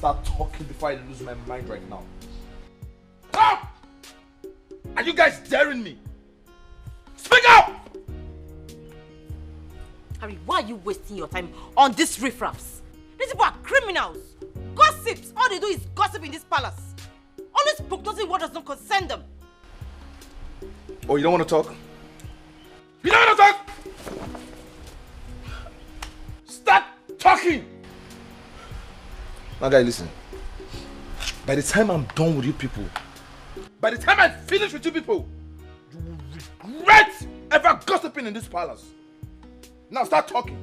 start talking before I lose my mind right now. Stop! Are you guys daring me? Speak up! Harry, why are you wasting your time on these riffraffs? These people are criminals. Gossips. All they do is gossip in this palace. Always prognosing what does not concern them. Oh, you don't want to talk? You don't want to talk? Start talking! Now guys, listen. By the time I'm done with you people, by the time I finish with you people, you will regret ever gossiping in this palace. Now start talking.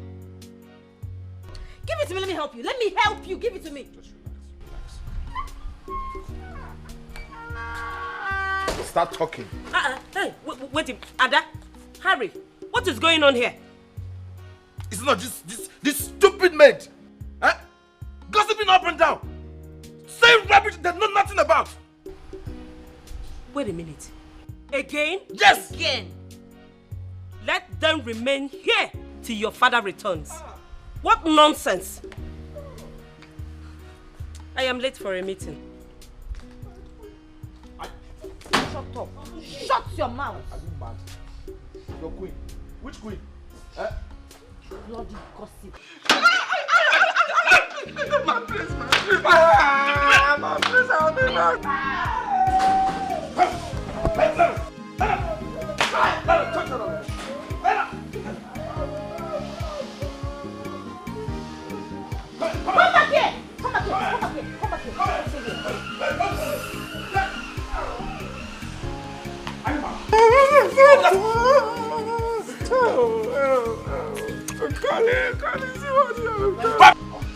Give it to me, let me help you. Let me help you. Give it to me. Just relax. Start talking. Hey, wait, Ada, Harry, what is going on here? It's not this stupid maid. Huh? Gossiping up and down. Saying rubbish they know nothing about. Wait a minute. Again? Yes! Again. Let them remain here till your father returns. What nonsense! I am late for a meeting. Shut up. Shut your mouth. Are you mad? Your queen. Which queen? Bloody gossip. My please, my please. My please, help me, man. Come back here! Come back here! Come back here! Come back here! Come back here!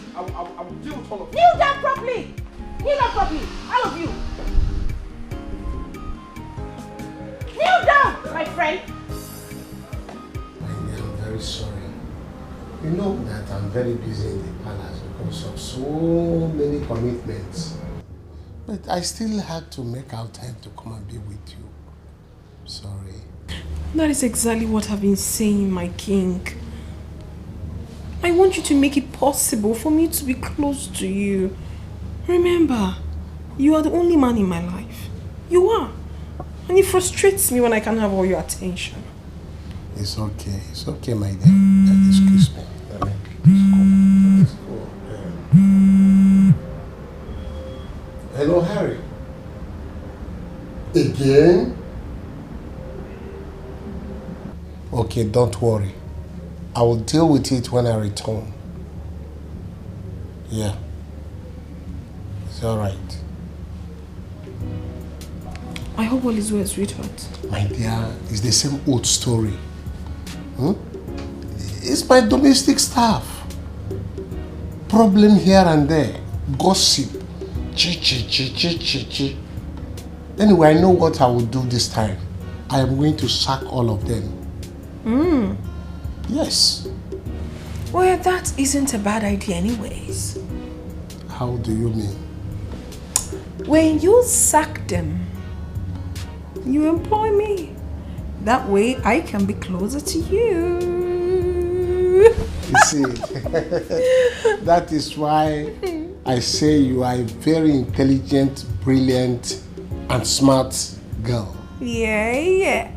I will deal with all of you. Kneel down properly! Kneel down properly! All of you! Kneel down, my friend! I'm very sorry. You know that I'm very busy in the palace because of so many commitments. But I still had to make out time to come and be with you. Sorry. That is exactly what I've been saying, my king. I want you to make it possible for me to be close to you. Remember, you are the only man in my life. You are. And it frustrates me when I can't have all your attention. It's okay, my dear. Excuse me. Let's go. Hello, Harry. Again? Okay, don't worry. I will deal with it when I return. Yeah. It's alright. I hope all is well, sweetheart. My dear, it's the same old story. It's my domestic staff. Problem here and there. Gossip. Chi. Anyway, I know what I will do this time. I am going to sack all of them. Yes. Well, that isn't a bad idea anyways. How do you mean? When you sack them, you employ me. That way I can be closer to you. You see, that is why I say you are a very intelligent, brilliant, and smart girl. Yeah.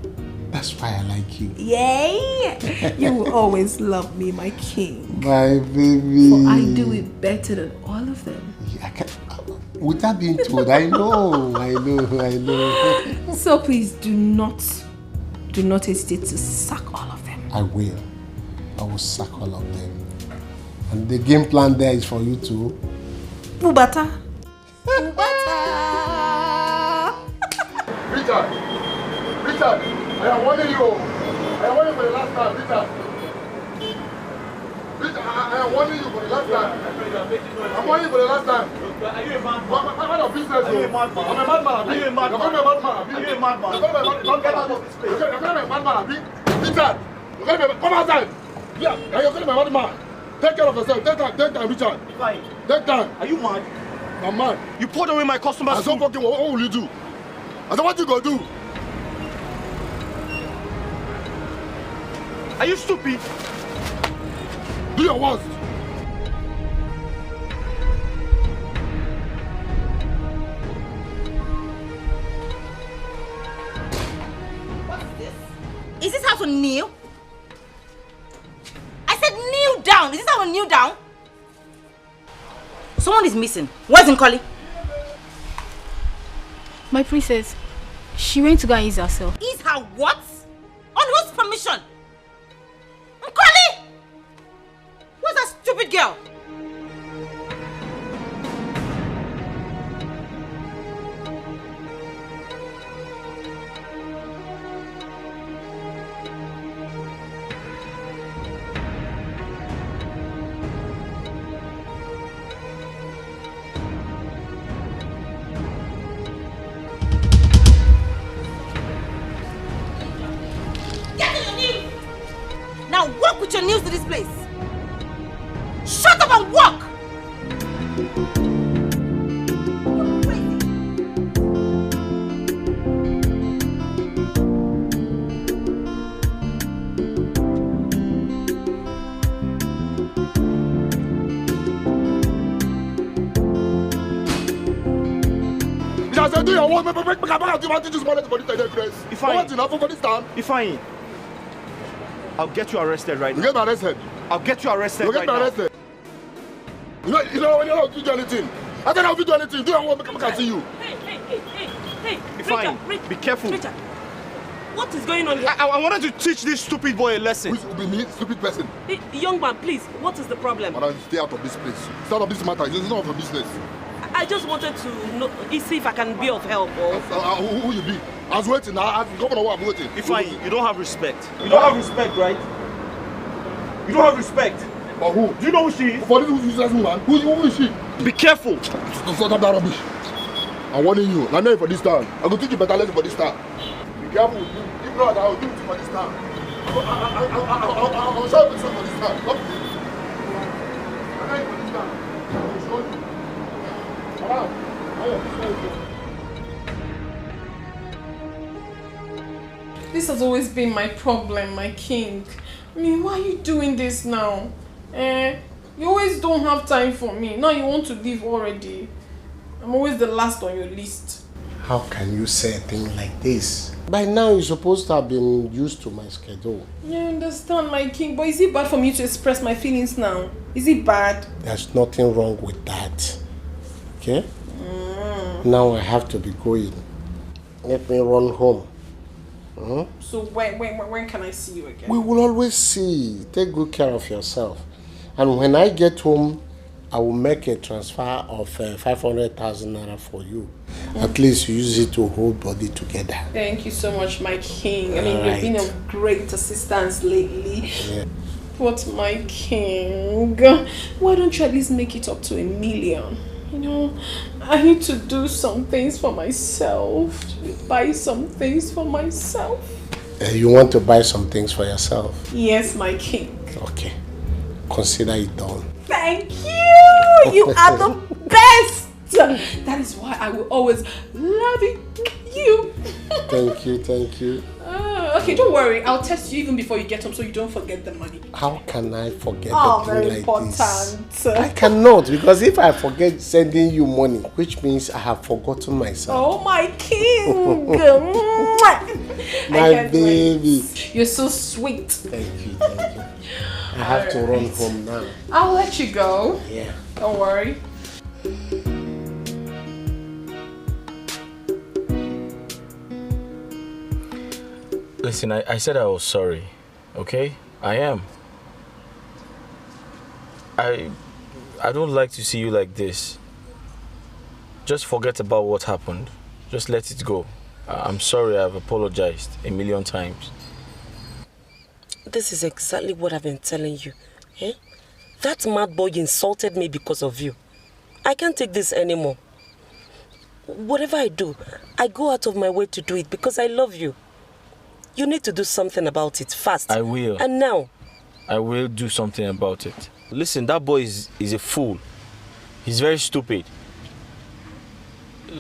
That's why I like you. Yeah. You will always love me, my king. My baby. For I do it better than all of them. Yeah, with that being told, I know. So please do not hesitate to sack all of them. I will sack all of them. And the game plan there is for you to... Bubata. Richard, I am warning you. I am warning you for the last time, Richard. I am warning you for the last time. I'm warning you for the last time. Are you a madman? Mind your business. Are you a madman? I'm a madman. Are you a madman? You're calling me a madman. Are you a madman? You're calling me a madman. Don't get out of this place. You're calling me a madman. Richard, you're calling me a... Come outside. Yeah, you're calling me a madman. Take care of yourself. Take time, Richard. Fine. Take time. Are you mad? I'm mad. You poured away my customers' I don't food. fucking... What will you do? I said, what you gonna do? Are you stupid? Do your worst. to kneel? I said kneel down. Is this how I kneel down? Someone is missing. Where's Nkoli? My princess, she went to go and ease herself. Ease her what? On whose permission? Nkoli! Where's that stupid girl? Now walk with your nails to this place. Shut up and walk! You're crazy. I said, do your work. Make this money for this grace. If I want enough for this time. If I I'll get you arrested right You now. get me arrested. I'll get you arrested You get right me now. arrested. You know when you're not do anything. I said I'll do anything. Do your work. Make I see you. Hey, If I be careful. Richard, what is going on here? I wanted to teach this stupid boy a lesson. Who be me, stupid person? Hey, young man, please, what is the problem? Madam, stay out of this place. Stay out of this matter. It's none of your business. I just wanted to know, see if I can be of help. Or... Who you be? I was waiting. I'm waiting. If you don't have respect. You don't have respect, right? You don't have respect. For who? Do you know who she is? For this useless woman. Who is she? Be careful. Don't stop that rubbish. I'm warning you. I'm not for this time. I'm going to teach you better lesson for this time. Be careful. If not, I will do it for this time. I'll show you for this time. Stop it. I'm not for this time. I will show you. This has always been my problem, my king. I mean, why are you doing this now? You always don't have time for me. Now you want to leave already. I'm always the last on your list. How can you say a thing like this? By now you're supposed to have been used to my schedule. Yeah, I understand, my king, but is it bad for me to express my feelings now? Is it bad? There's nothing wrong with that. Okay? Now I have to be going. Let me run home. So when can I see you again? We will always see. Take good care of yourself. And when I get home, I will make a transfer of 500,000 naira for you. At least you use it to hold body together. Thank you so much, my king. I mean, Alright. you've been of great assistance lately. Yeah. But my king, why don't you at least make it up to 1 million? You know, I need to do some things for myself. Buy some things for myself. You want to buy some things for yourself? Yes, my king. Okay. Consider it done. Thank you! You are the best! That is why I will always love you. Thank you, thank you. Okay, don't worry. I'll text you even before you get home so you don't forget the money. How can I forget Oh, a thing very like important. this? I cannot, because if I forget sending you money, which means I have forgotten myself. Oh, my king! My baby. Wait. You're so sweet. Thank you, thank you. I have to run home now. I'll let you go. Yeah. Don't worry. Listen, I said I was sorry, okay? I am. I don't like to see you like this. Just forget about what happened. Just let it go. I'm sorry, I've apologized 1,000,000 times. This is exactly what I've been telling you. Eh? That mad boy insulted me because of you. I can't take this anymore. Whatever I do, I go out of my way to do it because I love you. You need to do something about it fast. I will. And now. I will do something about it. Listen, that boy is a fool. He's very stupid.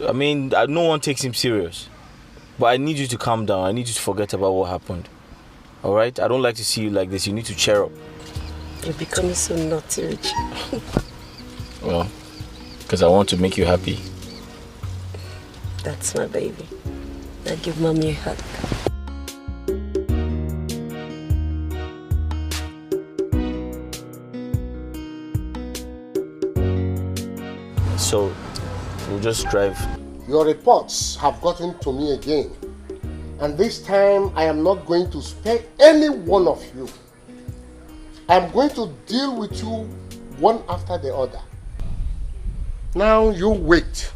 I mean, no one takes him serious. But I need you to calm down. I need you to forget about what happened. Alright? I don't like to see you like this. You need to cheer up. You're becoming so naughty, Richie. Well, because I want to make you happy. That's my baby. Now give mommy a hug. So, we'll just drive. Your reports have gotten to me again. And this time, I am not going to spare any one of you. I am going to deal with you one after the other. Now you wait.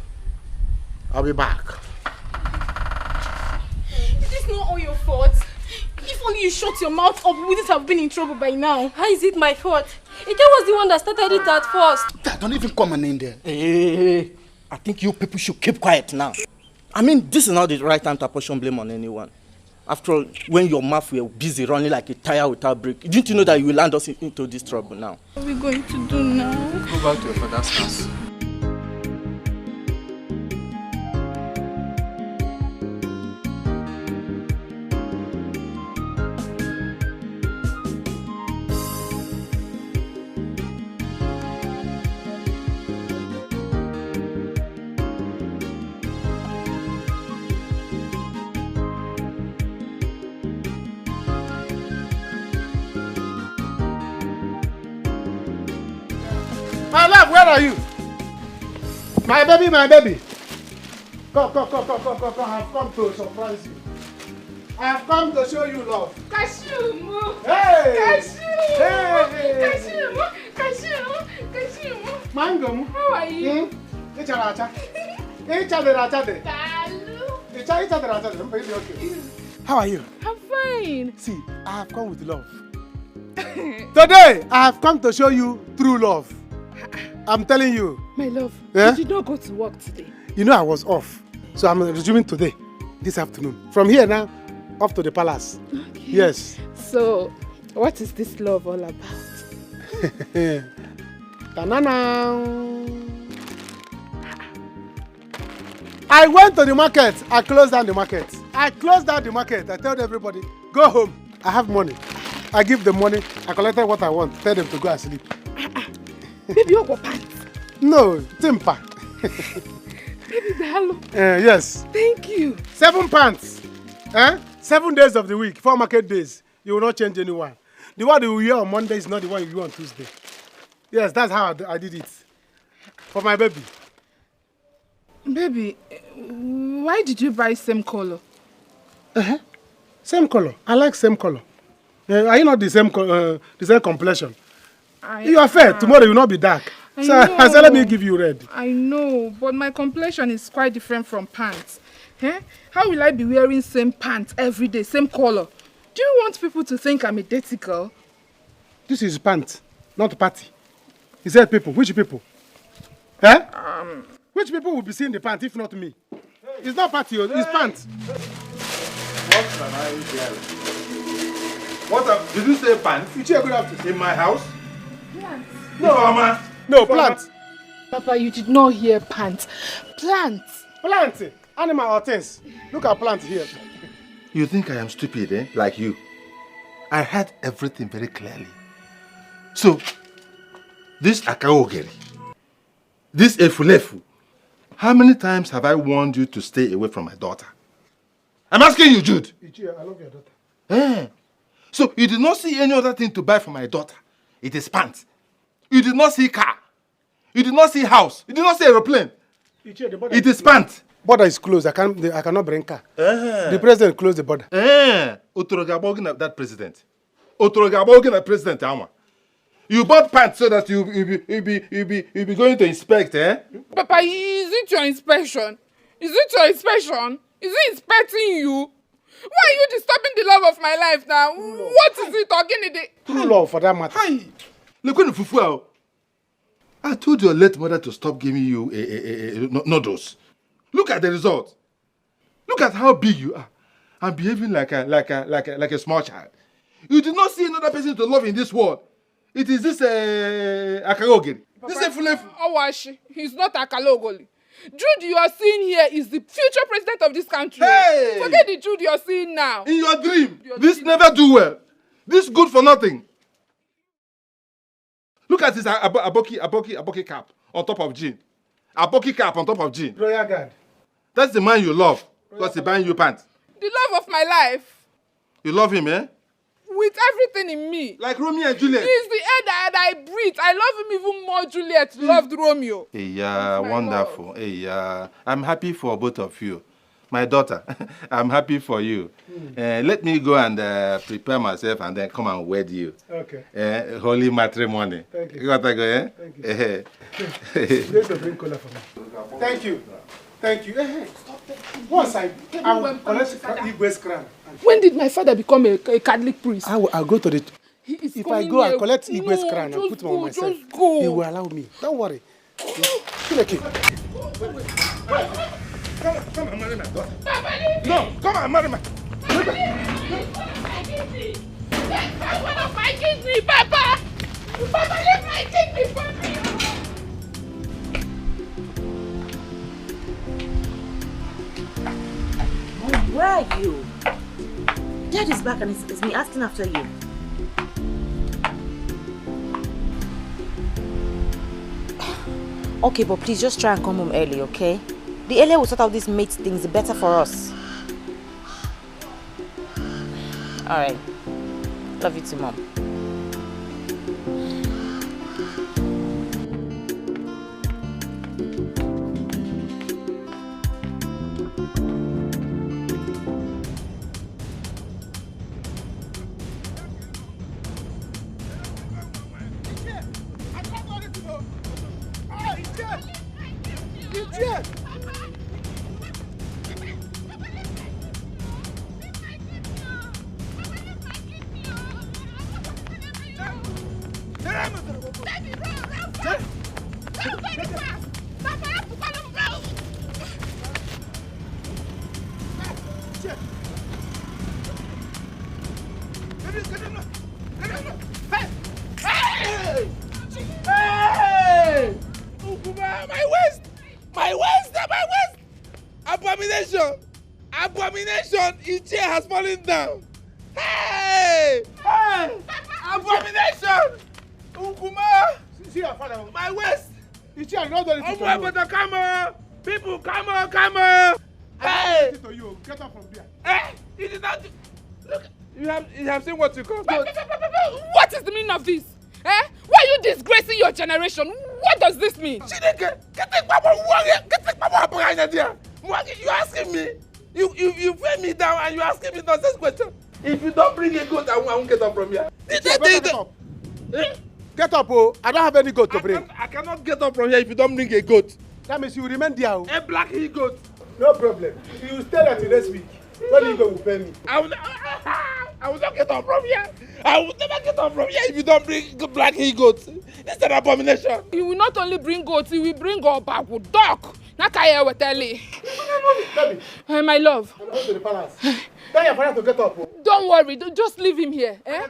I'll be back. It is not all your fault. If only you shut your mouth up, we wouldn't have been in trouble by now. How is it my fault? Etiko was the one that started it at first. Don't even come in there. Hey, I think you people should keep quiet now. I mean, this is not the right time to apportion blame on anyone. After all, when your mouth were busy running like a tire without brake, didn't you know that you will land us into this trouble now? What are we going to do now? Go back to your father's house. My love, where are you? My baby, my baby. Come. I have come to surprise you. I have come to show you love. Kashumu! Hey! Kashumu! Kashumu! Mango. How are you? How are you? I'm fine. See, I have come with love. Today, I have come to show you true love. I'm telling you. My love, Yeah? did you not go to work today? You know I was off. So I'm resuming today, this afternoon. From here now, off to the palace. Okay. Yes. So, what is this love all about? Ta-na-na. I went to the market. I closed down the market. I told everybody, go home. I have money. I give them money. I collected what I want. Tell them to go and sleep. Baby, you go pants. No, timper. Baby, hello. Yes. Thank you. 7 pants. 7 days of the week, 4 market days. You will not change anyone. The one you wear on Monday is not the one you wear on Tuesday. Yes, that's how I did it. For my baby. Baby, why did you buy same color? Same color. I like same color. Are you not the same complexion? You are fair. Tomorrow you will not be dark. I said, let me give you red. I know, but my complexion is quite different from pants. How will I be wearing same pants every day, same color? Do you want people to think I'm a dirty girl? This is pants, not party. He said people. Which people? Which people will be seeing the pants if not me? It's not party, it's pants. What can I hear? Did you say pants? In my house? Plants. No, plants. Papa, you did not hear pants. Plants. Plants. Animal or things. Look at plants here. You think I am stupid, eh? Like you. I heard everything very clearly. So, this Akaogeri, this Efulefu, how many times have I warned you to stay away from my daughter? I'm asking you, Jude. I love your daughter. So, you did not see any other thing to buy for my daughter. It is pants. You did not see car. You did not see house. You did not see aeroplane. It is pants. Border is closed. I cannot bring car. The president closed the border. Otorogabogi that president. Otorogabogi that president. You bought pants so that you'll be going to inspect, eh? Papa, is it your inspection? Is it inspecting you? Why are you disturbing the love of my life now? What is it talking? True love for that matter. Look when Fufu. I told your late mother to stop giving you noodles. Look at the result. Look at how big you are. I'm behaving like a small child. You did not see another person to love in this world. It is this Akagogiri. This is Fulefu. Awashi, he's not Akalogoli. Jude you are seeing here is the future president of this country. Hey! Forget the Jude you are seeing now. In your dream, this never do well. This good for nothing. Look at this aboki cap on top of jean. Aboki cap on top of jean. Royal Guard. That's the man you love. Because he buying you pants. The love of my life. You love him, eh? with everything in me. Like Romeo and Juliet? He's the air that I breathe. I love him even more. Juliet loved Romeo. Hey, yeah, wonderful. Love. Hey, yeah, I'm happy for both of you. My daughter, I'm happy for you. Let me go and prepare myself and then come and wed you. Okay. Holy matrimony. Thank you. You got to go, eh? Thank you. Please bring cola for me. Thank you. Thank you. Stop that. Once I will collect Igwe's crown. When did my father become a Catholic priest? I'll go to the... If I go and collect Igwe's crown and put him on myself, he will allow me. Don't worry. Come and marry my daughter. No, come and marry my... Papa, one of my kidney, Papa! Papa, leave my kidney for me! Mom, where are you? Dad is back and it's me asking after you. Okay, but please just try and come home early, okay? The earlier we sort out these mates things, the better for us. Alright. Love you too, Mom. Abomination! His chair has fallen down! Hey! Hey! Abomination! Ukuma! See your father. My waist! His chair is not doing anything to you. Come on! People, come on, come on! Hey! To you. Get up from there. Hey! He did not... Look, you have seen what you call... What is the meaning of this? Eh? Why are you disgracing your generation? What does this mean? You're asking me? You weigh me down and you're asking me nonsense questions. If you don't bring a goat, I won't get up from here. Get up, oh. I don't have any goat to bring. I cannot get up from here if you don't bring a goat. That means you remain there. Oh. A black he-goat. No problem. You stay there till next week. When you go, will pay me. I will not get up from here. I will never get up from here if you don't bring black he-goats. This is an abomination. You will not only bring goats, you will bring a bag with dog. Nakaya will tell you. My love. I'm going to the palace. Tell your father to get up. Oh. Don't worry. Just leave him here. Eh?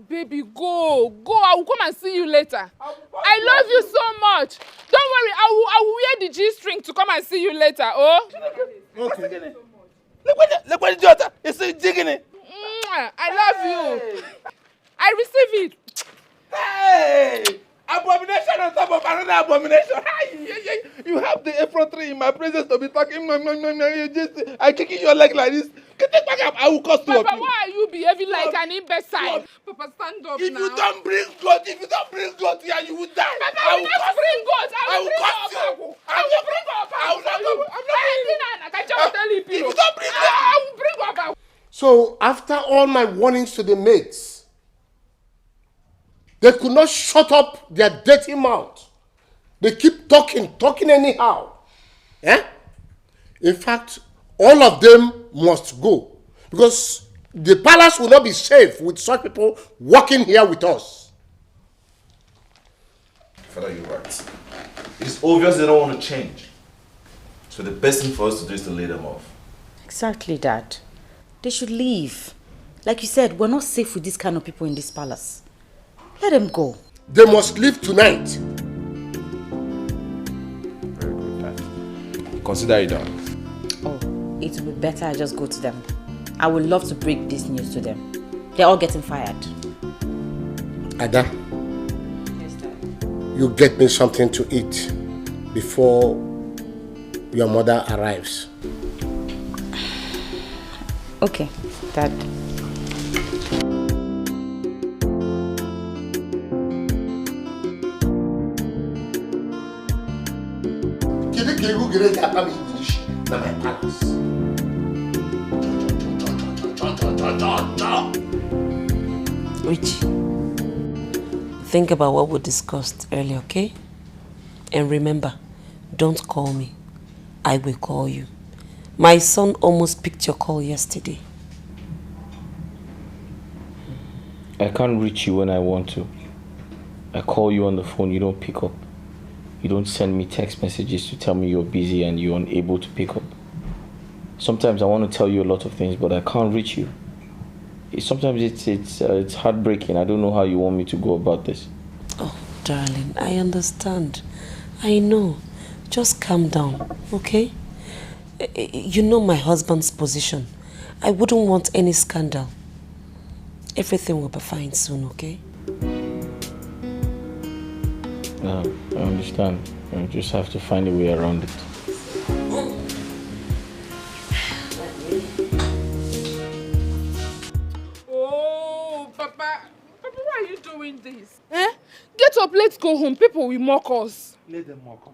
Baby, go. Go. I will come and see you later. I love you so much. Don't worry. I will wear the G-string to come and see you later. Oh? Okay. Look what the daughter is jigging it. I love you. I receive it. Hey! Abomination on top of another abomination. You have the effrontery in my presence to be talking. I kicking your leg like this. I will cost you. Papa, why are you behaving like an imbecile? Papa, stand up if now. You don't bring goat, if you don't bring goat here, you will die. Papa, I will not bring goat. I will bring up. If you don't bring goat, I will bring up. So after all my warnings to the mates, they could not shut up their dirty mouth. They keep talking anyhow. Eh? In fact, all of them must go. Because the palace will not be safe with such people working here with us. Father, you're right. It's obvious they don't want to change. So the best thing for us to do is to lay them off. Exactly, Dad. They should leave. Like you said, we're not safe with this kind of people in this palace. Let them go. They must leave tonight. Very good, Dad. Consider it done. Oh, it would be better I just go to them. I would love to break this news to them. They're all getting fired. Ada, Yes, Dad. You get me something to eat before your mother arrives. Okay, Dad. my palace. Richie, think about what we discussed earlier, okay? And remember, don't call me. I will call you. My son almost picked your call yesterday. I can't reach you when I want to. I call you on the phone, you don't pick up. You don't send me text messages to tell me you're busy and you're unable to pick up. Sometimes I want to tell you a lot of things, but I can't reach you. Sometimes it's heartbreaking. I don't know how you want me to go about this. Oh, darling, I understand. I know. Just calm down, okay? You know my husband's position. I wouldn't want any scandal. Everything will be fine soon, okay? I understand. I just have to find a way around it. Oh, Papa, why are you doing this? Get up, let's go home. People will mock us. Let them mock us.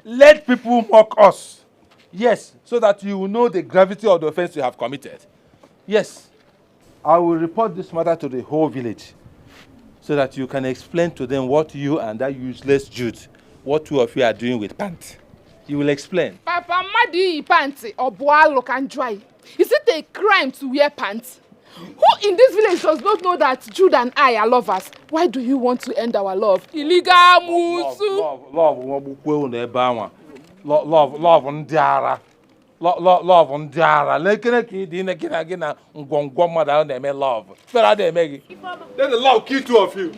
Let people mock us. Yes, so that you will know the gravity of the offense you have committed. Yes, I will report this matter to the whole village so that you can explain to them what you and that useless Jude, what two of you are doing with pants. You will explain. Papa, madi pants or boalo can dry. Is it a crime to wear pants? Who in this village does not know that Jude and I are lovers? Why do you want to end our love? Illegal musu. Love ndiara. Love ndiara. Lekene ki di nekina gina ngongwa mada na me love. Spell they make. Let the love kill two of you.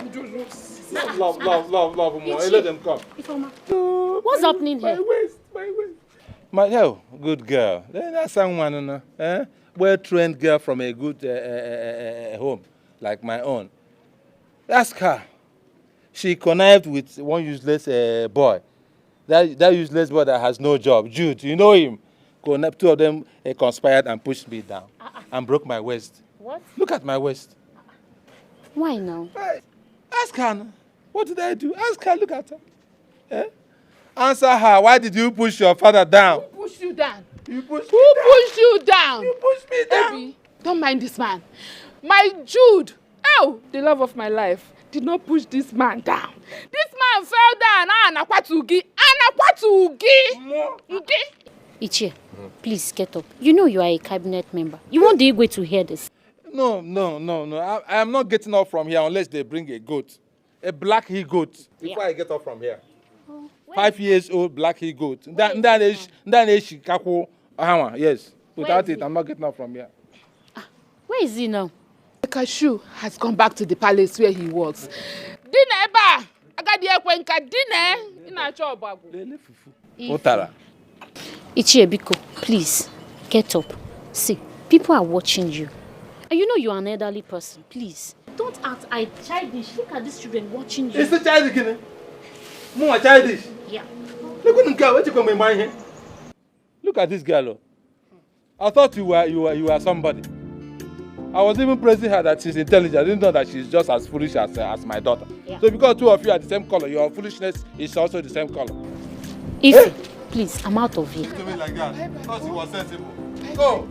Love more. Let them come. What's happening here? My waist. My hell, good girl. That's someone, well-trained girl from a good home like my own. Ask her. She connived with one useless boy. That useless boy that has no job, Jude. You know him. Two of them conspired and pushed me down and broke my waist. What? Look at my waist. Why now? Ask her. What did I do? Ask her. Look at her. Answer her. Why did you push your father down? Who pushed you down? You pushed Who pushed you down? You pushed me down. Baby, don't mind this man. My Jude, the love of my life, did not push this man down. This man fell down. Ichie, please get up. You know you are a cabinet member. You want the Igwe to hear this? No. I am not getting up from here unless they bring a goat. A black he-goat. Before I get up from here. 5 years old black he-goat. Yes. Without it, I'm not getting up from here. Where is he now? The cashew has gone back to the palace where he was. Dineba! Ichie Biko, please, get up. See, people are watching you. And you know you are an elderly person. Please, don't act childish. Look at these children watching you. Is it childish? More childish? Yeah. Look at this girl. I thought you were somebody. I was even praising her that she's intelligent. I didn't know that she's just as foolish as my daughter. Yeah. So because two of you are the same color, your foolishness is also the same color. Please, I'm out of here. To me like that. I thought she was sensible. Go.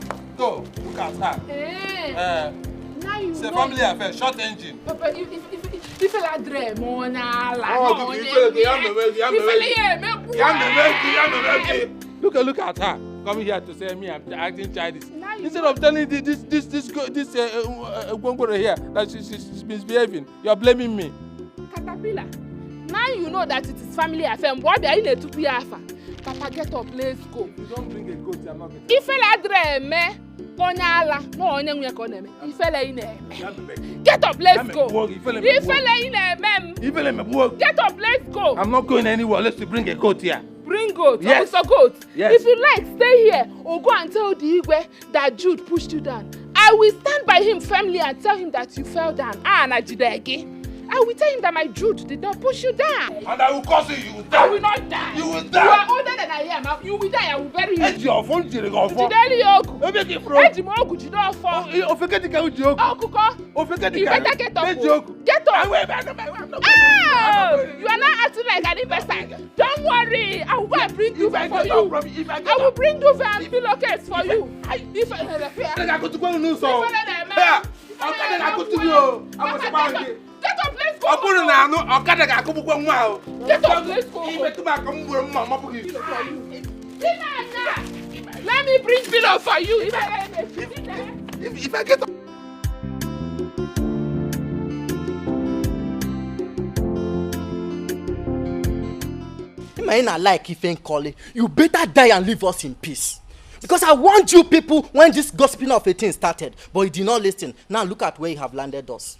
Look at her. It's a family affair. Short engine. Papa, if I dream on Look at her. Coming here to say me I'm acting childish. Instead of telling this Gwongoro here that she's misbehaving, you're blaming me. Caterpillar. Now you know that it is family affair. What are you to be after? Papa, get up, let's go. You don't bring a goat, I'm not getting if I dream Onyala, no onye koneme. Ifele ine. Get up, let's go. Ifele ine. Get up, let's go. I'm not going anywhere unless you bring a goat here. Bring goat. Yes. Also goat. Yes. If you like, stay here or go and tell the Igwe that Jude pushed you down. I will stand by him firmly and tell him that you fell down. Najidege. I will tell him that my Jude did not push you down. And I will cause you will die. I will not die. You will die. You are older than I am. You will die. I will bury you. Your phone Jideli Ogu. Ejimogu Jidofo. You better get up. Get up. You are not acting like an investor. Don't worry, I will go and bring duvet for you. I will bring duvet and pillowcase for you. If I go to go to news, get up, let's go. Get up, let's go. Let me bring pillow for you. If I get up. I like if ain't calling. You better die and leave us in peace. Because I warned you people when this gossiping of a thing started, but you did not listen. Now look at where you have landed us.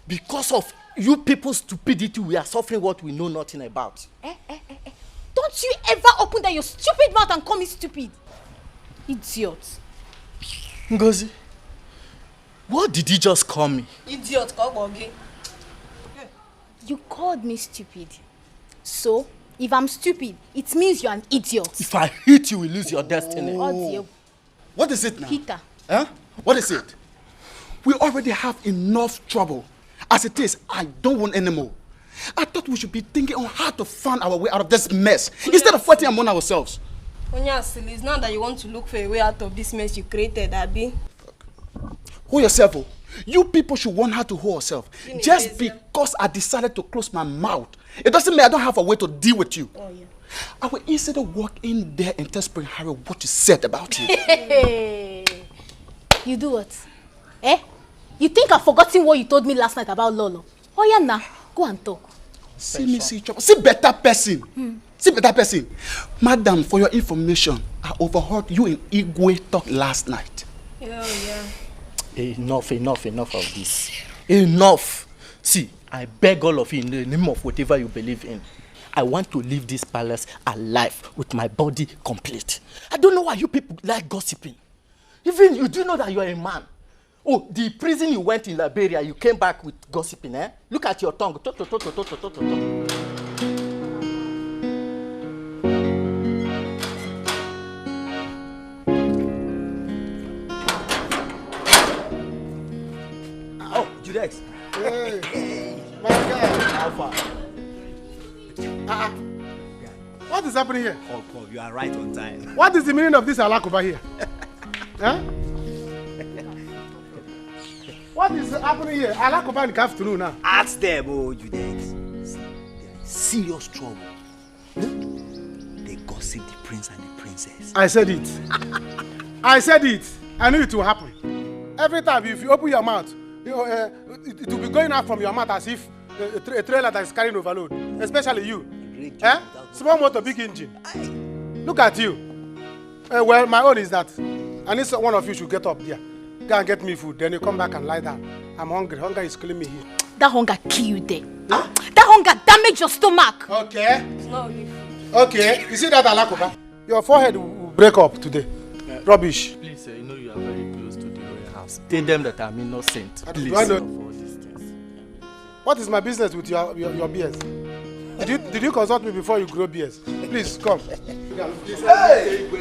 Because of you people's stupidity, we are suffering what we know nothing about. Don't you ever open that your stupid mouth and call me stupid. Idiot. Ngozi, what did you just call me? Idiot, you called me stupid. So, if I'm stupid, it means you're an idiot. If I hit you, you will lose your destiny. Oh dear. What is it now? Peter. Huh? What is it? We already have enough trouble. As it is, I don't want any more. I thought we should be thinking on how to find our way out of this mess instead of fighting among ourselves. Onyasili, it's not that you want to look for a way out of this mess you created, Abby. Hold yourself. Oh. You people should learn how to hold yourself. Just because I decided to close my mouth, it doesn't mean I don't have a way to deal with you. Oh, yeah. I will instead walk in there and tell Spring Harry what you said about you. You do what? You think I've forgotten what you told me last night about Lolo? Oh yeah, now go and talk. See me, see trouble. See better person. See better person. Madam, for your information, I overheard you and Igwe talk last night. Oh yeah. Enough of this. Enough. See, I beg all of you in the name of whatever you believe in. I want to leave this palace alive with my body complete. I don't know why you people like gossiping. Even you do know that you are a man. Oh, the prison you went in Liberia, you came back with gossiping, eh? Look at your tongue. Oh, Jude. Hey, my guy. How far? What is happening here? Oh, you are right on time. What is the meaning of this alakoba here? Huh? What is happening here? Alakoba in the afternoon now. Ask them, oh, Jude. They are in serious trouble. They gossip the prince and the princess. I said it. I said it. I knew it will happen. Every time if you open your mouth, you know, it will be going out from your mouth as if a trailer that is carrying overload. Especially you. Small motor, big engine. Look at you. Well, my own is that I need one of you should get up there. Go and get me food. Then you come back and lie down. I'm hungry. Hunger is killing me here. That hunger kill you there. Huh? That hunger damage your stomach. Okay. It's not only food. Okay. You see that alakoba? Your forehead will break up today. Rubbish. Please, you know you are very close to the royal house. Tell them that I'm innocent. Please. Do I know? What is my business with your beers? Did you consult me before you grow beers? Please come. Hey! Do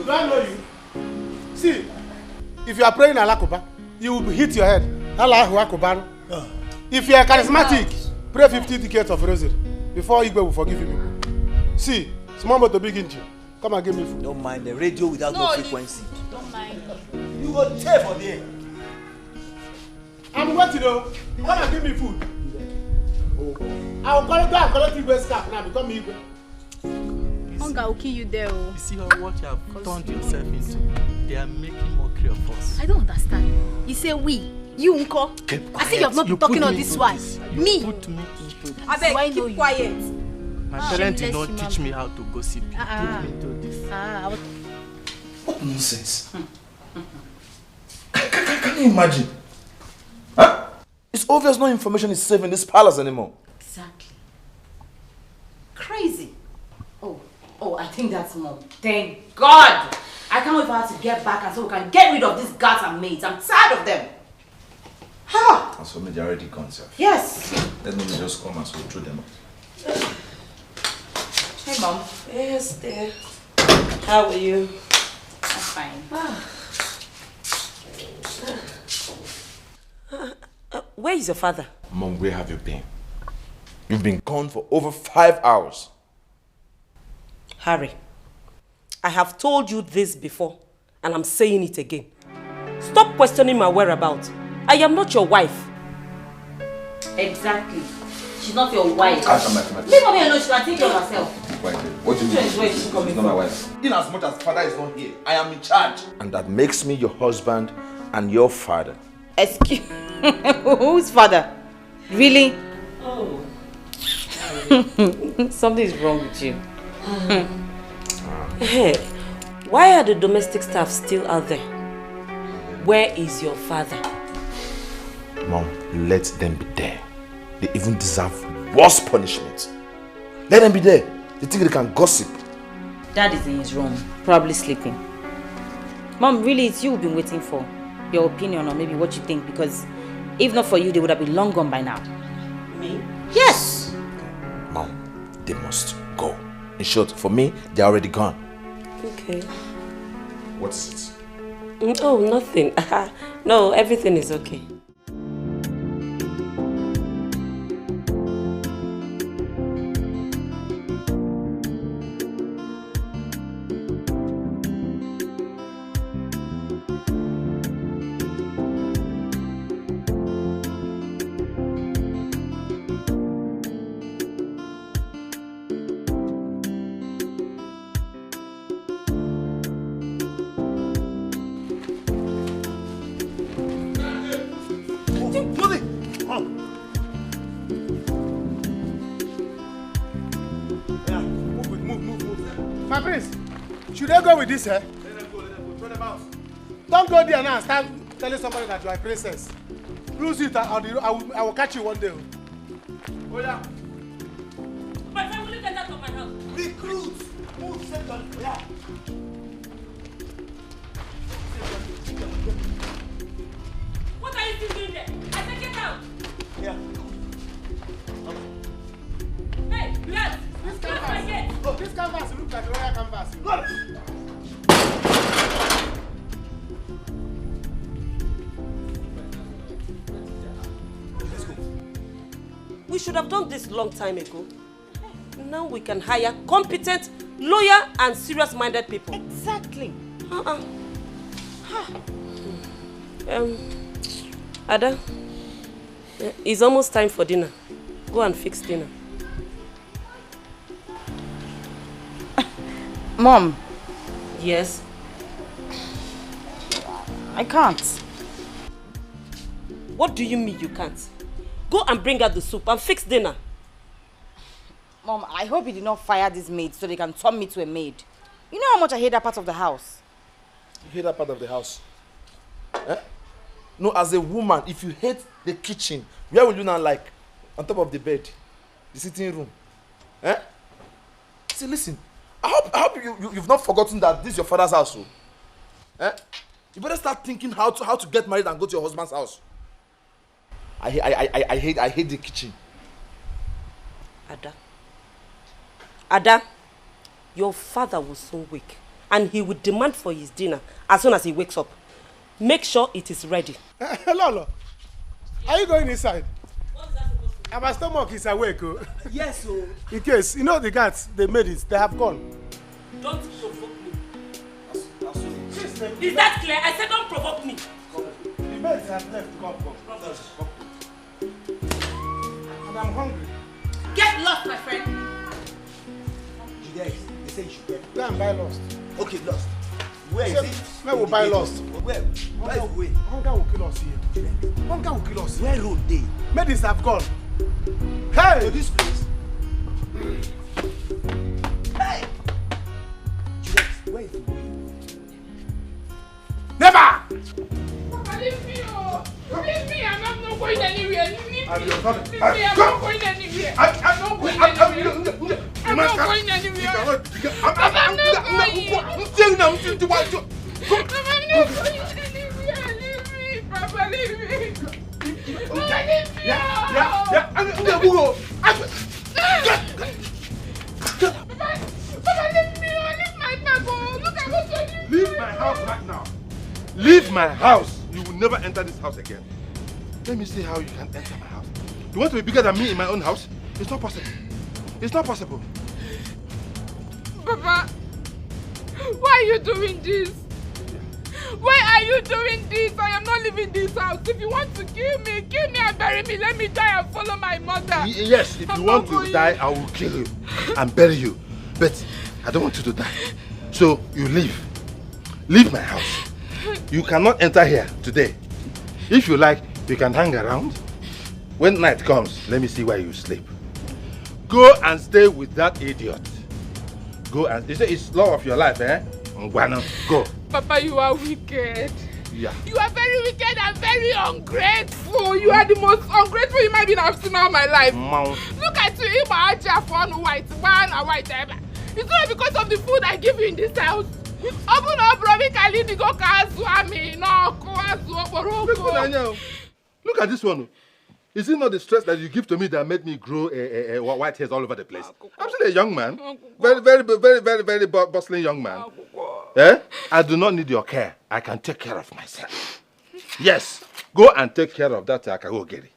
I know you? See, if you are praying alakoba, you will hit your head. If you are charismatic, pray 50 decades of rosary before Igwe will forgive you. See, small but the big engine. Come and give me food. Don't mind the radio without no frequency. Don't mind. You go tear for there. I'm waiting though. Come and give me food. I'll go and collect Igwe's cap now. Become Igwe. Hunger will kill you there. Oh. You see what you have turned yourself into? They are making mockery of us. I don't understand. You say we. You uncle. I think you have not been talking on this one. Me. Put me into this. I beg, keep quiet. My parents did not teach me how to gossip. You put me into this. What nonsense? Can you imagine? Huh? It's obvious no information is safe in this palace anymore. Exactly. Crazy. Oh, I think that's more. Thank God! I can't wait for her to get back and so we can get rid of these guards and maids. I'm tired of them. Ha! As for me, they're already gone, sir. Yes. Let me just come and so through them. Hey, Mom. Yes, dear. How are you? I'm fine. where is your father? Mom, where have you been? You've been gone for over 5 hours. Harry, I have told you this before, and I'm saying it again. Stop questioning my whereabouts. I am not your wife. Exactly. She's not your wife. Come Leave her alone, she can take care of herself. What do you mean? Where is she coming She's not my wife. In as much as father is not here, I am in charge. And that makes me your husband and your father. Excuse whose father? Really? Oh. Something is wrong with you. Hey, why are the domestic staff still out there? Where is your father? Mom, let them be there. They even deserve worse punishment. Let them be there. They think they can gossip. Dad is in his room, probably sleeping. Mom, really, it's you we've been waiting for. Your opinion or maybe what you think, because if not for you, they would have been long gone by now. Me? Yes! Mom, they must go. In short, for me, they're already gone. Okay. What is it? Oh, nothing. No, everything is okay. My prince, should I go with this, eh? Let them go, throw them out. Don't go there now and start telling somebody that you are a princess. Lose it, I will catch you one day. Oh yeah. My friend, will you get out of my house? Recruit! Move, second. Yeah. What are you still doing there? I said get out! Yeah. Hey, lads! This Close my canvas. gate! Oh, this canvas looks like a royal canvas. Go! Let's go. We should have done this long time ago. Now we can hire competent, loyal, and serious-minded people. Exactly. Ada, it's almost time for dinner. Go and fix dinner. Mom. Yes? I can't. What do you mean you can't? Go and bring out the soup and fix dinner. Mom, I hope you did not fire this maid so they can turn me to a maid. You know how much I hate that part of the house. You hate that part of the house? Eh? No, as a woman, if you hate the kitchen, where will you now like? On top of the bed? The sitting room? Eh? See, listen. I hope you've not forgotten that this is your father's house. So. Eh? You better start thinking how to get married and go to your husband's house. I hate the kitchen. Ada, your father will soon wake and he will demand for his dinner as soon as he wakes up. Make sure it is ready. Lolo, are you going inside? And my stomach is awake. Oh. Yes, oh. In case, you know the guards, they made it, they have gone. Don't provoke me. Is that clear? I said don't provoke me. The maids have left. Come. And I'm hungry. Get lost, my friend. They say you should get. Go and buy Lost. Okay, Lost. Where is it? Where will buy Lost? Where? Where is the way? Hunger will kill us here. Hunger will kill us here. Where road they? Medics have gone. Hey! To this place. Hey! Juliet, where is the way? Never! Leave me, oh! Leave me, I'm not going anywhere. Leave me, I'm leave me, I'm not going anywhere. I'm not going anywhere. I'm not going anywhere. I'm not going. I'm not going anywhere. Leave me, Papa, leave me. Papa, leave me, leave my bag. Look at what you're doing. Leave my house right now. Leave my house. You will never enter this house again. Let me see how you can enter my house. You want to be bigger than me in my own house? It's not possible. It's not possible. Papa, why are you doing this? Why are you doing this? I am not leaving this house. If you want to kill me and bury me. Let me die and follow my mother. Yes, if you want to die, I will kill you and bury you. But I don't want you to die. So you leave. Leave my house. You cannot enter here today. If you like, you can hang around. When night comes, let me see where you sleep. Go and stay with that idiot. Go and... It's law of your life, eh? Go. Papa, you are wicked. Yeah. You are very wicked and very ungrateful. You are the most ungrateful human being I've seen all my life. Look at you, it's not because of the food I give you in this house. Look at this one. Is it not the stress that you give to me that made me grow white hairs all over the place? I'm still a young man. Very bustling young man. Eh? I do not need your care. I can take care of myself. Yes. Go and take care of that Akagogeri.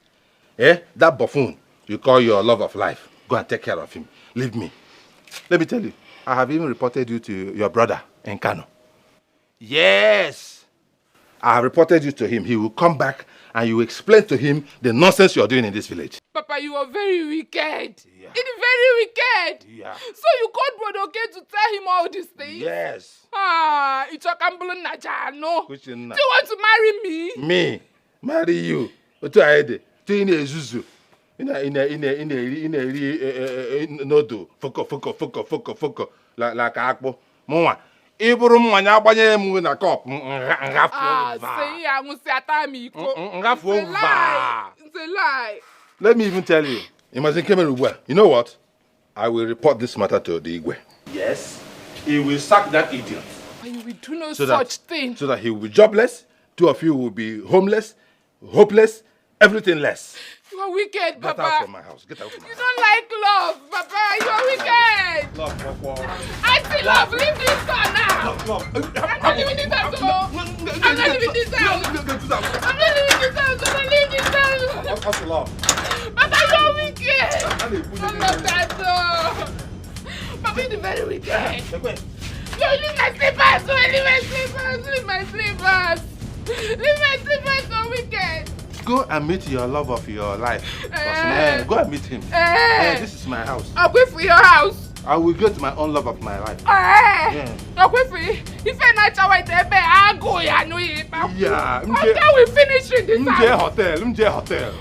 Eh? That buffoon you call your love of life. Go and take care of him. Leave me. Let me tell you, I have even reported you to your brother in Kano. Yes. I have reported you to him. He will come back and you explain to him the nonsense you are doing in this village. Papa, you are very wicked. Yeah. It is very wicked. Yeah. So you called Brodoke to tell him all these things? Yes. It's a Kambulu Naija, no. Do you want to marry me? Me? Marry you? Otu aede. Tu ine ezuzu. Ine nodo. Foko. Like akpo. Mwa. Iburu mwanya agbanye mu na cup. Ngafu. Say ya musi atami iko. Ngafu. It's a lie. Let me even tell you. Imagine Kemeruwa. You know what? I will report this matter to the Igwe. Yes. He will sack that idiot. You will do no such thing. So that he will be jobless. Two of you will be homeless, hopeless, everything less. You are wicked, Papa. Get out from my house. Get out from my house. You don't like love, Papa. You are wicked. Love. I see love. Leave this house now. I'm not leaving this house. I'm not leaving this house. I'm not leaving this house. I'm not leaving this house. What's love? Papa, you are wicked. Don't love that door. Papa, you're very wicked. You leave my slippers. Leave my slippers. So wicked. Go and meet your love of your life. Go and meet him. This is my house. I'll wait for your house. I will get my own love of my life. I'll wait for you. If you're not sure I'll go. Yeah. Until we finish in this house. Hotel.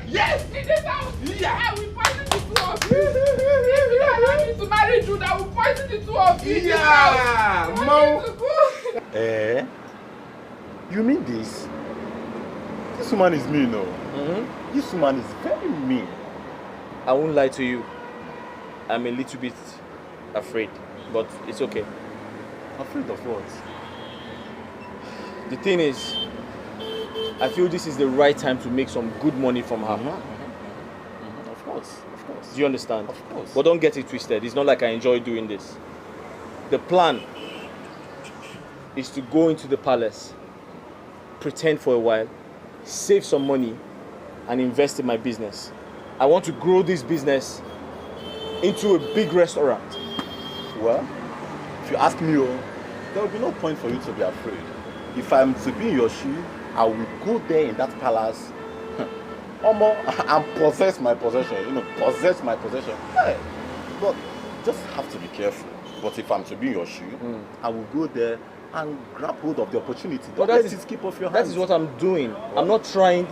Yes, in this house. Yeah. I will poison the two of you. If you don't want me to marry Jude, I will poison the two of you. Yeah. You mean this? This woman is mean, no? This woman is very mean. I won't lie to you. I'm a little bit afraid, but it's okay. Afraid of what? The thing is, I feel this is the right time to make some good money from her. Of course. Do you understand? Of course. But don't get it twisted. It's not like I enjoy doing this. The plan is to go into the palace, pretend for a while, save some money, and invest in my business. I want to grow this business into a big restaurant. Well, if you ask me, there will be no point for you to be afraid. If I'm to be in your shoe, I will go there in that palace and possess my possession. Possess my possession. Hey, but just have to be careful. But if I'm to be in your shoe, I will go there and grab hold of the opportunity. Don't let it skip off your hands. That is what I'm doing. I'm not trying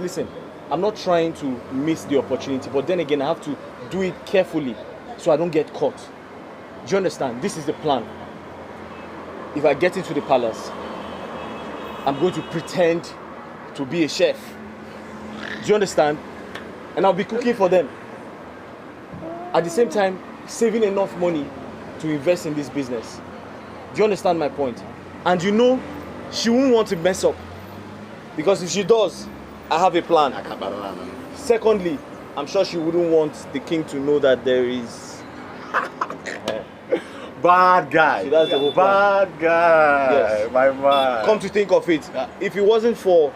to miss the opportunity, but then again, I have to do it carefully so I don't get caught. Do you understand? This is the plan. If I get into the palace, I'm going to pretend to be a chef. Do you understand? And I'll be cooking for them. At the same time, saving enough money to invest in this business. Do you understand my point? And she won't want to mess up. Because if she does, I have a plan. Secondly, I'm sure she wouldn't want the king to know that there is... Bad guy. So that's the whole plan. Bad guy. Yes. My man. Come to think of it, if it wasn't for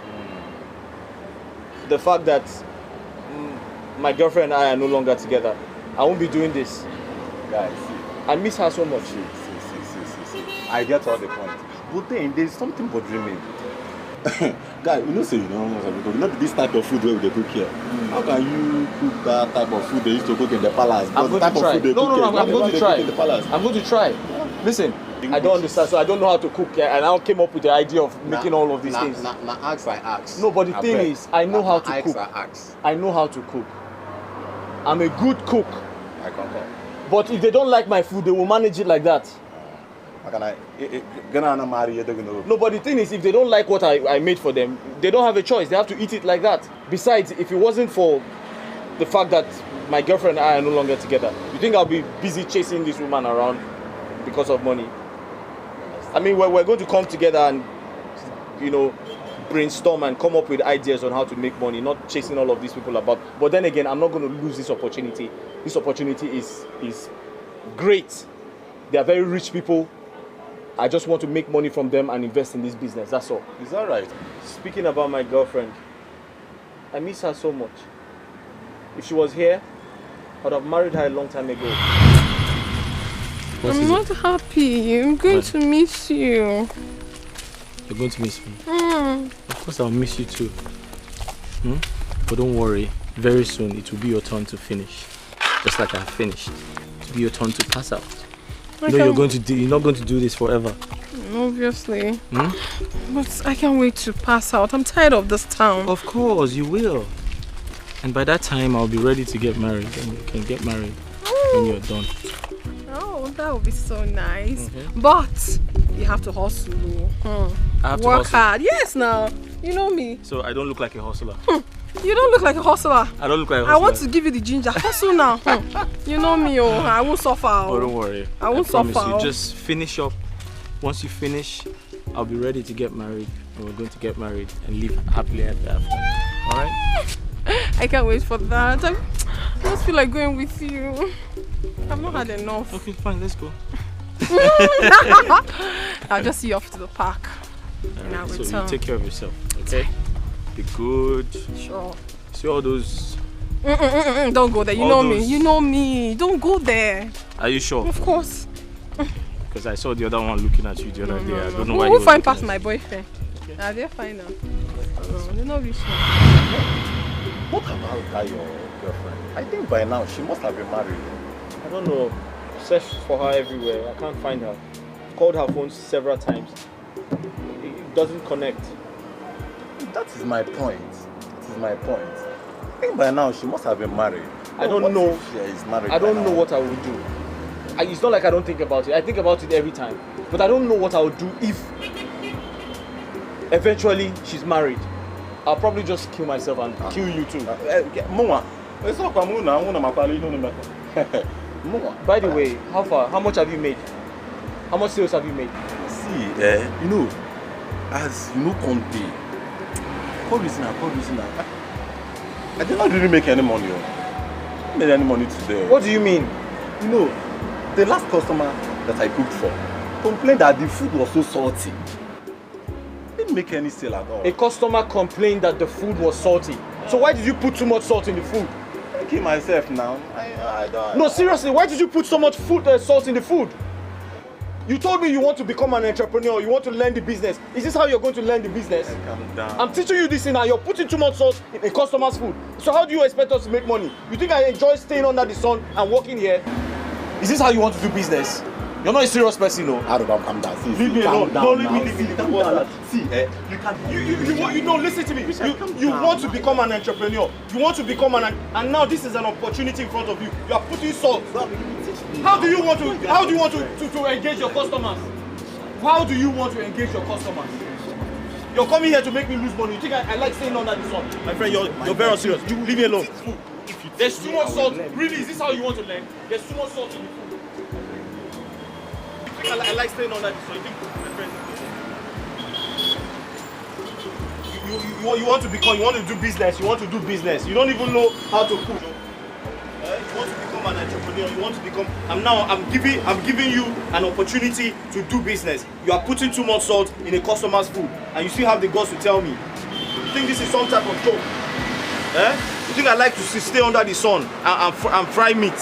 the fact that my girlfriend and I are no longer together, I won't be doing this. Guys, I miss her so much. See. I get all the point. But then there's something bothering me. Guy, you know, say you don't know because not this type of food where they cook here. How can you cook that type of food they used to cook in the palace? I'm going to try. I'm going to try. I'm going to try. Listen, I don't understand, so I don't know how to cook, and I came up with the idea of making all of these things. Ask I ask. No, but the thing is, I know how to cook. I know how to cook. I'm a good cook. I concur. But if they don't like my food, they will manage it like that. No, but the thing is, if they don't like what I made for them, they don't have a choice. They have to eat it like that. Besides, if it wasn't for the fact that my girlfriend and I are no longer together, you think I'll be busy chasing this woman around because of money? I mean, we're going to come together and, you know, brainstorm and come up with ideas on how to make money, not chasing all of these people about. But then again, I'm not going to lose this opportunity. This opportunity is great. They are very rich people. I just want to make money from them and invest in this business, that's all. Is that right? Speaking about my girlfriend, I miss her so much. If she was here, I would have married her a long time ago. I'm not happy. I'm going to miss you. You're going to miss me? Of course I'll miss you too. But don't worry, very soon it will be your turn to finish. Just like I have finished. It will be your turn to pass out. You're not going to do this forever. Obviously. But I can't wait to pass out. I'm tired of this town. Of course, you will. And by that time, I'll be ready to get married. And you can get married when you're done. Oh, that would be so nice. But you have to hustle. I have to work hustle. hard. Yes, now. You know me. So I don't look like a hustler. You don't look like a hustler. I don't look like a hustler. I want to give you the ginger. Hustle now. You know me, I won't suffer. Oh, don't worry. I won't promise suffer. You just finish up. Once you finish, I'll be ready to get married. And we're going to get married and live happily ever after. Alright? I can't wait for that. I just feel like going with you. I've not had enough. Okay, fine. Let's go. I'll just see you off to the park. Alright, so you take care of yourself, okay? Be good. Sure. See all those... Don't go there. You know me. You know me. Don't go there. Are you sure? Of course. Because I saw the other one looking at you the other day. I don't know why We'll find past my boyfriend. Okay. They're fine now. They're not rich now. What about that, your girlfriend? I think by now she must have been married. I don't know. Searched for her everywhere. I can't find her. Called her phone several times. It doesn't connect. That is my point. I think by now she must have been married. I don't know. If she is married. I don't know what I would do. It's not like I don't think about it. I think about it every time. But I don't know what I would do if eventually she's married. I'll probably just kill myself and kill you too. By the way, how much have you made? How much sales have you made? See, you know, as you know, call reason. I did not really make any money. I didn't make any money today. What do you mean? You know, the last customer that I cooked for complained that the food was so salty. Didn't make any sale at all. A customer complained that the food was salty. So why did you put too much salt in the food? I kill myself now. I don't. No, seriously, why did you put so much salt in the food? You told me you want to become an entrepreneur, you want to learn the business. Is this how you're going to learn the business? Calm down. I'm teaching you this thing now, you're putting too much salt in a customer's food. So how do you expect us to make money? You think I enjoy staying under the sun and working here? Is this how you want to do business? You're not a serious person, no? I don't know, calm down. Leave me alone. Don't leave me. See, you can. You know, listen to me. You want to become an entrepreneur. You want to become and now this is an opportunity in front of you. You are putting salt. How do you want to engage your customers? How do you want to engage your customers? You're coming here to make me lose money. You think I like staying under the sun? My friend, you're very unserious. You leave me alone. There's too much salt. Really, is this how you want to learn? There's too much salt in the food. I like staying on that, so you think my friend. You want to do business, you want to do business. You don't even know how to cook. You want to become an entrepreneur, you want to become I'm giving you an opportunity to do business. You are putting too much salt in a customer's food and you still have the guts to tell me. You think this is some type of joke? Eh? You think I like to stay under the sun and fry meat?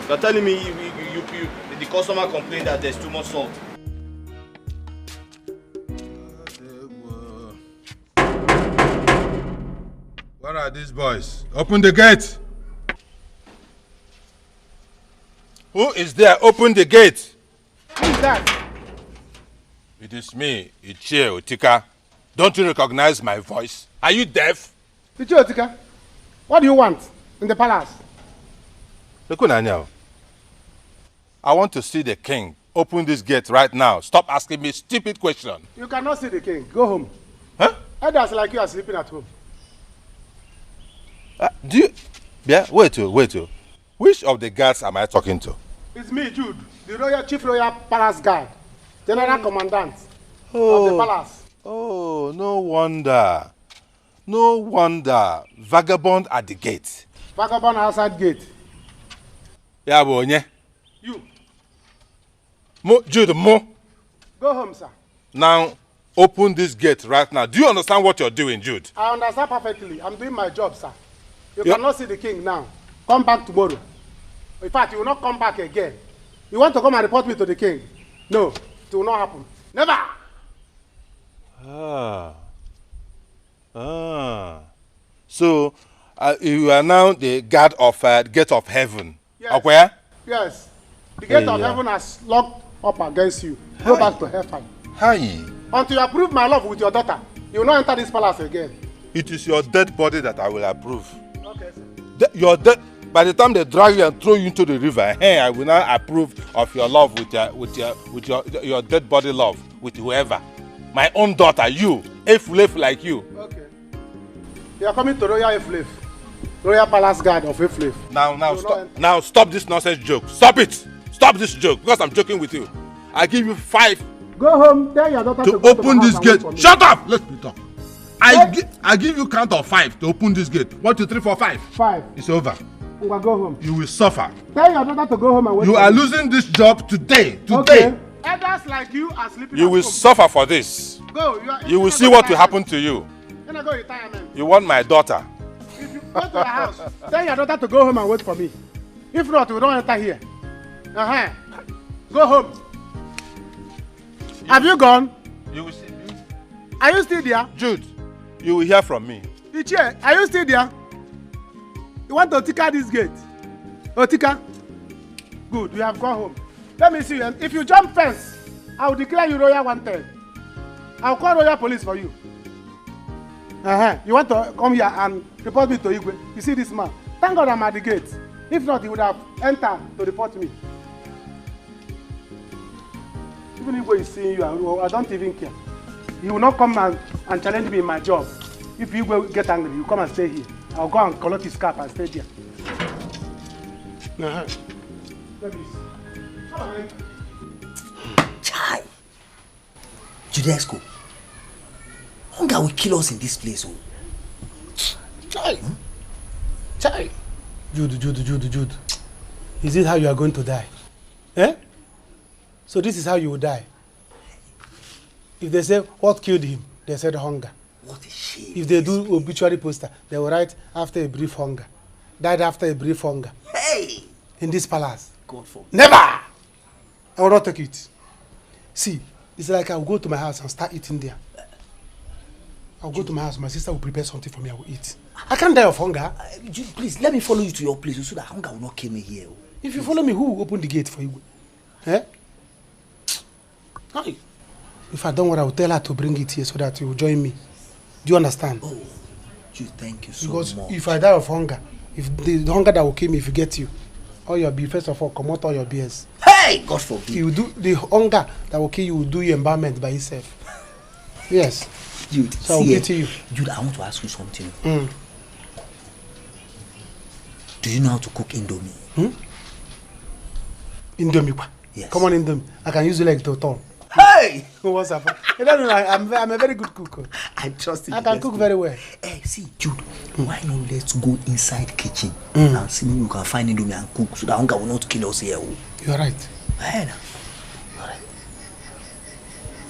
You're telling me the customer complained that there's too much salt. Where are these boys? Open the gate! Who is there? Open the gate! Who is that? It is me, Ichie Otika. Don't you recognize my voice? Are you deaf? Ichie Otika, what do you want in the palace? Look, I want to see the king. Open this gate right now. Stop asking me stupid questions. You cannot see the king. Go home. Huh? Elders like you are sleeping at home. Do you... Yeah, wait. Which of the guards am I talking to? It's me, Jude, the Chief Royal Palace Guard, General Commandant of the palace. Oh, no wonder. No wonder. Vagabond at the gate. Vagabond outside gate. Yeah, bonye. You. Jude, Mo. Go home, sir. Now, open this gate right now. Do you understand what you're doing, Jude? I understand perfectly. I'm doing my job, sir. You cannot see the king now. Come back tomorrow. In fact, you will not come back again. You want to come and report me to the king? No, it will not happen. Never! So, you are now the guard of gate of heaven. Yes. Where? Yes. The gate of heaven has locked up against you. Go back to hellfire. Hi. Until you approve my love with your daughter, you will not enter this palace again. It is your dead body that I will approve. Okay, sir. Your dead. By the time they drag you and throw you into the river, hey, I will now approve of your love with your dead body love with whoever. My own daughter, you, a flave like you. Okay. You are coming to Royal Flave, Royal Palace Guard of Flave. Now stop this nonsense joke. Stop it. Stop this joke because I'm joking with you. I give you 5. Go home. Tell your daughter to go open to this gate. Shut up. Let me talk. I give you count of 5 to open this gate. 1, 2, 3, 4, 5. 5. It's over. Go home. You will suffer. Tell your daughter to go home and wait. You are losing this job today. Okay. Elders like you are sleeping. You will suffer for this. Go. You will see what will happen to you. Then I go retirement. You want my daughter. If you go to the house, tell your daughter to go home and wait for me. If not, we don't enter here. Go home. Have you gone? You will see me. Are you still there? Jude, you will hear from me. Ichie, are you still there? You want to Otika this gate? Otika? Good, you have gone home. Let me see you. If you jump fence, I will declare you royal wanted. I will call royal police for you. You want to come here and report me to Igwe? You see this man? Thank God I'm at the gate. If not, he would have entered to report me. Even if Igwe is seeing you, I don't even care. He will not come and challenge me in my job. If Igwe get angry, you come and stay here. I'll go and collect his cap and stay there. Let me see. Chai! Judesco, hunger will kill us in this place. Oh. Chai! Chai! Jude. Is this how you are going to die? So this is how you will die. If they say, what killed him? They said hunger. What a shame. If they do obituary poster, they will write after a brief hunger. Died after a brief hunger. Hey! In this palace. God forbid. Never! I will not take it. See, it's like I will go to my house and start eating there. I'll go to my house, my sister will prepare something for me, I will eat. I can't die of hunger. Please, let me follow you to your place so that hunger will not kill me here. If you follow me, who will open the gate for you? If I don't want, I will tell her to bring it here so that you will join me. Do you understand? Oh, Jude, thank you so much. Because if I die of hunger, if the hunger that will kill me, if you get you, all your beer, first of all, come out all your beers. Hey, God forbid. You do the hunger that will kill you will do your embalmment by itself. Yes. Jude, so I'll get to you. Jude, I want to ask you something. Do you know how to cook Indomie? Indomie? Yes. Come on, Indomie. I can use your leg to turn. Hey! What's up? I'm a very good cook. I trust you. I can cook very well. Hey, see, Jude, why not let's go inside kitchen and see if you can find Indomie and cook so that hunger will not kill us here. You're right. Hey,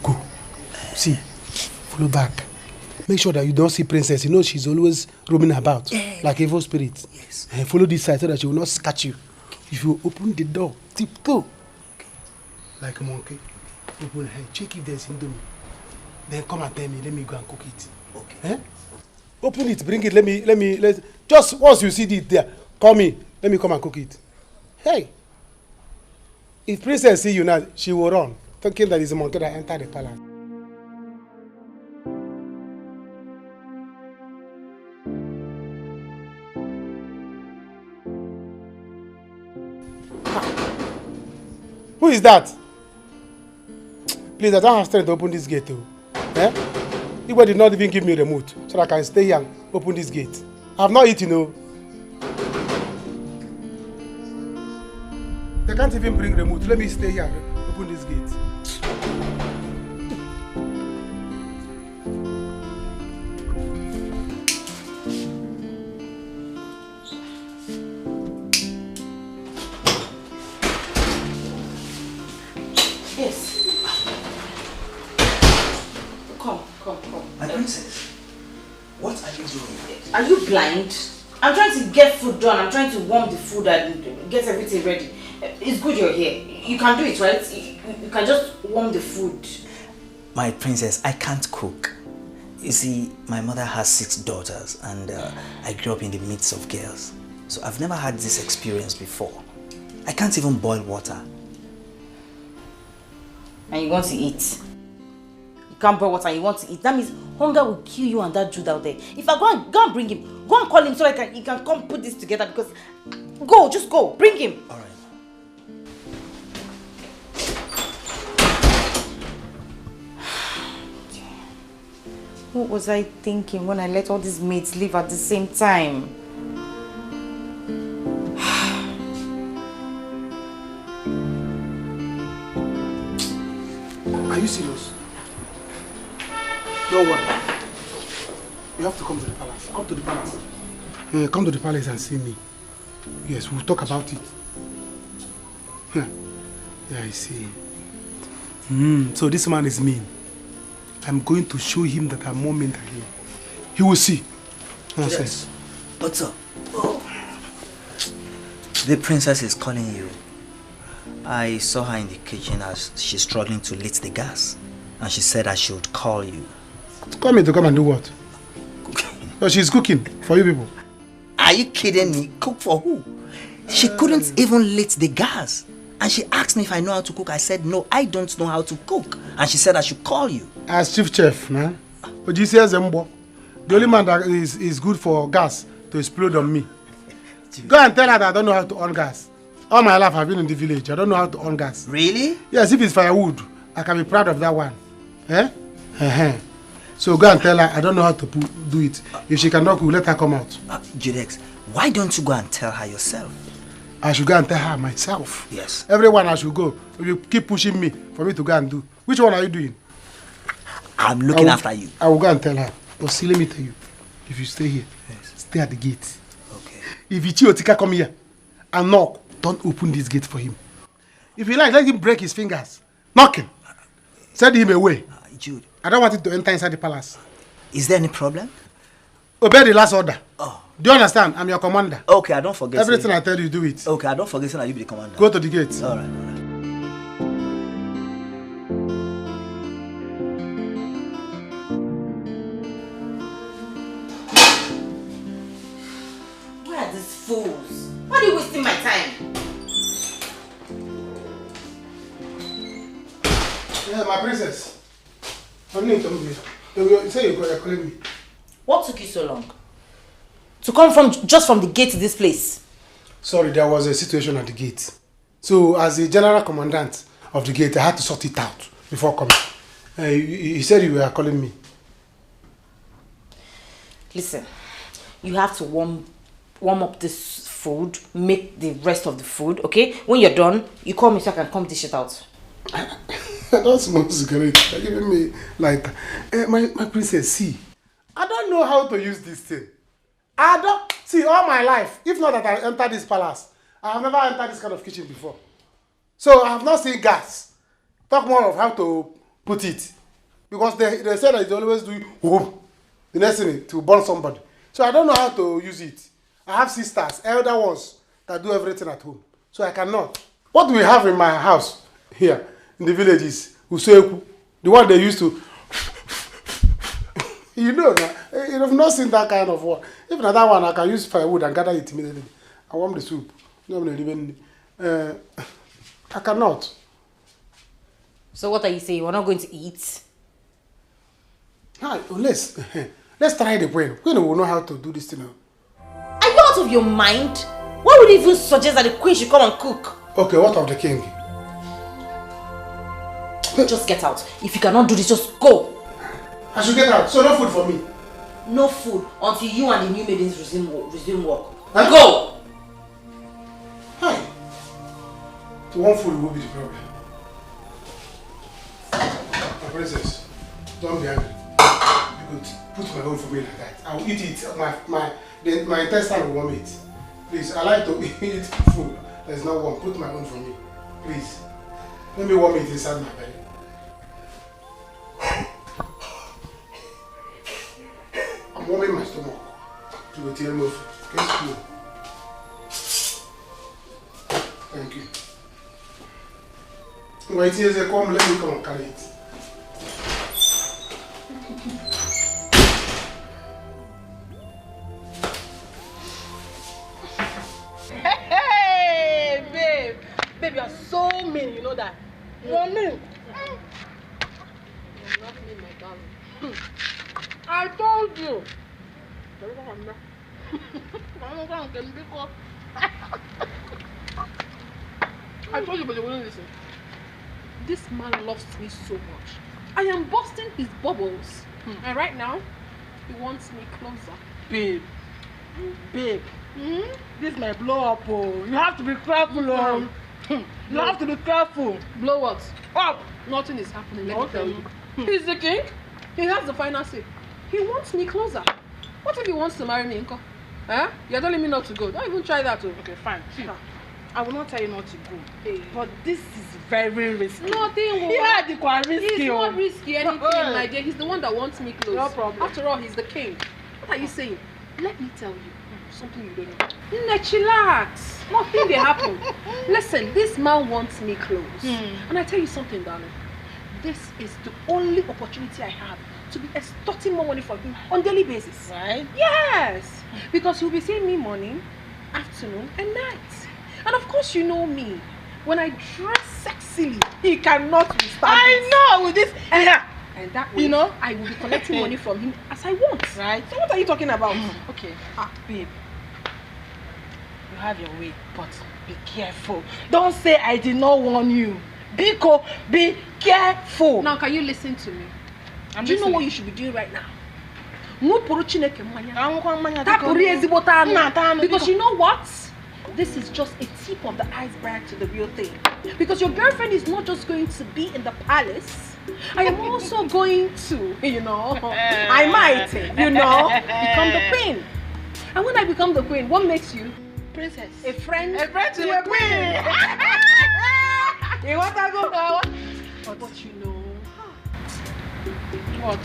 Go. See, follow back. Make sure that you don't see Princess. You know she's always roaming about like evil spirit. Yes. And follow this side so that she will not catch you. If you open the door, tiptoe like a monkey. Open her, check if there's indomie. Then come and tell me. Let me go and cook it. Okay. Eh? Open it, bring it. Let me. Just once you see it there, call me. Let me come and cook it. Hey. If Princess see you now, she will run, thinking that it's a monkey that entered the palace. Who is that? Please, I don't have strength to open this gate too. Eh? People did not even give me a remote so that I can stay here and open this gate. I have not eaten, no. They can't even bring remote. Let me stay here and open this gate. Yes. Come. My princess, what are you doing? Are you blind? I'm trying to get food done. I'm trying to warm the food and get everything ready. It's good you're here. You can do it, right? You can just warm the food. My princess, I can't cook. You see, my mother has 6 daughters and I grew up in the midst of girls. So I've never had this experience before. I can't even boil water. And you want to eat. You can't boil water and you want to eat. That means hunger will kill you and that Jude out there. If I go and bring him, go and call him so he can come put this together because... Just go. Bring him. All right. What was I thinking when I let all these maids leave at the same time? Are you serious? No one. You have to come to the palace. Come to the palace. Come to the palace and see me. Yes, we'll talk about it. Yeah, I see. So this man is mean. I'm going to show him that I'm more mean than him. He will see. Nonsense. What's up? Oh. The princess is calling you. I saw her in the kitchen as she's struggling to lit the gas. And she said I should call you. Call me to come and do what? No, she's cooking for you people. Are you kidding me? Cook for who? She couldn't even lit the gas. And she asked me if I know how to cook. I said, no, I don't know how to cook. And she said I should call you. As chief chef, man. But you say Zembo, the only man that is good for gas to explode on me. Go and tell her that I don't know how to on gas. All my life I've been in the village. I don't know how to on gas. Really? Yes, if it's firewood, I can be proud of that one. Eh? So go and tell her I don't know how to do it. If she cannot cook, let her come out. Judex, why don't you go and tell her yourself? I should go and tell her myself. Yes. Everyone I should go. If you keep pushing me for me to go and do. Which one are you doing? I'm looking after you. I will go and tell her. But see, let me tell you. If you stay here, stay at the gate. Okay. If Etiko come here and knock, don't open this gate for him. If you like, let him break his fingers. Knock him. Send him away. Jude. I don't want him to enter inside the palace. Is there any problem? Obey the last order. Oh. Do you understand? I'm your commander. Okay, I don't forget. Everything I tell you, do it. Okay, I don't forget that you be the commander. Go to the gate. All right. Where are these fools? Why are you wasting my time? Yeah, my princess. I'm new to me. You say you're calling me. What took you so long? To come just from the gate to this place? Sorry, there was a situation at the gate. So, as the general commandant of the gate, I had to sort it out before coming. You said you were calling me. Listen, you have to warm up this food, make the rest of the food, okay? When you're done, you call me so I can come dish it out. Don't smoke cigarette. You're giving me lighter. My princess, see, I don't know how to use this thing. I don't see all my life. If not that I entered this palace, I have never entered this kind of kitchen before. So I have not seen gas. Talk more of how to put it, because they say that they always do whoop. The next thing to burn somebody. So I don't know how to use it. I have sisters, elder ones, that do everything at home. So I cannot. What we have in my house here in the village is usoeku, the one they used to. You know, you have not seen that kind of one. If not that one, I can use firewood and gather it immediately. I warm the soup. I cannot. So what are you saying? We're not going to eat? Let's try the brain. We will know how to do this thing now. Are you out of your mind? Why would you even suggest that the queen should come and cook? Okay, what of the king? Just get out. If you cannot do this, just go. I should get out. So no food for me? No food until you and the new maidens resume work. Huh? Go! Hi. So one food will be the problem. My princess, don't be angry. You could put my own for me like that. I will eat it. My intestine will warm it. Please, I like to eat food that is not warm. Put my own for me. Please. Let me warm it inside my belly. I'm warming my stomach to the tail of it. It's cool. Thank you. Wait here, they come, let me come and carry it. Hey, babe! Babe, you're so mean, you know that? You're mean. You're not mean, my darling. I told you. I told you, but you wouldn't listen. This man loves me so much. I am busting his bubbles. And right now, he wants me closer. Babe. Babe. This may blow up. Oh. You have to be careful. You have to be careful. Blow what? Up. Nothing is happening, let me tell you. He's the king. He has the final say. He wants me closer. What if he wants to marry me, Nko? Huh? You're telling me not to go. Don't even try that. Okay, fine. See, I will not tell you not to go. Hey. But this is very risky. Nothing. Yeah, it's not risky anything, my dear. He's the one that wants me close. No problem. After all, he's the king. What are you saying? Let me tell you something you don't know. Let's chillax. Nothing will happen. Listen, this man wants me close. And I tell you something, darling. This is the only opportunity I have to be extorting more money from him on a daily basis. Right? Yes. Because he'll be seeing me morning, afternoon, and night. And of course, you know me. When I dress sexily, he cannot withstand. I know with this. And that way, you know, I will be collecting money from him as I want. Right? So what are you talking about? Okay. Babe. You have your way, but be careful. Don't say I did not warn you. Biko, be careful. Now, can you listen to me? Do you know what you should be doing right now? Because you know what? This is just a tip of the iceberg to the real thing. Because your girlfriend is not just going to be in the palace. I am also going to, you know, I might, you know, become the queen. And when I become the queen, what makes you? Princess. A friend to the queen. You want to go? But you know. What?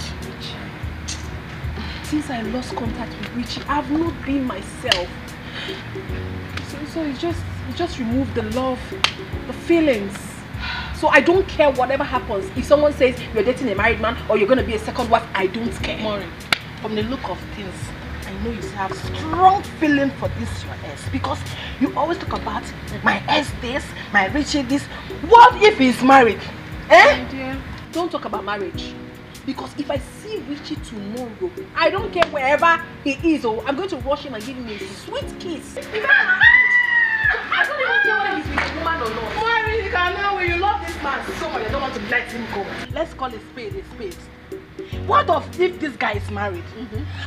Since I lost contact with Richie, I've not been myself. So it just removed the love, the feelings. So I don't care whatever happens. If someone says you're dating a married man or you're going to be a second wife, I don't care. Maureen, from the look of things, I know you have strong feeling for this your ex, because you always talk about my ex this, my Richie this. What if he's married? Eh? My dear, don't talk about marriage. Because if I see Richie tomorrow, I don't care wherever he is, or I'm going to rush him and give him a sweet kiss. I don't even care whether he's with a woman or not. Maureen, you can know when you love this man so much, I don't want to let him go. Let's call a spade a spade. What if this guy is married?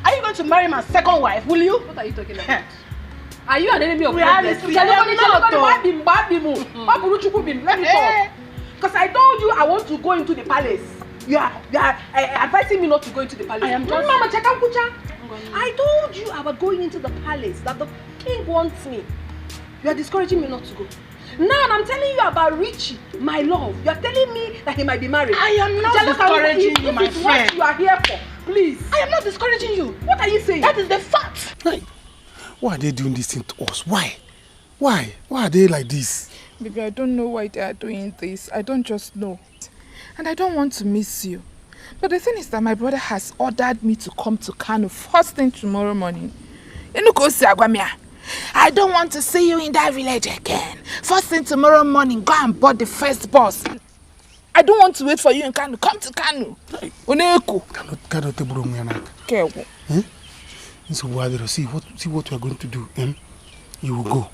Are you going to marry my second wife, will you? What are you talking about? Are you an enemy of progress? Let me talk. Because I told you I want to go into the palace. You are advising me not to go into the palace. I am just... Mama, I told you I was going into the palace, that the king wants me. You are discouraging me not to go. Now I'm telling you about Richie, my love. You are telling me that he might be married. I am not discouraging you, my friend. What you are here for, please. I am not discouraging you. What are you saying? That is the fact. Hey, why are they doing this thing to us? Why? Why? Why are they like this? Baby, I don't know why they are doing this. I don't just know. And I don't want to miss you. But the thing is that my brother has ordered me to come to Kano first thing tomorrow morning. I don't want to see you in that village again. First thing tomorrow morning, go and board the first bus. I don't want to wait for you in Kano. Come to Kano. Kano te buru mwana. Kewo. So see what we are going to do. You will go.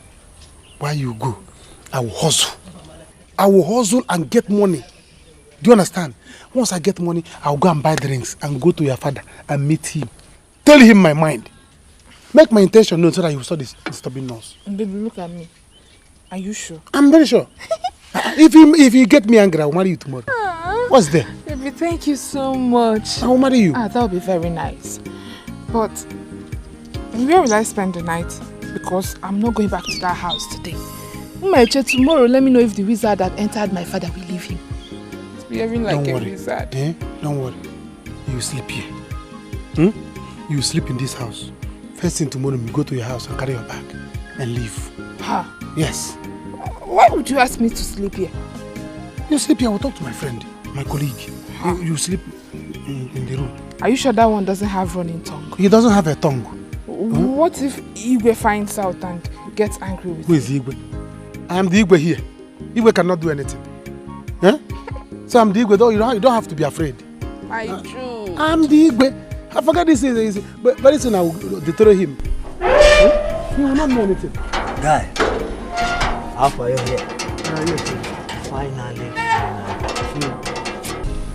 Why you go? I will hustle. I will hustle and get money. Do you understand? Once I get money, I will go and buy drinks and go to your father and meet him. Tell him my mind. Make my intention known so that he will stop disturbing us. Baby, look at me. Are you sure? I'm very sure. If you get me angry, I will marry you tomorrow. What's there? Baby, thank you so much. I will marry you. That will be very nice. But where will I spend the night? Because I'm not going back to that house today. Tomorrow, let me know if the wizard that entered my father will leave him. It's behaving like a wizard. Don't worry. You sleep here. You sleep in this house. First thing tomorrow, you go to your house and carry your bag and leave. Yes. Why would you ask me to sleep here? You sleep here. I will talk to my friend, my colleague. You sleep in the room. Are you sure that one doesn't have running tongue? He doesn't have a tongue. What if Igwe finds out and gets angry with Who is Igwe? I am the Igwe here. Igwe cannot do anything. So I'm the Igwe, though. You don't have to be afraid. I do. I'm the Igwe. I forgot this is, but very soon I will deter him. He will not know anything. Guy, how far you here? Yes. Finally.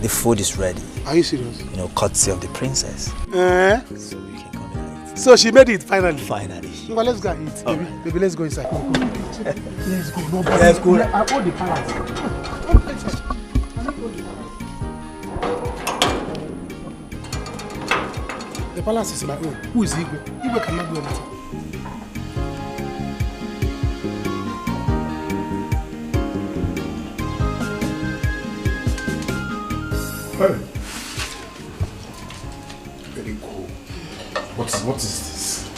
The food is ready. Are you serious? Courtesy of the princess. So you can come and eat. So she made it finally? Finally. Well, let's go eat. Baby, let's go inside. Let's go. Nobody. Let's go. I hold the palace. The palace is my own. Who is Igwe? Igwe cannot do anything. Hey. Very cool. What is this?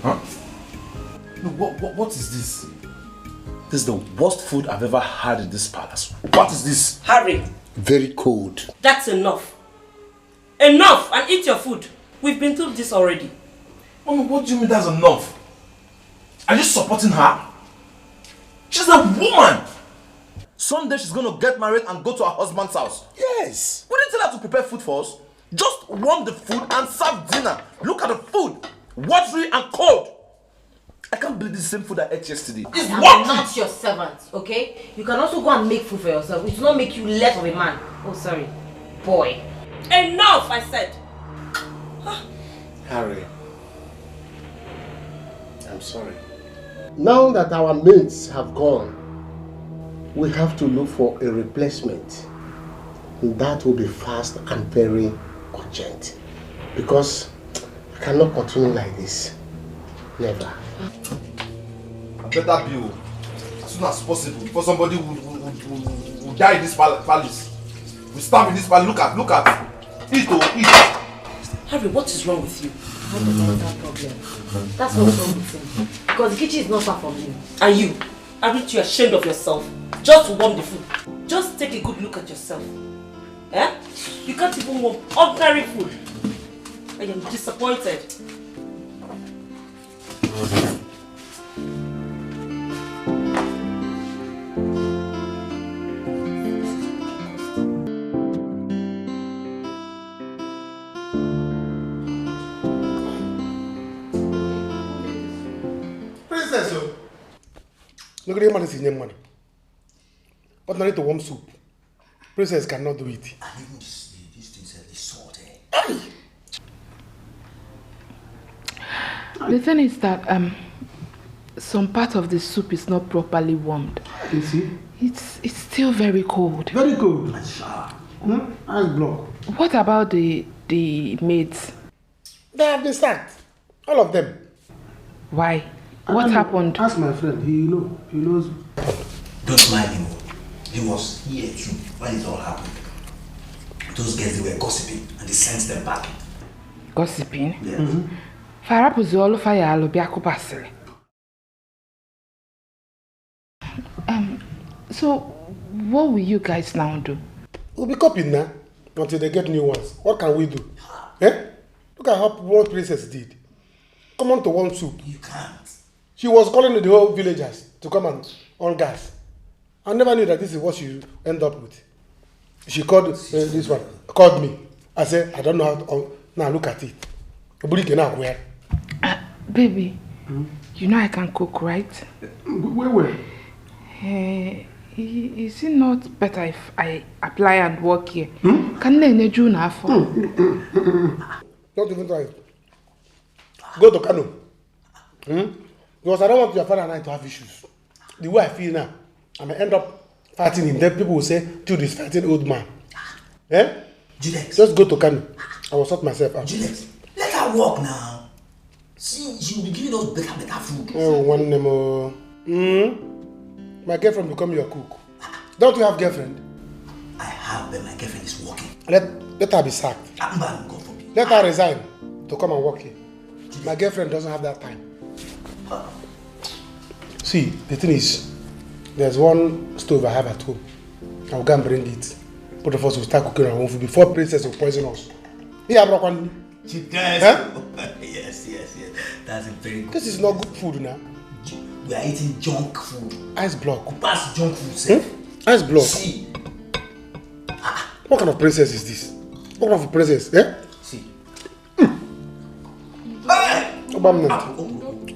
Huh? No, what is this? This is the worst food I've ever had in this palace. What is this? Harry. Very cold. That's enough. Enough, and eat your food. We've been through this already. Mama, what do you mean that's enough? Are you supporting her? She's a woman! Someday she's gonna get married and go to her husband's house. Yes! We didn't tell her to prepare food for us. Just warm the food and serve dinner. Look at the food. Watery and cold. I can't believe this same food I ate yesterday. It's I'm watery. not your servant, okay? You can also go and make food for yourself. It will not make you less of a man. Oh, sorry. Boy. Enough, I said. Harry, I'm sorry. Now that our mates have gone, we have to look for a replacement. That will be fast and very urgent. Because I cannot continue like this. Never. I better build as soon as possible before somebody will die in this palace. We starve in this palace. Look at. Eat. Harry, what is wrong with you? I have a mental problem. That's what's wrong with him. Because the kitchen is not far from you. And you? Aren't you ashamed of yourself? Just warm the food. Just take a good look at yourself. You can't even warm ordinary food. I am disappointed. Look at him, this man. Ordinary to warm soup. Princess cannot do it. And even these things are salty. The thing is that some part of the soup is not properly warmed. You see? It's still very cold. Very cold. Ice block. What about the maids? They have been sacked. All of them. Why? What happened? Ask my friend. He knows. Don't mind him. He was here too when it all happened. Those girls, they were gossiping and they sent them back. Gossiping? Yes. Farapuzolo fire alobiako pasere. So, what will you guys now do? We'll be copied now until they get new ones. What can we do? Eh? Look at how one princess did. Come on to one soup. You can't. She was calling the whole villagers to come and on gas. I never knew that this is what she end up with. She called this one, called me. I said, I don't know how to, now look at it. Baby, you know I can cook, right? Where? Is it not better if I apply and work here? Can I need you now for? Not even try it. Go to Kano. Because I don't want your father and I to have issues. The way I feel now, I may end up fighting him. Then people will say, Jude is fighting old man. Eh? Jude. Just go to Kano. I will sort myself out. Jude, let her walk now. See, she will be giving us better food. Oh, one more. My girlfriend become your cook. Don't you have girlfriend? I have, but my girlfriend is working. Let her be sacked. Let her resign to come and work here. My girlfriend doesn't have that time. See, the thing is, there's one stove I have at home. I'll go and bring it. Both of us will start cooking our own food before princess will poison us. Yeah, bro. She does. Huh? Yes. That's a very good. This is not good food now. We are eating junk food. Ice block. That's junk food, sir. Ice block. See. What kind of princess is this? What kind of princess? Eh? See.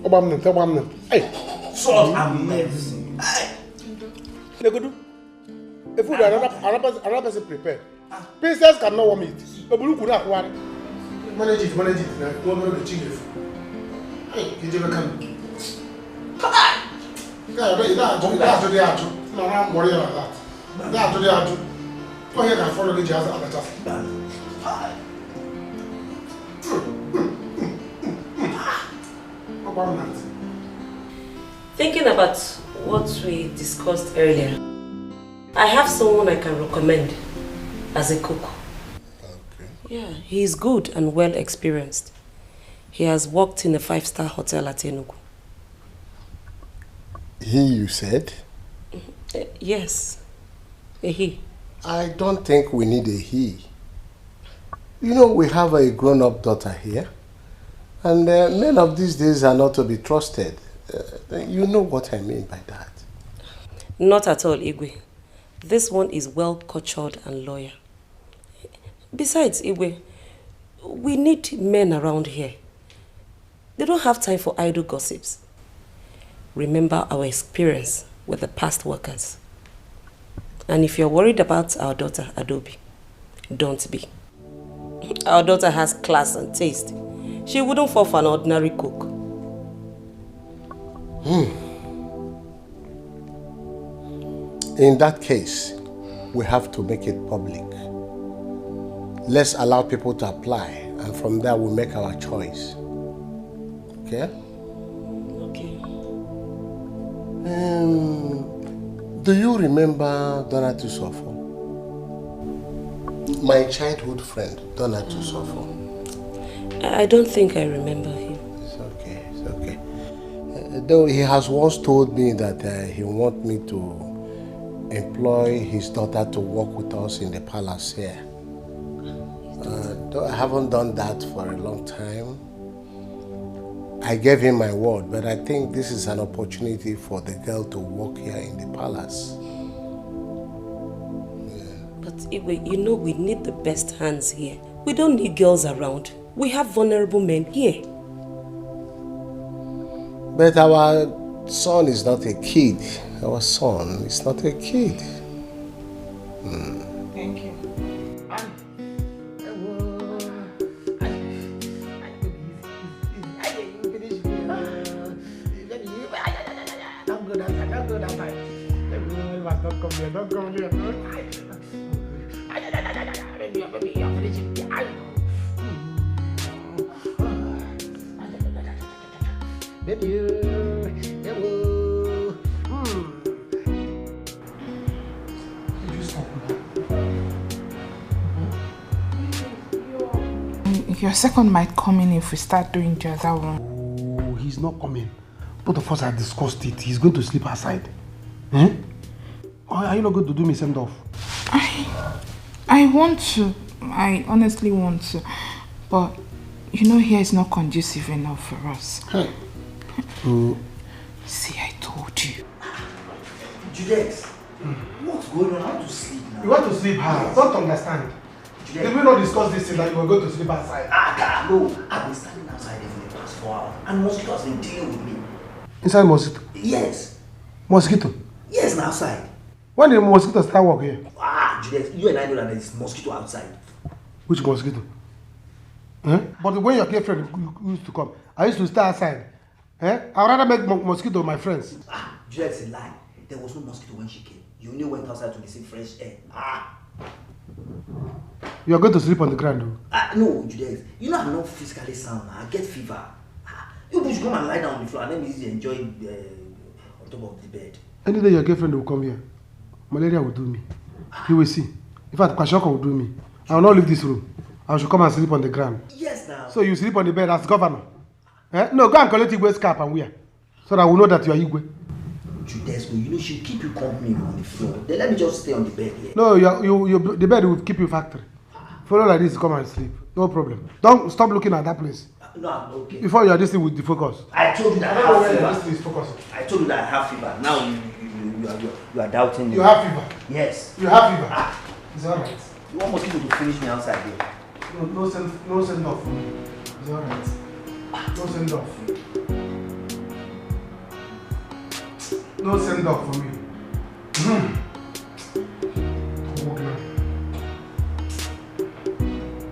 Obamnant. Hey. Salt and mercy. They go do. If food another person prepared. Princess cannot warm it. Manage it. Now, go to the chicken. Hey, you never come. That's no, I'm worried about that. That's go ahead and follow the jazz at the top. Thinking about what we discussed earlier, I have someone I can recommend as a cook. Okay. Yeah, he is good and well experienced. He has worked in a 5-star hotel at Enugu. He, you said? Yes, a he. I don't think we need a he. You know, we have a grown-up daughter here. And men of these days are not to be trusted. You know what I mean by that. Not at all, Igwe. This one is well cultured and loyal. Besides, Igwe, we need men around here. They don't have time for idle gossips. Remember our experience with the past workers. And if you're worried about our daughter, Adobe, don't be. Our daughter has class and taste. She wouldn't fall for an ordinary cook. In that case, we have to make it public. Let's allow people to apply, and from there we'll make our choice. Okay? Okay. Do you remember Donna Tusofo? My childhood friend, Donna Tusofo. I don't think I remember him. It's okay. Though he has once told me that he wants me to employ his daughter to work with us in the palace here. Though I haven't done that for a long time. I gave him my word, but I think this is an opportunity for the girl to work here in the palace. But Igwe, you know we need the best hands here. We don't need girls around. We have vulnerable men here. But our son is not a kid. Our son is not a kid. Thank you. Don't come here. Baby, Your second might come in if we start doing the other one. Oh, he's not coming. Both of us have discussed it. He's going to sleep outside. Eh? Or are you not going to do me send off? I want to. I honestly want to. But you know here is not conducive enough for us. See, I told you. Juliet, what's going on? I want to sleep now. You want to sleep? I don't understand. Juliet. Did we not discuss this thing that you were going to sleep outside? No, I've been standing outside for the past 4 hours and mosquito has been dealing with me. Inside mosquito? Yes. Mosquito? Yes, now outside. When did mosquito start work here? Juliet, you and I know that there is mosquito outside. Which mosquito? But when your girlfriend used to come, I used to stay outside. I'd rather make mosquito my friends. Juliet, it's a lie. There was no mosquito when she came. You only went outside to receive fresh air. You are going to sleep on the ground, though? No, Juliet. You know I'm not physically sound. I get fever. You should come and lie down on the floor and then easy enjoy on top of the bed. Any day your girlfriend will come here, malaria will do me. You will see. In fact, Kwashiorkor will do me. I will not leave this room. I should come and sleep on the ground. Yes, now. So you sleep on the bed as governor? No, go and collect Igwe's cap and wear. So that we know that you are Igwe. Juliet, you know she'll keep you company on the floor. Then let me just stay on the bed here. No, the bed will keep you factory. Follow like this, come and sleep. No problem. Don't stop looking at that place. No, I'm okay. Before you are this thing with the focus. I told you that I have fever. I told you that I have fever. Now you are doubting me. You have fever? Yes. You have fever? It's alright. You want mosquito to finish me outside here? No send off for me. It's alright. No send off. No send off for me.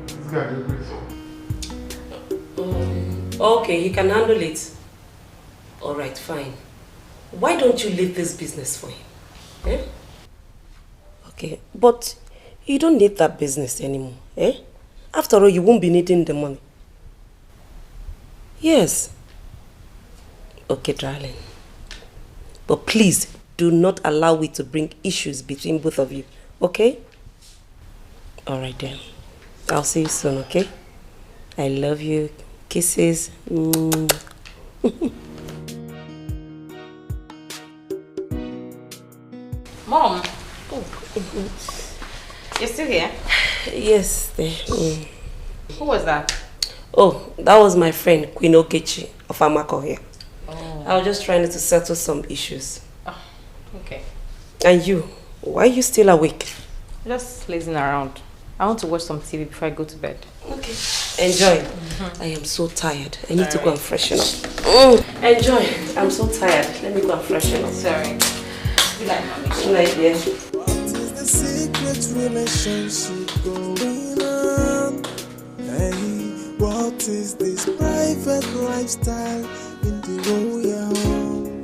This guy is crazy. Okay, he can handle it. Alright, fine. Why don't you leave this business for him? Eh? Okay, but you don't need that business anymore. Eh? After all, you won't be needing the money. Yes. Okay, darling. But please, do not allow it to bring issues between both of you. Okay? Alright then. I'll see you soon, okay? I love you. Kisses. Mom. Oh. You're still here? Yes. Who was that? Oh, that was my friend, Queen Okechi of Amako here. Oh. I was just trying to settle some issues. Oh, okay. And you? Why are you still awake? Just lazing around. I want to watch some TV before I go to bed. Okay. Enjoy. I am so tired. I need to go and freshen up. Enjoy. I'm so tired. Let me go and freshen up. Sorry. Good night, mommy. Good night, dear. What is the secret relationship going on? Hey, what is this private lifestyle in the royal home?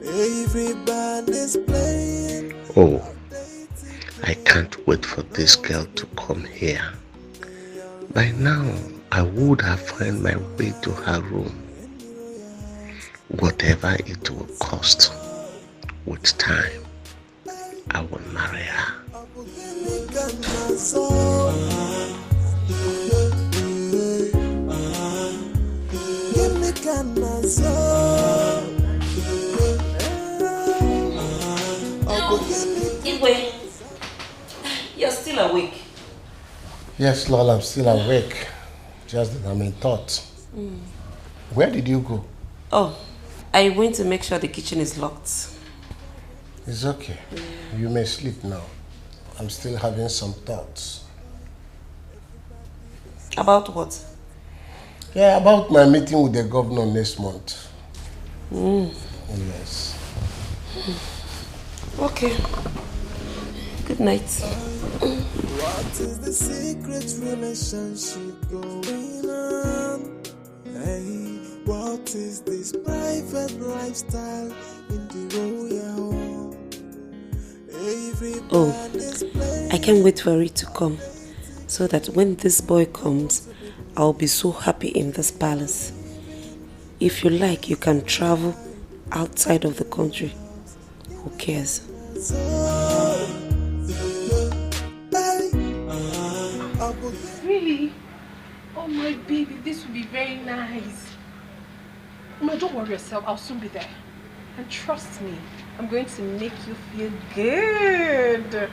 Everybody's playing. Oh, I can't wait for this girl to come here. By now, I would have found my way to her room. Whatever it will cost, with time, I will marry her. Igwe, you're still awake. Yes, Lord, I'm still awake. Just that I'm in thought. Where did you go? Oh, I went to make sure the kitchen is locked. It's okay. You may sleep now. I'm still having some thoughts. About what? Yeah, about my meeting with the governor next month. Yes. Okay. Good night. What is the secret relationship going on? Hey, what is this private lifestyle in the royal home? Oh, I can't wait for it to come, so that when this boy comes, I'll be so happy in this palace. If you like, you can travel outside of the country. Who cares? Really? Oh my baby, this will be very nice. No, don't worry yourself, I'll soon be there. And trust me, I'm going to make you feel good.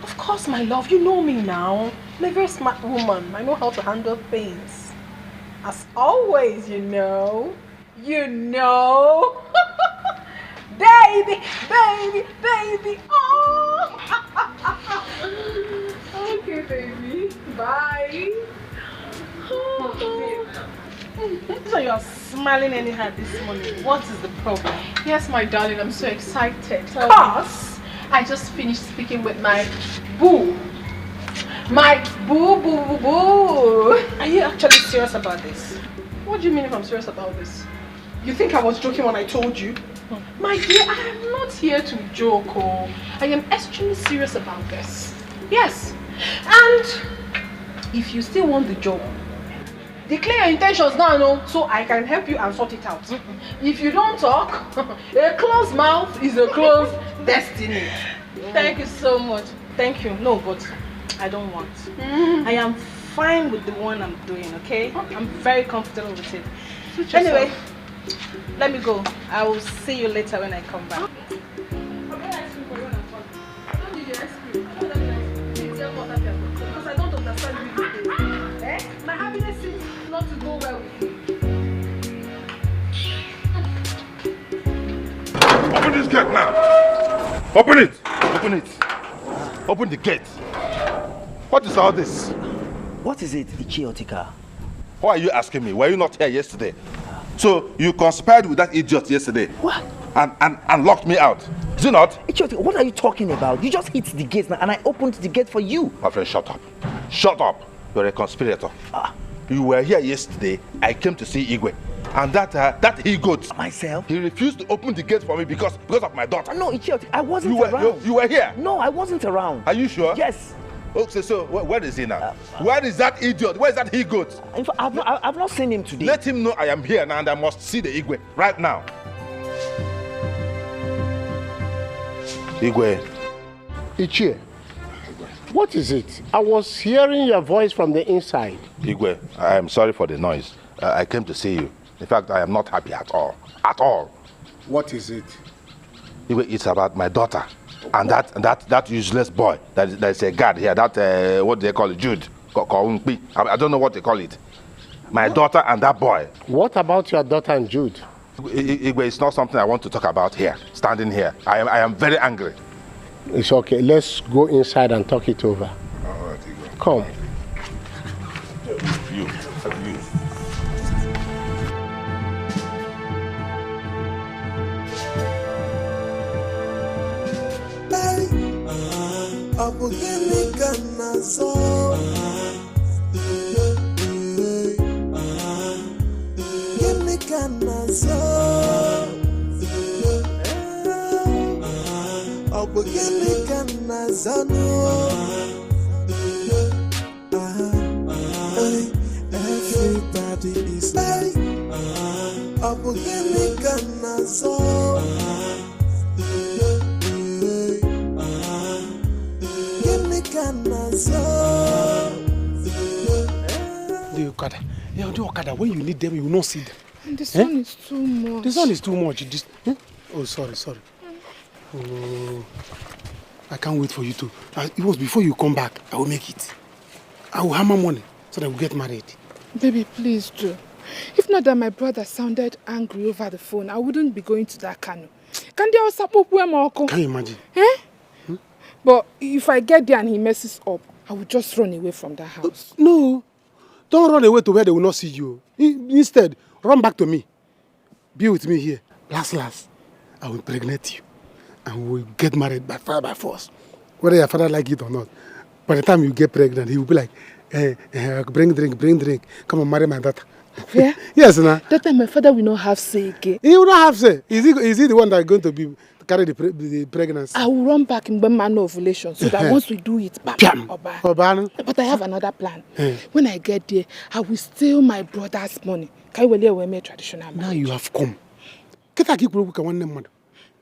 Of course, my love, you know me now. I'm a very smart woman. I know how to handle things. As always, you know. You know. Baby, baby, baby. Oh. Okay, baby. Bye. Oh, So you're smiling anyhow this morning. What is the problem? Yes, my darling, I'm so excited. Because I just finished speaking with my boo. My boo, boo, boo, boo. Are you actually serious about this? What do you mean if I'm serious about this? You think I was joking when I told you? My dear, I am not here to joke. Oh. I am extremely serious about this. Yes. And if you still want the job, declare your intentions now, no, so I can help you and sort it out. If you don't talk, a closed mouth is a closed destiny. Thank you so much. Thank you. No, but I don't want. I am fine with the one I'm doing, okay? I'm very comfortable with it. Anyway, let me go. I will see you later when I come back. Because I don't understand you. Eh? My happiness seems not to go well with you. Open this gate now. Open it. Open it. Open the gate. What is all this? What is it, Etiko? Why are you asking me? Were you not here yesterday? So you conspired with that idiot yesterday? What? And locked me out. Is it not? Etiko, what are you talking about? You just hit the gate now and I opened the gate for you. My friend, shut up. Shut up. You're a conspirator. You were here yesterday. I came to see Igwe. And that he-goat. Myself? He refused to open the gate for me because of my daughter. No, Etiko, I wasn't around. You were here? No, I wasn't around. Are you sure? Yes. Okay, so where is he now? Where is that idiot? Where is that he-goat? In fact, I've not seen him today. Let him know I am here now and I must see the Igwe right now. Igwe. Ichie, what is it? I was hearing your voice from the inside. Igwe, I am sorry for the noise. I came to see you. In fact, I am not happy at all. At all. What is it? Igwe, it's about my daughter. And that useless boy that's a guard here, that what do they call it, Jude. I don't know what they call it. My daughter and that boy. What about your daughter and Jude? Igwe, it's not something I want to talk about here, standing here. I am very angry. It's okay. Let's go inside and talk it over. All right, Igwe. Come. You. Everybody is like The Okada, when you need them, you will not see them. The sun is too much. The sun is too much. Oh, sorry. Oh, I can't wait for you to. It was before you come back. I will make it. I will hammer money so that we'll get married. Baby, please do. If not that my brother sounded angry over the phone, I wouldn't be going to that canoe. Can you imagine? Eh? But if I get there and he messes up, I will just run away from that house. No. Don't run away to where they will not see you. Instead, run back to me. Be with me here. Last, I will impregnate you. And we will get married by fire by force. Whether your father like it or not. By the time you get pregnant, he will be like, bring drink. Come and marry my daughter. Where? Yes, na. That time my father will not have say again. He will not have say. Is he the one that is going to be carry the pregnancy? I will run back in man ovulation so that once we do it, bam, Oba. But I have another plan. When I get there, I will steal my brother's money. Traditional. Now you have come.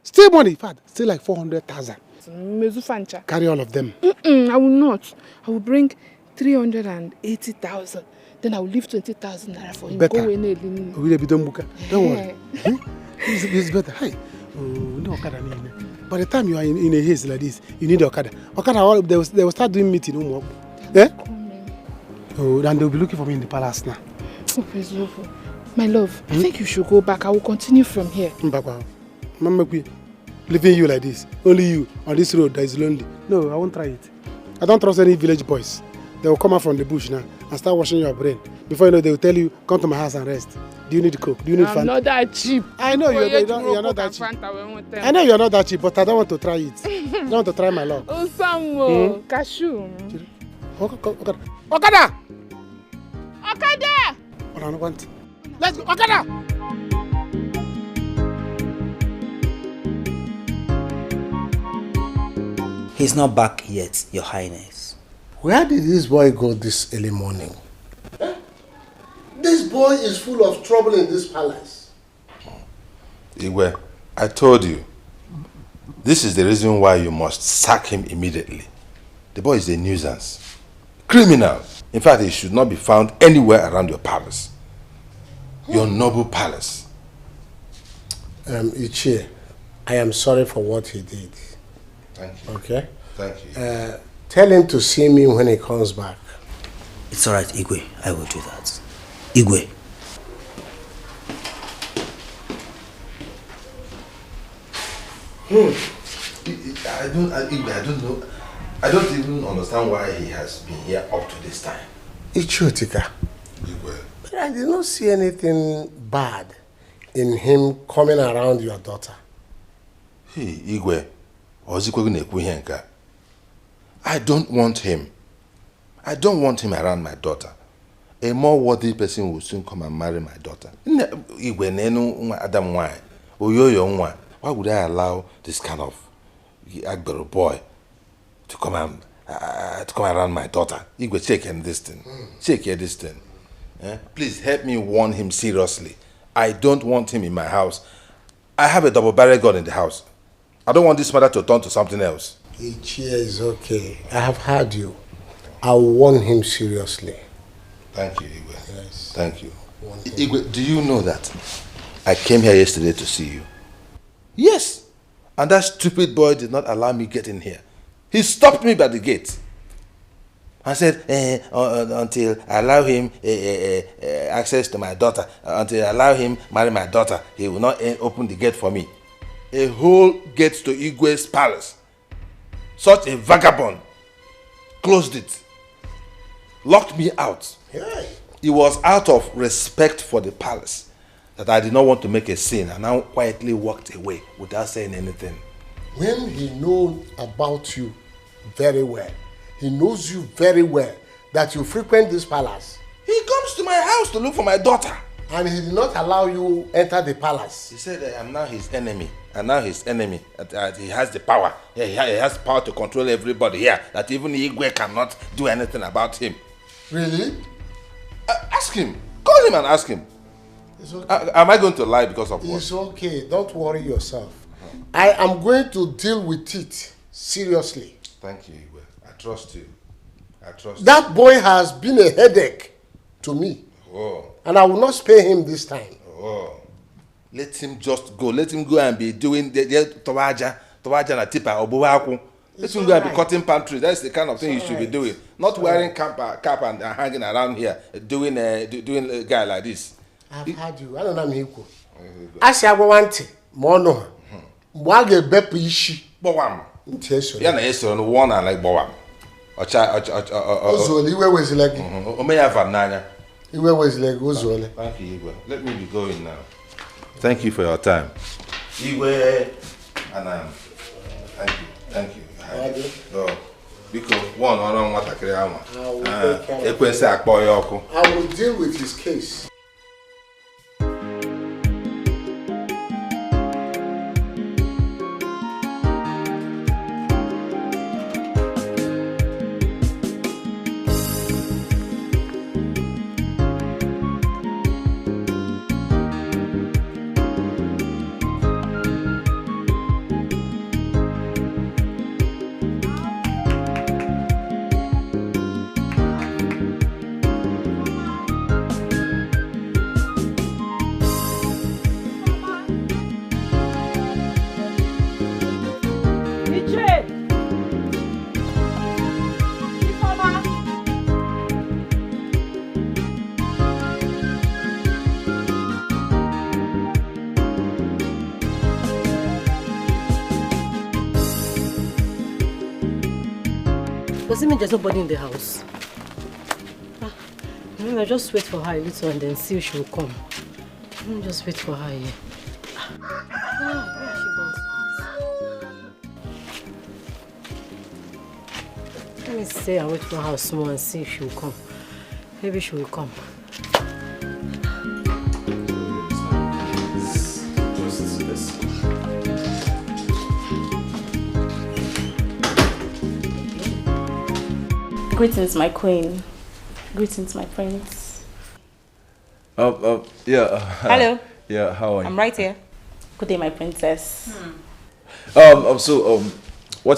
Steal money, in fact, still like 400,000. Carry all of them. I will not. I will bring 380,000. Then I will leave 20,000 naira for him. Better. Go in Don't worry. It's better. Hey, no Okada. By the time you are in a haze like this, you need Okada. Okada, they will start doing meeting. Eh? Oh, then they'll be looking for me in the palace now. My love, I think you should go back. I will continue from here. Mama, leaving you like this, only you on this road that is lonely. No, I won't try it. I don't trust any village boys. They will come out from the bush now and start washing your brain. Before you know, they will tell you, come to my house and rest. Do you need coke? Do you need Fanta? I'm not that cheap. I know you're not that cheap. I know you're not that cheap, but I don't want to try it. I don't want to try my luck. Osamo, cashew. Okada! Okada! Let's go, Okada! He's not back yet, Your Highness. Where did this boy go this early morning? This boy is full of trouble in this palace. Igwe, I told you. This is the reason why you must sack him immediately. The boy is a nuisance. Criminal. In fact, he should not be found anywhere around your palace. Your noble palace. Ichie, I am sorry for what he did. Thank you. Okay? Thank you. Tell him to see me when he comes back. It's alright, Igwe. I will do that. Igwe. I don't know. I don't even understand why he has been here up to this time. Ichiotika. But I did not see anything bad in him coming around your daughter. Hey, Igwe. I don't want him. I don't want him around my daughter. A more worthy person will soon come and marry my daughter. Why would I allow this kind of Agbero boy to come around my daughter? Igwe, check this thing. Check this thing. Please help me warn him seriously. I don't want him in my house. I have a double-barrel gun in the house. I don't want this matter to turn to something else. Ichie is okay. I have heard you. I'll warn him seriously. Thank you, Igwe. Yes. Thank you. Igwe, do you know that I came here yesterday to see you? Yes. And that stupid boy did not allow me get in here. He stopped me by the gate. I said, until I allow him access to my daughter, until I allow him marry my daughter, he will not open the gate for me. A whole gate to Igwe's palace. Such a vagabond closed it, locked me out. It was out of respect for the palace that I did not want to make a scene, and I quietly walked away without saying anything. When he knows about you very well, he knows you very well, that you frequent this palace. He comes to my house to look for my daughter. And he did not allow you enter the palace. He said I am now his enemy. And now his enemy, he has the power. He has power to control everybody here. That even Igwe cannot do anything about him. Really? Ask him. Call him and ask him. It's okay. Am I going to lie because of what? It's okay. Don't worry yourself. I am going to deal with it seriously. Thank you, Igwe. I trust you. I trust that boy has been a headache to me. Oh. And I will not spare him this time. Oh. Let him just go. Let him go and be doing the Towaja na tipa obuwaku. Let him go and be cutting palm trees. That's the kind of thing he should be doing. Not wearing cap and hanging around here doing a guy like this. I've heard you. I don't know him. I say I want it. Mono. Mwage bepu ishi. Bowam. Yana yeso no one and like bowam. Ozoli iwe wezilegi. Omeya vananya. Iwe wezilegi ozoli. Thank you, Igwe. Let me be going now. Thank you for your time. Igwe and thank you. Because one on what I will deal with his case. Does it mean there's nobody in the house? I'll just wait for her a little and then see if she will come. Let me just wait for her here. Where has she gone? Let me stay and wait for her small and see if she will come. Maybe she will come. Greetings, my queen. Greetings, my prince. Yeah. Hello. Yeah, how are you? I'm right here. Good day, my princess. What's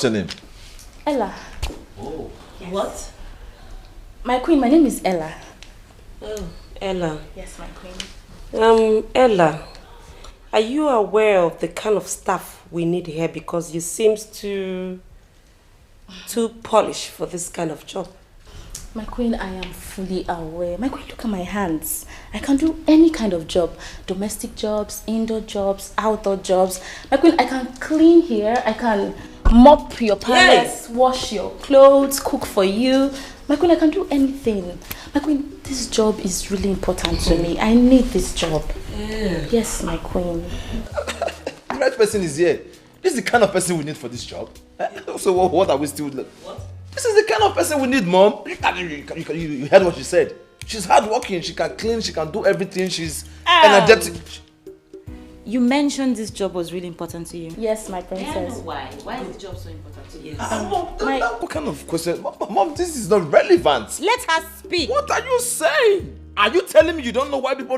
your name? Ella. Oh. What? My queen, my name is Ella. Oh, Ella. Yes, my queen. Ella, are you aware of the kind of staff we need here? Because you seems too polished for this kind of job. My queen, I am fully aware. My queen, look at my hands. I can do any kind of job. Domestic jobs, indoor jobs, outdoor jobs. My queen, I can clean here. I can mop your palace, wash your clothes, cook for you. My queen, I can do anything. My queen, this job is really important to me. I need this job. Yeah. Yes, my queen. The right person is here. This is the kind of person we need for this job. So what are we still... What? This is the kind of person we need, Mom. You heard what she said. She's hardworking. She can clean. She can do everything. She's energetic. You mentioned this job was really important to you. Yes, my princess. I know why. Why is the job so important to you? What kind of question? Mom, this is not relevant. Let her speak. What are you saying? Are you telling me you don't know why people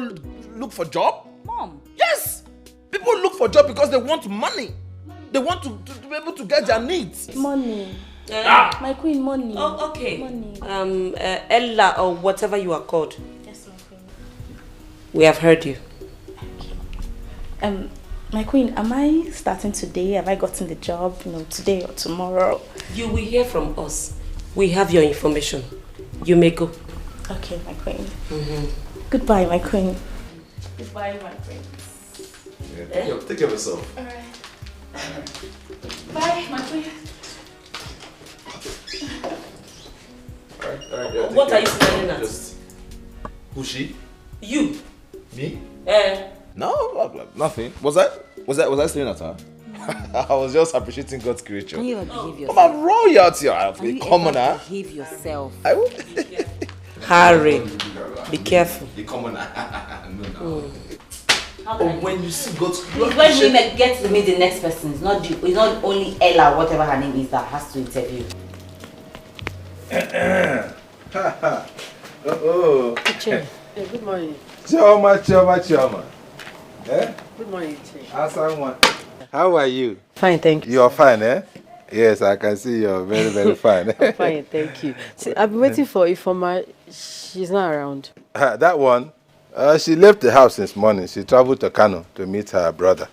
look for job? Mom. Yes. People look for job because they want money. They want to be able to get their needs. Money. My queen, money. Oh, okay. Money. Ella or whatever you are called. Yes, my queen. We have heard you. My queen, am I starting today? Have I gotten the job, today or tomorrow? You will hear from us. We have your information. You may go. Okay, my queen. Goodbye, my queen. Goodbye, my queen. Yeah, take care of yourself. Alright. Bye, my queen. Alright, yeah, what are you smiling at? Who's she? You. Me? No, nothing. Was I staring at her? I was just appreciating God's creature. Can you behave yourself? I'm a royalty. I'm a commoner. Behave yourself. I will. Harry, be careful. The commoner. No. When you see God's When women get to meet the next person, it's not only Ella, whatever her name is, that has to interview. Teacher, good morning. Chioma. Eh? Good morning, teacher. How are you? Fine, thank you. You're fine, eh? Yes, I can see you're very, very fine. I'm fine, thank you. See, I've been waiting for Ifoma. She's not around. That one? She left the house this morning. She traveled to Kano to meet her brother.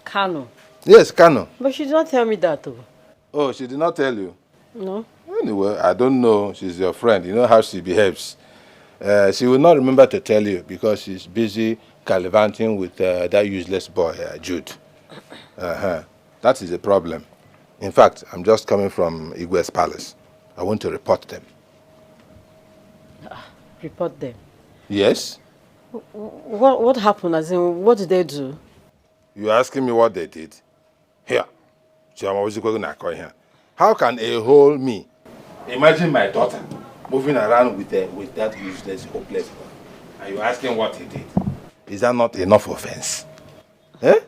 Kano? Yes, Kano. But she did not tell me that, though. Oh, she did not tell you? No. Anyway, I don't know. She's your friend. You know how she behaves. She will not remember to tell you because she's busy gallivanting with that useless boy, Jude. That is a problem. In fact, I'm just coming from Igwe's palace. I want to report them. Report them? Yes? What happened? As in, what did they do? You're asking me what they did? Here. How can a whole me imagine my daughter moving around with that useless, hopeless boy? Are you asking what he did? Is that not enough offense? Eh?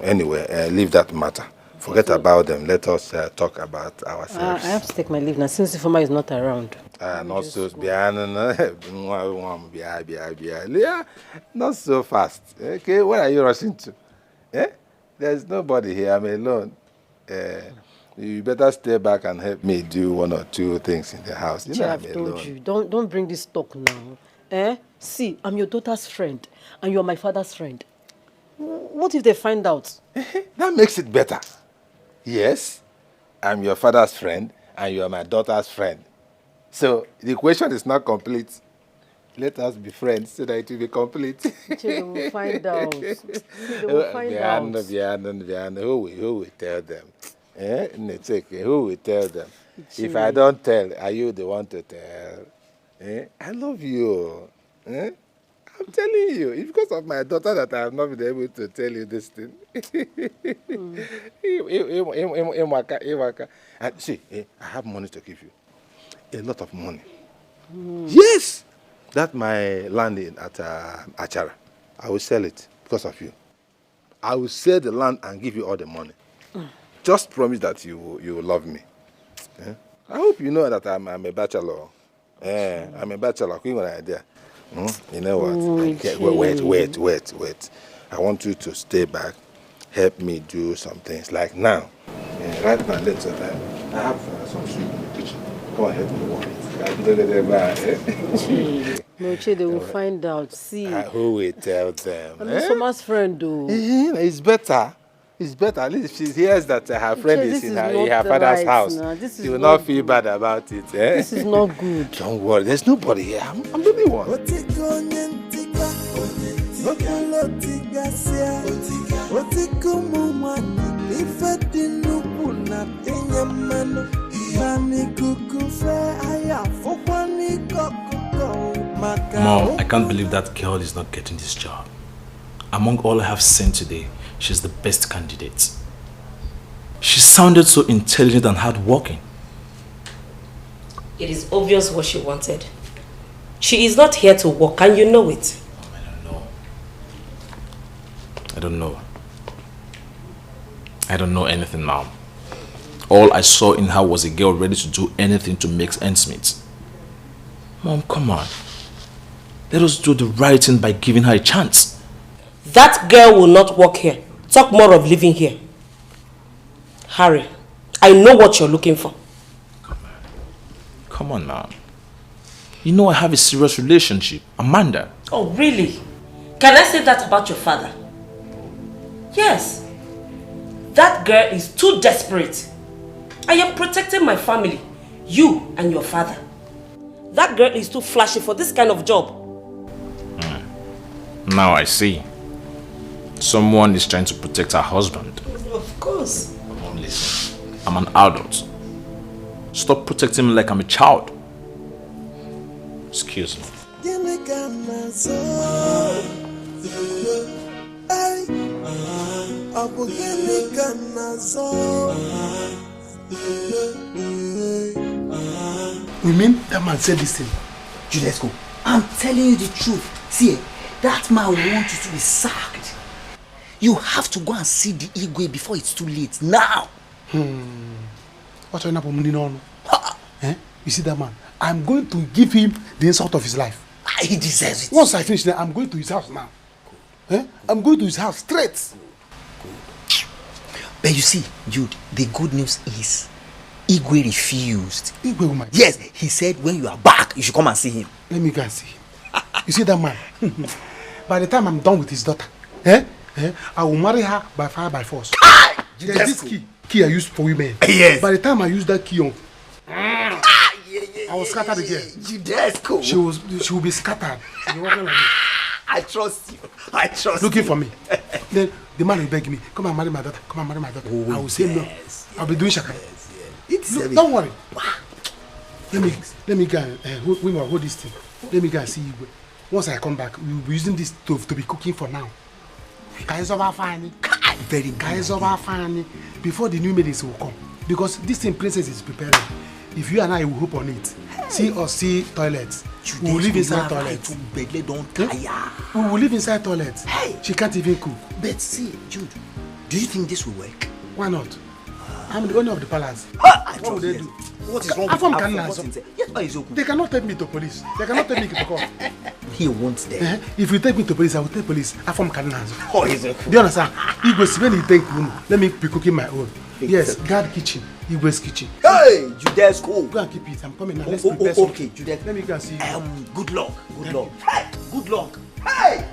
Anyway, leave that matter. Forget about them. Let us talk about ourselves. I have to take my leave now since Ifoma is not around. Not so not so fast. Okay, where are you rushing to? Eh? There's nobody here. I'm alone. You better stay back and help me do one or two things in the house. You know I'm I've alone. told you. Don't bring this talk now. Eh? See, I'm your daughter's friend, and you're my father's friend. What if they find out? That makes it better. Yes, I'm your father's friend, and you are my daughter's friend. So the equation is not complete. Let us be friends so that it will be complete. They will find out. They will find out. Who will tell them? Who will tell them? If I don't tell, are you the one to tell? Eh? I love you. Eh? I'm telling you, it's because of my daughter that I have not been able to tell you this thing. And see, I have money to give you. A lot of money. Yes! That's my land at Achara. I will sell it because of you. I will sell the land and give you all the money. Just promise that you will love me. Eh? I hope you know that I'm a bachelor. I'm a bachelor. You know what? Wait. I want you to stay back, help me do some things. Like now. Right now, let's say that I have some soup in the kitchen. Come on, help me warm it. No, they will find out. See. Who will tell them? I'm Soma's friend, though. It's better. It's better. At least if she hears that her friend is in her father's house, she will not feel bad about it. This is not good. Don't worry. There's nobody here. I'm the only one. Mom, I can't believe that girl is not getting this job. Among all I have seen today, she's the best candidate. She sounded so intelligent and hardworking. It is obvious what she wanted. She is not here to work, and you know it. I don't know anything, Mom. All I saw in her was a girl ready to do anything to make ends meet. Mom, come on. Let us do the right thing by giving her a chance. That girl will not work here. Talk more of living here. Harry, I know what you're looking for. Come on, Mom. You know I have a serious relationship. Amanda. Oh, really? Can I say that about your father? Yes. That girl is too desperate. I am protecting my family. You and your father. That girl is too flashy for this kind of job. Now I see. Someone is trying to protect her husband. Of course. Mom, listen. I'm an adult. Stop protecting me like I'm a child. Excuse me. You mean that man said this thing? Jude, let's go. I'm telling you the truth. See, that man wants you to be sacked. You have to go and see the Igwe before it's too late. Now. What's going on? You see that man? I'm going to give him the insult of his life. He deserves it. Once I finish that, I'm going to his house now. I'm going to his house straight. But you see, Jude, the good news is Igwe refused. Igwe, woman. Yes, he said when you are back, you should come and see him. Let me go and see him. You see that man? By the time I'm done with his daughter, I will marry her by fire by force. There's this key I use for women. Yes. By the time I use that key on, I will scatter the girl. Jude, she will be scattered. She'll be walking like this. I trust you. I trust Looking you. for me. Then the man will beg me, come and marry my daughter. Come and marry my daughter. I will say no. I'll be doing shaka. Look, don't worry. Let me go and hold this thing. Let me go and see you. Once I come back, we will be using this stove to be cooking for now. Guys over fine. Very guys over fine. Before the new maidens will come. Because this thing princess is preparing. If you and I will hope on it. See us see toilets. We will live inside toilets. We will live inside toilets. Hey. She can't even cook. But see, Jude, do you think this will work? Why not? I'm the owner of the palace. What will they do? What is wrong with you? They cannot take me to police. They cannot take me to court. He wants them. If you take me to police, I will take police. Afam Kanas. Oh, is it? Do you understand? Igwe's when he take me, let me be cooking my own. Yes, guard kitchen. Igwe's kitchen. Hey, Jude's cool. Go and keep it. I'm coming now. Let's prepare something. Okay, Jude. Let me go and see you. Good luck. Good luck. Hey, good luck. Hey.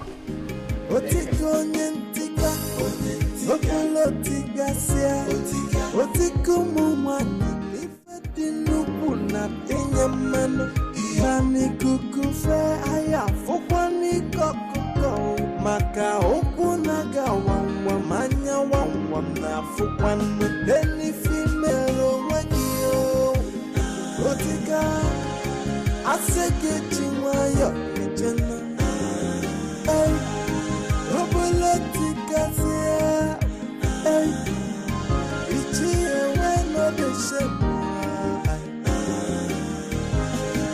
Maka okunaga wangwa manya wangwa na fukwan deni female wagio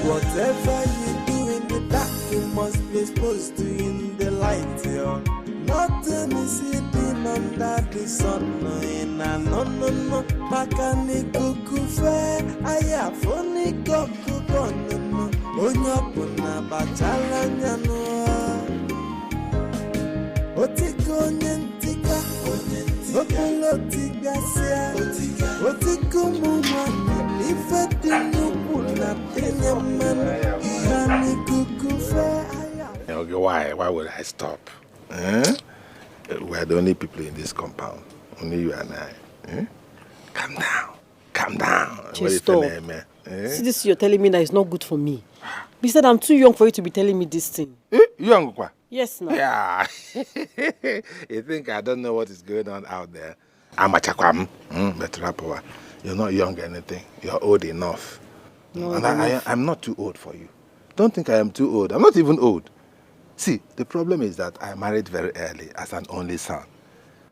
Whatever you do in the dark, you must be exposed to in the light, yo. Nothing is hidden under the sun, no. Makani kukufe, aya foni kukubono, onyapuna bachala nyano. Otiko nyentika, opolo tigasia, otiko mumane, ifedinu. Okay, why would I stop? We're the only people in this compound. Only you and I. Calm down. Just stop. See this, you're telling me that it's not good for me. Besides, I'm too young for you to be telling me this thing. Young? Yes, no. Yeah. You think I don't know what is going on out there? I'm a chakwam. You're not young or anything. You're old enough. No, and I'm not too old for you. Don't think I am too old. I'm not even old. See, the problem is that I married very early as an only son.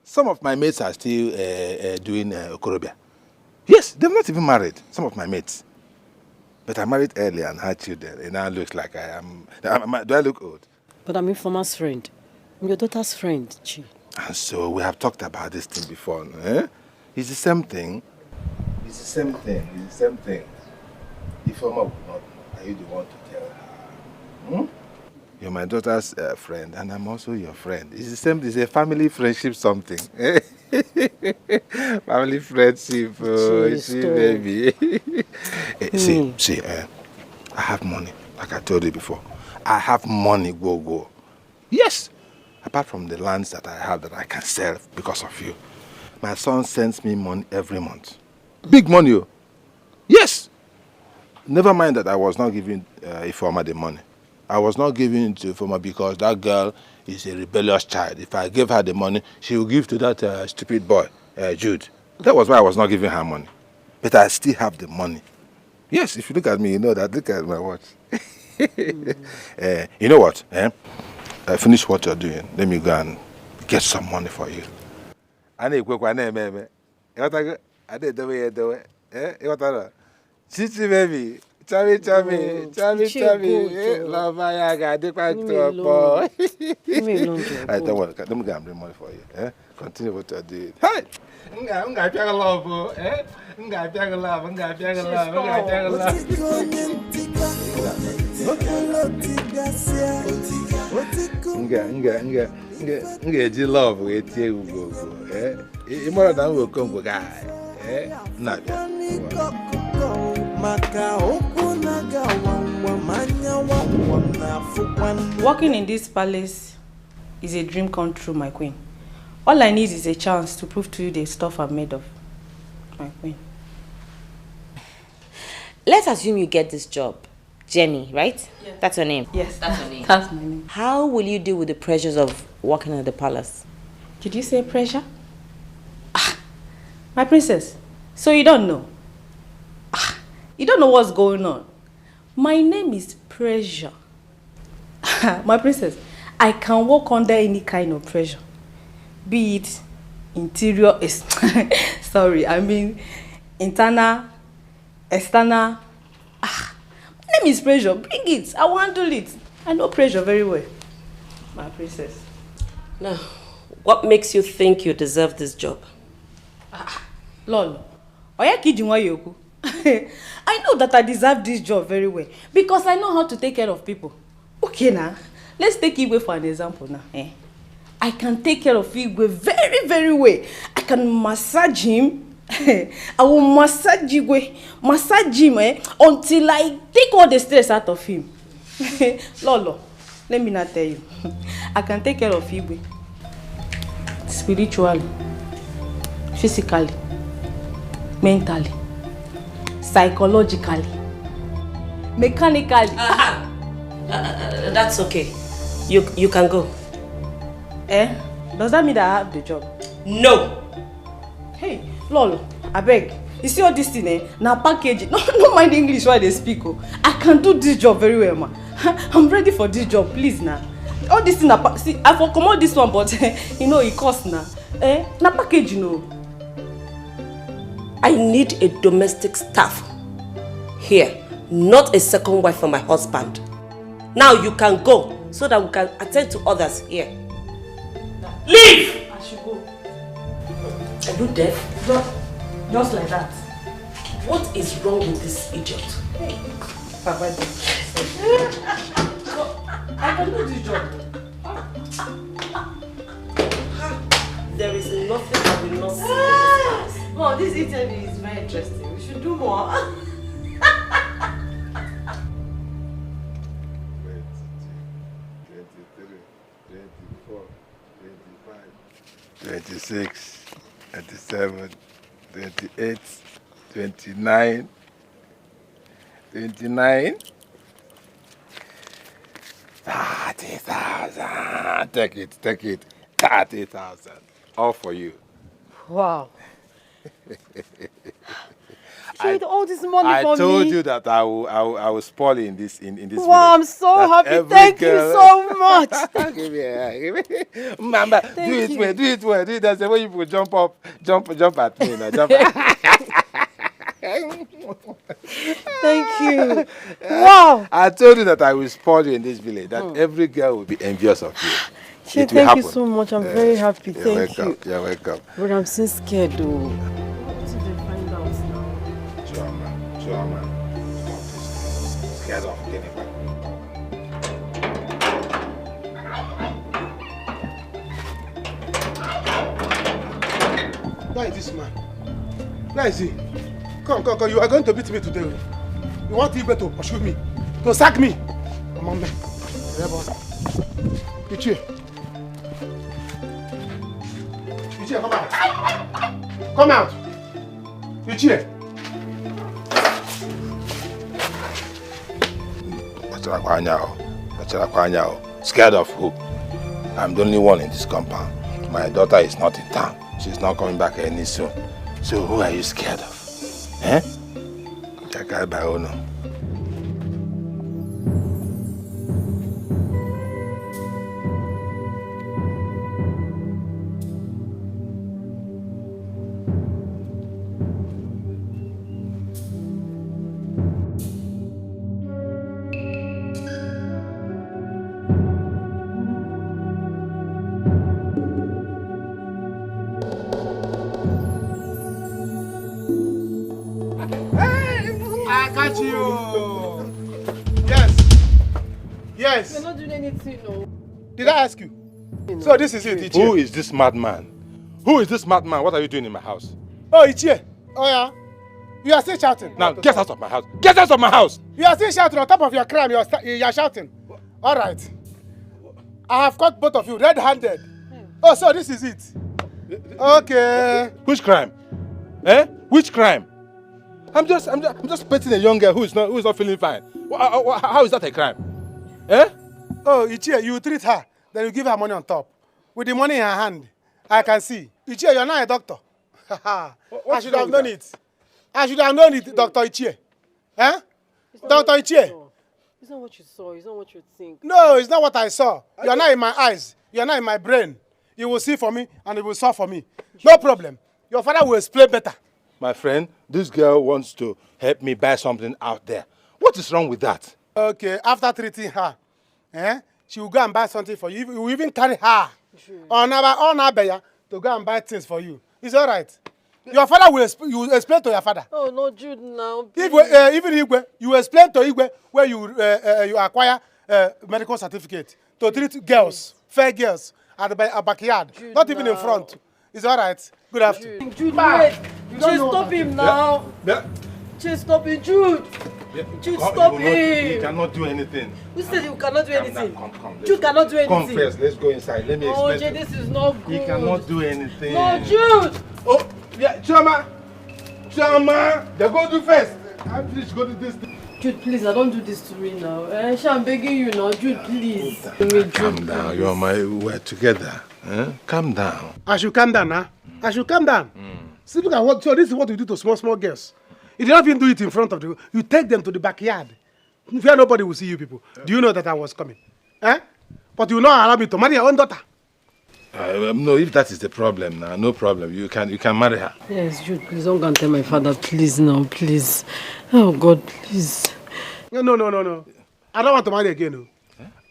Some of my mates are still doing okorobia. Yes, they've not even married, some of my mates. But I married early and had children. It now looks like I am... Do I look old? But I'm Informer's friend. I'm your daughter's friend, Chi. And so we have talked about this thing before. It's the same thing. It's the same thing. Informer would not know. Are you the one to tell her? You're my daughter's friend, and I'm also your friend. It's the same. It's a family friendship something. Family friendship. See, baby. See, I have money. Like I told you before. I have money, go. Yes. Apart from the lands that I have that I can sell because of you. My son sends me money every month. Big money. Yes. Never mind that I was not giving Informer the money. I was not giving it to Informer because that girl is a rebellious child. If I gave her the money, she will give to that stupid boy, Jude. That was why I was not giving her money. But I still have the money. Yes, if you look at me, you know that. Look at my watch. You know what? Finish what you're doing. Let me go and get some money for you. Chichi baby, chami, love I got the back to a boy. I don't want to. Let me go and bring money for you. Continue what you're doing. Hey, I'm going to love, I'm going to love with you. You more than will come with guy. Not Walking in this palace is a dream come true, my queen. All I need is a chance to prove to you the stuff I'm made of, my queen. Let's assume you get this job. Jenny, right? Yeah. That's her name? Yes, that's her name. That's my name. How will you deal with the pressures of working at the palace? Did you say pressure? My princess, so you don't know? You don't know what's going on. My name is Pressure. My princess, I can work under any kind of pressure. Be it interior, internal, external. My name is Pressure. Bring it. I will handle it. I know pressure very well. My princess. Now, what makes you think you deserve this job? Lolo, I know that I deserve this job very well because I know how to take care of people. Okay now, let's take Igwe for an example now. I can take care of Igwe very, very well. I can massage him. I will massage Igwe, massage him until I take all the stress out of him. Lolo, let me not tell you. I can take care of Igwe spiritually, physically, mentally, psychologically, mechanically. That's okay. You can go. Does that mean that I have the job? No. Hey, Lolo, I beg. You see all this thing, eh? Now package it. No mind English while they speak. Oh. I can do this job very well, ma. I'm ready for this job, please now. All this thing, see, I for come out this one, but you know it costs now. Now package, you know. I need a domestic staff here, not a second wife for my husband. Now you can go so that we can attend to others here. Leave! I should go. Are you deaf? Just like that. What is wrong with this idiot? Hey, Papa, I can do this job. There is nothing I will not see in this house. Well, this interview is very interesting. We should do more. 26, 27, 28, 29, 29, 30,000. Take it. 30,000. All for you. Wow. Jude, all this money for me. I told you that I will spoil you in this village. Wow, I'm so happy. Thank you so much. Give me. Mama, do it well. Do it that's the way you will jump at me. Now, jump at Thank you. Wow. I told you that I will spoil you in this village, that every girl will be envious of you. Thank you so much. I'm very happy. Thank you. You're welcome. But I'm still scared though. What did they find out now? Choma. Scared of getting back. Where is this man? Where is he? Come. You are going to beat me today. You want Igwe to pursue me? To sack me? Come on, man. Ichie, come out. Come out. Ichie. Scared of who? I'm the only one in this compound. My daughter is not in town. She's not coming back any soon. So who are you scared of? Jakai Baono. Yes. You're not doing anything, no. Did I ask you? So this is it, Ichie. Who is this madman? What are you doing in my house? Oh, Ichie. Oh, yeah. You are still shouting. Now, get out of my house. Get out of my house! You are still shouting on top of your crime. You are shouting. All right. I have caught both of you red-handed. Oh, so this is it. Okay. Which crime? Which crime? I'm just petting a young girl who is not feeling fine. How is that a crime? Oh, Ichie, you treat her, then you give her money on top. With the money in her hand, I can see. Ichie, you're not a doctor. I should have known it. Dr. Ichie. Dr. Ichie. It's not what you saw, it's not what you think. No, it's not what I saw. You're not in my eyes. You're not in my brain. You will see for me and you will solve for me. No problem. Your father will explain better. My friend, this girl wants to help me buy something out there. What is wrong with that? Okay, after treating her, she will go and buy something for you. You will even carry her on Abeya to go and buy things for you. It's all right. Your father will explain to your father. Oh, no, Jude, now. Even Igwe, you will explain to Igwe where you acquire medical certificate to treat girls, fair girls, at the backyard, Jude, not even in front. It's all right. Good afternoon. Jude, wait. Stop him now. Just stop him, Jude. Jude, stop him. He cannot do anything. Who said you cannot do anything? Come. Jude cannot do anything. Come first. Let's go inside. Let me explain. Oh, Jay, this is not good. He cannot do anything. No, Jude. Oh, yeah, Chama. They go do first. I'm finished. Go do this. Jude, please, I don't do this to me now. I'm begging you now, Jude, please. Calm down. We're together. Calm down. I should calm down, huh? I should calm down. See, look at what. So this is what we do to small girls. You don't even do it in front of the. You take them to the backyard. Where nobody will see you people. Do you know that I was coming? Eh? But you will not allow me to marry your own daughter. No, if that is the problem now, no problem. You can marry her. Yes, Jude, please don't go and tell my father, please now, please. Oh God, please. No. I don't want to marry again. No.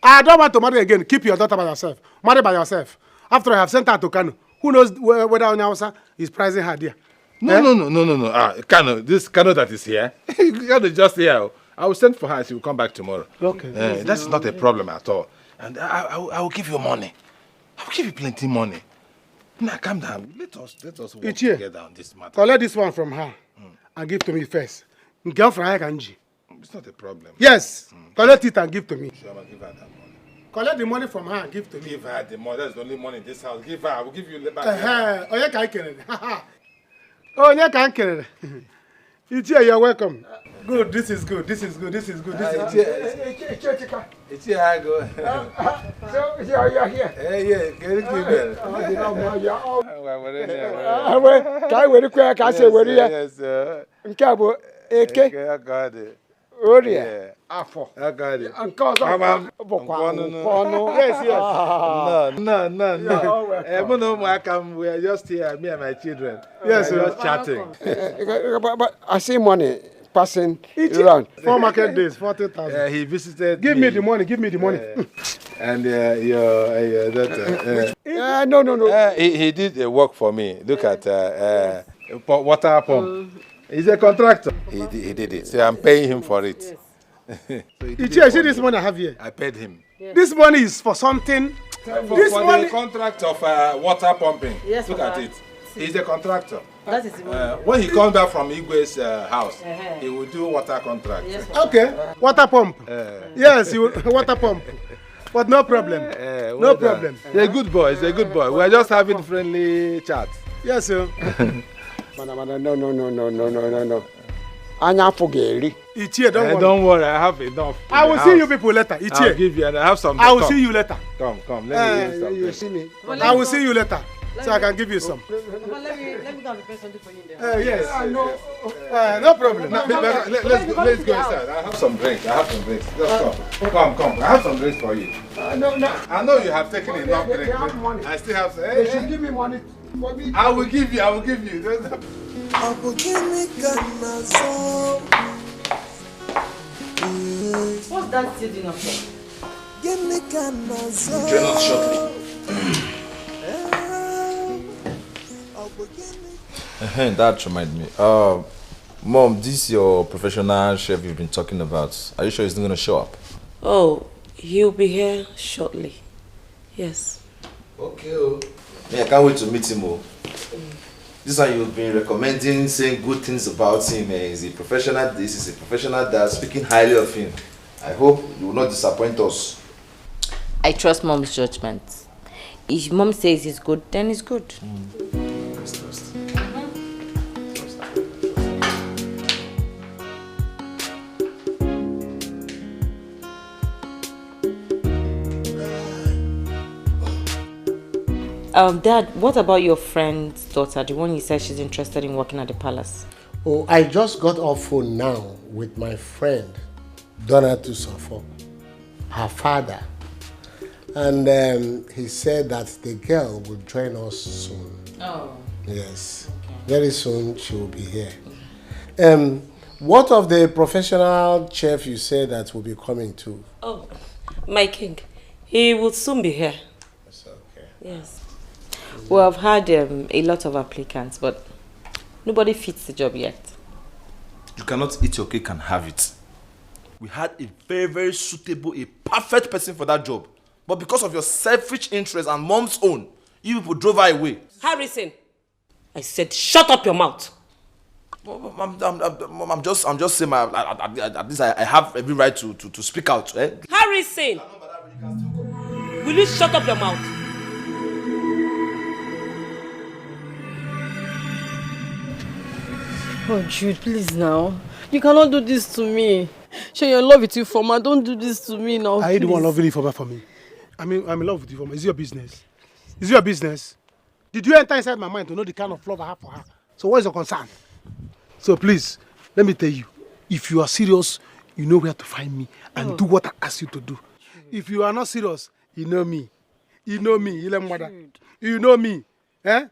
I don't want to marry again. Keep your daughter by yourself. Marry by yourself. After I have sent her to Kano. Who knows whether Onyaosa is prizing her there? No. Kano, this Kano that is here, Kano is just here. I will send for her. She will come back tomorrow. Okay. That's not a problem at all. And I will give you money. I will give you plenty money. Now, calm down. Let us work together on this matter. Collect this one from her and give to me first. Girl from her Kanji. It's not a problem. Yes. Collect it and give to me. Sure, I'll give her that money. Collect the money from her and give to me. Give her the money. That's the only money in this house. Give her. I will give you back. Onye ka ikere. Onye ka ikere. Ichie, you're welcome. Good. This is good. This is good. It's I go. So you're here. Yeah. Get it, Yes, sir. Nkabo Eke. I got it. Oria. Afo. I got it. No. We are just here, me and my children. Yes, we are sir. just chatting. But I see money passing around. 4 market days, 40,000. He visited. Give me the money. And your daughter. No. He did a work for me. Look at water pump. He's a contractor. He did it. So I'm paying him for it. Yes. You see this money I have here? I paid him. Yes. This money is for something. For the contract of water pumping. Yes, look at it. He's a contractor. That is when he comes back from Igwe's house, he will do water contract. Yes, okay, water pump. Yes, water pump. But no problem. No problem. He's a good boy. We're just having friendly chat. Yes, sir. No. Anya Fogeri. Ichie, don't worry. I have enough. I will see you people later. Ichie. I'll give you and I have some. I will see you later. Come. Let me give you you see me. I will see you later. So I can give you some. Let me go and prepare something for you there. Yes. No problem. Let's go inside. I have some drinks. Just come. I have some drinks for you. No. I know you have taken enough drinks. I still have some. They should give me money. I will give you. I will give me What's that still doing up there? Give me Canazon. Join us shortly. That reminds me. Mom, this is your professional chef you've been talking about. Are you sure he's not going to show up? Oh, he'll be here shortly. Yes. Okay. Yeah, I can't wait to meet him. This one you've been recommending, saying good things about him. He's a professional this, he's a professional that, speaking highly of him. I hope you will not disappoint us. I trust Mom's judgment. If Mom says it's good, then it's good. Trust. Dad, what about your friend's daughter, the one you said she's interested in working at the palace? Oh, I just got off phone now with my friend, Donna Tusofo, her father. And he said that the girl will join us soon. Oh. Yes. Okay. Very soon she will be here. What of the professional chef you said that will be coming too? Oh, my king. He will soon be here. That's okay. Yes. Well, I've had a lot of applicants, but nobody fits the job yet. You cannot eat your cake and have it. We had a very, very suitable, a perfect person for that job. But because of your selfish interest and Mom's own, you people drove her away. Harrison, I said shut up your mouth. I'm just saying, at least I have every right to speak out. Eh? Harrison, will you shut up your mouth? Oh, Jude, please now. You cannot do this to me. You're in love with you, Forma. Don't do this to me now. Are you the one loving you for me? I'm in love with you, Forma. Is it your business? Is it your business? Did you enter inside my mind to know the kind of love I have for her? So what is your concern? So please, let me tell you, if you are serious, you know where to find me and do what I ask you to do. If you are not serious, you know me. You know me, you know me. Eh?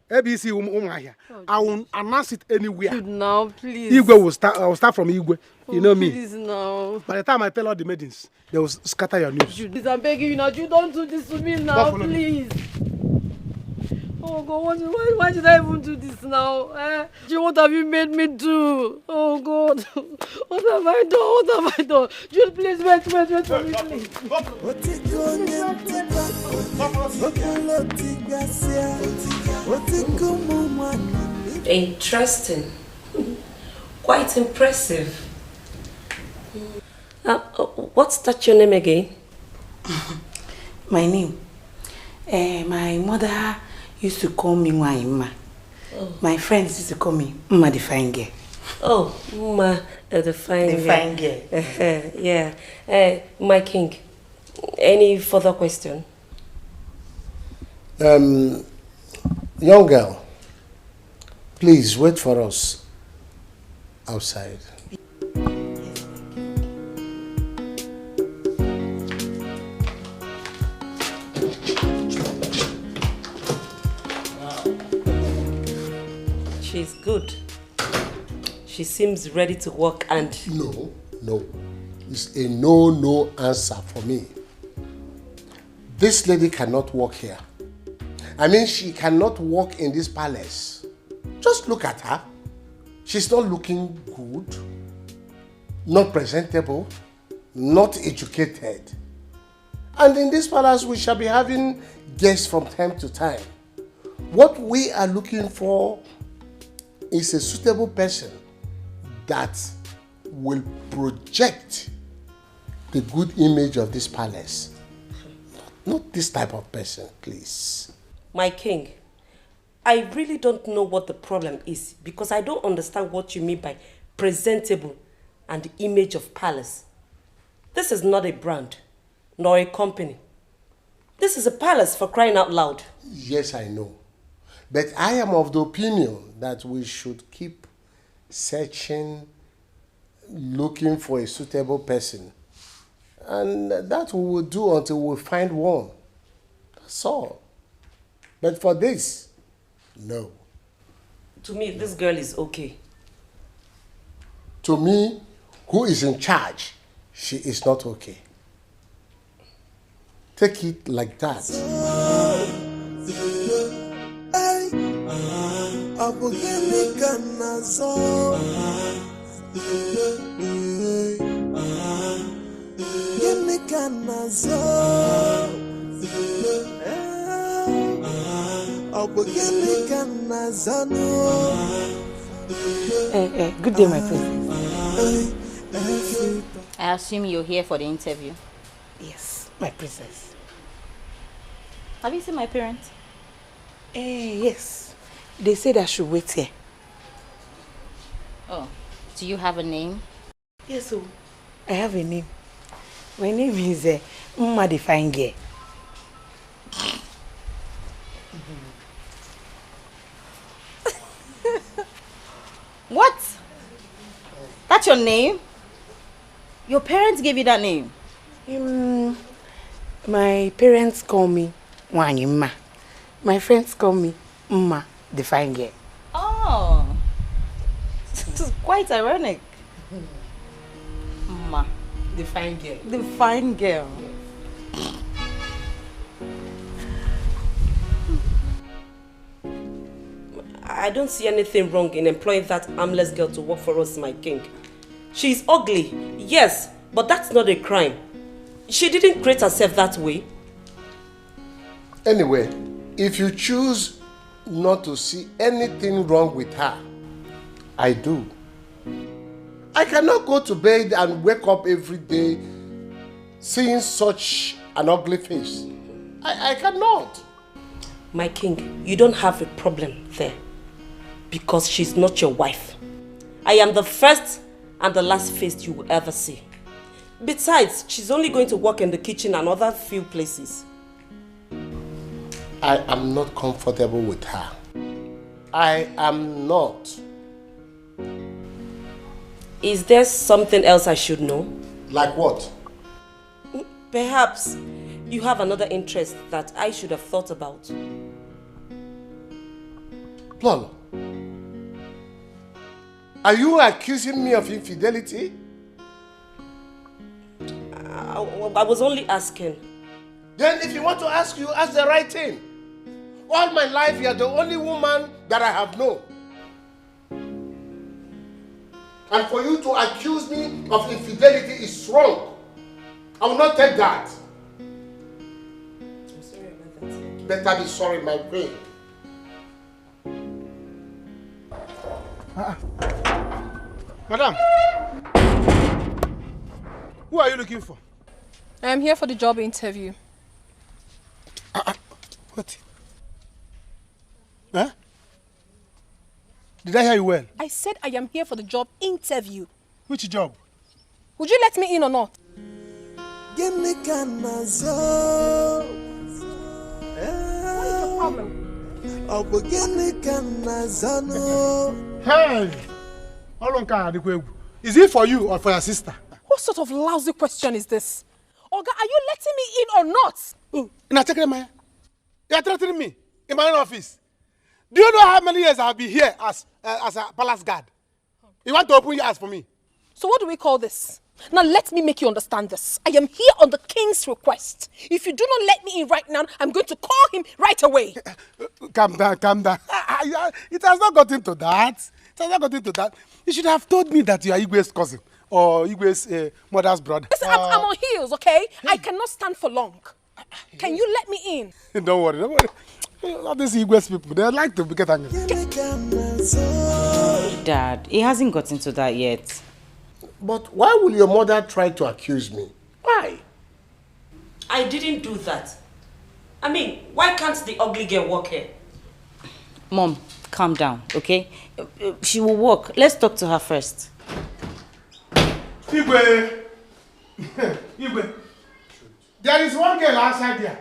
ABC I will announce it anywhere. Jude, now, please. Igwe will start. I will start from Igwe. You know me. Please, now. By the time I tell all the maidens, they will scatter your news. Jude, please, I'm begging you now. Jude, don't do this to me now, please. Oh God, why did I even do this now? Jude, what have you made me do? Oh God, what have I done? What have I done? Jude, please, wait for me, please. Interesting. Quite impressive. What's that your name again? My name? My mother used to call me Waima. Oh. My friends used to call me Mma the Fine Girl. Oh, Mma the Fine Girl. The Fine Girl. Yeah. My king, any further question? Young girl, please wait for us outside. She's good. She seems ready to work and... No. It's a no answer for me. This lady cannot work here. I mean, she cannot work in this palace. Just look at her. She's not looking good, not presentable, not educated. And in this palace, we shall be having guests from time to time. What we are looking for is a suitable person that will project the good image of this palace. Not this type of person, please. My king, I really don't know what the problem is because I don't understand what you mean by presentable and the image of palace. This is not a brand, nor a company. This is a palace, for crying out loud. Yes, I know. But I am of the opinion that we should keep searching, looking for a suitable person. And that we will do until we find one. That's all. But for this, no. To me, this girl is okay. To me, who is in charge, she is not okay. Take it like that. Good day, my princess. I assume you're here for the interview. Yes, my princess. Have you seen my parents? Yes. They said I should wait here. Oh, do you have a name? Yes, I have a name. My name is Mma the Fine Girl. What? That's your name? Your parents gave you that name? My parents call me Wanyima. My friends call me Mma the Fine Girl. Oh, this is quite ironic. Mma the Fine Girl. The Fine Girl. I don't see anything wrong in employing that armless girl to work for us, my king. She's ugly, yes, but that's not a crime. She didn't create herself that way. Anyway, if you choose not to see anything wrong with her, I do. I cannot go to bed and wake up every day seeing such an ugly face. I cannot. My king, you don't have a problem there because she's not your wife. I am the first and the last face you will ever see. Besides, she's only going to work in the kitchen and other few places. I am not comfortable with her. I am not. Is there something else I should know? Like what? Perhaps you have another interest that I should have thought about. Lolo, are you accusing me of infidelity? I was only asking. Then if you want to ask, you ask the right thing. All my life, you are the only woman that I have known. And for you to accuse me of infidelity is wrong. I will not take that. I'm sorry about that. Better be sorry, my queen. Madam, who are you looking for? I am here for the job interview. What? Huh? Did I hear you well? I said I am here for the job interview. Which job? Would you let me in or not? Give me canazo. What is your problem? Hey! Is it for you or for your sister? What sort of lousy question is this? Oga, are you letting me in or not? You are threatening me in my own office. Do you know how many years I have been here as a palace guard? You want to open your eyes for me? So what do we call this? Now let me make you understand this. I am here on the king's request. If you do not let me in right now, I'm going to call him right away. Calm down, calm down. It has not gotten to that. It has not gotten to that. You should have told me that you are Igwe's cousin or Igwe's mother's brother. Listen, I'm on heels, okay? I cannot stand for long. Can you let me in? Don't worry, don't worry. All these Igwe's people, they like to get angry. Dad, he hasn't gotten to that yet. But why will your mother try to accuse me? Why? I didn't do that. I mean, why can't the ugly girl walk here? Mom, calm down, okay? She will walk. Let's talk to her first. Igwe! Igwe! There is one girl outside there.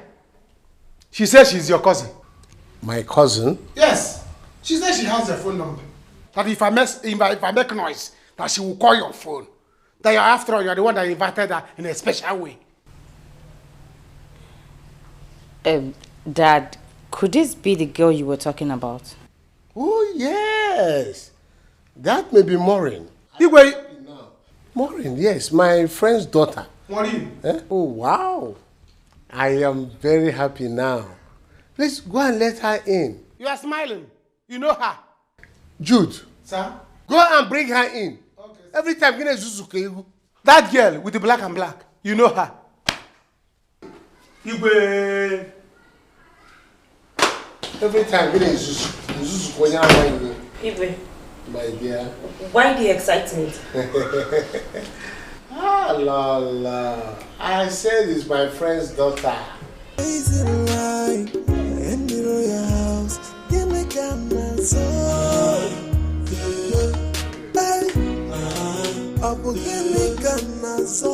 She says she's your cousin. My cousin? Yes. She says she has your phone number. That if I make noise, that she will call your phone. That after all, you're the one that invited her in a special way. Dad, could this be the girl you were talking about? Oh, yes. That may be Maureen. Igwe! Maureen, yes, my friend's daughter. Maureen? Oh, wow. I am very happy now. Please go and let her in. You are smiling. You know her. Jude. Sir? Go and bring her in. Okay. Every time, that girl with the black and black, you know her. Igwe. Every time, Igwe. My dear. Why the excitement? Ah, Lola. I said it's my friend's daughter. Easy life, in the royal house, give me canazo. Abu give me canazo.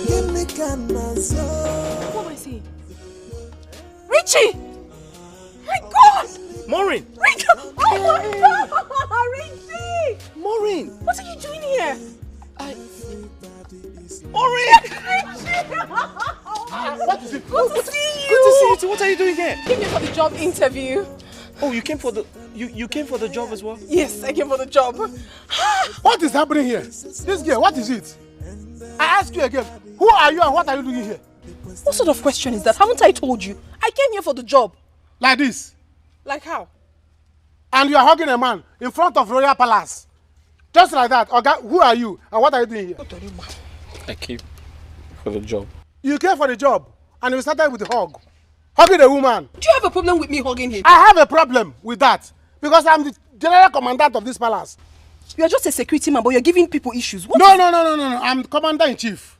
Give me canazo. What am I saying? Richie! My God! Maureen! Richie! Oh my God! Richie! Maureen! What are you doing here? Maureen! What is it? Good to see you! Good to see you too. What are you doing here? Came here for the job interview. Oh, you came for the you came for the job as well? Yes, I came for the job. What is happening here? This girl, what is it? I ask you again, who are you and what are you doing here? What sort of question is that? Haven't I told you? I came here for the job. Like this? Like how? And you are hugging a man in front of Royal Palace. Just like that. Okay, who are you and what are you doing here? I came for the job. You came for the job and you started with the hug. Hugging a woman. Do you have a problem with me hugging him? I have a problem with that because I'm the general commandant of this palace. You are just a security man, but you're giving people issues. No. I'm commander-in-chief.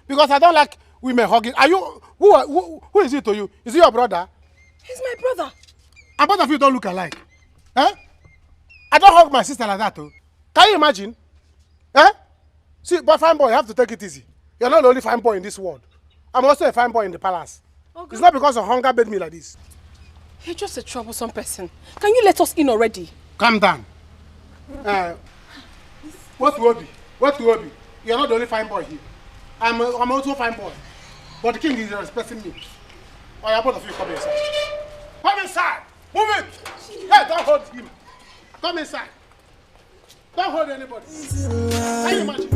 Because I don't like women hugging. Are you? Who is it to you? Is it your brother? He's my brother. And both of you don't look alike. Eh? I don't hug my sister like that, too. Can you imagine? Eh? See, but fine boy, you have to take it easy. You're not the only fine boy in this world. I'm also a fine boy in the palace. It's not because of hunger made me like this. You're just a troublesome person. Can you let us in already? Calm down. What will be? What will be? You're not the only fine boy here. I'm also a fine boy. But the king is respecting me. Oh, yeah, both of you come inside. Come inside! Move it! Hey, don't hold him. Come inside. Don't hold anybody. Can you imagine?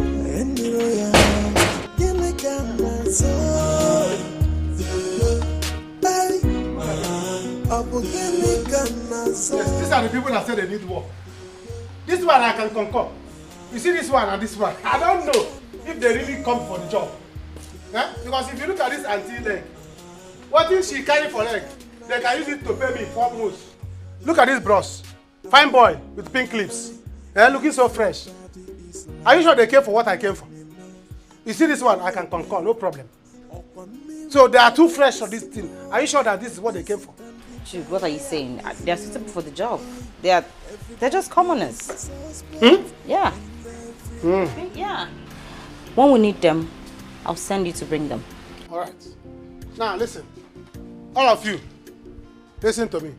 Yes, these are the people that say they need work. This one I can concur. You see this one and this one. I don't know if they really come for the job. Eh? Because if you look at this auntie leg, what if she carry for leg? They can use it to pay me 4 months. Look at this bros. Fine boy with pink lips. Eh? Looking so fresh. Are you sure they came for what I came for? You see this one, I can concur, no problem. So they are too fresh for this thing. Are you sure that this is what they came for? Jude, what are you saying? They are suitable for the job. They're just commoners. Yeah. Yeah. When we need them, I'll send you to bring them. All right. Now listen, all of you, listen to me.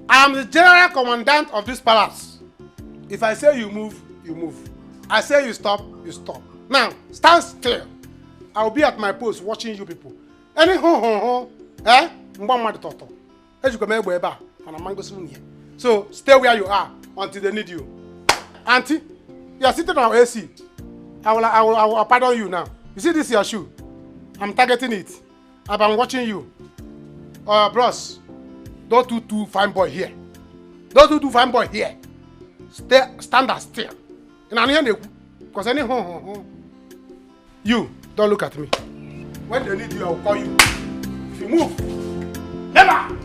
I am the general commandant of this palace. If I say you move, you move. I say you stop, you stop. Now, stand still. I will be at my post watching you people. Any eh? So stay where you are until they need you. Auntie, you are sitting on AC. I will pardon you now. You see this your shoe? I'm targeting it. I've been watching you. Bros, don't do too fine boy here. Don't do too fine boy here. Stand still. Because any you don't look at me. When they need you, I will call you. If you move, never.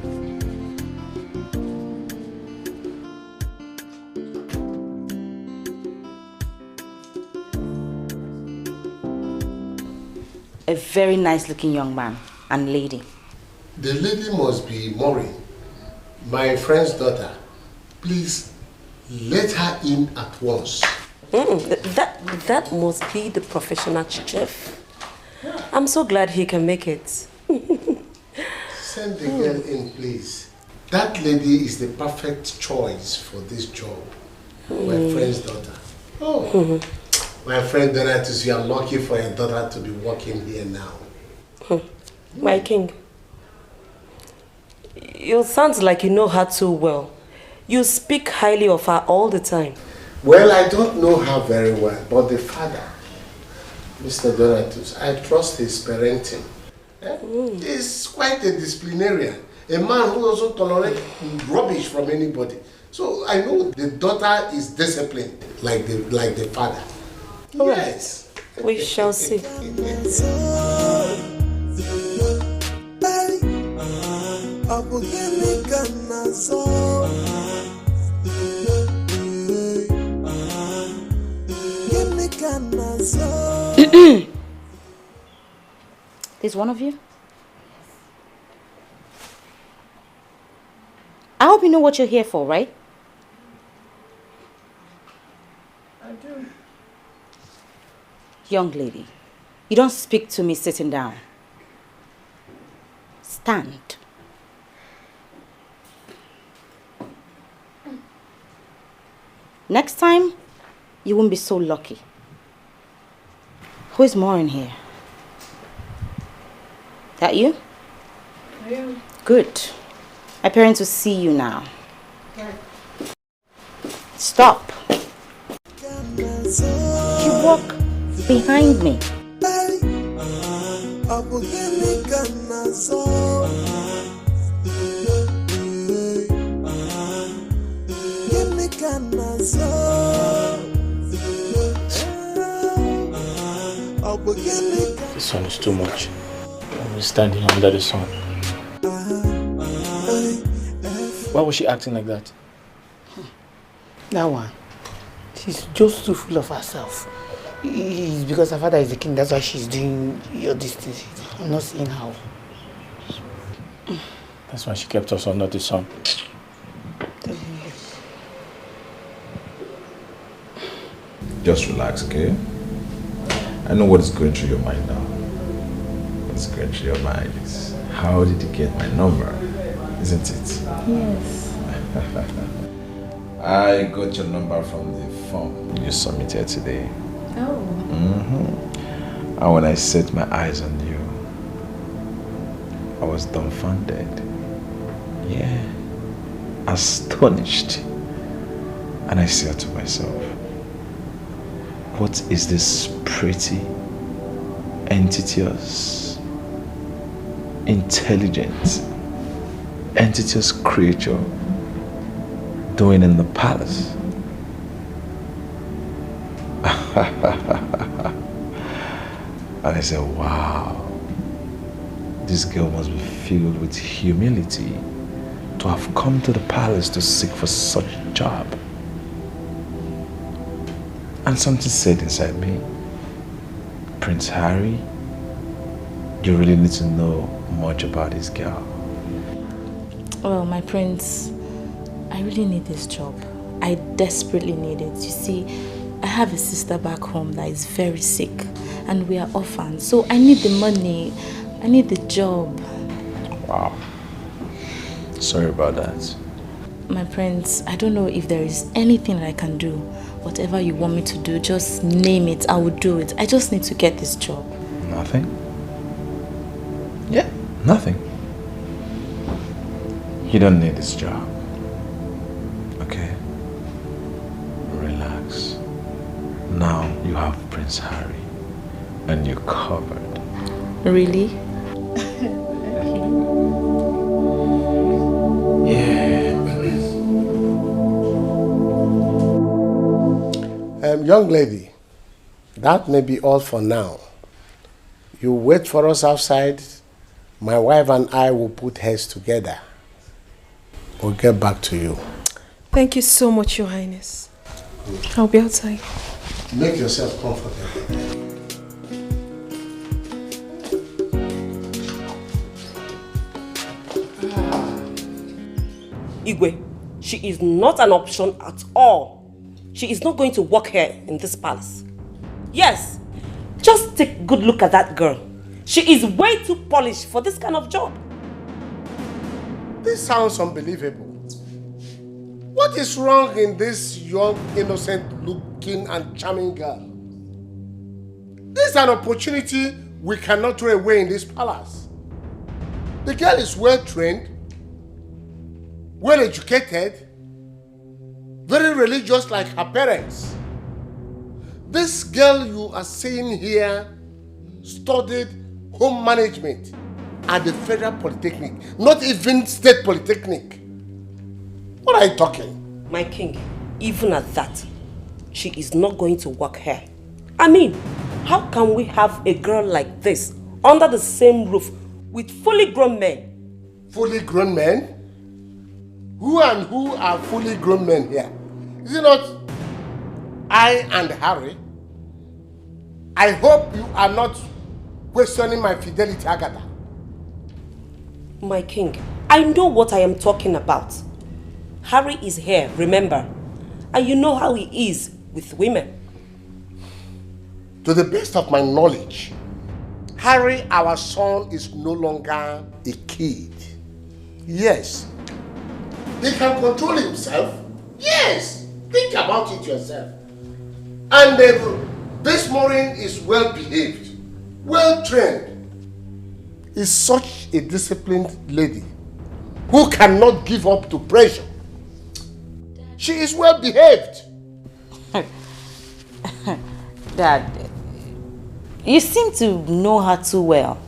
A very nice looking young man and lady. The lady must be Maureen, my friend's daughter. Please let her in at once. That must be the professional chef. I'm so glad he can make it. Send the girl in, please. That lady is the perfect choice for this job. My friend's daughter. Oh. My friend Donatus, you are lucky for your daughter to be working here now. My king, you sound like you know her too well. You speak highly of her all the time. Well, I don't know her very well, but the father, Mr. Donatus, I trust his parenting. He's quite a disciplinarian. A man who doesn't tolerate rubbish from anybody. So I know the daughter is disciplined, like the father. Yes. We shall see. There's one of you? I hope you know what you're here for, right? I do. Young lady, you don't speak to me sitting down. Stand. Next time, you won't be so lucky. Who is more in here? That you? I am. Good. My parents will see you now. Okay. Stop. You walk behind me. The sun is too much. I'm standing under the sun. Why was she acting like that? That one. She's just too full of herself. It's because her father is the king, that's why she's doing all these things. I'm not seeing how. That's why she kept us under the sun. Just relax, okay? I know what is going through your mind now. What's going through your mind is How did you get my number? Isn't it? Yes. I got your number from the form you submitted today. Oh. And when I set my eyes on you, I was dumbfounded. Yeah. Astonished. And I said to myself, what is this pretty, entitious, intelligent, entitious creature doing in the palace? And I said, wow, this girl must be filled with humility to have come to the palace to seek for such a job. And something said inside me, Prince Harry, you really need to know much about this girl. Well, my prince, I really need this job. I desperately need it. You see, I have a sister back home that is very sick and we are orphans. So I need the money. I need the job. Wow. Sorry about that. My prince, I don't know if there is anything that I can do. Whatever you want me to do, just name it. I will do it. I just need to get this job. Nothing? Yeah, nothing. You don't need this job. Okay? Relax. Now you have Prince Harry and you're covered. Really? Young lady, that may be all for now. You wait for us outside. My wife and I will put heads together. We'll get back to you. Thank you so much, Your Highness. I'll be outside. Make yourself comfortable. Igwe, she is not an option at all. She is not going to work here in this palace. Yes, just take a good look at that girl. She is way too polished for this kind of job. This sounds unbelievable. What is wrong in this young, innocent-looking and charming girl? This is an opportunity we cannot throw away in this palace. The girl is well-trained, well-educated, very religious like her parents. This girl you are seeing here studied home management at the Federal Polytechnic, not even State Polytechnic. What are you talking? My king, even at that, she is not going to work here. I mean, how can we have a girl like this under the same roof with fully grown men? Fully grown men? Who and who are fully grown men here? Is it not I and Harry? I hope you are not questioning my fidelity, Agatha. My king, I know what I am talking about. Harry is here, remember? And you know how he is with women. To the best of my knowledge, Harry, our son, is no longer a kid. Yes. He can control himself. Yes. Think about it yourself. And this Maureen is well behaved, well trained. Is such a disciplined lady who cannot give up to pressure. She is well behaved. Dad, you seem to know her too well.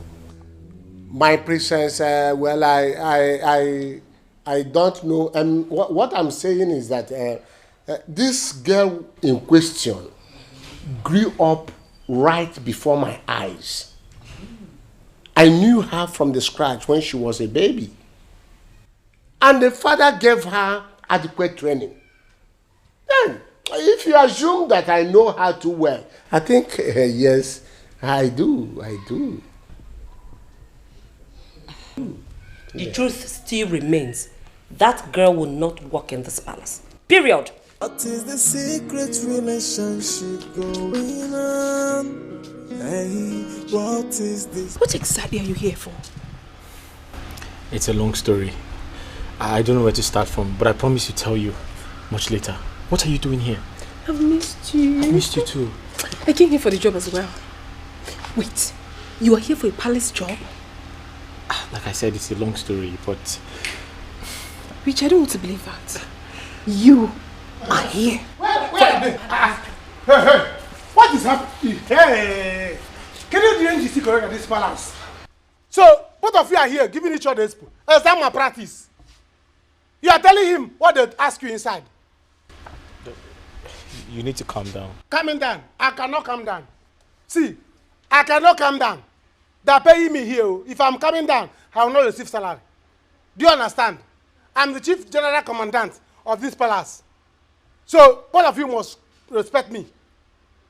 My princess, well, I don't know. What I'm saying is that this girl in question grew up right before my eyes. I knew her from the scratch when she was a baby. And the father gave her adequate training. Then, if you assume that I know her too well, I think, yes, I do. The truth still remains. That girl will not work in this palace. Period. What is the secret relationship going on? Hey, what is this? What exactly are you here for? It's a long story. I don't know where to start from, but I promise to tell you much later. What are you doing here? I've missed you. I missed you too. I came here for the job as well. Wait, you are here for a palace job? Like I said, it's a long story, but... Rich, I don't want to believe that. You are here. Wait. Hey, what is happening? Hey, can you do NGC correct at this palace? So, both of you are here giving each other expo. That's my practice. You are telling him what they ask you inside. You need to calm down. Calming down. I cannot calm down. See, I cannot calm down. They're paying me here. If I'm coming down, I will not receive salary. Do you understand? I'm the chief general commandant of this palace. So, both of you must respect me.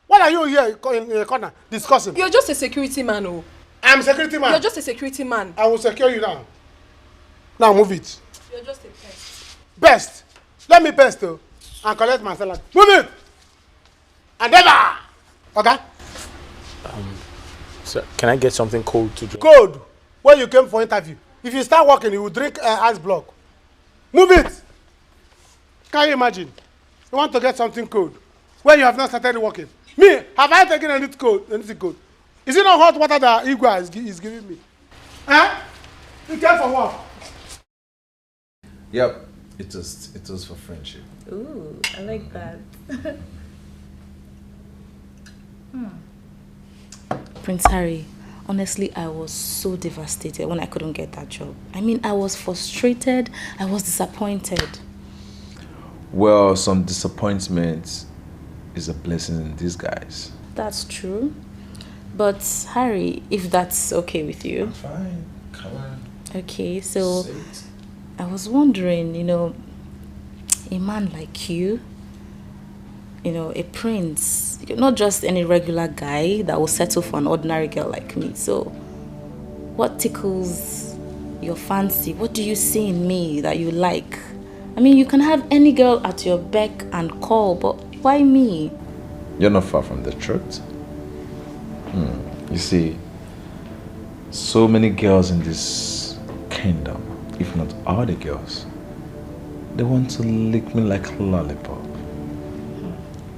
What are you here in the corner discussing? You're just a security man, oh. I'm security man. You're just a security man. I will secure you now. Now move it. You're just a pest. Best. Let me best and collect my salary. Move it. And never. Okay? Sir, can I get something cold to drink? Cold. When you came for interview. If you start working, you will drink ice block. Move it. Can you imagine? You want to get something cold when you have not started working. Me, have I taken anything cold? Is it not hot water that Igwa is giving me? Huh? You came for what? Yep, it was for friendship. Ooh, I like that. Prince Harry, honestly, I was so devastated when I couldn't get that job. I mean, I was frustrated, I was disappointed. Well, some disappointment is a blessing in disguise. That's true. But Harry, if that's okay with you. I'm fine. Come on. Okay, so I was wondering, a man like you, a prince, you're not just any regular guy that will settle for an ordinary girl like me. So what tickles your fancy? What do you see in me that you like? I mean, you can have any girl at your beck and call, but why me? You're not far from the truth. You see, so many girls in this kingdom, if not all the girls, they want to lick me like a lollipop.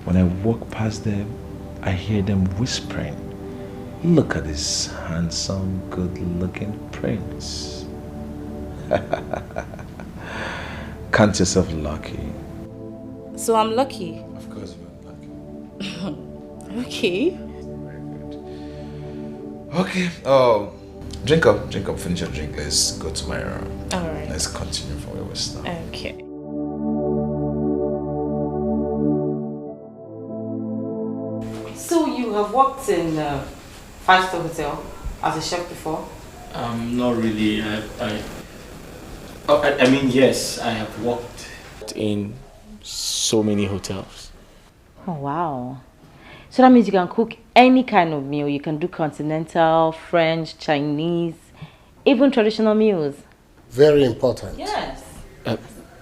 When I walk past them, I hear them whispering, "Look at this handsome, good-looking prince." Count yourself lucky. So I'm lucky? Of course you're lucky. Okay. Okay. Drink up, finish your drink. Let's go to my room. Alright. Let's continue from where we started. Okay. So you have worked in a 5-star hotel as a chef before? Not really. I mean, yes, I have worked in so many hotels. Oh, wow. So that means you can cook any kind of meal. You can do continental, French, Chinese, even traditional meals. Very important. Yes.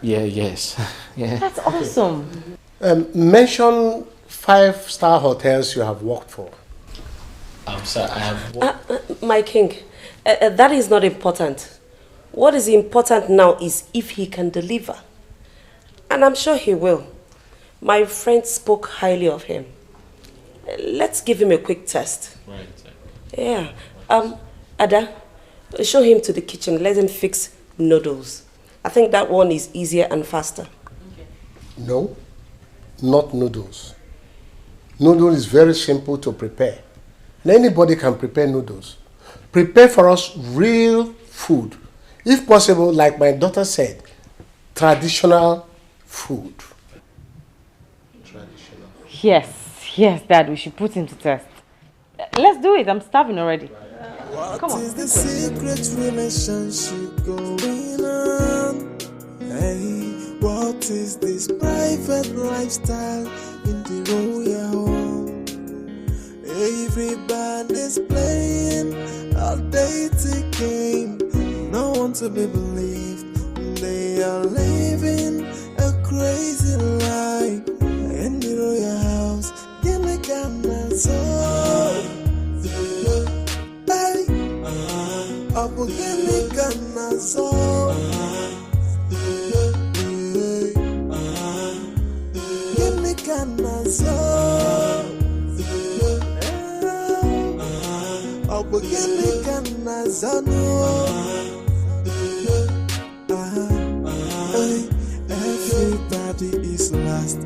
Yes. Yeah. That's awesome. Mention 5-star hotels you have worked for. Sir, I have worked... My king, that is not important. What is important now is if he can deliver. And I'm sure he will. My friend spoke highly of him. Let's give him a quick test. Right. Yeah. Ada, show him to the kitchen. Let him fix noodles. I think that one is easier and faster. Okay. No, not noodles. Noodle is very simple to prepare. Anybody can prepare noodles. Prepare for us real food. If possible, like my daughter said, traditional food. Traditional. Yes, Dad, we should put him to test. Let's do it. I'm starving already. Come on. What is the secret relationship going on? Hey, what is this private lifestyle in the royal home? Everybody's playing a dating game. No one to be believed. They are living a crazy life in the royal house. Give me Ghana soul. Hey, Abu give me Ghana soul. Everybody is last.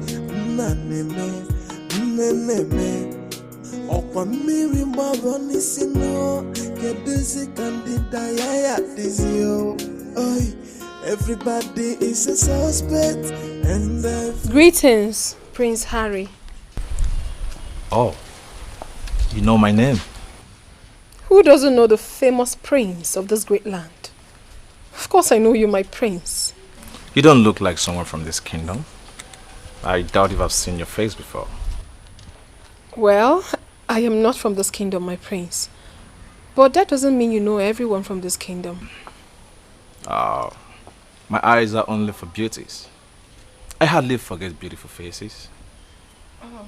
Everybody is a suspect. And Greetings, Prince Harry. Oh, you know my name? Who doesn't know the famous prince of this great land? Of course I know you, my prince. You don't look like someone from this kingdom. I doubt if I've seen your face before. Well, I am not from this kingdom, my prince. But that doesn't mean you know everyone from this kingdom. Oh, my eyes are only for beauties. I hardly forget beautiful faces. Oh.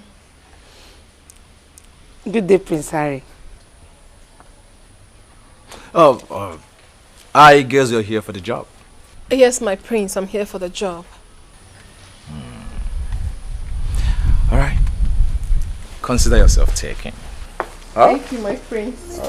Good day, Prince Harry. Oh, I guess you're here for the job. Yes, my prince, I'm here for the job. All right. Consider yourself taken. Huh? Thank you, my prince.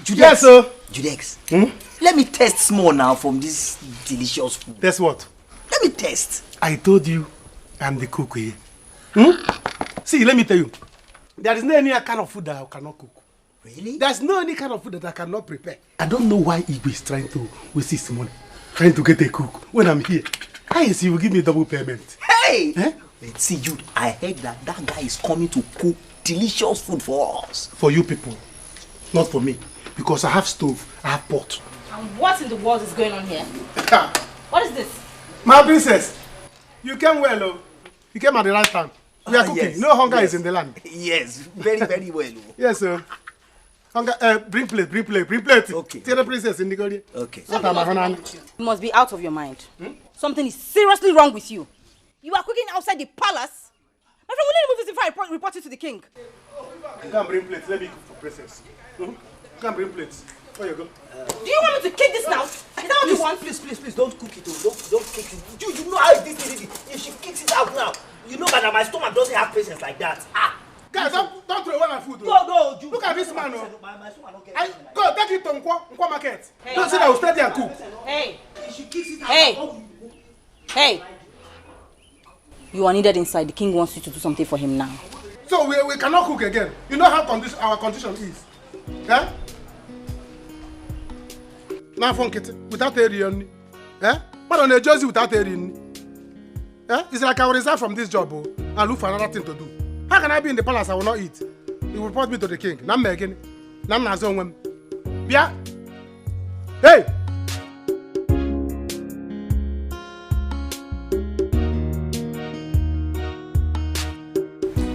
Jude, yes, sir. Jude, let me test small now from this delicious food. Test what? Let me test. I told you I'm the cook here. See, let me tell you. There is no any kind of food that I cannot cook. Really? There's no any kind of food that I cannot prepare. I don't know why Igwe is trying to waste his money, trying to get a cook when I'm here. I see you give me double payment. Hey! Let's see, Jude, I heard that guy is coming to cook delicious food for us. For you people, not for me. Because I have stove, I have pot. And what in the world is going on here? What is this? My princess, you came well, oh. You came at the right time. We are cooking. Yes, No hunger is in the land. Yes, very, very well. Yes, sir. Hunger, bring plate. Okay. Tell the princess in the garden. Okay. You must be out of your mind. Something is seriously wrong with you. You are cooking outside the palace? My friend, will you remove this before I report you to the king? You can bring plates. Let me cook for princess. You can bring plates. Where you go? Do you want me to kick this now? Is that what you want? Please, don't cook it. Don't kick it. You know how it is. If she kicks it out now, you know that my stomach doesn't have patience like that. Guys, don't throw away my food. No, look at this man. Go, take it to Nkwa market. Don't say that will stay there and cook. Hey. If she kicks it out, Hey. You are needed inside. The king wants you to do something for him now. So we cannot cook again. You know how our condition is. Eh? Now from without area. Eh? But on a jersey without area. Eh? It's like I will resign from this job and look for another thing to do. How can I be in the palace? I will not eat. He will report me to the king. Nam Megan. Nam Nazon. Yeah. Hey!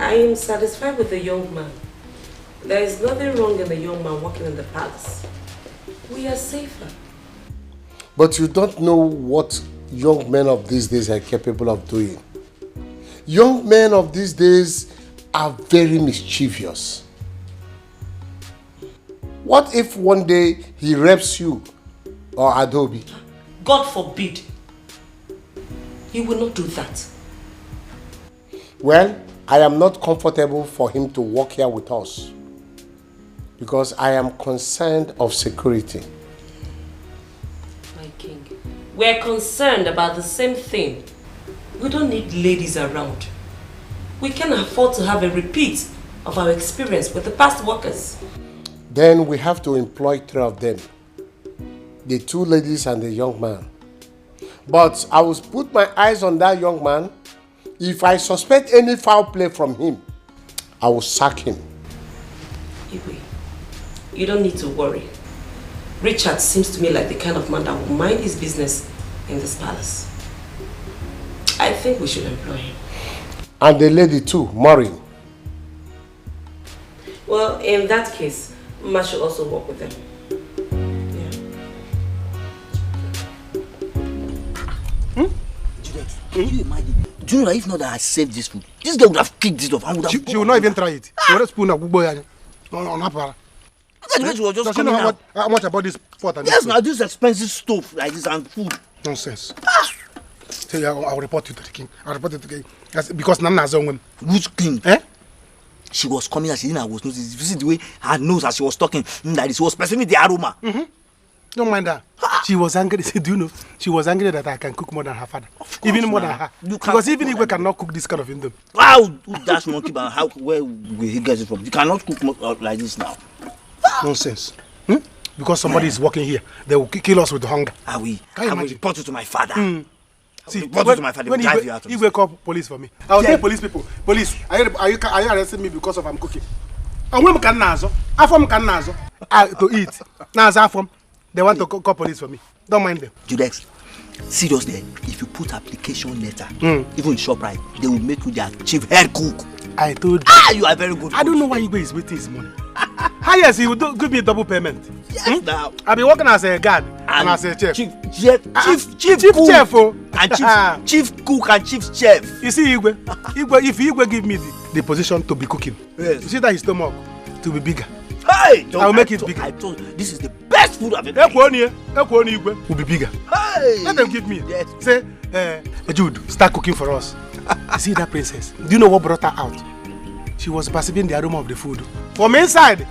I am satisfied with the young man. There is nothing wrong in the young man working in the palace. We are safer. But you don't know what young men of these days are capable of doing. Young men of these days are very mischievous. What if one day he rapes you or Adobe? God forbid. He will not do that. Well, I am not comfortable for him to work here with us because I am concerned of security. My king, we're concerned about the same thing. We don't need ladies around. We can afford to have a repeat of our experience with the past workers. Then we have to employ 3 of them. The 2 ladies and the young man. But I will put my eyes on that young man. If I suspect any foul play from him, I will sack him. Igwe, you don't need to worry. Richard seems to me like the kind of man that will mind his business in this palace. I think we should employ him. And the lady too, Maureen. Well, in that case, Ma should also work with them. Juliet, can you imagine? Do you know that if not that I saved this food, this girl would have kicked it off and would have... She will not even try it. She will spoon a good boy. On her para. She was just Does she know how much about this pot and yes, now this expensive stuff like this and food. Nonsense. Tell you, I'll report you to the king. I'll report you to the king. Because Nana has own. Which king? Eh? She was coming and she didn't was noticed. You see the way her nose as she was talking, like she was perceiving the aroma. Don't mind that. She was angry. Do you know? She was angry that I can cook more than her father. Even more than her. Because even if we cannot cook this kind of indom. Wow, that's monkey, but how, where will he get it from? You cannot cook like this now. Nonsense. Because somebody is working here, they will kill us with hunger. I will report you to my father. See, report you to my father. When he will call police for me. I will tell police people, police, are you arresting me because of I'm cooking? And when can nazo? Afom can nazo to eat. Nazo afom. They want to call police for me. Don't mind them. Judex, seriously, if you put application letter, even in ShopRite, they will make you their chief head cook. I told you. You are very good. I don't know why Igwe is waiting his money. How yes, he will give me double payment. Yes, now. I'll be working as a guard and as a chef. Chief chef Oh. And chief cook and chief chef. You see, Igwe, if Igwe give me the position to be cooking, yes. You see that his stomach to be bigger. Hey, I'll make it bigger. I told you, this is the best food I've ever eaten. Igwe will be bigger. Hey. Let them give me. Yes. Say, Jude, start cooking for us. You see that princess? Do you know what brought her out? She was perceiving the aroma of the food. From inside.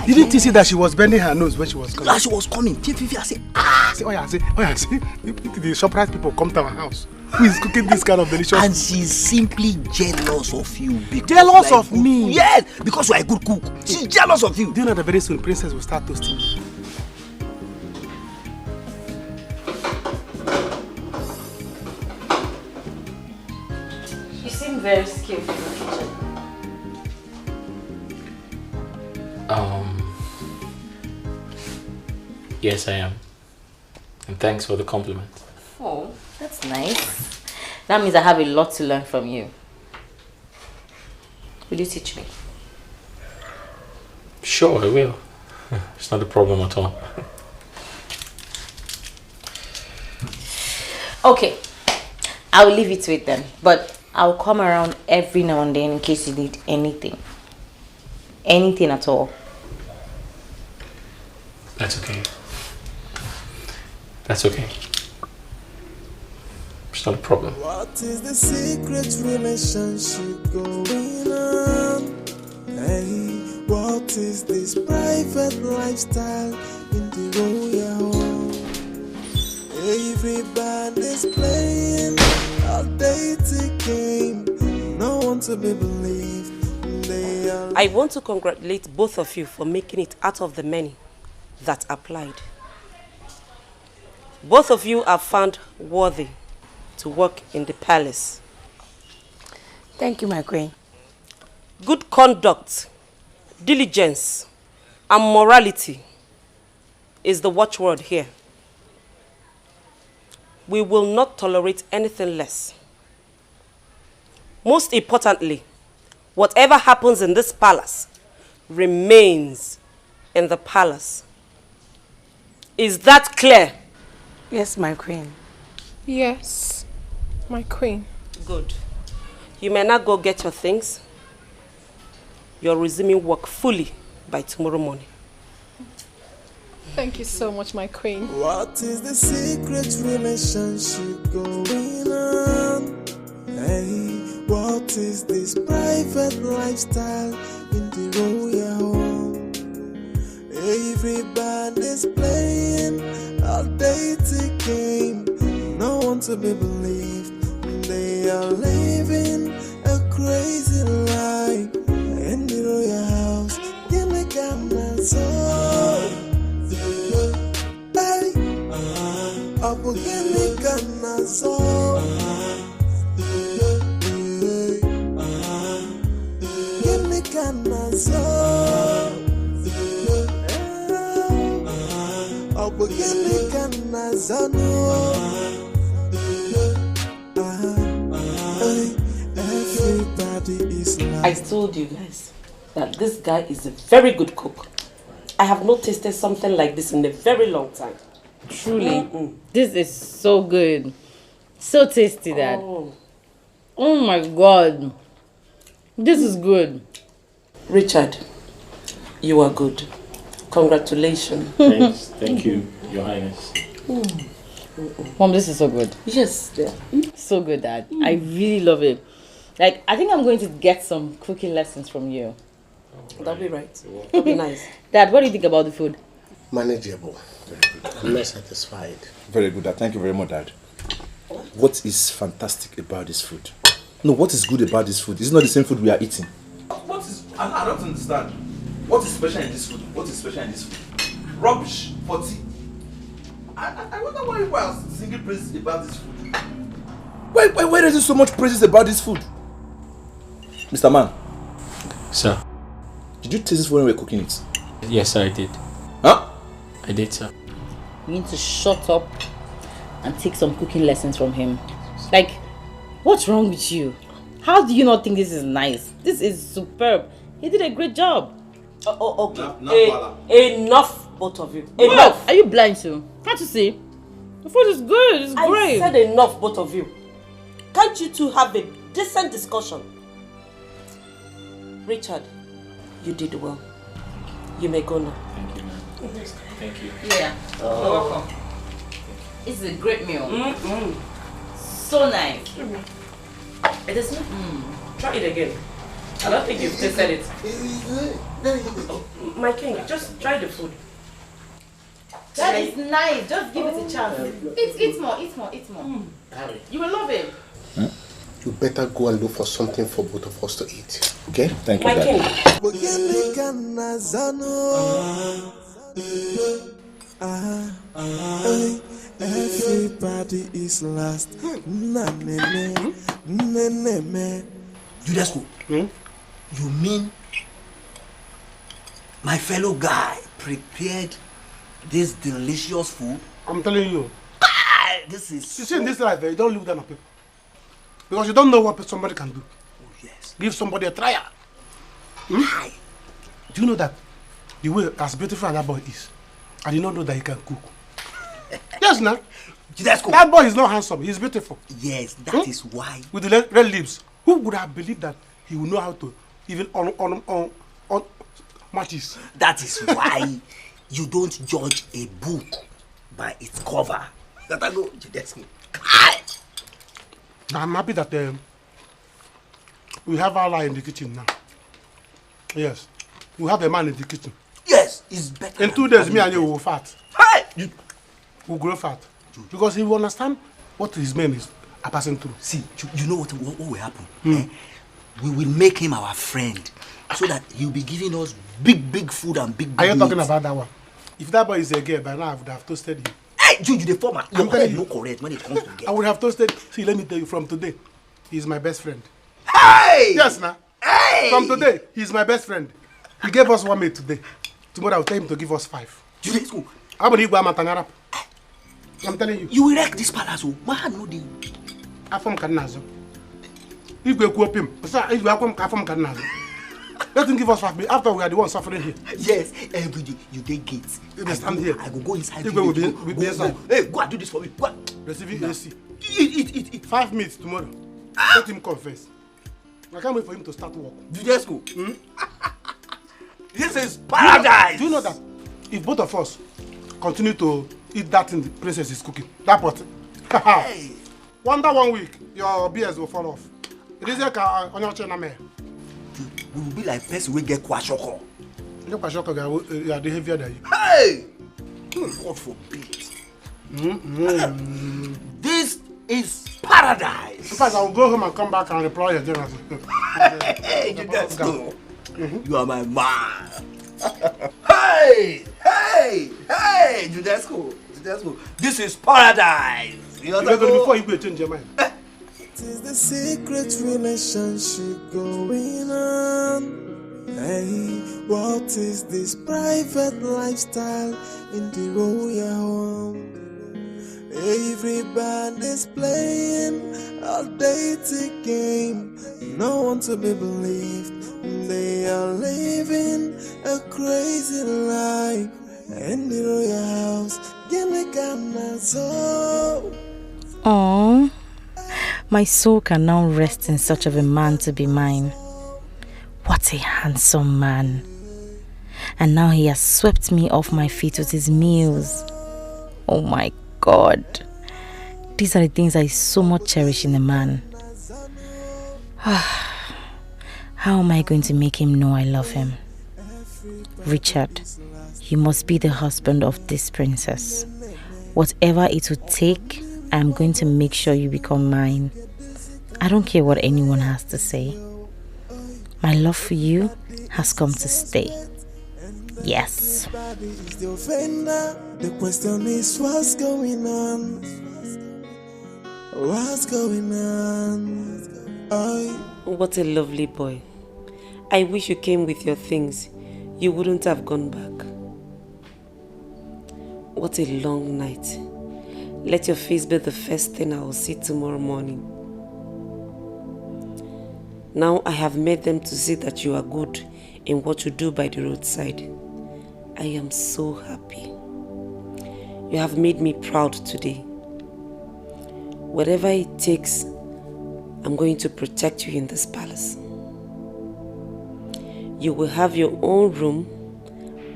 Didn't you see that she was bending her nose when she was coming? As she was coming, I say, see. The ShopRite people come to our house. Who is cooking this kind of delicious and food? she's simply jealous of you. Jealous of me? Yes, because you are a good cook. She's jealous of you. Do you know that very soon princess will start toasting me? You seem very skillful in the kitchen. Yes, I am. And thanks for the compliment. Oh, that's nice. That means I have a lot to learn from you. Will you teach me? Sure, I will. It's not a problem at all. Okay, I will leave it to it then. But I'll come around every now and then in case you need anything. Anything at all. That's okay. That's okay. It's not a problem. What is the secret relationship going on? Hey, what is this private lifestyle in the royal home? Everybody's playing a dating game. No one to be believed. I want to congratulate both of you for making it out of the many that applied. Both of you are found worthy to work in the palace. Thank you, my queen. Good conduct, diligence, and morality is the watchword here. We will not tolerate anything less. Most importantly, whatever happens in this palace remains in the palace. Is that clear? Yes, my queen. Yes, my queen. Good. You may now go get your things. You're resuming work fully by tomorrow morning. Thank you so much, my queen. What is the secret relationship going on? Hey, what is this private lifestyle in the royal home? Everybody's playing a dating game. No one to be believed. They are living a crazy life in the royal house. Give me camera so. Hey, up give me camera so. Give me camera so. I told you guys that this guy is a very good cook. I have not tasted something like this in a very long time. Truly, this is so good. So tasty, Dad. Oh my God. This is good. Richard, you are good. Congratulations. Thanks. Thank you, Your Highness. Mom, this is so good. Yes, dear. So good, Dad. I really love it. Like, I think I'm going to get some cooking lessons from you. That'll be right. That'll be nice. Dad, what do you think about the food? Manageable. I'm not satisfied. Very good, Dad. Thank you very much, Dad. What is fantastic about this food? No, what is good about this food? It's not the same food we are eating. What is... I don't understand. What is special in this food? What is special in this food? Rubbish for tea. I wonder why you are singing praises about this food. Why is there so much praises about this food? Mr. Man. Sir. Did you taste this when we were cooking it? Yes, sir, I did. Huh? I did, sir. You need to shut up and take some cooking lessons from him. Like, what's wrong with you? How do you not think this is nice? This is superb. He did a great job. Okay. Enough, both of you. Enough. Are you blind too? Can't you see? The food is good. It's great. I said enough, both of you. Can't you two have a decent discussion? Richard, you did well. You may go now. Thank you, ma'am. Thank you. Yeah. You're welcome. It's a great meal. So nice. It is not. Try it again. I don't think you've tasted it. My king, just try the food. That is nice. Just give it a chance. Eat more. Harry, You will love it. you better go and look for something for both of us to eat. Okay? Thank you, My king. Everybody is lost. Judesco, you mean my fellow guy prepared this delicious food? I'm telling you. This is... You see, in this life, you don't look down on people. Because you don't know what somebody can do. Oh, yes. Give somebody a trial. Do you know that the way as beautiful as that boy is, I did not know that he can cook. Yes, now. That boy is not handsome. He's beautiful. Yes, that is why. With the red lips. Who would have believed that he would know how to even on matches? That is why you don't judge a book by its cover. That I know, Judesco. Now I'm happy that we have Allah in the kitchen now. Yes. We have a man in the kitchen. Yes, it's better. In 2 days, me and you will fat. Hey! We'll grow fat. Because he will understand what his men are passing through. See, you know what will happen? We will make him our friend so that he'll be giving us big food and big Are you meat. talking about that one? If that boy is a girl, by now I would have toasted him. Hey, Jude, you the former. I'm telling you. No correct when it comes to girls. I would have toasted. See, let me tell you, from today, he's my best friend. Hey! Yes, now. Hey! From today, he's my best friend. He gave us 1 meat today. Tomorrow I'll tell him to give us 5. Jude, go. How about you go Matanyarap? I'm telling you. You will wreck this palace, oh. Man, no deal. Afam Kadnazo. You go coop him. If you Afam Kadnazo. Let him give us 5 meat after we are the ones suffering here. Yes, every day you take gates. You stand here. I go inside. You go with inside. Hey, go and do this for me. Go. Receiving AC. Eat. 5 meats tomorrow. Let him confess. I can't wait for him to start work. Judesco. This is paradise. Do you know that if both of us continue to eat that thing the princess is cooking, that pot, hey. Wonder 1 week, your beers will fall off. It is like on your channel, man. We will be like person we get kwashoko. You kwashoko, you are the heavier than you. Hey! God forbid. This is paradise. In fact, I will go home and come back and reply again. Hey, Judesco. You are my man. Hey, Judesco. This is paradise. You know that before you go change your mind. It is the secret relationship going on. Hey, what is this private lifestyle in the royal home? Everybody's playing a dating game. No one to be believed. They are living a crazy life in the royal house. Aww, My soul can now rest in such of a man to be mine. What a handsome man. And now he has swept me off my feet with his meals. Oh my God. These are the things I so much cherish in a man. How am I going to make him know I love him? Richard, you must be the husband of this princess. Whatever it would take, I am going to make sure you become mine. I don't care what anyone has to say. My love for you has come to stay. Yes. The question is, what's going on? What's going on? What a lovely boy. I wish you came with your things. You wouldn't have gone back. What a long night. Let your face be the first thing I will see tomorrow morning. Now I have made them to see that you are good in what you do by the roadside. I am so happy. You have made me proud today. Whatever it takes, I'm going to protect you in this palace. You will have your own room,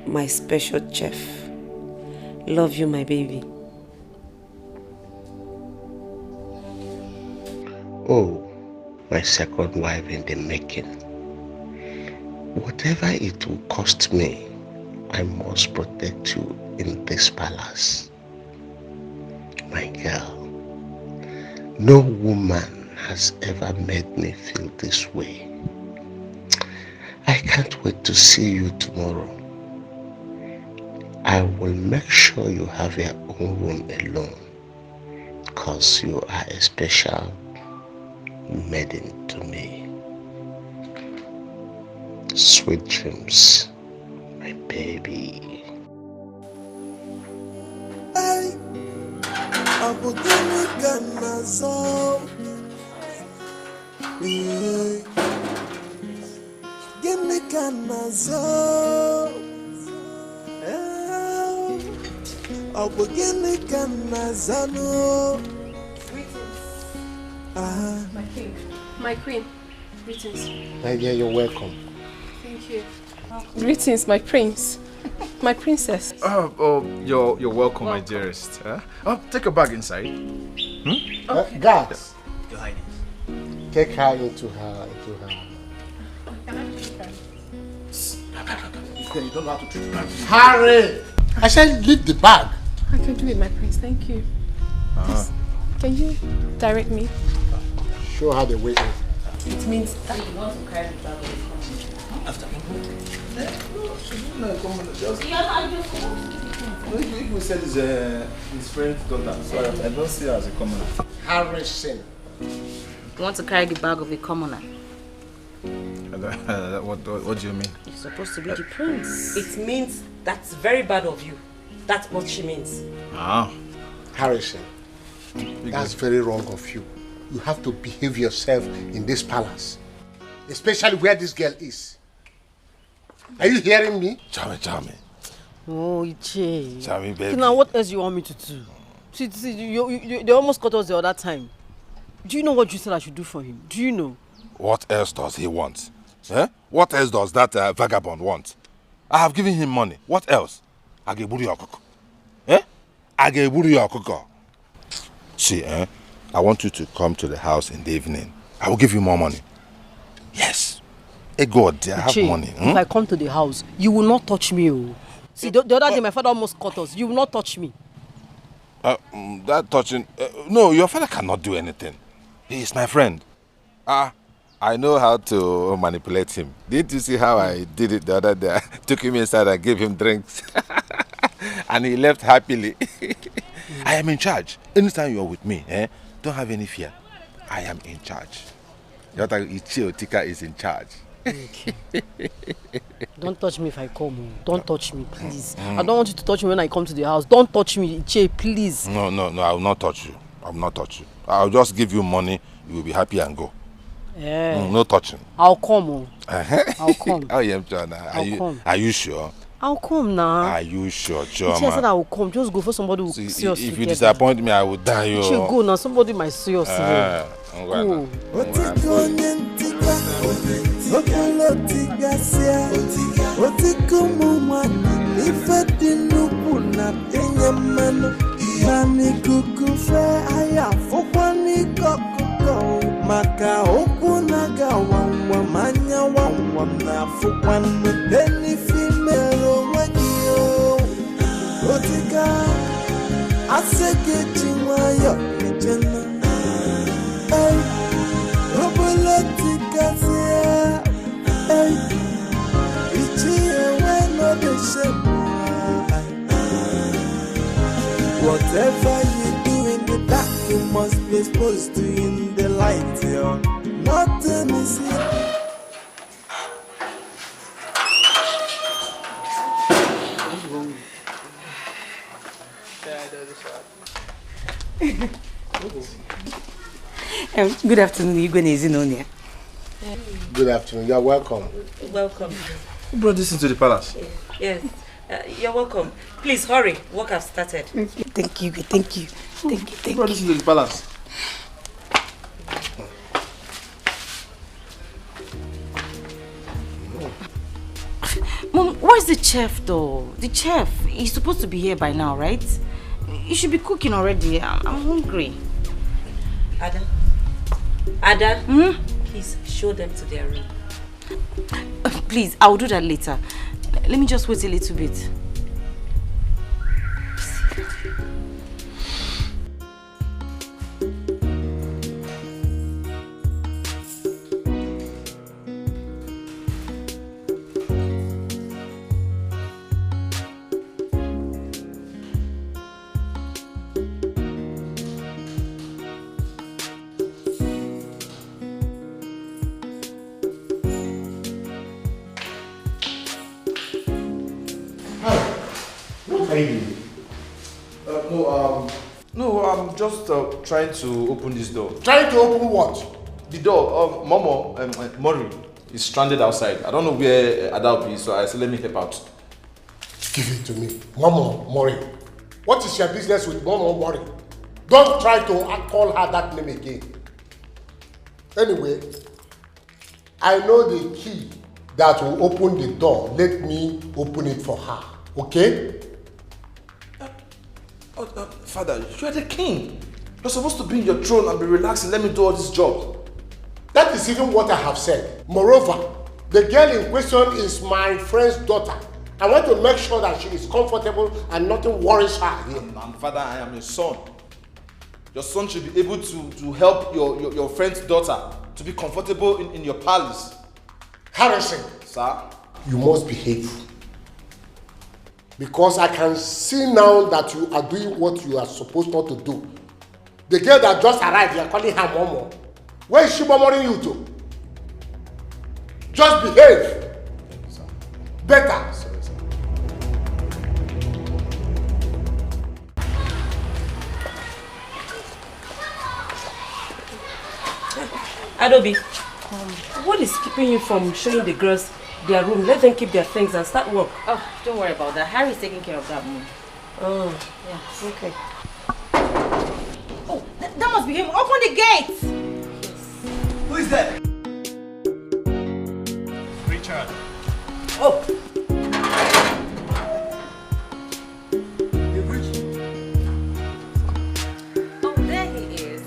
my special chef. Love you, my baby. Oh, my second wife in the making. Whatever it will cost me, I must protect you in this palace. My girl, no woman has ever made me feel this way. I can't wait to see you tomorrow. I will make sure you have your own room alone, because you are a special maiden to me. Sweet dreams, my baby. My king, my queen, greetings. My dear, you're welcome. Thank you. Greetings, my prince, my princess. You're welcome, my dearest. Take a bag inside. Guards, Your Highness. take her into her. Can I take her? You don't have to treat her. Hurry! I said leave the bag. I can do it, my prince. Thank you. Please, can you direct me? Show her the way in. It means that you want to carry the bag of the After me. If we said his friend's daughter, so I don't see her as a commoner. Harrison. You want to carry the bag of a commoner? What do you mean? You're supposed to be the prince. It means that's very bad of you. That's what she means. Harrison, that's very wrong of you. You have to behave yourself in this palace, especially where this girl is. Are you hearing me? Charmy. Oh, Iche. Charmy, baby. Now, what else you want me to do? See, they almost caught us the other time. Do you know what you said I should do for him? Do you know? What else does he want? What else does that vagabond want? I have given him money. What else? See, I want you to come to the house in the evening. I will give you more money. Yes. Hey God, I have money. If I come to the house, you will not touch me. Oh. See, the other day my father almost caught us. You will not touch me. That touching... no, your father cannot do anything. He is my friend. I know how to manipulate him. Didn't you see how I did it the other day? I took him inside and gave him drinks. And he left happily. I am in charge. Anytime you are with me, don't have any fear. I am in charge. Your Etiko is in charge. Okay. Don't touch me if I come. Don't touch me, please. I don't want you to touch me when I come to the house. Don't touch me, Iche, please. No, I will not touch you. I will not touch you. I will just give you money. You will be happy and go. Yeah. No touching. I'll come. I'll come. Are you sure? I'll come now. Are you sure, She said I will come. Just go for somebody who see us if you disappoint me, I will die. You should go now. Somebody might see us here. Go. Maka okunaga wawa manya wawa na fukwan deni female wagio otika aseke chimayo jena ay obolotika sia ay ichie weno de shema whatever you do in the dark you must be exposed to in the light, yo. Nothing is here. Good afternoon, Igwe. Good afternoon, you're welcome. Welcome. Who brought this into the palace? Yes. You're welcome. Please hurry. Work has started. Thank you. Who brought this into the palace? Mom, where's the chef though? The chef, he's supposed to be here by now, right? He should be cooking already. I'm hungry. Ada, please show them to their room. Please, I'll do that later. Let me just wait a little bit. No, I'm just trying to open this door. Trying to open what? The door. Momo, Mori is stranded outside. I don't know where Adalp is, so I said let me help out. Give it to me. Momo Mori. What is your business with Momo Mori? Don't try to call her that name again. Anyway, I know the key that will open the door. Let me open it for her. Okay? Father, you are the king. You're supposed to be in your throne and be relaxing. Let me do all this job. That is even what I have said. Moreover, the girl in question is my friend's daughter. I want to make sure that she is comfortable and nothing worries her here. Father, I am your son. Your son should be able to help your friend's daughter to be comfortable in your palace. Harrison. Sir? You must behave. Because I can see now that you are doing what you are supposed not to do. The girl that just arrived, you are calling her Momo. Where is she murmuring you to? Just behave. Better. Adobe, what is keeping you from showing the girls their room? Let them keep their things and start work. Oh, don't worry about that. Harry's taking care of that, Mom. Oh, yeah, okay. Oh, that must be him. Open the gate! Yes. Who is that? Richard. Oh! Oh, there he is.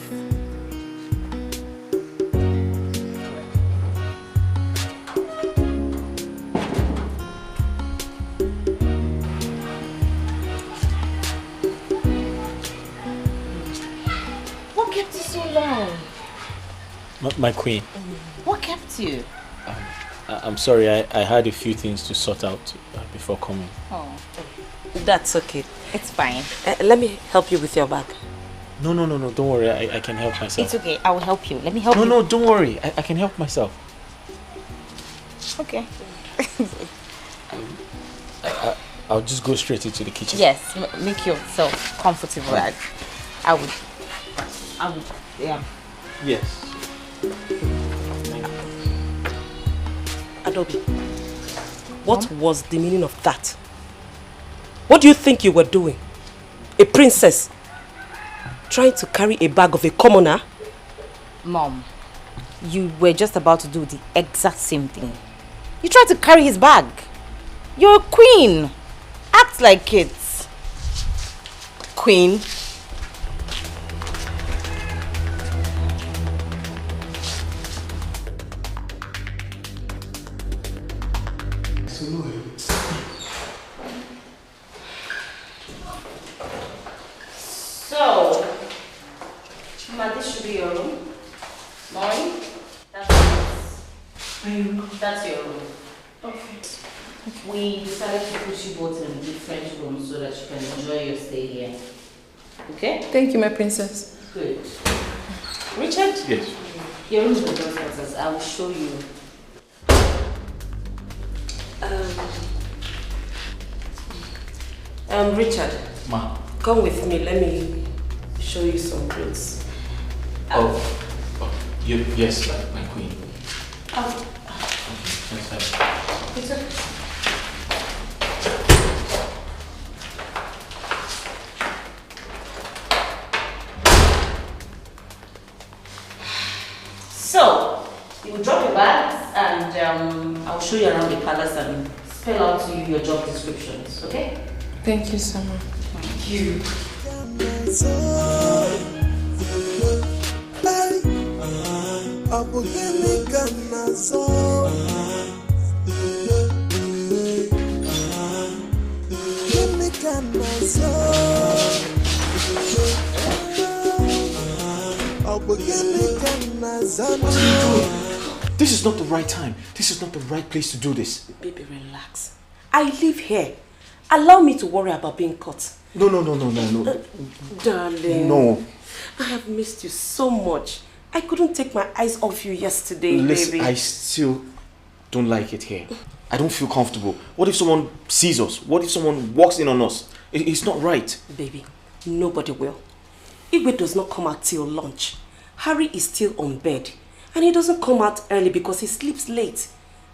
What kept you so long? My queen. What kept you? I'm sorry, I had a few things to sort out before coming. Oh. That's okay. It's fine. Let me help you with your bag. No, don't worry, I can help myself. It's okay, I will help you. Let me help you. No, don't worry, I can help myself. Okay. I'll just go straight into the kitchen. Yes, make yourself comfortable. I would, yeah. Yes. Adobe, what was the meaning of that? What do you think you were doing? A princess trying to carry a bag of a commoner? Mom, you were just about to do the exact same thing. You tried to carry his bag. You're a queen. Act like it. Queen? So, Ma, this should be your room. Mine? That's your room. Okay. We decided to put you both in different rooms so that you can enjoy your stay here. Okay? Thank you, my princess. Good. Richard? Yes. Your room is the girls' quarters. I will show you. Richard. Ma. Come with me. Let me show you some clothes. Yes, my queen. Oh. Okay, It's okay. So, you will drop your bags and I'll show you around the palace and spell out to you your job descriptions, okay? Thank you so much. Thank you. What are you doing? This is not the right time. This is not the right place to do this. Baby, relax. I live here. Allow me to worry about being caught. No. Darling. No. I have missed you so much. I couldn't take my eyes off you yesterday, Listen, baby. I still don't like it here. I don't feel comfortable. What if someone sees us? What if someone walks in on us? It's not right. Baby, nobody will. Igwe does not come out till lunch. Harry is still on bed. And he doesn't come out early because he sleeps late.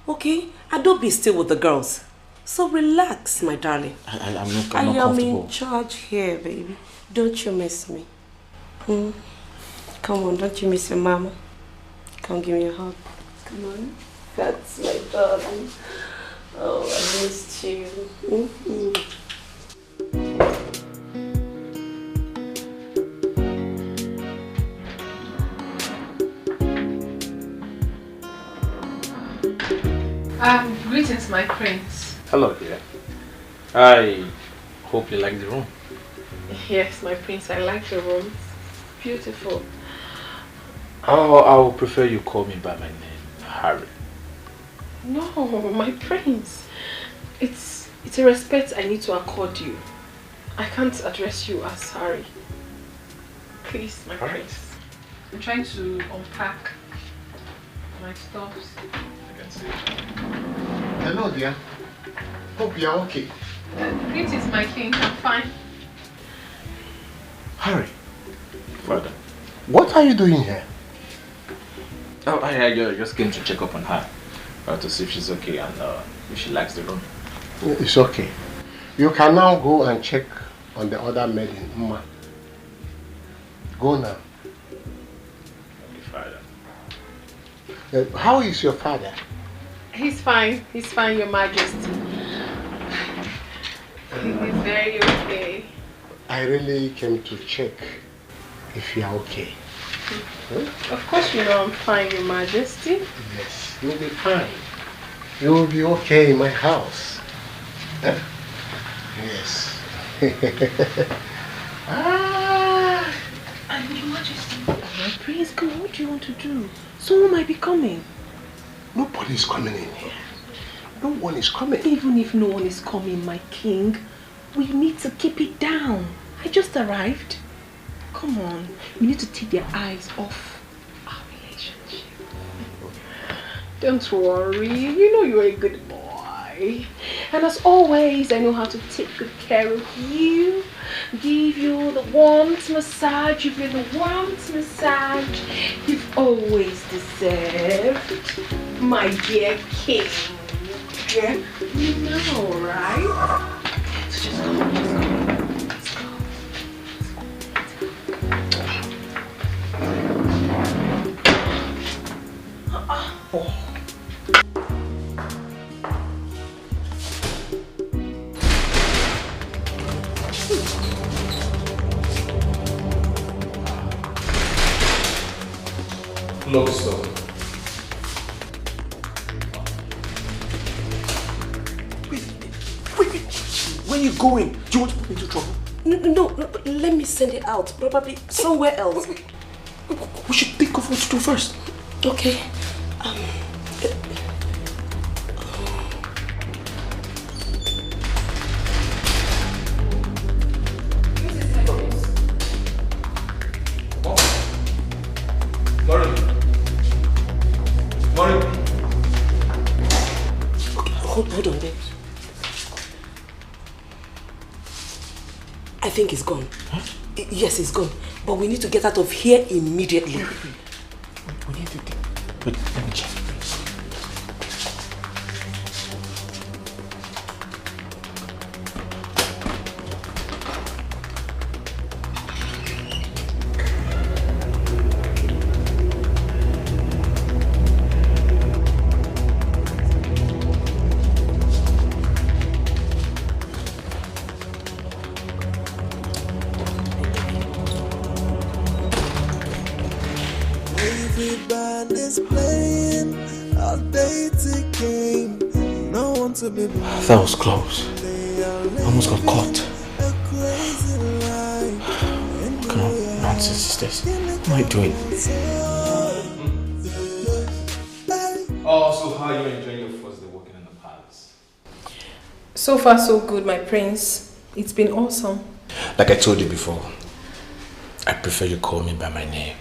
Okay? Adobe is still with the girls. So relax, my darling. I'm not I am comfortable. in charge here, baby. Don't you miss me? Come on, don't you miss your mama? Come give me a hug. Come on. That's my darling. Oh, I missed you. Greetings, my prince. Hello, dear. I hope you like the room. Yes, my prince, I like the room. It's beautiful. Oh, I would prefer you call me by my name, Harry. No, my prince. It's a respect I need to accord you. I can't address you as Harry. Please, my prince. I'm trying to unpack my stuffs. I can see. Hello, dear. Hope you are okay. Greetings, my king. I'm fine. Harry, Father. what are you doing here? Oh, I just came to check up on her. To see if she's okay and if she likes the room. It's okay. You can now go and check on the other maiden, Mma. Go now. Okay, Father. How is your father? He's fine, Your Majesty. He's very okay. I really came to check if you are okay. Of course you know I'm fine, Your Majesty. Yes, you'll be fine. You will be okay in my house. Huh? Yes. And Your Majesty, my prince, come on, what do you want to do? Someone might be coming. Nobody is coming in here. No one is coming. Even if no one is coming, my king, we need to keep it down. I just arrived. Come on, we need to take their eyes off our relationship. Don't worry, you know you're a good boy. And as always, I know how to take good care of you. Give you the warmth massage. Give you the warmth massage you've always deserved, my dear king. You know, right? Lock this door. Wait. Where are you going? Do you want to put me into trouble? No, let me send it out. Probably somewhere else. We should think of what to do first. Okay. Hold on there. I think it's gone. Huh? Yes, it's gone. But we need to get out of here immediately. We need to think. Wait, let me check. That was close. I almost got caught. What kind of nonsense is this? What am I doing? Oh, so how are you enjoying your first day working in the palace? So far so good, my prince. It's been awesome. Like I told you before, I prefer you call me by my name.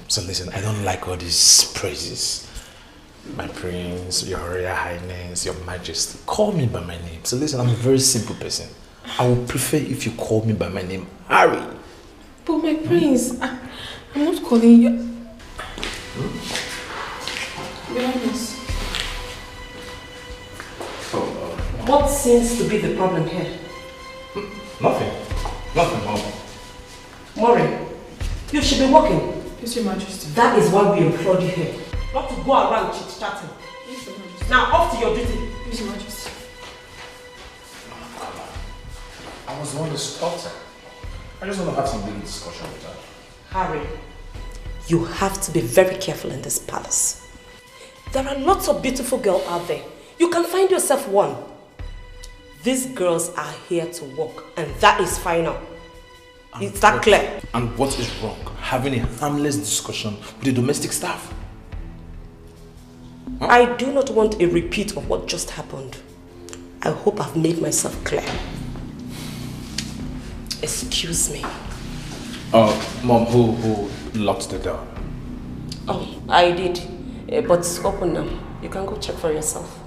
So listen, I don't like all these praises. My prince, your royal highness, your majesty. Call me by my name. So listen, I'm a very simple person. I would prefer if you call me by my name, Harry. But my prince, I'm not calling you. Be honest. What seems to be the problem here? Nothing, Mom. Maureen, you should be working. Yes, Your Majesty. That is why we employed you here. Not to go around chit-chatting. Yes, Your Majesty. Now, off to your duty. Yes, Your Majesty. I was the one that stopped her. I just want to have some big discussion with her. Harry, you have to be very careful in this palace. There are lots of beautiful girls out there. You can find yourself one. These girls are here to work, and that is final. Is that clear? And what is wrong? Having a harmless discussion with the domestic staff? Huh? I do not want a repeat of what just happened. I hope I've made myself clear. Excuse me. Mom, who locked the door? Oh, I did. But it's open now. You can go check for yourself.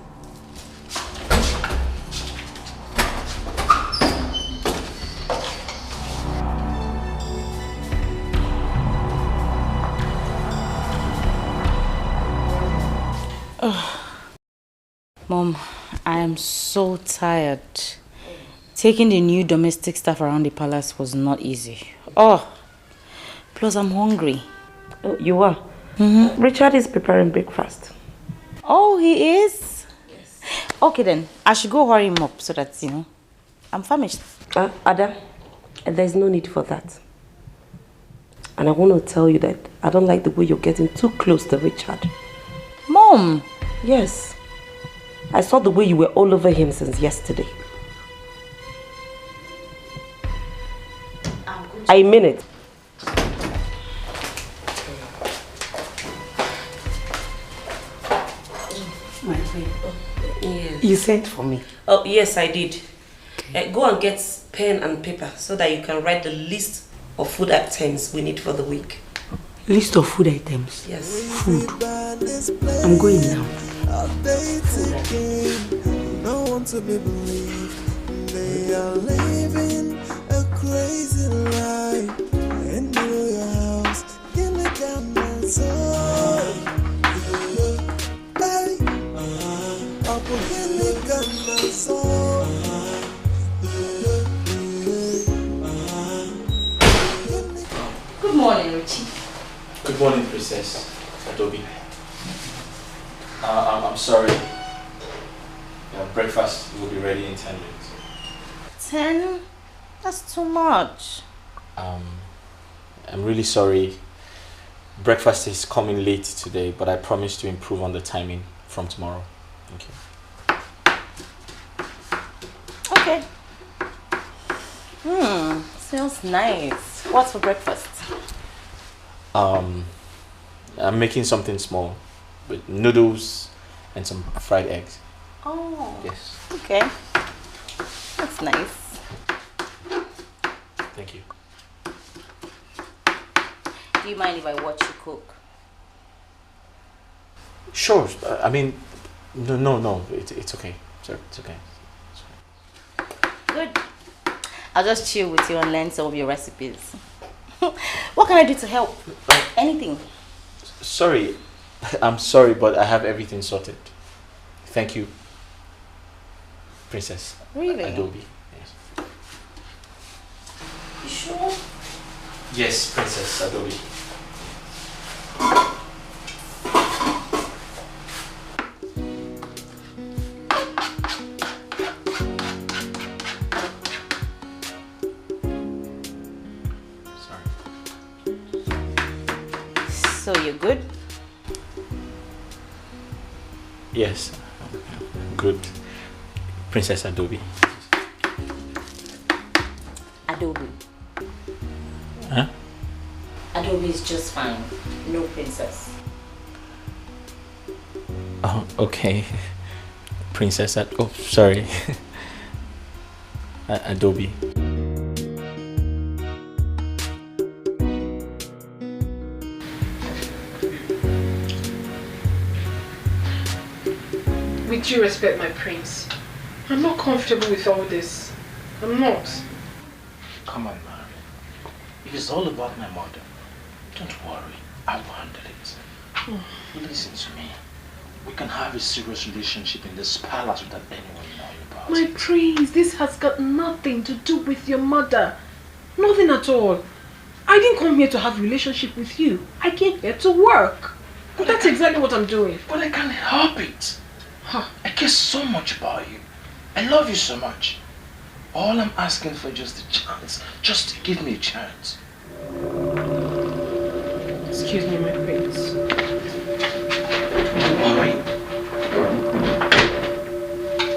Mom, I am so tired. Taking the new domestic staff around the palace was not easy. Plus I'm hungry. Oh, you are? Richard is preparing breakfast. Oh, he is? Yes. Okay then, I should go hurry him up so that, I'm famished. Ada, there's no need for that. And I want to tell you that I don't like the way you're getting too close to Richard. Mom! Yes. I saw the way you were all over him since yesterday. I mean it. My friend. Yes. You sent for me? Oh, yes, I did. Go and get pen and paper so that you can write the list of food items we need for the week. List of food items? Yes. Food. I'm going now. No one to be believed. They are living a crazy life. In your house, in the camera, so up in the camera, so Good morning, Princess Adobe. I'm sorry. Breakfast will be ready in 10 minutes. 10? That's too much. I'm really sorry. Breakfast is coming late today, but I promise to improve on the timing from tomorrow. Thank you. Okay. Smells nice. What's for breakfast? I'm making something small with noodles and some fried eggs. Oh. Yes. Okay. That's nice. Thank you. Do you mind if I watch you cook? Sure. I mean, no. It's okay. It's okay. Good. I'll just chill with you and learn some of your recipes. What can I do to help? Anything. Sorry. I'm sorry, but I have everything sorted. Thank you, Princess Really? Adobe. Yes. You sure? Yes, Princess Adobe. So you're good? Yes. Good. Princess Adobe. Adobe. Huh? Adobe is just fine. No princess. Oh, okay. Princess oh, sorry. Adobe. With due respect, my prince, I'm not comfortable with all this. I'm not. Come on, Mary. If it's all about my mother, don't worry. I will handle it. Listen to me. We can have a serious relationship in this palace without anyone knowing about it. My prince, this has got nothing to do with your mother. Nothing at all. I didn't come here to have a relationship with you. I came here to work. But that's exactly what I'm doing. But I can't help it. I care so much about you. I love you so much. All I'm asking for is just a chance. Just give me a chance. Excuse me, my prince. Murray.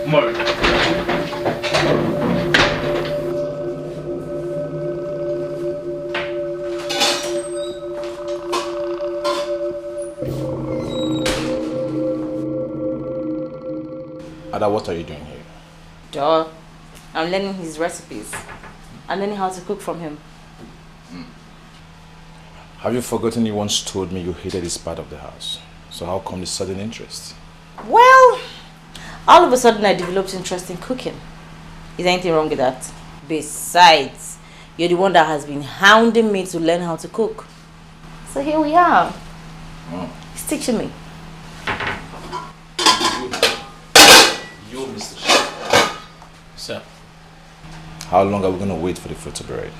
Murray. Ada, what are you doing here? Duh. I'm learning his recipes. I'm learning how to cook from him. Have you forgotten you once told me you hated this part of the house? So how come this sudden interest? Well, all of a sudden I developed interest in cooking. Is there anything wrong with that? Besides, you're the one that has been hounding me to learn how to cook. So here we are. He's teaching me. You, Mr. Chef. Sir. How long are we going to wait for the food to be ready?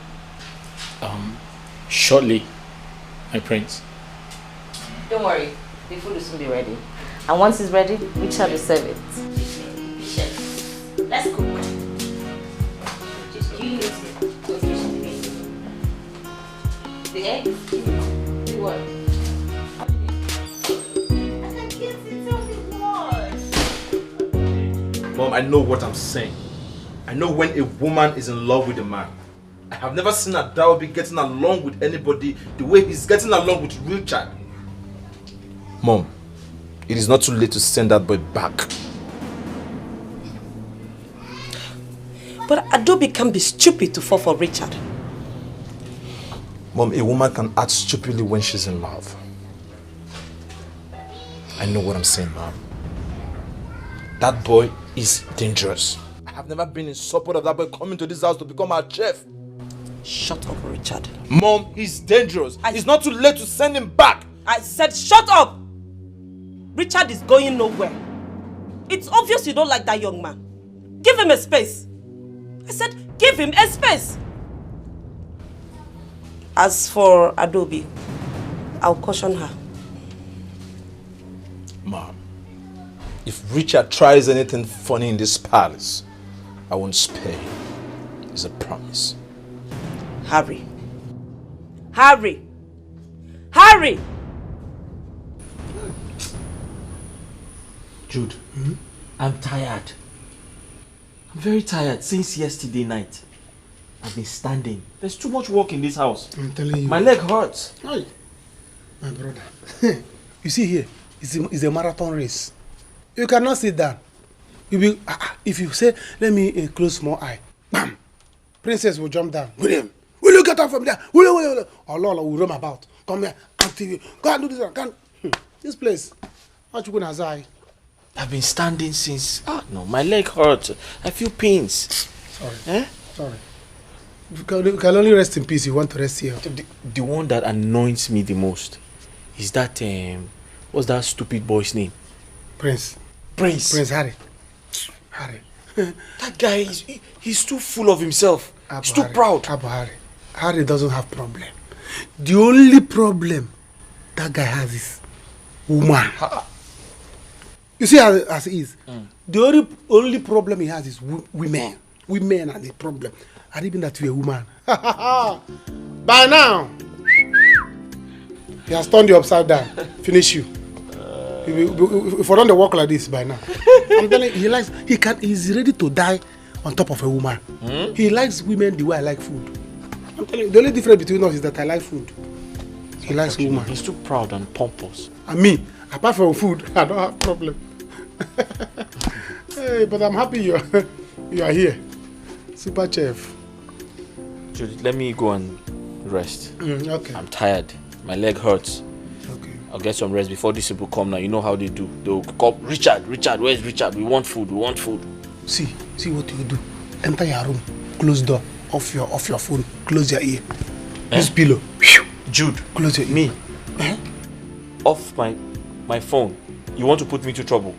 Shortly, my prince. Don't worry, the food will soon be ready. And once it's ready, Richard will serve it. Chef, let's cook. You need to go finish the eggs. The what? Mom, I know what I'm saying. I know when a woman is in love with a man. I have never seen Adaobi getting along with anybody the way he's getting along with Richard. Mom, it is not too late to send that boy back. But Adobe can be stupid to fall for Richard. Mom, a woman can act stupidly when she's in love. I know what I'm saying, Mom. That boy is dangerous. I have never been in support of that boy coming to this house to become our chef. Shut up, Richard. Mom, he's dangerous. It's not too late to send him back. I said shut up! Richard is going nowhere. It's obvious you don't like that young man. Give him a space. I said give him a space. As for Adobe, I'll caution her. Mom, if Richard tries anything funny in this palace, I won't spare him. It's a promise. Harry. Harry! Harry! Jude, I'm tired. I'm very tired since yesterday night. I've been standing. There's too much work in this house. I'm telling you. My leg hurts. Hi. My brother. You see here, it's a marathon race. You cannot sit down. You will, if you say, let me close small eye, bam, princess will jump down. William, will you get up from there? Will. Oh, Lola will roam about. Come here, active. Go and do this one. This place. What you gonna say? I've been standing since. No, my leg hurts. I feel pains. Sorry. Sorry. You can only rest in peace. You want to rest here. The one that annoys me the most is that what's that stupid boy's name? Prince Harry. That guy he's too full of himself. He's too proud. Harry doesn't have problem. The only problem that guy has is woman. You see as it is. The only problem he has is women. Women are the problem. And even that you're a woman. By now, he has turned you upside down. Finish you. If I don't work like this by now, I'm telling you, he's ready to die on top of a woman. He likes women the way I like food. I'm telling you, the only difference between us is that I like food. He likes women. He's too proud and pompous. And me, apart from food, I don't have problem. Hey, but I'm happy you are here. Super chef. Jude, let me go and rest. Okay. I'm tired. My leg hurts. Okay. I'll get some rest before these people come now. You know how they do. They'll call Richard, where's Richard? We want food. See what you do. Enter your room, close door, off your phone, close your ear. Use pillow. Jude, close your ear. Me? Off my phone. You want to put me to trouble?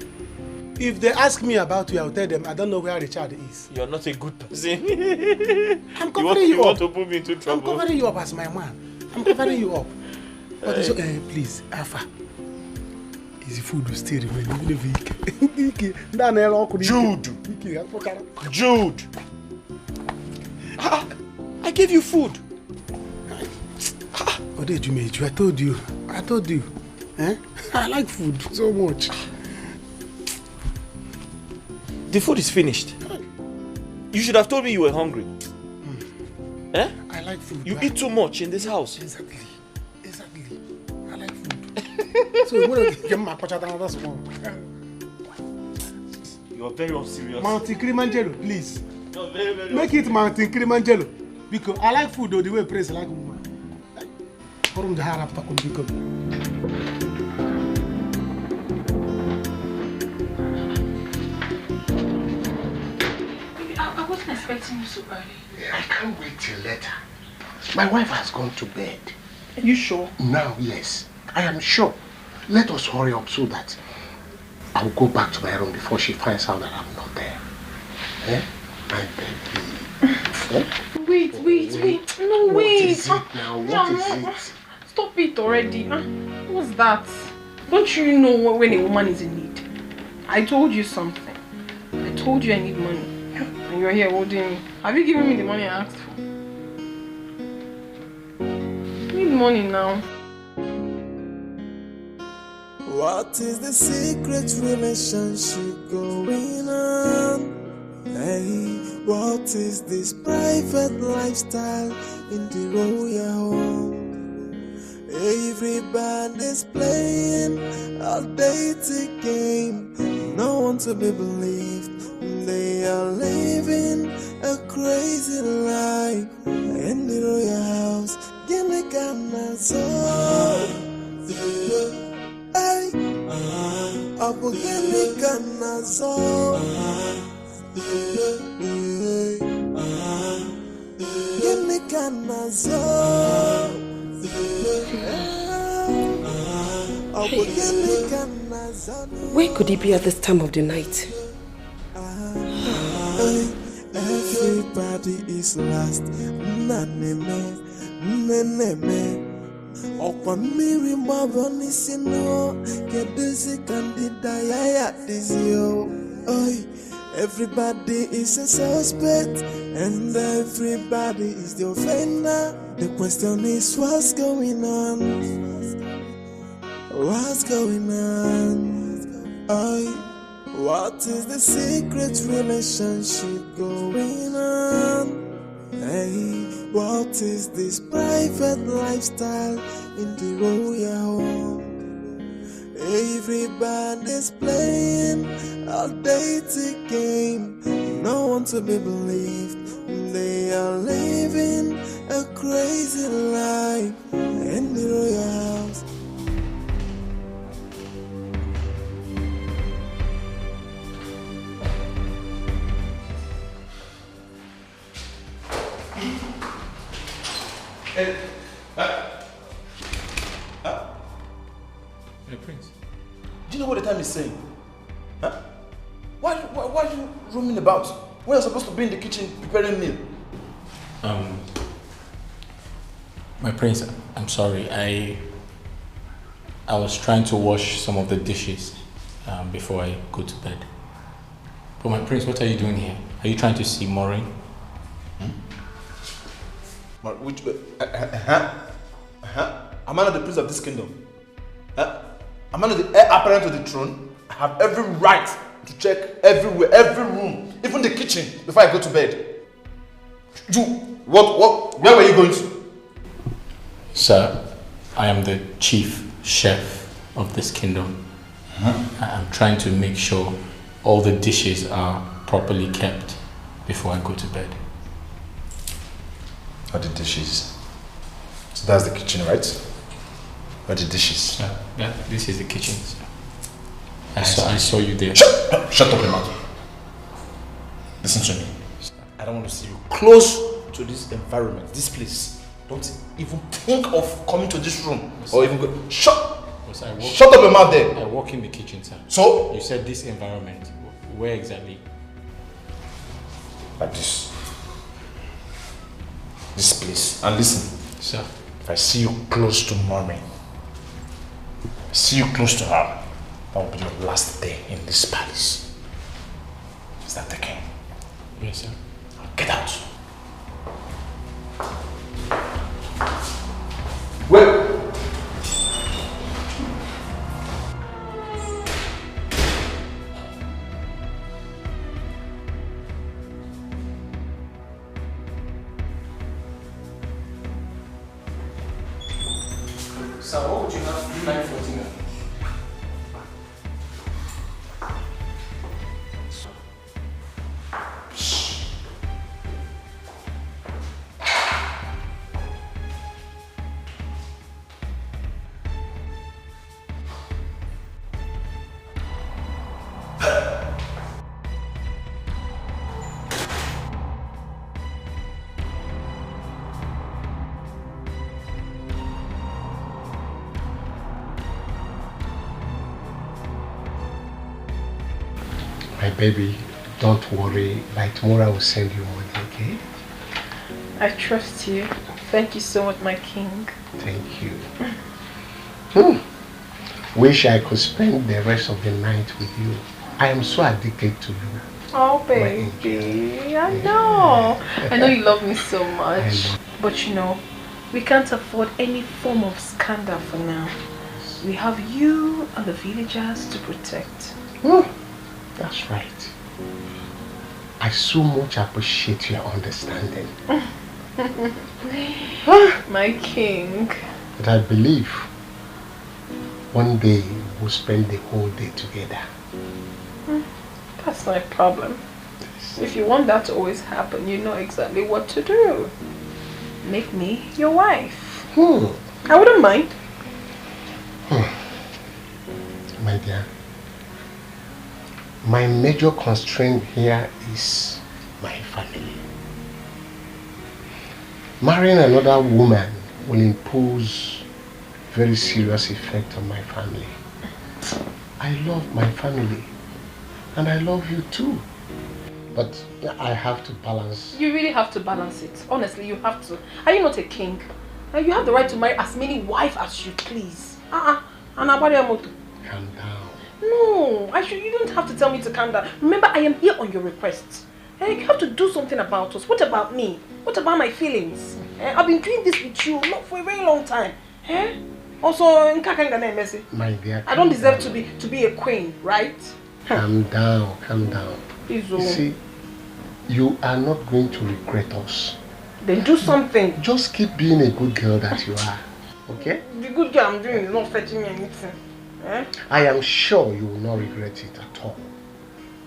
If they ask me about you, I'll tell them I don't know where Richard is. You're not a good person. I'm covering you up. You want to put me into trouble? I'm covering you up as my man. I'm covering you up. But please, Alpha. Is the food will still remain even Jude! I gave you food. What did you make? I told you. I like food so much. The food is finished. You should have told me you were hungry. I like food. You eat too much in this house. Exactly. I like food. So you want to get my another small. You are very unserious. Mountain Kilimanjaro, please. You're very Make it Mountain Kilimanjaro. Because I like food though, the way praise like woman. I wasn't expecting you so early. I can't wait till later. My wife has gone to bed. Are you sure? Now, yes. I am sure. Let us hurry up so that I'll go back to my room before she finds out that I'm not there. My baby. Wait. No, wait. What is it now? What is it? Stop it already. What's that? Don't you know when a woman is in need? I told you something. I told you I need money. And you're here holding me. Have you given me the money I asked for? I need money now. What is the secret relationship going on? Hey, what is this private lifestyle in the royal home? Everybody's playing a dating game. No one to be believed. They are living a crazy life in the royal house. Give me Hey, Abu Gili Kanazo. Give me Kanazo. Where could he be at this time of the night? Everybody is lost. Okwa miri mabo nisi no Kedusi candida ya dizio. Oi, everybody is a suspect and everybody is the offender. The question is what's going on? What's going on? Oi, what is the secret relationship going on? Hey, what is this private lifestyle in the royal home? Everybody's playing a dating game. No one to be believed. They are living a crazy life in the royal house. Hey, Prince. Do you know what the time is saying? Huh? Why are you roaming about? When you're supposed to be in the kitchen preparing meal? My prince, I'm sorry. I was trying to wash some of the dishes before I go to bed. But my prince, what are you doing here? Are you trying to see Maureen? Which? Am I not the prince of this kingdom? Am I not the heir apparent to the throne? I have every right to check everywhere, every room, even the kitchen, before I go to bed. You, where were you going to? Sir, I am the chief chef of this kingdom. I'm trying to make sure all the dishes are properly kept before I go to bed. All the dishes. So that's the kitchen, right? All the dishes. Yeah, this is the kitchen, sir. I saw you there. Shut up your mouth. Listen to me. I don't want to see you close to this environment, this place. Don't even think of coming to this room or even go. Shut up your mouth there. I walk in the kitchen, sir. So? You said this environment. Where exactly? Like this. This place. And listen. Sir. If I see you close to mommy, see you close to her, that will be your last day in this palace. Is that the king? Yes, sir. Get out. Wait. Sir, what would you have 9:14? My baby, don't worry. By tomorrow I will send you money, okay? I trust you. Thank you so much, my king. Thank you. Wish I could spend the rest of the night with you. I am so addicted to you. Oh, baby. I know. I know you love me so much. But you know, we can't afford any form of scandal for now. We have you and the villagers to protect. That's right. I so much appreciate your understanding. My king. But I believe one day we'll spend the whole day together. That's not a problem. If you want that to always happen, you know exactly what to do. Make me your wife. I wouldn't mind. My dear, my major constraint here is my family. Marrying another woman will impose very serious effect on my family. I love my family and I love you too. But I have to balance. You really have to balance it. Honestly, you have to. Are you not a king? And you have the right to marry as many wives as you please. And about your motto. Calm down. No, you don't have to tell me to calm down. Remember, I am here on your request. You have to do something about us. What about me? What about my feelings? I've been doing this with you not for a very long time. Also, My dear, I don't deserve to be a queen, right? Calm down, calm down. Please, you see, you are not going to regret us. Then do something. Just keep being a good girl that you are, okay? The good girl I'm doing is not fetching me anything. I am sure you will not regret it at all,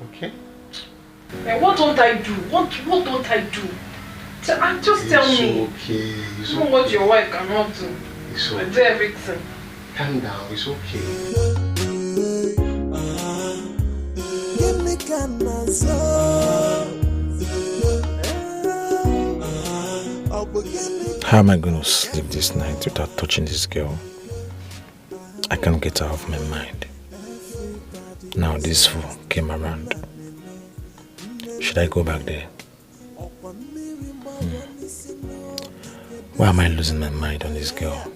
okay? What don't I do? What don't I do? Just tell me. Okay. It's Know okay. what your wife cannot do. It's I okay. do everything. Calm down, it's okay. Give me How am I going to sleep this night without touching this girl? I can't get her off my mind. Now this fool came around. Should I go back there? Why am I losing my mind on this girl?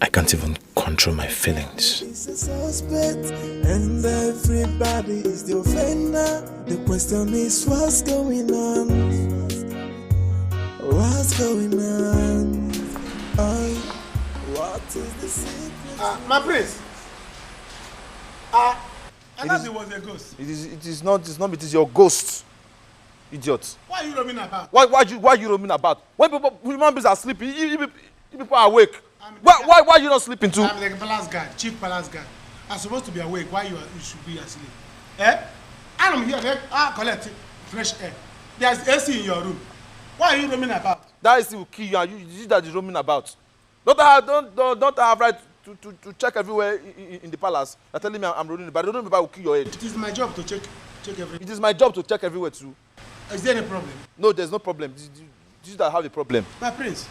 I can't even control my feelings. And everybody is the offender. The question is what's going on? What's going on? What is the secret? My prince. I thought it was a ghost. It is not. It is your ghost, idiot. Why are you roaming about? Why are you roaming about? When human beings are sleeping, you people are awake. Why are you not sleeping too? I'm the palace guard, chief palace guard. I'm supposed to be awake. Why you should be asleep? I'm here. Collect fresh air. There's AC in your room. Why are you roaming about? That AC will kill you, and you that is roaming about. Don't I have right to check everywhere in the palace? You're telling me I'm roaming about. I don't know if I will kill your head. It is my job to check everywhere. It is my job to check everywhere too. Is there any problem? No, there's no problem. You that have a problem. My prince,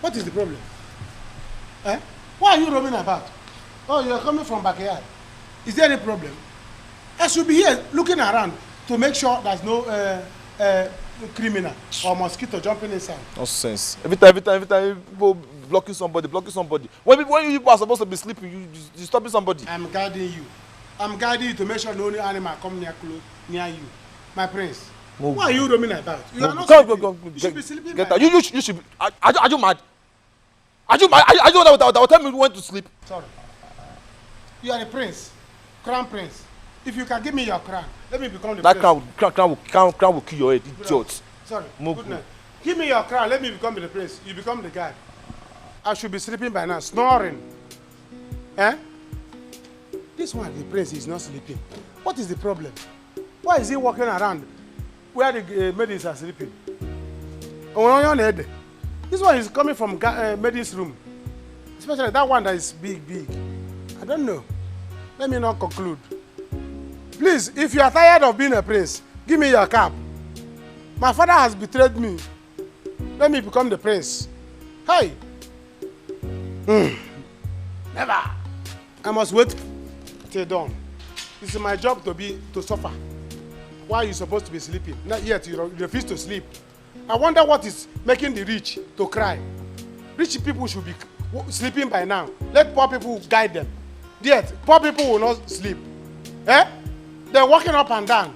what is the problem? Why are you roaming about? Oh, you're coming from backyard. Is there any problem? I should be here looking around to make sure there's no criminal or mosquito jumping inside. Nonsense. Every time people blocking somebody. When you people are supposed to be sleeping, you stopping somebody. I'm guarding you. I'm guarding you to make sure no animal come near you. My prince. Move. Why are you roaming about? You are not Go. You should be sleeping. Get out. You should be. Are you mad? Are you mad? Are you that will tell me when to sleep? Sorry. You are a prince, crown prince. If you can give me your crown, let me become the prince. That crown will kill your head, idiot. Sorry. Move. Good night. Give me your crown. Let me become the prince. You become the guard. I should be sleeping by now, snoring. This one, the prince, is not sleeping. What is the problem? Why is he walking around where the maidens are sleeping? This one is coming from maidens' room. Especially that one that is big. I don't know. Let me not conclude. Please, if you are tired of being a prince, give me your cap. My father has betrayed me. Let me become the prince. Hey! Never. I must wait till dawn. This is my job to suffer. Why are you supposed to be sleeping? Not yet, you refuse to sleep. I wonder what is making the rich to cry. Rich people should be sleeping by now. Let poor people guide them. Yet, poor people will not sleep. They're walking up and down.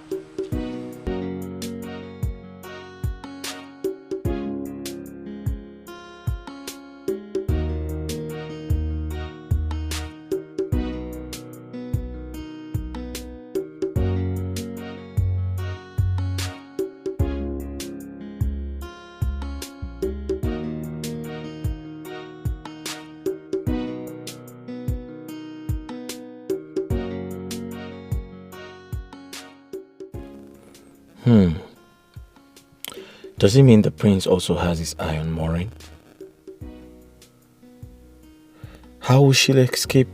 Does it mean the prince also has his eye on Maureen? How will she escape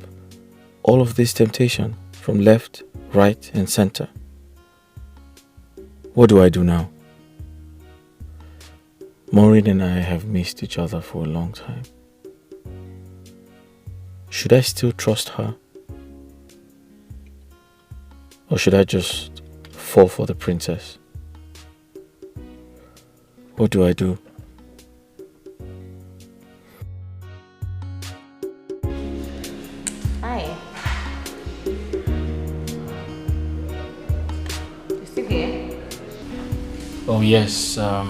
all of this temptation from left, right, and center? What do I do now? Maureen and I have missed each other for a long time. Should I still trust her? Or should I just fall for the princess? What do I do? Hi. You still here? Oh yes, I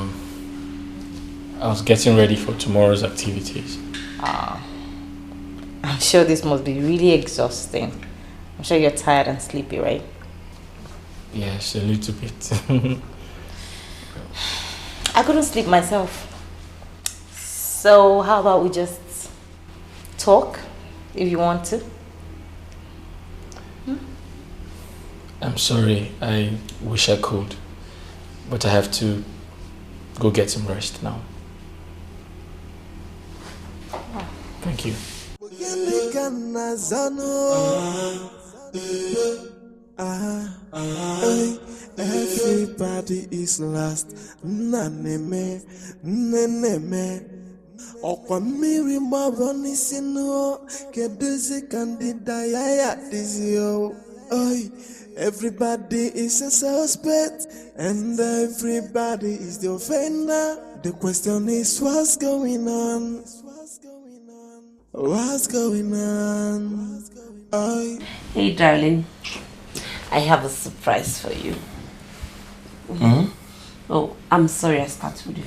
was getting ready for tomorrow's activities. I'm sure this must be really exhausting. I'm sure you're tired and sleepy, right? Yes, a little bit. I couldn't sleep myself. So how about we just talk if you want to? I'm sorry, I wish I could, but I have to go get some rest now. Thank you. Everybody is lost. Naneme, neneme. Okwa miri maboni sino. Keduzi candida ya dizio. Oi. Everybody is a suspect, and everybody is the offender. The question is, what's going on? What's going on? Hey, darling. I have a surprise for you. Oh, I'm sorry I started with you.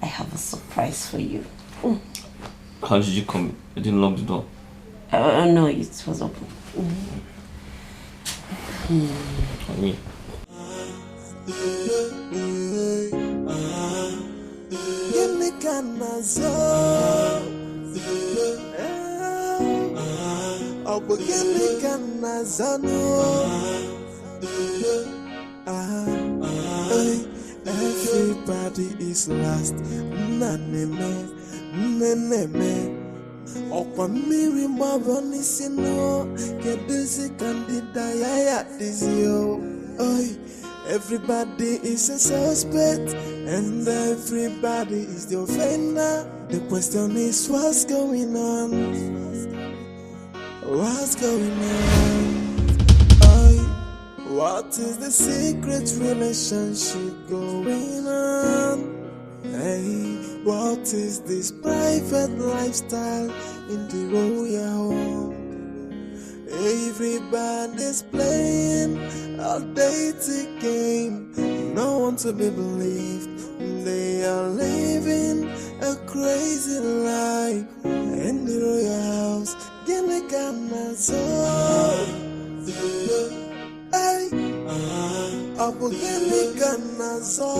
I have a surprise for you. How did you come? You didn't lock the door? No, it was open. Me. Everybody is lost. Naneme, neneme. Okwa miri maboni sino. Keduzi candida ya dizio. Oi. Everybody is a suspect, and everybody is the offender. The question is, what's going on? What's going on? What is the secret relationship going on? Hey, what is this private lifestyle in the royal home? Everybody's playing a dating game. No one to be believed. They are living a crazy life in the royal house. Hey, Abu Ganazo.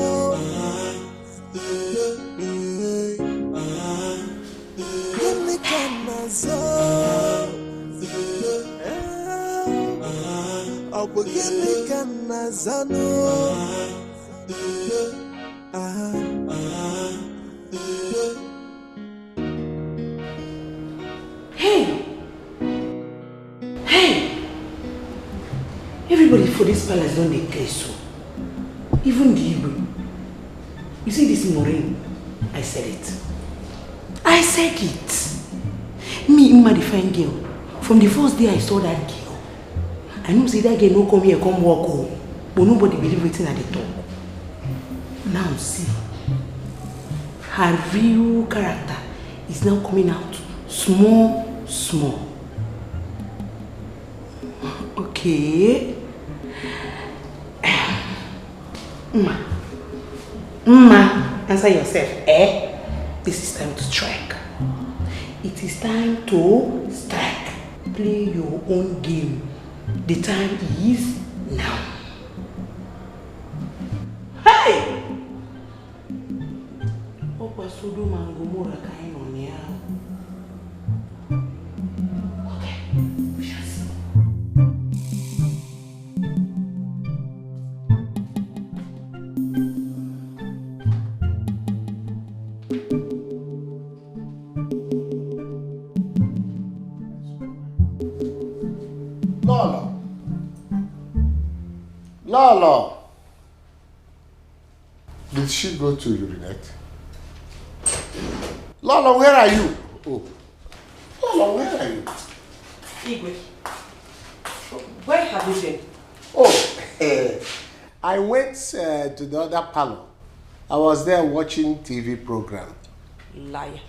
Hey! Everybody for this palace don't declare so. Even the Igbo. You see this Maureen? I said it. I said it. Me, Imma, the fine girl. From the first day I saw that girl, I know say that girl no come here, come walk home. But nobody believe everything at the talk. Now see, her real character is now coming out small. Okay. Answer yourself. This is time to strike. It is time to strike. Play your own game. The time is now. Hey! Opa Sodom and Gomorrah kind on here. Okay, we shall see. Lala. Did she go to urinate? Lala, where are you? Oh. Lala, where are you? Igwe, where have you been? Oh, I went to the other parlor. I was there watching TV program. Liar.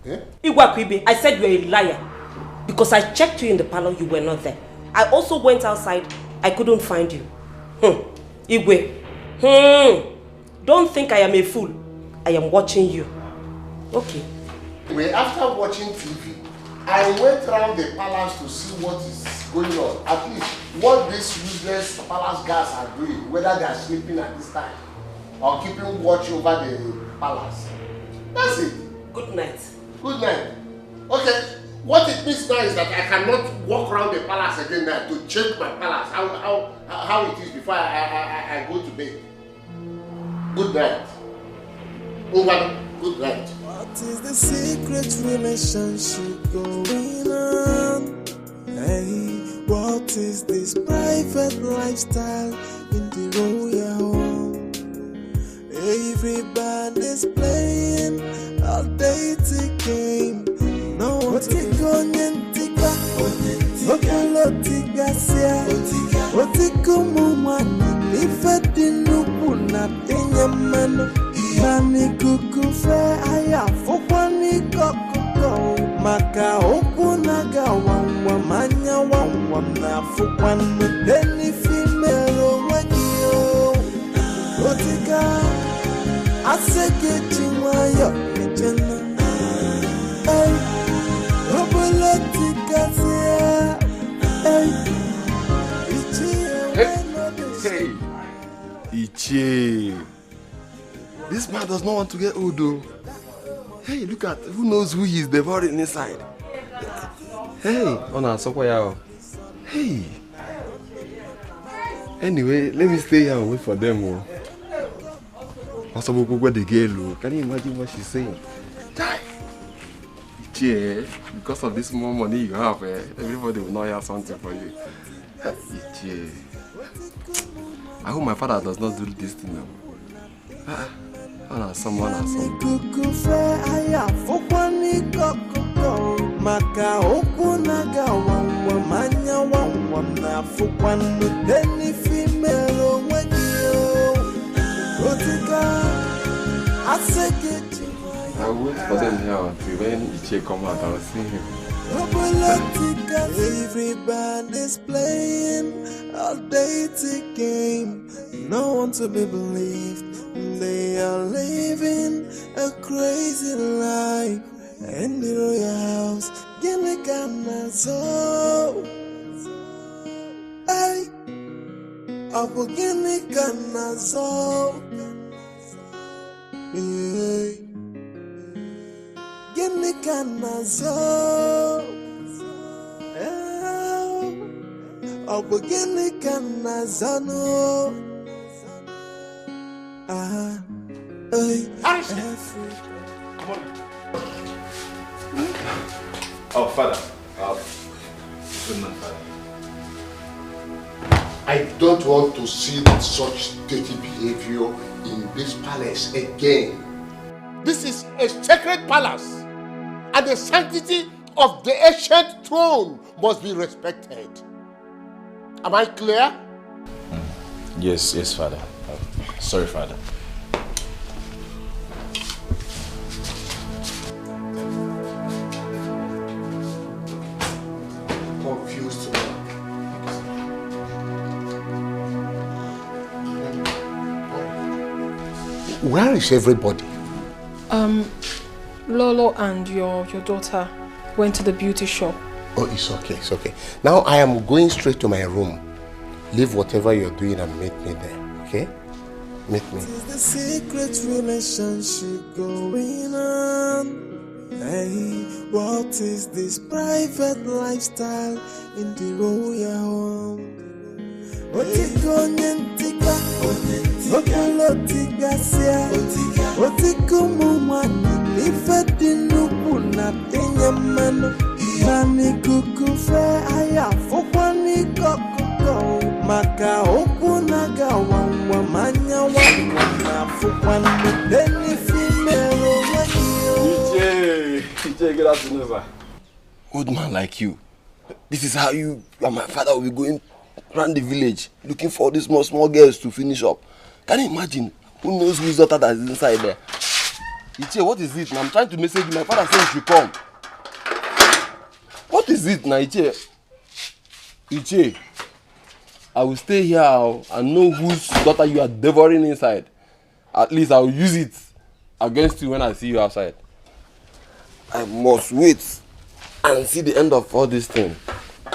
Eh? Igwe, I said you're a liar. Because I checked you in the parlor, you were not there. I also went outside, I couldn't find you. Igwe. Don't think I am a fool. I am watching you. Okay. Well, after watching TV, I went around the palace to see what is going on. At least what these useless palace guards are doing, whether they are sleeping at this time or keeping watch over the palace. That's it. Good night. Good night. Okay, what it means now is that I cannot walk around the palace again now to check my palace, how it is before I go to bed. Good night. Good night. What is the secret relationship going on? Hey, what is this private lifestyle in the royal home? Everybody's playing a dating game. No one's going Tika, Okolo Tigasia, Otiko Mumani, Ifedinuku Natenya Mano, Nani Kukufe, Aya, Fokwani Kokoko, Maka Okunaga, Wamanya, Wamna, Fokwani, any female, Wakio, Otika, Aseke Chimayo, Jena. Hey, Ichie. This man does not want to get old though. Hey, look at, who knows who he is devouring inside. Hey, Ona Sokoyao. Hey. Anyway, let me stay here and wait for them. Also, go the girl. Can you imagine what she's saying? Ichie, because of this more money you have, everybody will not have something for you. Ichie. I hope my father does not do this thing now. Someone. Maka okunaga wamanya wamna fukwani any female wagio Otika Aseke. I will wait for them here until when Ichie come out, I will see him. Everybody's playing a dating game. No one to be believed. They are living a crazy life. In the royal house, Gilligana so. Hey, Abu Gilligana so. Hey. Gilligana so. Abu Gilligana so. Hey. Come on. Oh, Father. Good night, Father. I don't want to see such dirty behavior in this palace again. This is a sacred palace, and the sanctity of the ancient throne must be respected. Am I clear? Yes, Father. Sorry, Father. Confused. Where is everybody? Lolo and your daughter went to the beauty shop. Oh, it's okay. Now I am going straight to my room. Leave whatever you're doing and meet me there, okay? Meet me. What is the secret relationship going on? Hey, what is this private lifestyle in the royal home? Otiko Nyentika, Okolo Tigasia, Otiko Mumani, Ifedinuku Natenya Mano, Nani Kukufe, Aya, Fokwani Kokoko, Maka Okunaga Wamanya Wamna, Fokwani, any female Wagio. Ichie, good afternoon, sir. Old man like you. This is how you and my father will be going around the village looking for these small girls to finish up. Can you imagine? Who knows whose daughter that is inside there? Ichie, what is it? I'm trying to message you. My father said you should come. What is it, Iche? Iche, I will stay here and know whose daughter you are devouring inside. At least I will use it against you when I see you outside. I must wait and see the end of all this thing.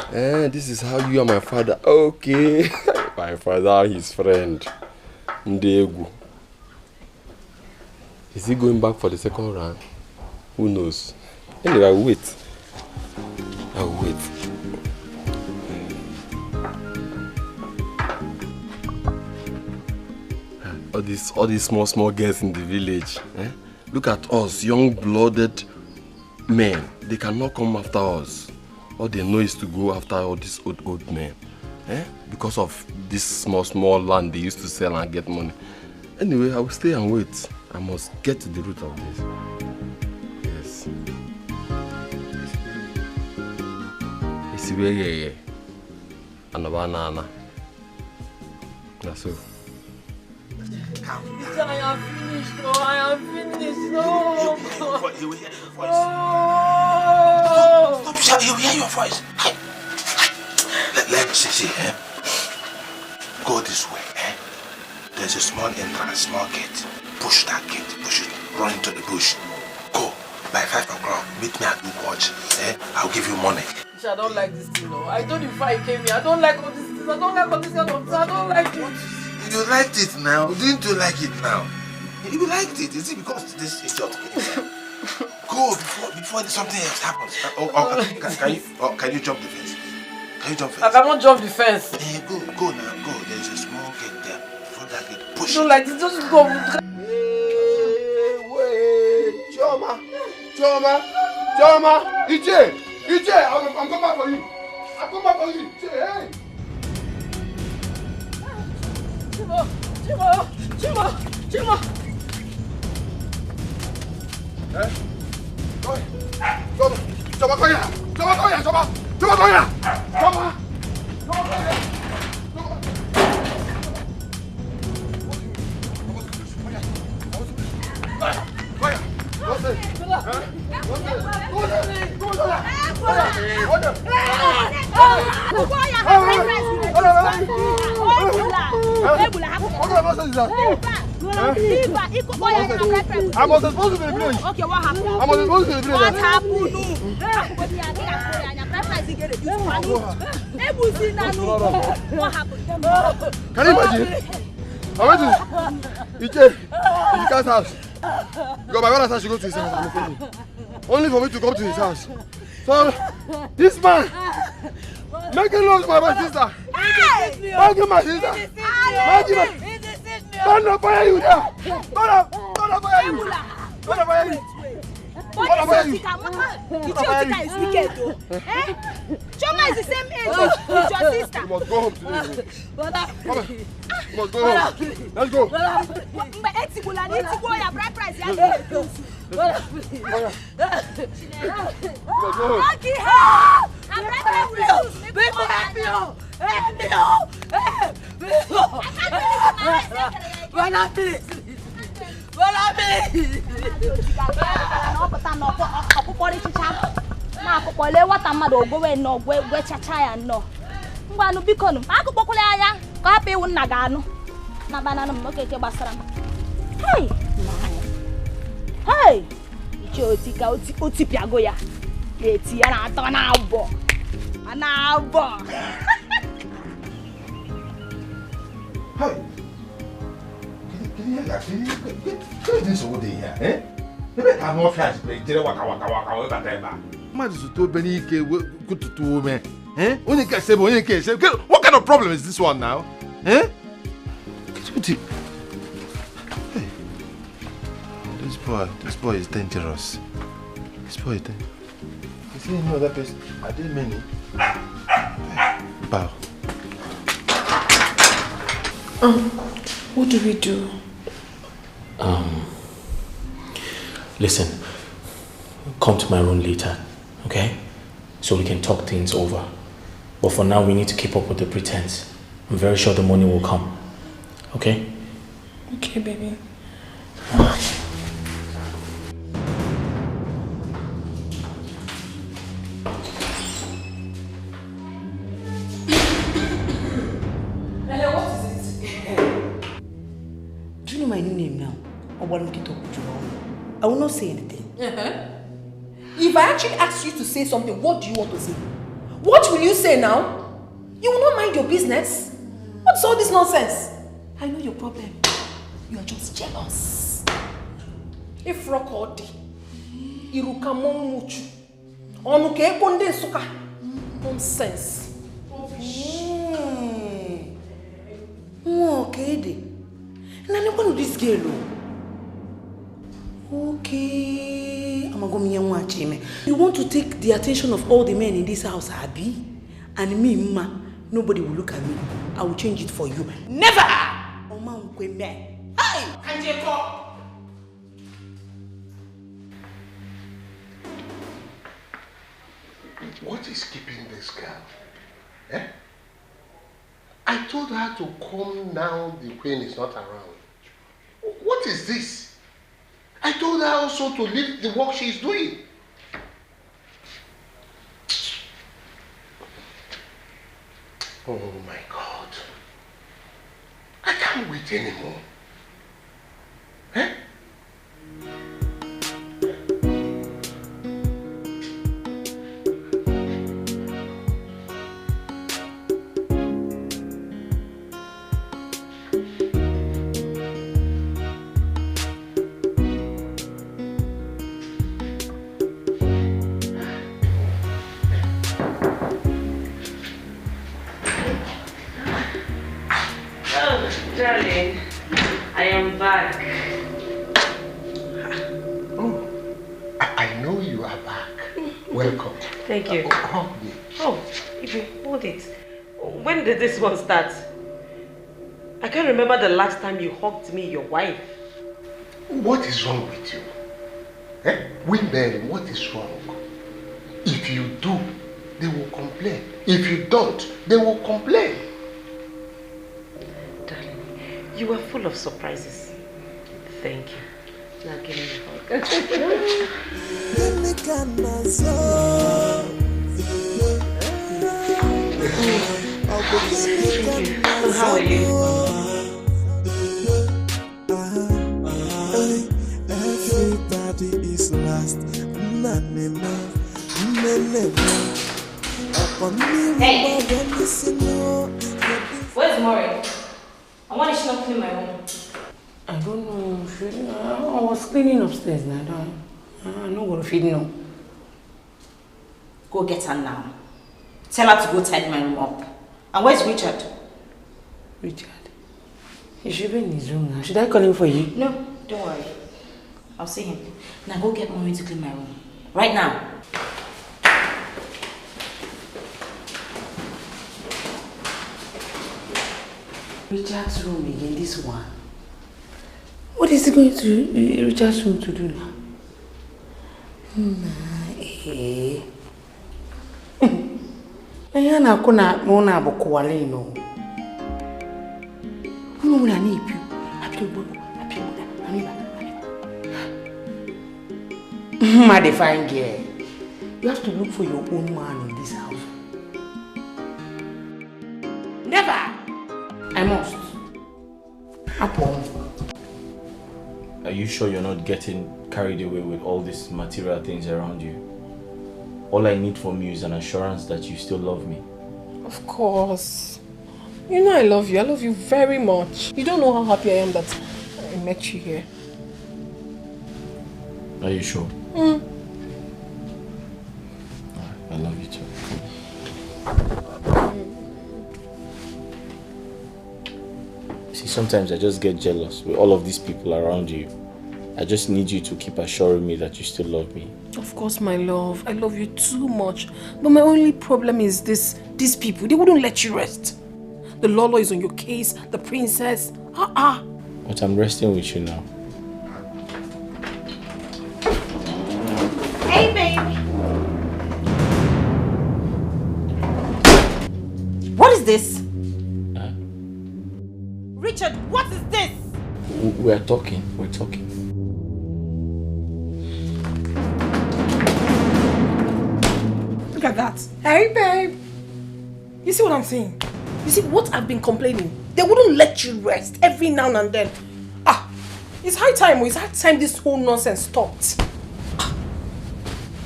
This is how you are my father. Okay. My father, his friend. Ndegu. Is he going back for the second round? Who knows? Anyway, I will wait. I will wait. All these small girls in the village. Look at us, young-blooded men. They cannot come after us. All they know is to go after all these old men. Because of this small land they used to sell and get money. Anyway, I will stay and wait. I must get to the root of this. Yes. It's very and a banana. That's all. I am finished. Oh, I am finished. No. You will hear your voice. Stop shouting. You will hear your voice. Let me see. Go this way. There's a small entrance, small gate. Push that gate. Push it. Run into the bush. Go. By 5 o'clock, meet me at the watch. I'll give you money. I don't like this thing, no. I told you before I came here. I don't like all these things. I don't like all this kind of things. I don't like it. You liked it now. Didn't you like it now? You liked it. Is it because this is your Go before something else happens. Can you jump the fence? Can you jump fence? I cannot jump the fence. Go now. Go. There's a small gate there. Before that gate, push. I don't like it. Just go. Wait. Choma. Iche, I'm coming back for you. I'm coming back for you. Iche, hey. Chima. Choma, come here. I was supposed to be playing. Okay, what happened? I was supposed to be playing. What happened? What happened? Can you imagine? I went to Ike's house. Because my brother said she go to his house. Only for me to come to his house. So, this man making love to my sister. Making my sister. Don't know fire you there. Don't know fire you. Etiko is wicked though. Choma is the same age with your sister. You must go home today. You must go home. Let's go. But Etiko, your bride price. You must go home. Hey! Etiko, Otipiago ya. Eti ya na ato na abo. Ana abo. Hey! Can you hear that? Can you this over there? Eh? You better have more flash play. Tell waka over there. Man, this is too many good to me. Eh? What kind of problem is this one now? Eh? Hey. This boy is dangerous. This boy is dangerous. You see any other person? I did many. Bow. What do we do? Listen, come to my room later, okay? So we can talk things over. But for now, we need to keep up with the pretense. I'm very sure the money will come, okay? Okay, baby. my new name now. I will not say anything. If I actually ask you to say something, what do you want to say? What will you say now? You will not mind your business. What's all this nonsense? I know your problem. You are just jealous. If Rokodi, Irukamomuchu, Onuke Ponde Suka. Nonsense. Okay. And I'm going to this girl. Okay. I'm going to watch him. You want to take the attention of all the men in this house, Abby? And me, Ma, nobody will look at me. I will change it for you. Never! Oh, man, hey! Can't you talk? What is keeping this girl? Eh? I told her to come now the queen is not around. What is this? I told her also to leave the work she is doing. Oh my God. I can't wait anymore. Eh? Darling, I am back. Oh, I know you are back. Welcome. Thank you. Hug me. Oh, Ibi, hold it. When did this one start? I can't remember the last time you hugged me, your wife. What is wrong with you? Eh? Women, what is wrong? If you do, they will complain. If you don't, they will complain. You are full of surprises. Thank you. Now give me a hug. So how are you? Everybody is lost. Hey! Where's Maureen? Why did she not clean my room? I don't know. I was cleaning upstairs now. I'm not going to feed no. Go get her now. Tell her to go tidy my room up. And where's Richard? Richard? He should be in his room now. Should I call him for you? No, don't worry. I'll see him. Now go get Maureen to clean my room. Right now. Richard's room again, this one. What is he going to Richard's room to do now? I My fine girl, you have to look for your own man in this house. Never! I must. Upon. Are you sure you're not getting carried away with all these material things around you? All I need from you is an assurance that you still love me. Of course. You know I love you. I love you very much. You don't know how happy I am that I met you here. Are you sure? Mm. I love you too. See, sometimes I just get jealous with all of these people around you. I just need you to keep assuring me that you still love me. Of course, my love. I love you too much. But my only problem is these people. They wouldn't let you rest. The Lolo is on your case. The princess. But I'm resting with you now. Hey, baby. What is this? Richard, what is this? We're talking. We're talking. Look at that. Hey, babe. You see what I'm saying? You see what I've been complaining? They wouldn't let you rest every now and then. It's high time. It's high time this whole nonsense stopped.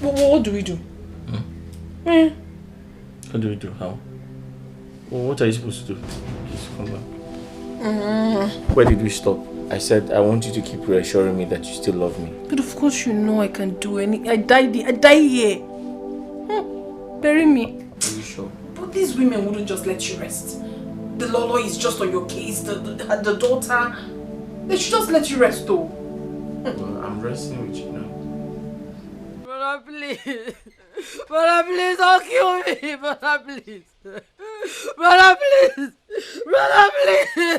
What do we do? What do we do? How? Well, what are you supposed to do? Just come back. Where did we stop? I said I want you to keep reassuring me that you still love me. But of course you know I can do any. I die here. Bury me. Are you sure? But these women wouldn't just let you rest. The Lolo is just on your case. The daughter. They should just let you rest though. Well, I'm resting with you now. Brother, please. Brother, please, don't kill me. Brother, please. Brother, please. Brother, please.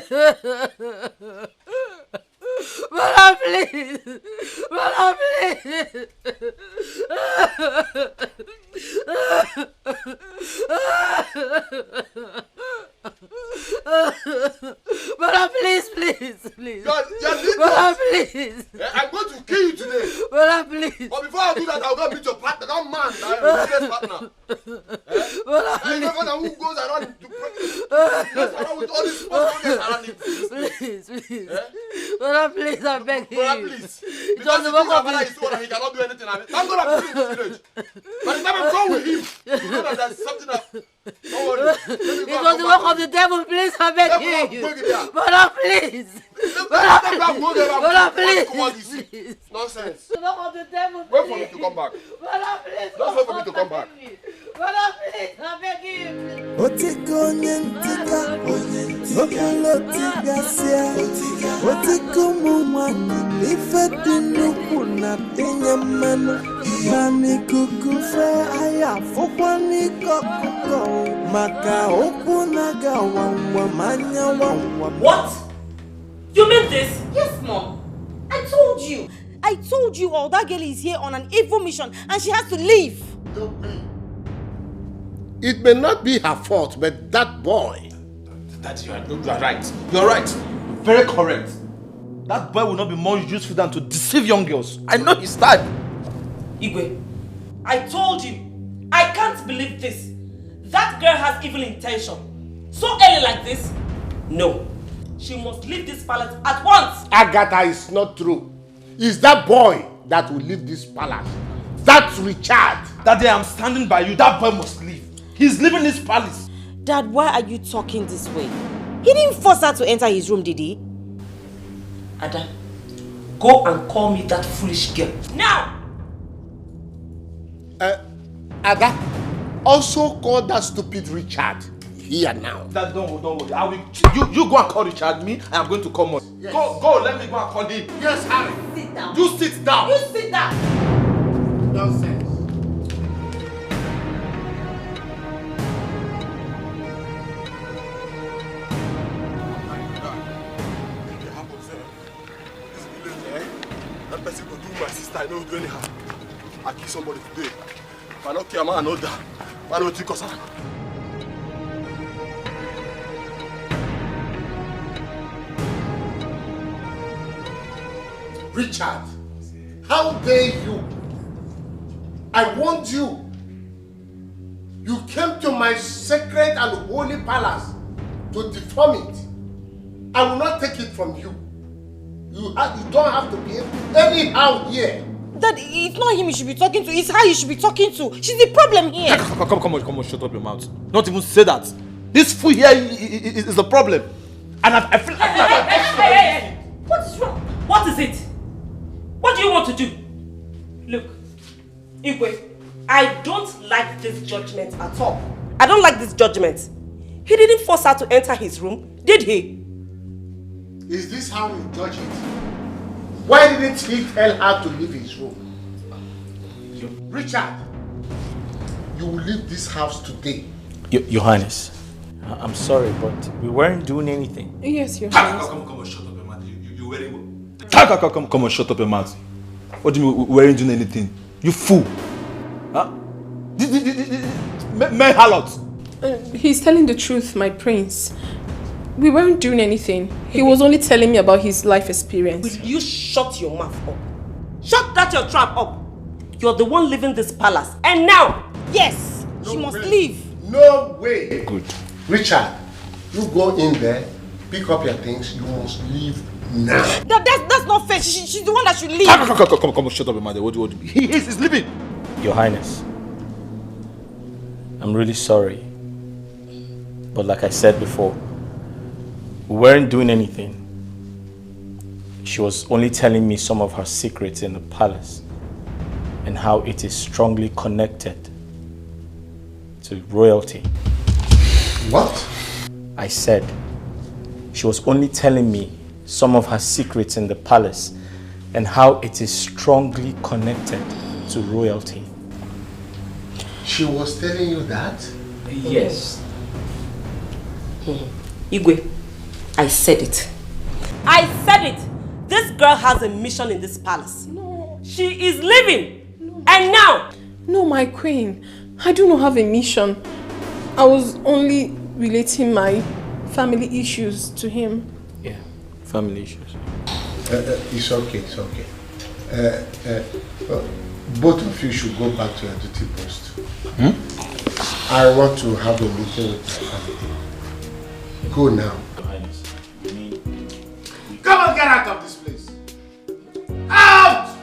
Brother, please. Brother, please. Brother, please, please, please. Brother, please. I'm going to kill you today. Brother, please. But before I do that, I'll go meet your partner. That man, that business partner. I know who goes around to goes around with all these people around him. Please, please. Brother, please, I beg you. Brother, please. Because the father is so that he cannot do anything. Thank God I'm still in this village. By the time I'm gone with him, you know that there's something that... Don't worry. It was the work of the devil, please, I beg you. Brother, please. Brother, please. Nonsense. The work of the devil, wait for me to come back. Brother, please. Just wait for me to come back. Brother, please, I beg you. Otiko nyentika, okolotika sia, otiko mumani, ifedi nuku na tinya mano, mani kukufe aya, fukwani kokuko, maka okunaga wawa manya wawa. What? You mean this? Yes, Mom. I told you all that girl is here on an evil mission and she has to leave. It may not be her fault, but that boy. Daddy, you are right. You're right. Very correct. That boy will not be more useful than to deceive young girls. I know his type. Igwe, I told you, I can't believe this. That girl has evil intention. So early like this? No. She must leave this palace at once. Agatha, is not true. It's that boy that will leave this palace. That's Richard. Daddy, I'm standing by you. That boy must leave. He's leaving this palace. Dad, why are you talking this way? He didn't force her to enter his room, did he? Ada, go and call me that foolish girl. Now! Ada, also call that stupid Richard. Here now. Dad, don't worry. I will. You go and call Richard. Me, I am going to come on. Yes. Go. Let me go and call him. Yes, Harry. Sit down. You sit down. You sit down. Nonsense. That person could do my sister. I know who's doing her. I kill somebody today. If I don't care, man, I know that. Why don't you cause her? Richard, how dare you? I warned you. You came to my sacred and holy palace to deform it. I will not take it from you. You don't have to behave anyhow here. Dad, it's not him you should be talking to, it's her you should be talking to. She's the problem here. Come on, shut up your mouth. Not even say that. This fool here is the problem. And I feel like... Hey. What is wrong? What is it? What do you want to do? Look, Igwe, I don't like this judgment at all. I don't like this judgment. He didn't force her to enter his room, did he? Is this how you judge it? Why didn't he tell her to leave his room? Richard, you will leave this house today. Your Highness, I'm sorry, but we weren't doing anything. Yes, Your Highness. Come on, shut up your mouth. You wearing... Come on, shut up your mouth. What do you mean we weren't doing anything? You fool. Huh? Man harlot. He's telling the truth, my prince. We weren't doing anything. He was only telling me about his life experience. Will you shut your mouth up? Shut that your trap up. You're the one leaving this palace. And now, yes, she must leave. No way. Good. Richard, you go in there Pick up your things. You must leave now. That's not fair. She's the one that should leave. Come on, shut up, Mother. What? He's leaving. Your Highness, I'm really sorry. But like I said before, we weren't doing anything. She was only telling me some of her secrets in the palace and how it is strongly connected to royalty. What? I said she was only telling me some of her secrets in the palace and how it is strongly connected to royalty. She was telling you that? Yes. Igwe, I said it. I said it. This girl has a mission in this palace. No. She is leaving. No. And now. No, my queen. I do not have a mission. I was only relating my family issues to him. Yeah, family issues. It's okay, it's okay. Both of you should go back to your duty post. I want to have a meeting with my family. Go now. Come on, get out of this place. Out!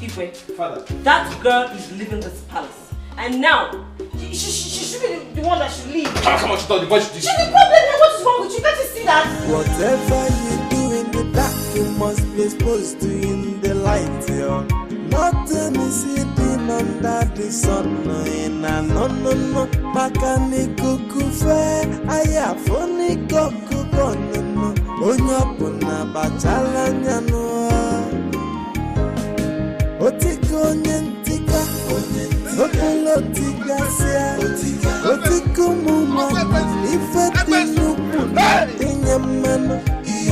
Igwe, Father, that girl is leaving this palace. And now, she should be the one that should leave. Come on, she thought the voice. She's the problem. What is wrong with you? Can't you see that? Whatever you do in the dark, you must be exposed to in the light, yo. Nothing is hidden under the sun. No. Makani kukufe, aya foni kukukono. Onyapuna bachala nyano. Otiko nyentika, otiga sia, otiko muma, ifeti nukuna, inyamano,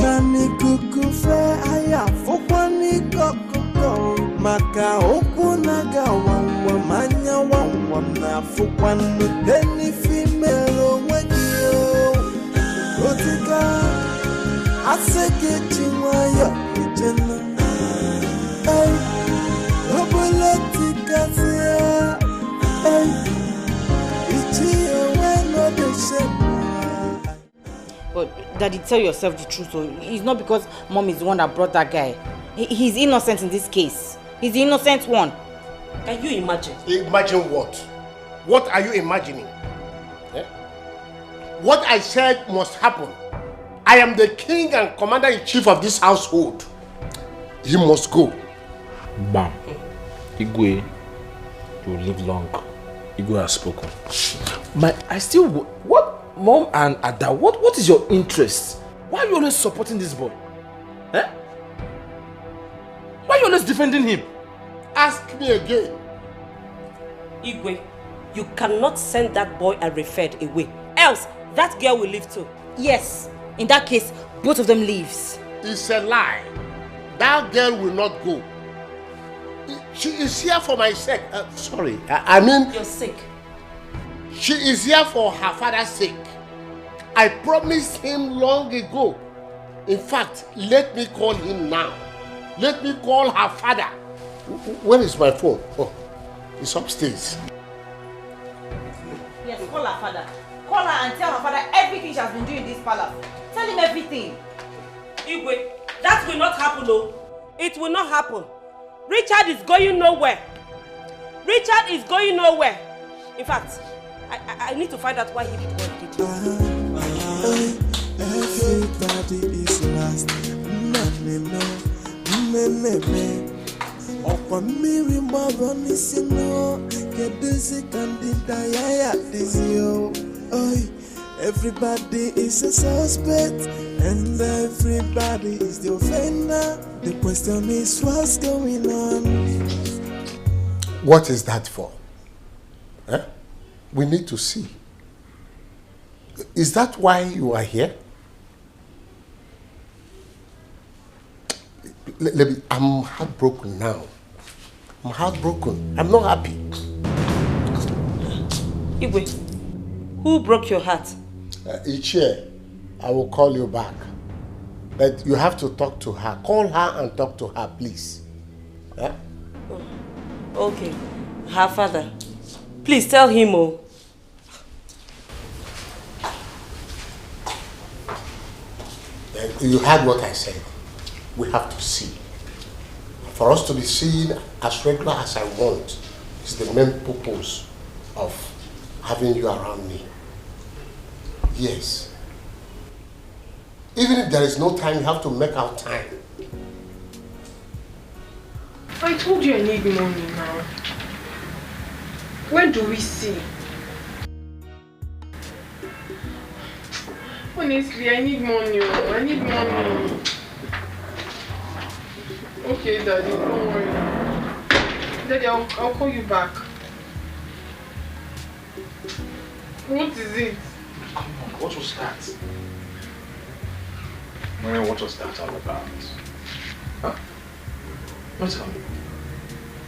mani kukufe, aya fofani kokoko, maka okunaga wangwa, manya wangwa, na fokwanu, deni female wenyo, otiga, aseke chiwayo, ijena, But Daddy, tell yourself the truth. So it's not because Mom is the one that brought that guy. He's innocent in this case. He's the innocent one. Can you imagine? Imagine what? What are you imagining? Eh? What I said must happen. I am the king and commander-in-chief of this household. He must go. Bam. Igwe, you will live long. Igwe has spoken. What? Mom and Ada, what is your interest? Why are you always supporting this boy? Eh? Why are you always defending him? Ask me again. Igwe, you cannot send that boy and referred away. Else, that girl will leave too. Yes. In that case, both of them leaves. It's a lie. That girl will not go. She is here for my sake. Sorry, I mean... Your sake. She is here for her father's sake. I promised him long ago. In fact, let me call him now. Let me call her father. Where is my phone? Oh, it's upstairs. Yes, call her father. Call her and tell her father everything she has been doing in this palace. Tell him everything. Igwe, that will not happen, no. It will not happen. Richard is going nowhere. Richard is going nowhere. In fact, I need to find out why he did what he did. Everybody is lost. Everybody is a suspect, and everybody is the offender. The question is, what's going on? What is that for? Eh? We need to see. Is that why you are here? I'm heartbroken now. I'm heartbroken. I'm not happy. Igwe, who broke your heart? Each year, I will call you back. But you have to talk to her. Call her and talk to her, please. Yeah? Okay. Her father. Please tell him, oh. You heard what I said. We have to see. For us to be seen as regular as I want is the main purpose of having you around me. Yes. Even if there is no time, you have to make out time. I told you I need money now. When do we see? Honestly, I need money. I need money. Okay, Daddy, don't worry. Daddy, I'll call you back. What is it? Come on, what was that? Maria, what was that all about? Huh? No, tell me.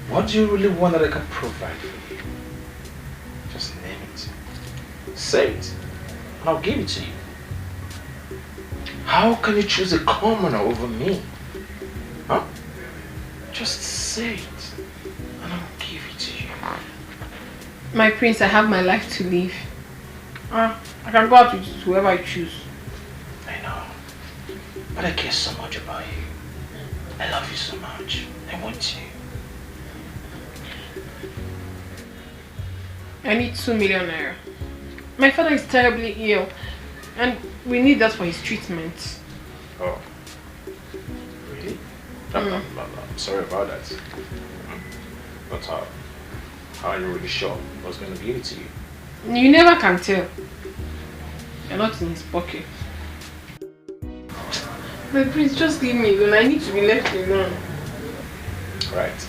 What do you really want that I can provide for you? Just name it. Say it, and I'll give it to you. How can you choose a commoner over me? Huh? Just say it, and I'll give it to you. My prince, I have my life to live. I can go out with whoever I choose. I know, but I care so much about you. I love you so much. I want you. I need 2 million naira. My father is terribly ill, and we need that for his treatment. Oh, really? I'm sorry about that. But how are you really sure I was going to give it to you? You never can tell. You're not in his pocket. My prince, just leave me alone. I need to be left alone. Alright.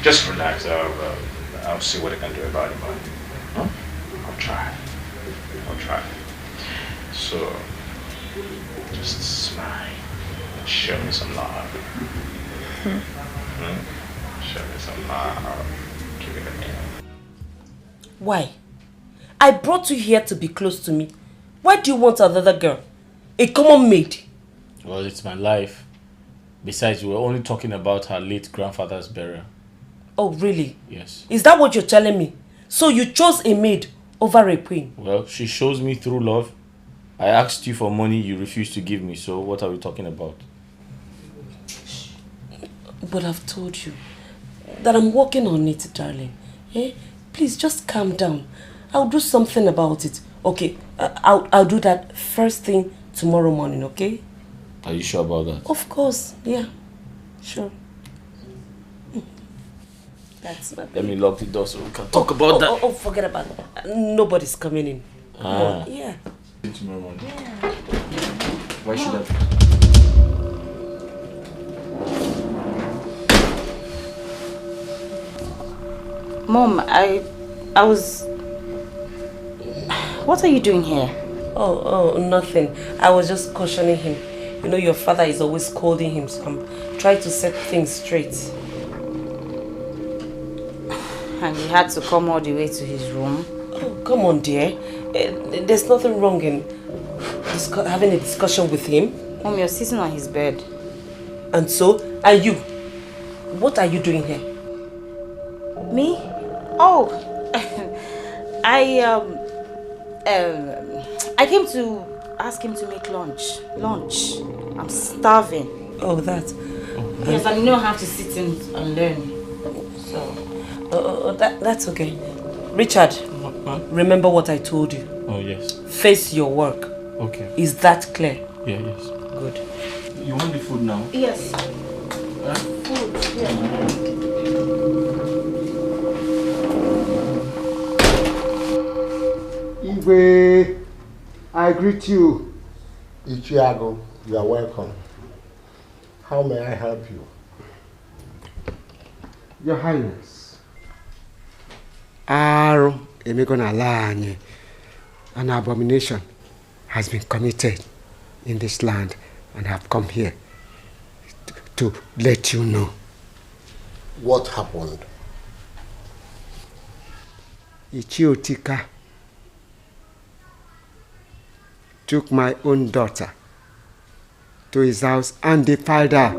Just relax. I'll see what I can do about it, man. Huh? I'll try. So, just smile and show me some love. Show me some love. Give it a minute. Why? I brought you here to be close to me. Why do you want another girl? A common maid? Well, it's my life. Besides, we were only talking about her late grandfather's burial. Oh, really? Yes. Is that what you're telling me? So you chose a maid over a queen? Well, she shows me through love. I asked you for money, you refused to give me, so what are we talking about? But I've told you that I'm working on it, darling. Please, just calm down. I'll do something about it. Okay, I'll do that first thing tomorrow morning, okay? Are you sure about that? Of course, yeah. Sure. That's my baby. Let me lock the door so we can talk about that. Oh, forget about it. Nobody's coming in. Ah. Yeah. Tomorrow morning. Yeah. Why should I? Mom, I was... What are you doing here? Oh, nothing. I was just cautioning him. You know, your father is always scolding him, so I'm trying to set things straight. And he had to come all the way to his room? Oh, come on, dear. There's nothing wrong in having a discussion with him. Mom, you're sitting on his bed. And so, are you? What are you doing here? Me? Oh, I came to ask him to make lunch. I'm starving. Oh, that. Yes, I don't have to sit in and learn. So, that's okay. Richard, remember what I told you. Oh, yes. Face your work. Okay. Is that clear? Yeah, yes. Good. You want the food now? Yes. Huh? Food, yeah. Igwe, I greet you. Ichiago, you are welcome. How may I help you? Your Highness. An abomination has been committed in this land, and I have come here to let you know. What happened? Etiko took my own daughter to his house and defiled her.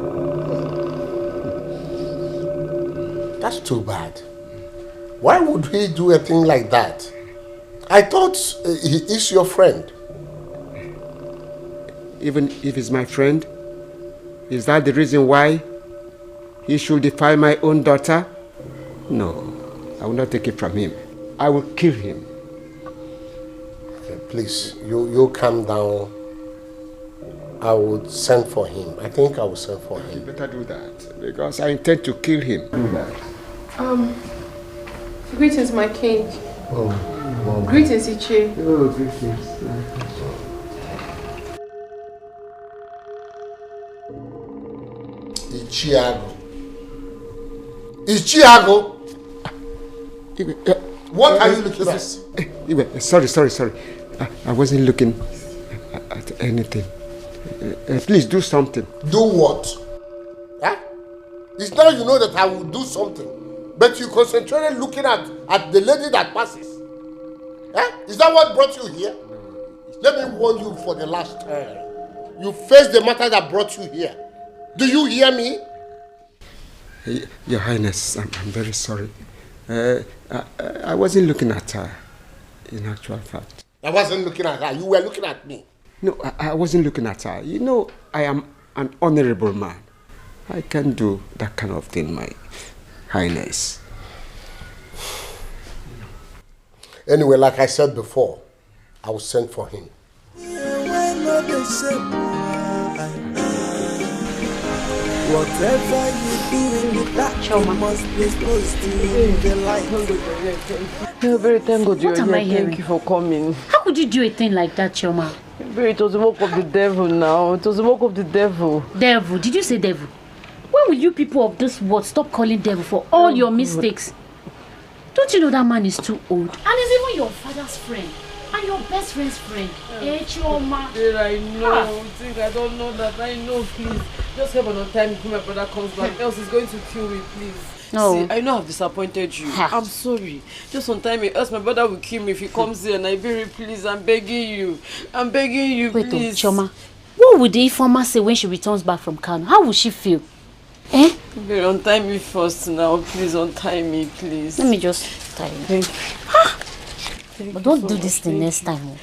That's too bad. Why would he do a thing like that? I thought he is your friend. even if he's my friend? Is that the reason why he should defile my own daughter? No, I will not take it from him. I will kill him. Okay, please, you calm down. I would send for him. I think I will send for him. You better do that, because I intend to kill him. Do that. Greetings, my king. Oh, Mom. Greetings, Ichi. Oh, greetings. Ichiago. What are you looking at? Sorry. I wasn't looking at anything. Please do something. Do what? Huh? It's now you know that I will do something, but you concentrated looking at the lady that passes. Huh? Is that what brought you here? Let me warn you for the last time. You face the matter that brought you here. Do you hear me? Your Highness, I'm very sorry. I wasn't looking at her, in actual fact. I wasn't looking at her. You were looking at me. No, I wasn't looking at her. You know, I am an honorable man. I can do that kind of thing, my Highness. Anyway, like I said before, I will send for him. Whatever you do with that, you must be supposed to in the light. No, very thank God you're What am I here. hearing? Thank you for coming. How could you do a thing like that, Chioma? Very, it was the work of the devil now. It was the work of the devil. Devil? Did you say devil? When will you people of this world stop calling devil for all your mistakes? Don't you know that man is too old? And he's even your father's friend. And your best friend's friend. Chioma. I know. Think I don't know that. I know, please. Just help on time before my brother comes back. Else he's going to kill me, please. No. See, I know I've disappointed you. I'm sorry. Just on time, else my brother will kill me if he comes here. And I very please, I'm begging you. I'm begging you, Wait, please. Chioma. What would the informer say when she returns back from Kano? How will she feel? Very untie me first now. Please untie me, please. Let me just tie you. Thank you. But don't do this thing next time.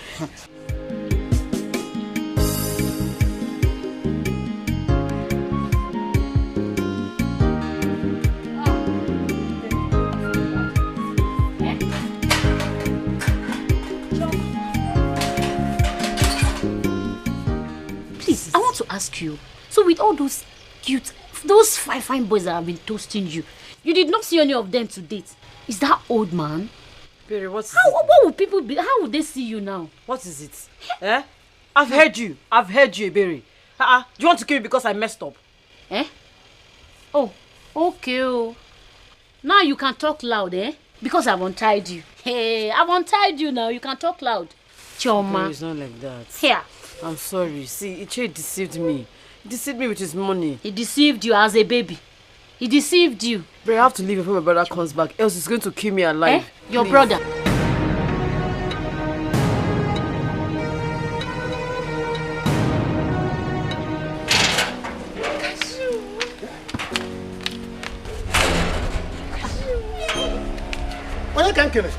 Please, I want to ask you. So with all those fine boys that have been toasting you, you did not see any of them to date. Is that old man? Perry, what would people be? How would they see you now? What is it? I've heard you, Berry. Do you want to kill me because I messed up? Oh, okay. Oh. Now you can talk loud, Because I've untied you. Hey, I've untied you now. You can talk loud. Chioma. It's not like that. Here. I'm sorry. See, Iche deceived me. He deceived me with his money. He deceived you as a baby. He deceived you. But I have to leave before my brother comes back. Else he's going to kill me alive. Your brother. Why can't kill it?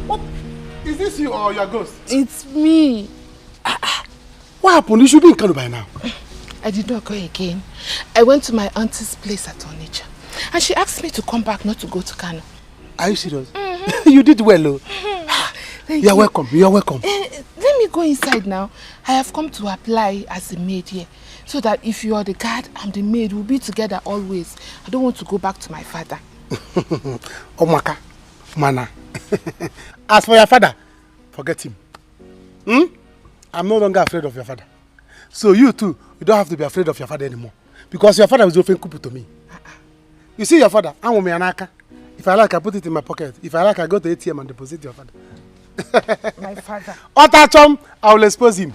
What? Is this you or your ghost? It's me. What happened? You should be in Kano by now. I did not go again. I went to my auntie's place at Onitsha. And she asked me to come back, not to go to Kano. Are you serious? You did well, oh. You're welcome. You're welcome. Let me go inside now. I have come to apply as a maid here. So that if you are the guard, I'm the maid. We'll be together always. I don't want to go back to my father. Omaka, Mana. As for your father, forget him. I'm no longer afraid of your father. So you too, you don't have to be afraid of your father anymore. Because your father was often kupu to me. You see your father, I'm Anaka. If I like, I put it in my pocket. If I like, I go to ATM and deposit your father. My father. Otachom, I will expose him.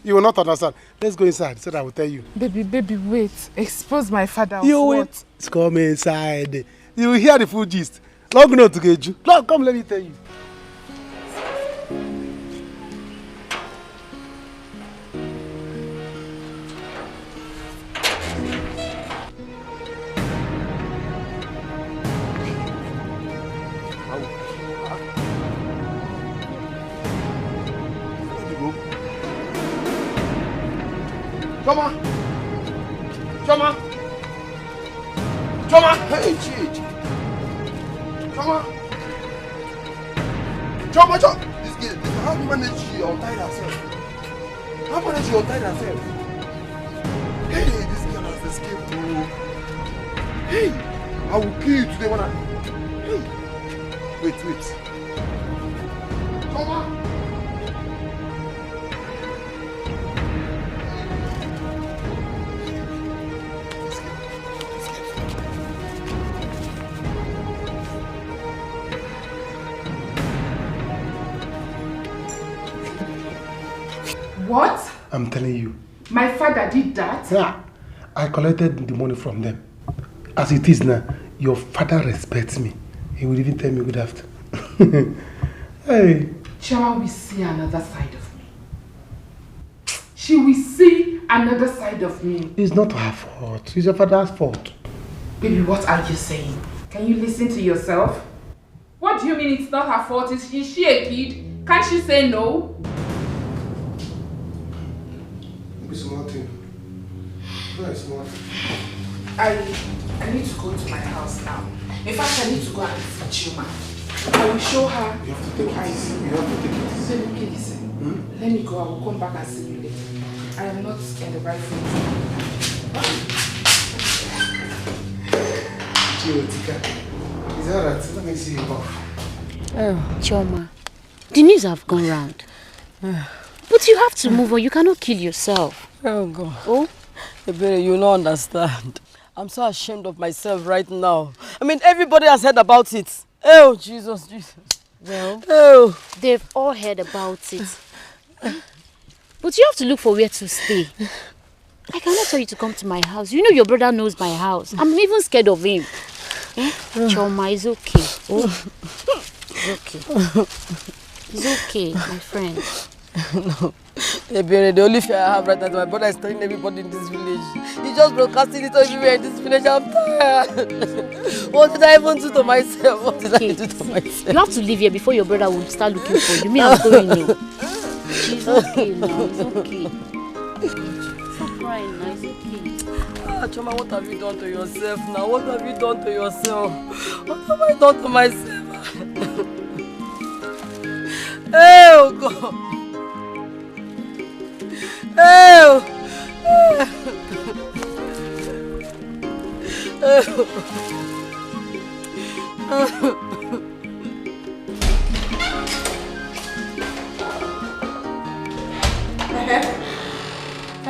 You will not understand. Let's go inside so that I will tell you. Baby, wait. Expose my father. You wait. Come inside. You will hear the full gist. Long enough to get you. Long, come, let me tell you. Choma! Choma! Choma! Hey, Jude! Choma! Choma, Choma! This girl, how do you manage she untied herself? How manage she untied herself? Hey, this girl has escaped. Oh. Hey, I will kill you today when I... Hey! Wait. Choma! What? I'm telling you. My father did that? Yeah. I collected the money from them. As it is now, your father respects me. He will even tell me good afternoon. Hey. Chioma will see another side of me. She will see another side of me. It's not her fault. It's your father's fault. Baby, what are you saying? Can you listen to yourself? What do you mean it's not her fault? Is she a kid? Can't she say no? Small thing. Very small thing. I need to go to my house now. In fact, I need to go and see Chioma. I will show her. You have to take it easy. You have to take it easy. Okay, listen. Let me go. I will come back and see you later. I am not in the right place. Etiko, is that right? Let me see you off. Oh, Chioma, the news have gone round. But you have to move on. You cannot kill yourself. Oh, God. Oh? Baby, you don't understand. I'm so ashamed of myself right now. I mean, everybody has heard about it. Oh, Jesus. Well, they've all heard about it. But you have to look for where to stay. I cannot tell you to come to my house. You know your brother knows my house. I'm even scared of him. Chioma, it's okay. Oh. It's okay. It's okay, my friend. No. The only fear I have right now is my brother is telling everybody in this village. He's just broadcasting it everywhere in this village. I'm tired. What did I even do to myself? What did I do to myself? You have to leave here before your brother will start looking for you. Me, I'm going now. It's okay now. It's okay. Stop crying now. It's okay. Chioma, what have you done to yourself now? What have you done to yourself? What have I done to myself? Oh, God. Oh!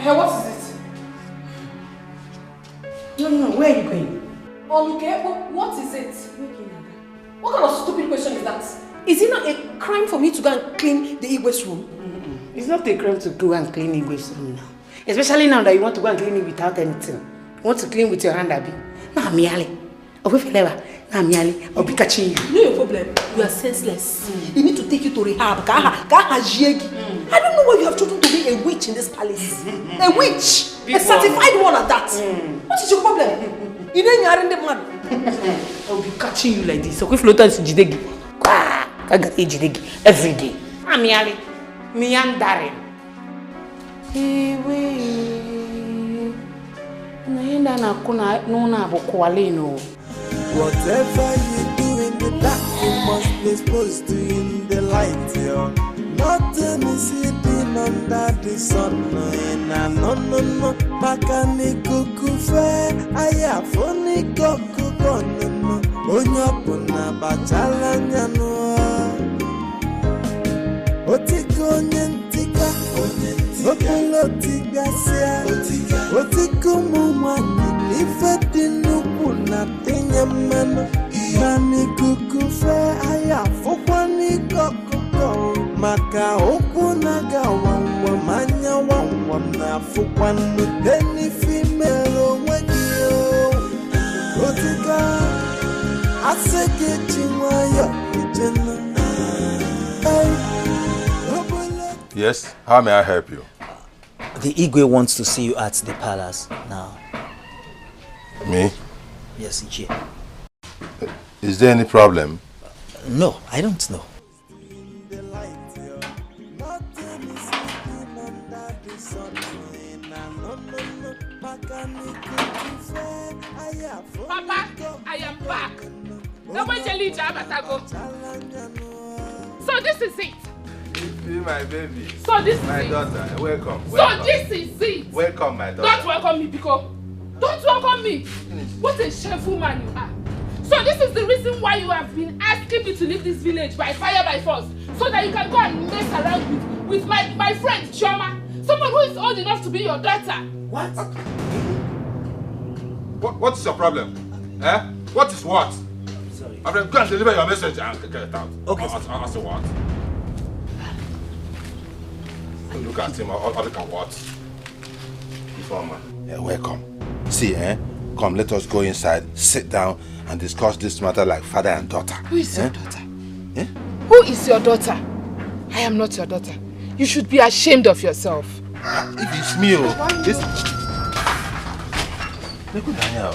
What is it? No, where are you going? Okay, what is it? What kind of stupid question is that? Is it not a crime for me to go and clean the Igwe's room? It's not a crime to go and clean Igwe's room now. Especially now that you want to go and clean it without anything. You want to clean with your hand, Abi. Nah, miali. I'll be catching you. No, your problem. You are senseless. You need to take you to rehab. I don't know why you have chosen to be a witch in this palace. A witch! A certified one at that. What is your problem? You know you are in the man. I'll be catching you like this. So if float is jidegi. I got jidegi every day. Amiali. Meandering. Whatever you do in the dark, you must be exposed to in the light, yo. Nothing is hidden under the sun. No. Makani kukufe, aya foni kukukono. Onyapuna bachala nyano. Otiko nyentika, otiga sia. Otiko mumani, ifedi nukuna tinya mano. Mani kukufe, aya fokwani kukuko. Maka okunaga wawa manya wawa na fokwani teni female wegio. Otiga, aseke chimaya ijena. Yes, how may I help you? The Igwe wants to see you at the palace now. Me? Yes, Ichie. Is there any problem? No, I don't know. Papa, I am back. So this is it. My baby. So this is my it. daughter. Welcome. So this is it. Welcome, my daughter. Don't welcome me, Biko. Don't welcome me. What a shameful man you are. So this is the reason why you have been asking me to leave this village by fire by force, so that you can go and mess around with my friend Chioma, someone who is old enough to be your daughter. What? What's your problem? Eh? What is what? I'm sorry. I'm going to deliver your message and get it out. Okay. I say what? Look at him. Or look at what? Informer. Yeah, welcome. See, come, let us go inside, sit down, and discuss this matter like father and daughter. Who is your daughter? Who is your daughter? I am not your daughter. You should be ashamed of yourself. If it's me, this... Look at Daniel.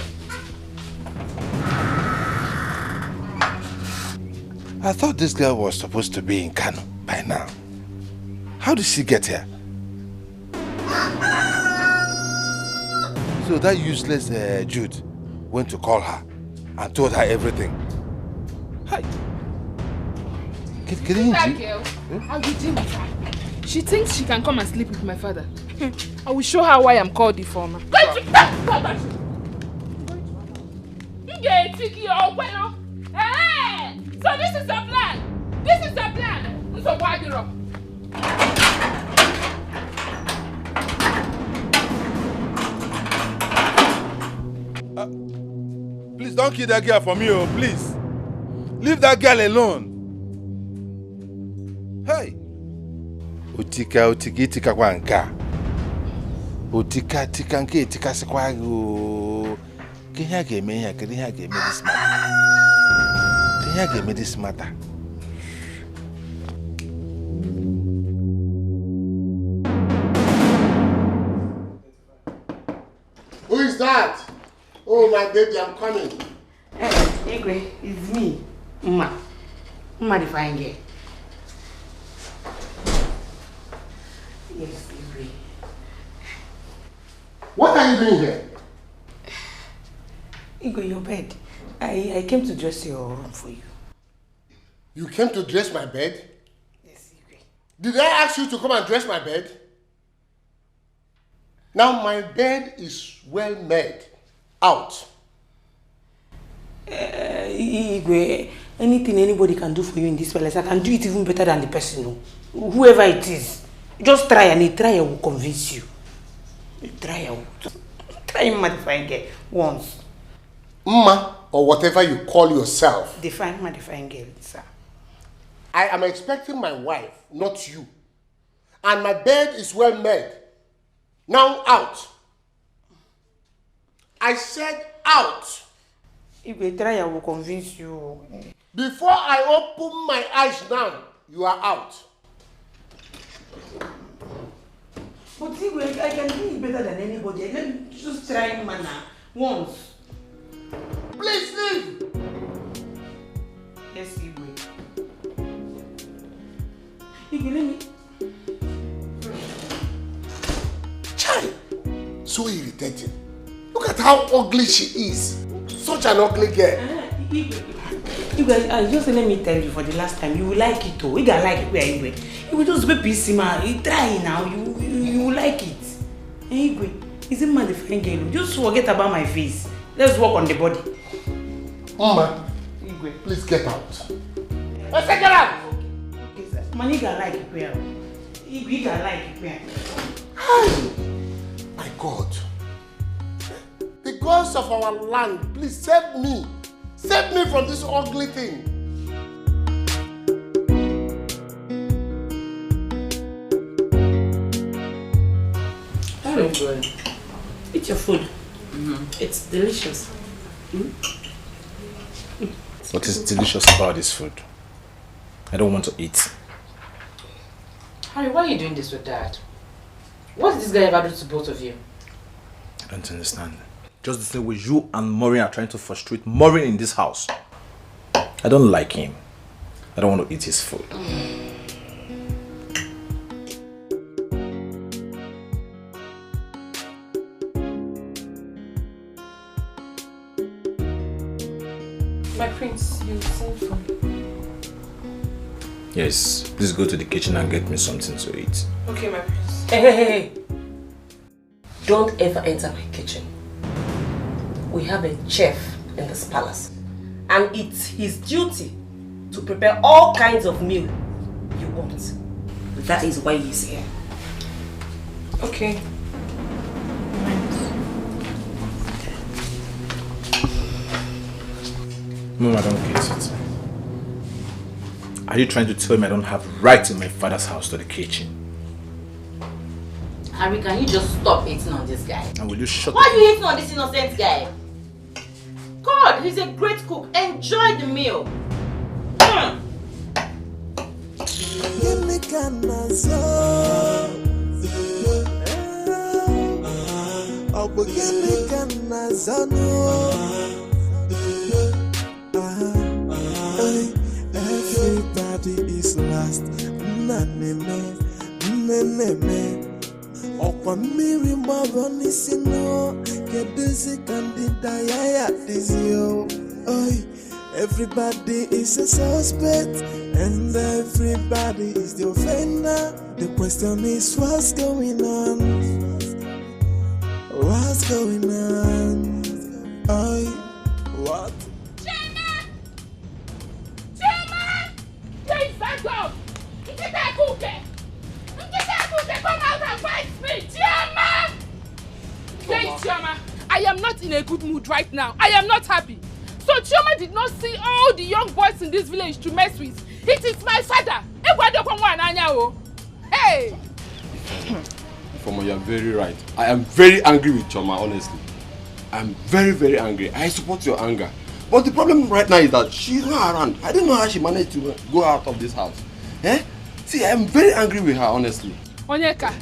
I thought this girl was supposed to be in Kano by now. How did she get here? So that useless Jude went to call her and told her everything. Hi. Can That girl, I will deal with her. She thinks she can come and sleep with my father. I will show her why I'm called the former. So this is the plan. This is the plan. So why you wrong? Please don't kill that girl for me, please. Leave that girl alone. Hey. Utika kwa nka. Utika nke tika sikwa go. Kenya game ya kenya game this matter. Kenya game this matter. Who is that? Oh, my baby, I'm coming. Igwe, it's me. Mma the fine girl. Yes, Igwe. What are you doing here? Igwe, your bed. I came to dress your room for you. You came to dress my bed? Yes, Igwe. Did I ask you to come and dress my bed? Now my bed is well made. Out. Igwe, anything anybody can do for you in this palace, I can do it even better than the person. Whoever it is. Just try, and a trial will convince you. A trial. Try my fine girl once. Mma, or whatever you call yourself. Define my fine girl, sir. I am expecting my wife, not you. And my bed is well made. Now out. I said out. If a trial will convince you. Before I open my eyes now, you are out. But Igwe, I can do it better than anybody. Let me just try manna once. Please leave. Yes, Igwe. Igwe, let me. Child, so irritating. Look at how ugly she is. Such an ugly girl. Igwe, just let me tell you for the last time, you will like it too. You can like it where Igwe. You will just be PC man. You try now, you will like it. Hey, Igwe, is it my different girl? Just forget about my face. Let's work on the body. Mama, Igwe, please get out. Let's get out. Okay, sir. Man, you can like it where? Igwe, you can like it where? My God. The gods of our land, please save me. Save me from this ugly thing. Very good. Eat your food. It's delicious. What is delicious about this food? I don't want to eat. Harry, why are you doing this with Dad? What did this guy ever do to both of you? I don't understand. Just the same way you and Maureen are trying to frustrate Maureen in this house. I don't like him. I don't want to eat his food. My prince, you sent for me. Yes, please go to the kitchen and get me something to eat. Okay, my prince. Hey. Don't ever enter my kitchen. We have a chef in this palace. And it's his duty to prepare all kinds of meal you want. That is why he's here. Okay. Mom, I don't get it. Are you trying to tell me I don't have right in my father's house to the kitchen? Harry, can you just stop hating on this guy? And will you shut Why are you hating on this innocent guy? God, he's a great cook. Enjoy the meal. Everybody is lost. Okwamiri maboni sino kedisi kandida yaya dizio. Everybody is a suspect and everybody is the offender. The question is what's going on? What's going on? What? Chairman! Where is that dog? Is it that cookie? Come out and fight me, Chairman! Yes, Chioma, I am not in a good mood right now. I am not happy. So Chioma did not see all the young boys in this village to mess with. It is my father. Hey! Fomo, you are very right. I am very angry with Chioma, honestly. I am very, very angry. I support your anger. But the problem right now is that she's not around. I don't know how she managed to go out of this house. See, I am very angry with her, honestly. Onyeka,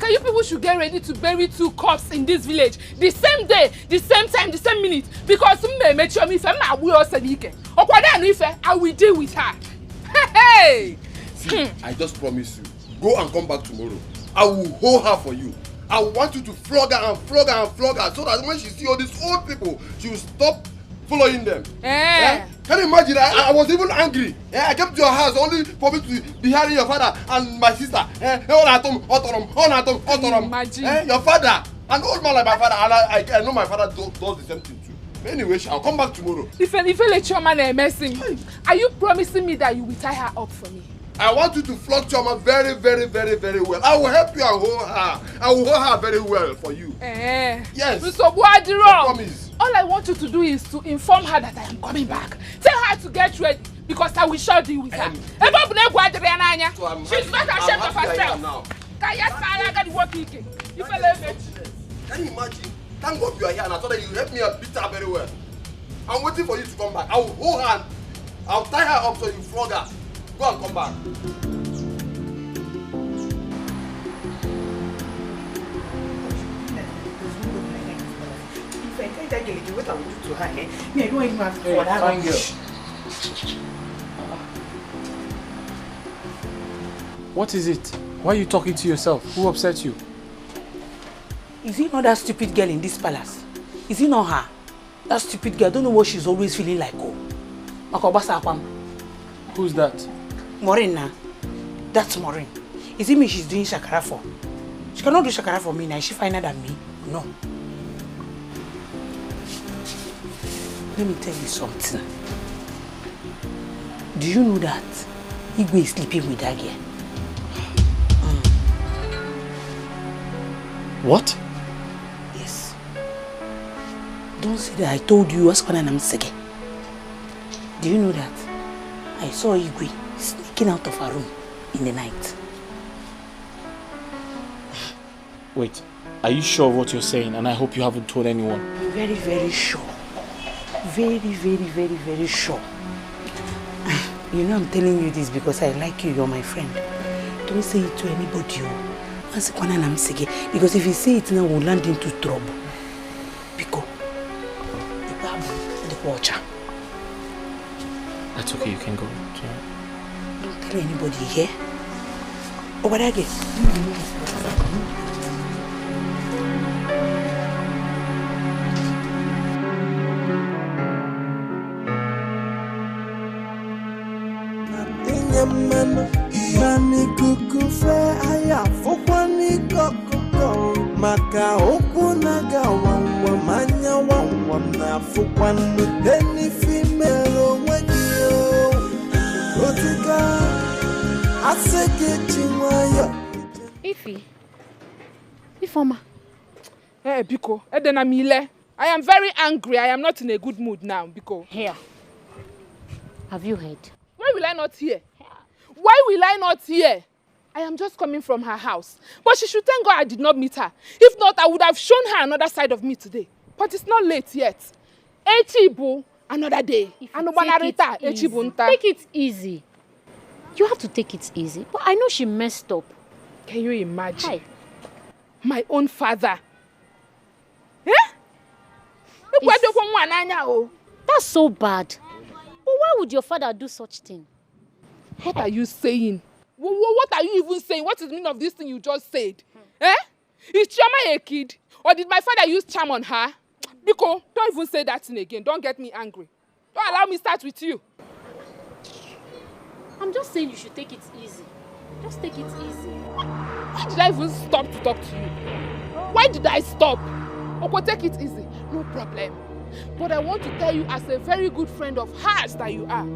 you people should get ready to bury 2 corpses in this village. The same day, the same time, the same minute. Because I will deal with her. Hey! See, I just promise you. Go and come back tomorrow. I will hold her for you. I want you to flog her and flog her and flog her so that when she sees all these old people, she will stop following them. Can you imagine? I was even angry. I came to your house only for me to be hearing your father and my sister. Imagine. Your father, an old man like my father, and I know my father does the same thing too. Anyway, I'll come back tomorrow. If you let your man messing, are you promising me that you will tie her up for me? I want you to flog Chioma very, very, very, very well. I will help you and hold her. I will hold her very well for you. Yes. So promise. All I want you to do is to inform her that I am coming back. Tell her to get ready because I will sure deal with her. She's not ashamed of herself. Can you imagine? Thank God you are here and I thought that you helped me and beat her very well. I'm waiting for you to come back. I will hold her. I'll tie her up so you flog her. Go and come back. If I tell that girl what I will do to her, me, I don't even have to fine girl. What is it? Why are you talking to yourself? Who upset you? Is it not that stupid girl in this palace? Is it not her? That stupid girl, I don't know what she's always feeling like. Who's that? Maureen. That's Maureen. Is it me she's doing shakara for? She cannot do shakara for me now. Is she finer than me? No. Let me tell you something. Do you know that Igwe is sleeping with that girl? What? Yes. Don't say that I told you what's going on. I'm sick. Do you know that I saw Igwe sneaking out of her room in the night? Wait, are you sure of what you're saying? And I hope you haven't told anyone. I'm very, very sure. Very, very, very, very sure. You know I'm telling you this because I like you. You're my friend. Don't say it to anybody. Because if you say it now, we'll land into trouble. Because the watcher. That's okay, you can go. Don't tell anybody here. Over there again. ifufe aya fukwani kokoko maka okwu naga wawa manya wawa na fukwani any female onwegi otika aseke chinwayo Ifeoma. Hey, Biko, Edena Mile. I am very angry. I am not in a good mood now, Biko. Here. Have you heard? Why will I not hear? Why will I not hear? I am just coming from her house. But she should thank God I did not meet her. If not, I would have shown her another side of me today. But it's not late yet. Echibu, another day. Take it easy. You have to take it easy. But I know she messed up. Can you imagine? Hi. My own father. Eh? That's so bad. But why would your father do such thing? What are you saying? What are you even saying? What is the meaning of this thing you just said? Eh? Is Chioma a kid? Or did my father use charm on her? Biko, don't even say that thing again. Don't get me angry. Don't allow me to start with you. I'm just saying you should take it easy. Just take it easy. Why did I even stop to talk to you? Why did I stop? Okay, take it easy. No problem. But I want to tell you as a very good friend of hers that you are.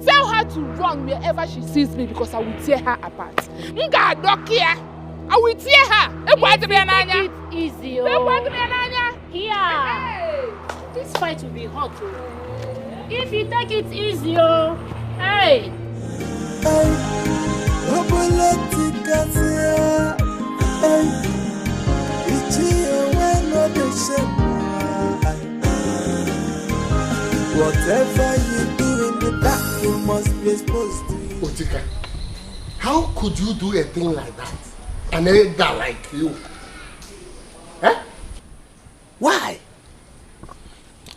Tell her to run wherever she sees me because I will tear her apart. I will tear her. Take it easy, oh. Here. This fight will be hot, oh. If you take it easy, oh. Hey. Whatever you do in the dark, you must be exposed to it. Otika, how could you do a thing like that? An elder like you? Eh? Why?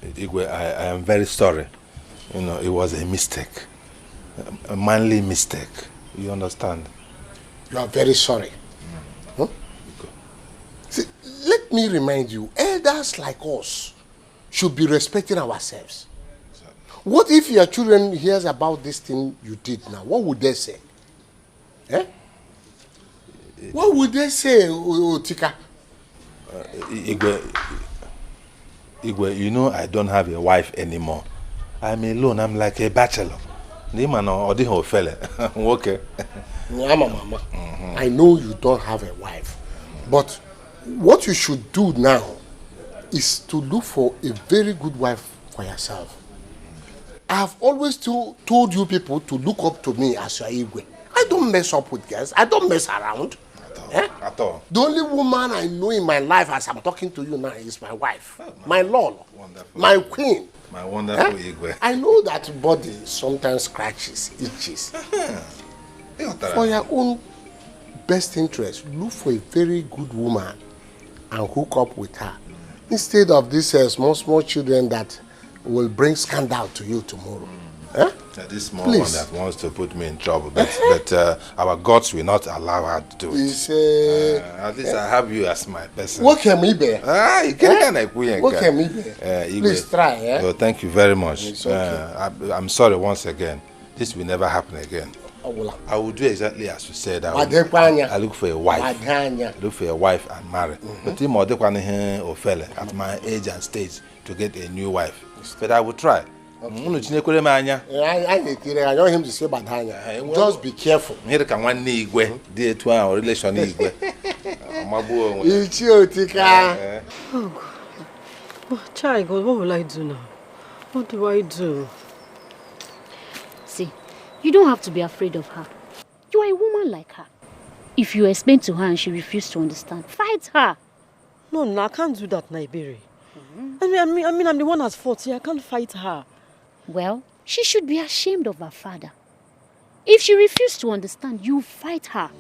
Igwe, I am very sorry. You know, it was a mistake. A manly mistake. You understand? You are very sorry. Huh? See, let me remind you, elders like us should be respecting ourselves. What if your children hears about this thing you did now? What would they say? Eh? What would they say, Otika? Igwe, you know I don't have a wife anymore. I'm alone. I'm like a bachelor. Okay. Mama. I know you don't have a wife. But what you should do now is to look for a very good wife for yourself. I have always told you people to look up to me as your Igwe. I don't mess up with girls. I don't mess around. At all. The only woman I know in my life as I'm talking to you now is my wife. My Lord. My queen. My wonderful Igwe. I know that body sometimes scratches, itches. For your own best interest, look for a very good woman and hook up with her. Instead of these small children that will bring scandal to you tomorrow. This small one that wants to put me in trouble, but our gods will not allow her to do it. At least I have you as my person. What can we be? What can we be? Please try. Well, thank you very much. It's okay. I'm sorry once again. This will never happen again. I will do exactly as you said. I look for a wife. Look for a wife and marry. But at my age and stage to get a new wife. But I will try. I want him to say Badhanya. Just be careful. Here can one Igwe, dear to our relation Igwe. It's you, Tika. Oh, child, God, what will I do now? What do I do? See, you don't have to be afraid of her. You are a woman like her. If you explain to her and she refuses to understand, fight her. No, I can't do that, Naibiri. I mean, I'm the one that's fought here. I can't fight her. Well, she should be ashamed of her father. If she refuses to understand, you fight her.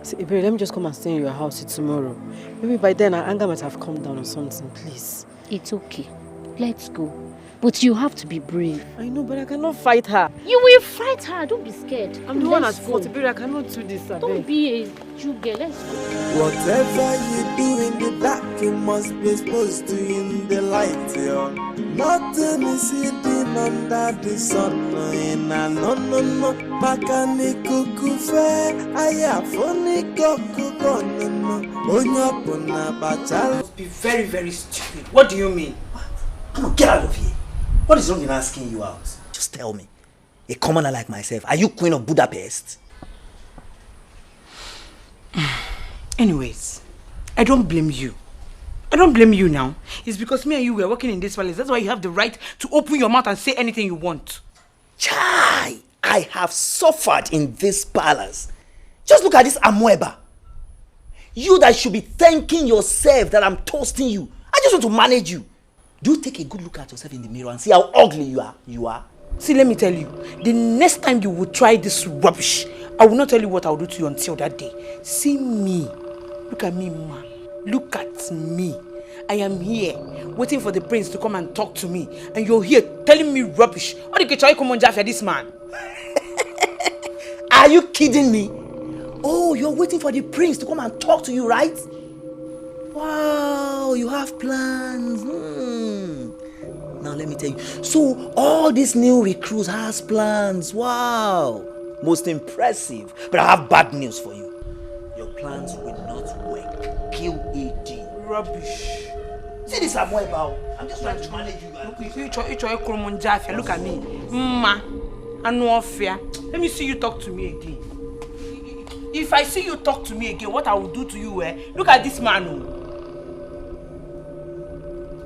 See, Iberi, let me just come and stay in your house tomorrow. Maybe by then our anger might have calmed down or something, please. It's okay. Let's go. But you have to be brave. I know, but I cannot fight her. You will fight her. Don't be scared. I'm the one at fault, baby. I cannot do this. Don't be a Jude girl. Let's go. Whatever you do in the dark, you must be exposed to in the light. Yeah. Nothing is hidden under the sun. No. Makaniku fe aya foni goku bono. Onyapona bachal. Be very, very stupid. What do you mean? Come on, get out of here. What is wrong in asking you out? Just tell me. A commoner like myself, are you Queen of Budapest? Anyways, I don't blame you. I don't blame you now. It's because me and you were working in this palace. That's why you have the right to open your mouth and say anything you want. Chai! I have suffered in this palace. Just look at this Amoeba. You that should be thanking yourself that I'm toasting you. I just want to manage you. Do take a good look at yourself in the mirror and see how ugly you are. See, let me tell you, the next time you will try this rubbish, I will not tell you what I will do to you until that day. See me. Look at me, ma. Look at me. I am here, waiting for the prince to come and talk to me. And you're here telling me rubbish. What did you try to come on for this man? Are you kidding me? Oh, you're waiting for the prince to come and talk to you, right? Wow, you have plans. Now let me tell you. So all these new recruits has plans. Wow, most impressive. But I have bad news for you. Your plans will not work. QED. Rubbish. See this Amoeba. I'm just trying to manage you. Look at me. Ma, I know fear. Let me see you talk to me again. If I see you talk to me again, what I will do to you, look at this man.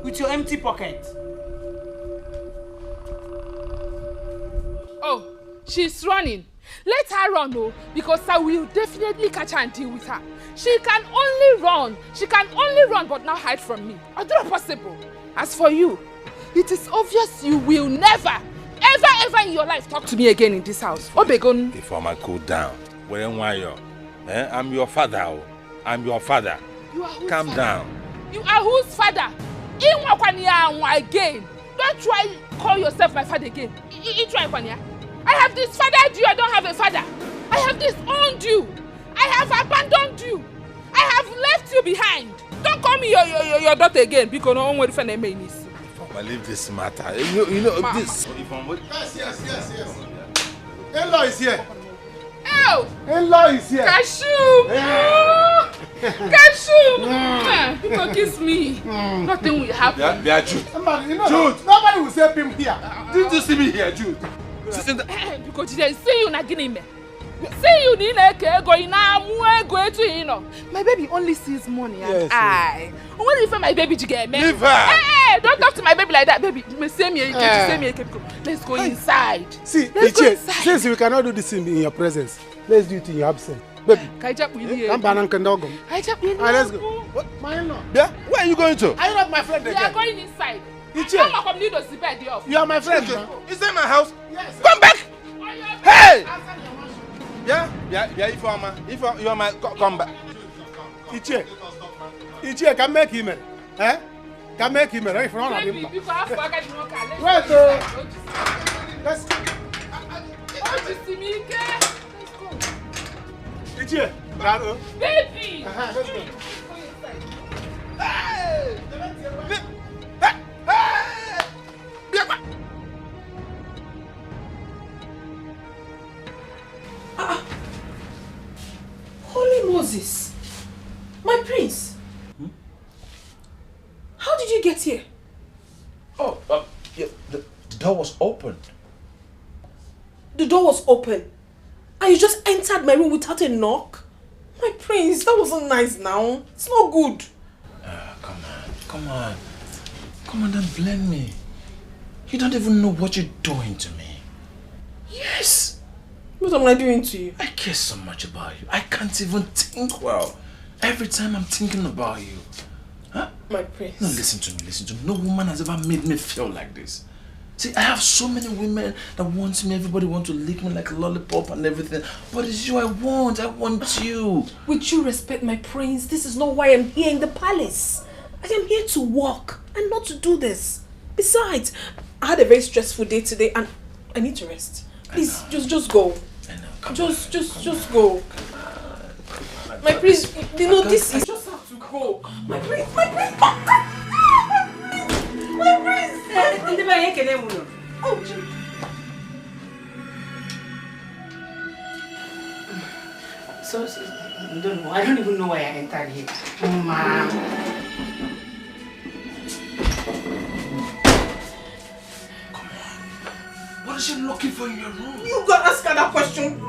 With your empty pocket. Oh, she's running. Let her run, oh, because I will definitely catch her and deal with her. She can only run. She can only run, but now hide from me. It's not possible. As for you, it is obvious you will never, ever in your life talk to me again in this house. Obegon. If I might cool down, I'm your father. I'm your father. You are whose Calm father? down. You are whose father? Again. Don't try call yourself my father again. I have disfathered you. I don't have a father. I have disowned you. I have abandoned you. I have left you behind. Don't call me your daughter again because no one will find a main. I leave this matter. You know this. Yes. In-law is here. Oh! In-law is here. Cashew! Yeah. Cashew! People kiss me. Nothing will happen. Yeah, Jude. Jude! Nobody will save him here. Didn't you see me here, Jude? Because they see you not getting me. See you need a going now, going to you know. My baby only sees money and I. What if my baby to get me? Leave her! Hey, don't talk to my baby like that, baby. Let's go inside. See, since we cannot do this in your presence, let's do it in your absence. Baby, let's go. What? My in-law? Yeah? Where are you going to? Are you not my friend again? We are going inside. Iche. You are my friend. Is that my house? Yes. Come back! Hey! Yeah, if you are my, come back. Iche, can make him, eh? Can make him, right? From all Wait, let's go. Iche, baby! Let's go. Holy Moses, my prince. How did you get here? Oh, yeah, the door was open. The door was open, and you just entered my room without a knock? My prince, that wasn't nice now. It's not good. Come on, don't blame me. You don't even know what you're doing to me. Yes. What am I doing to you? I care so much about you. I can't even think well. Every time I'm thinking about you. Huh? My prince. No, listen to me. No woman has ever made me feel like this. See, I have so many women that want me. Everybody wants to lick me like a lollipop and everything. But it's you I want you. With due respect, my prince, this is not why I'm here in the palace. I am here to work and not to do this. Besides, I had a very stressful day today and I need to rest. Please, just go. Just go. My prince, you know this is just have to go. My prince. Oh, Jude. So, I don't know. I don't even know why I entered here. Mama. What is she looking for in your room? You gotta ask her that question.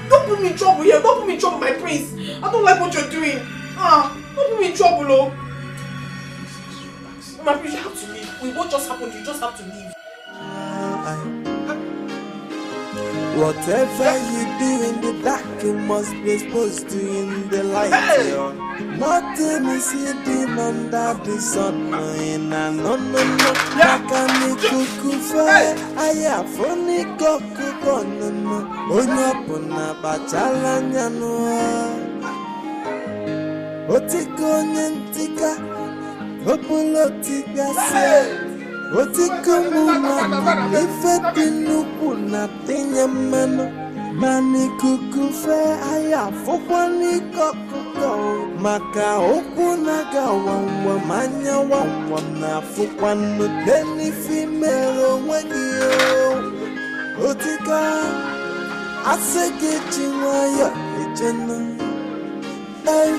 Don't put me in trouble here. Don't put me in trouble, my prince. I don't like what you're doing. Don't put me in trouble, oh. My prince, you have to leave. With what just happened, you just have to leave. Whatever you do in the dark, you must be exposed to in the light. Nothing is hidden under the sun. No. Makani kukufa, aya foni kokuko no. Onyapona bachala nyano. Otiko nyentika, opolotika se. Otiko muna, ifeti nuku na tinya mano. Mani kukufa, aya foni kokuko. Maka okunaga wawa manya wawa na fukwano deni fimero wagio. Otika asege chiwaya ejena. Ay,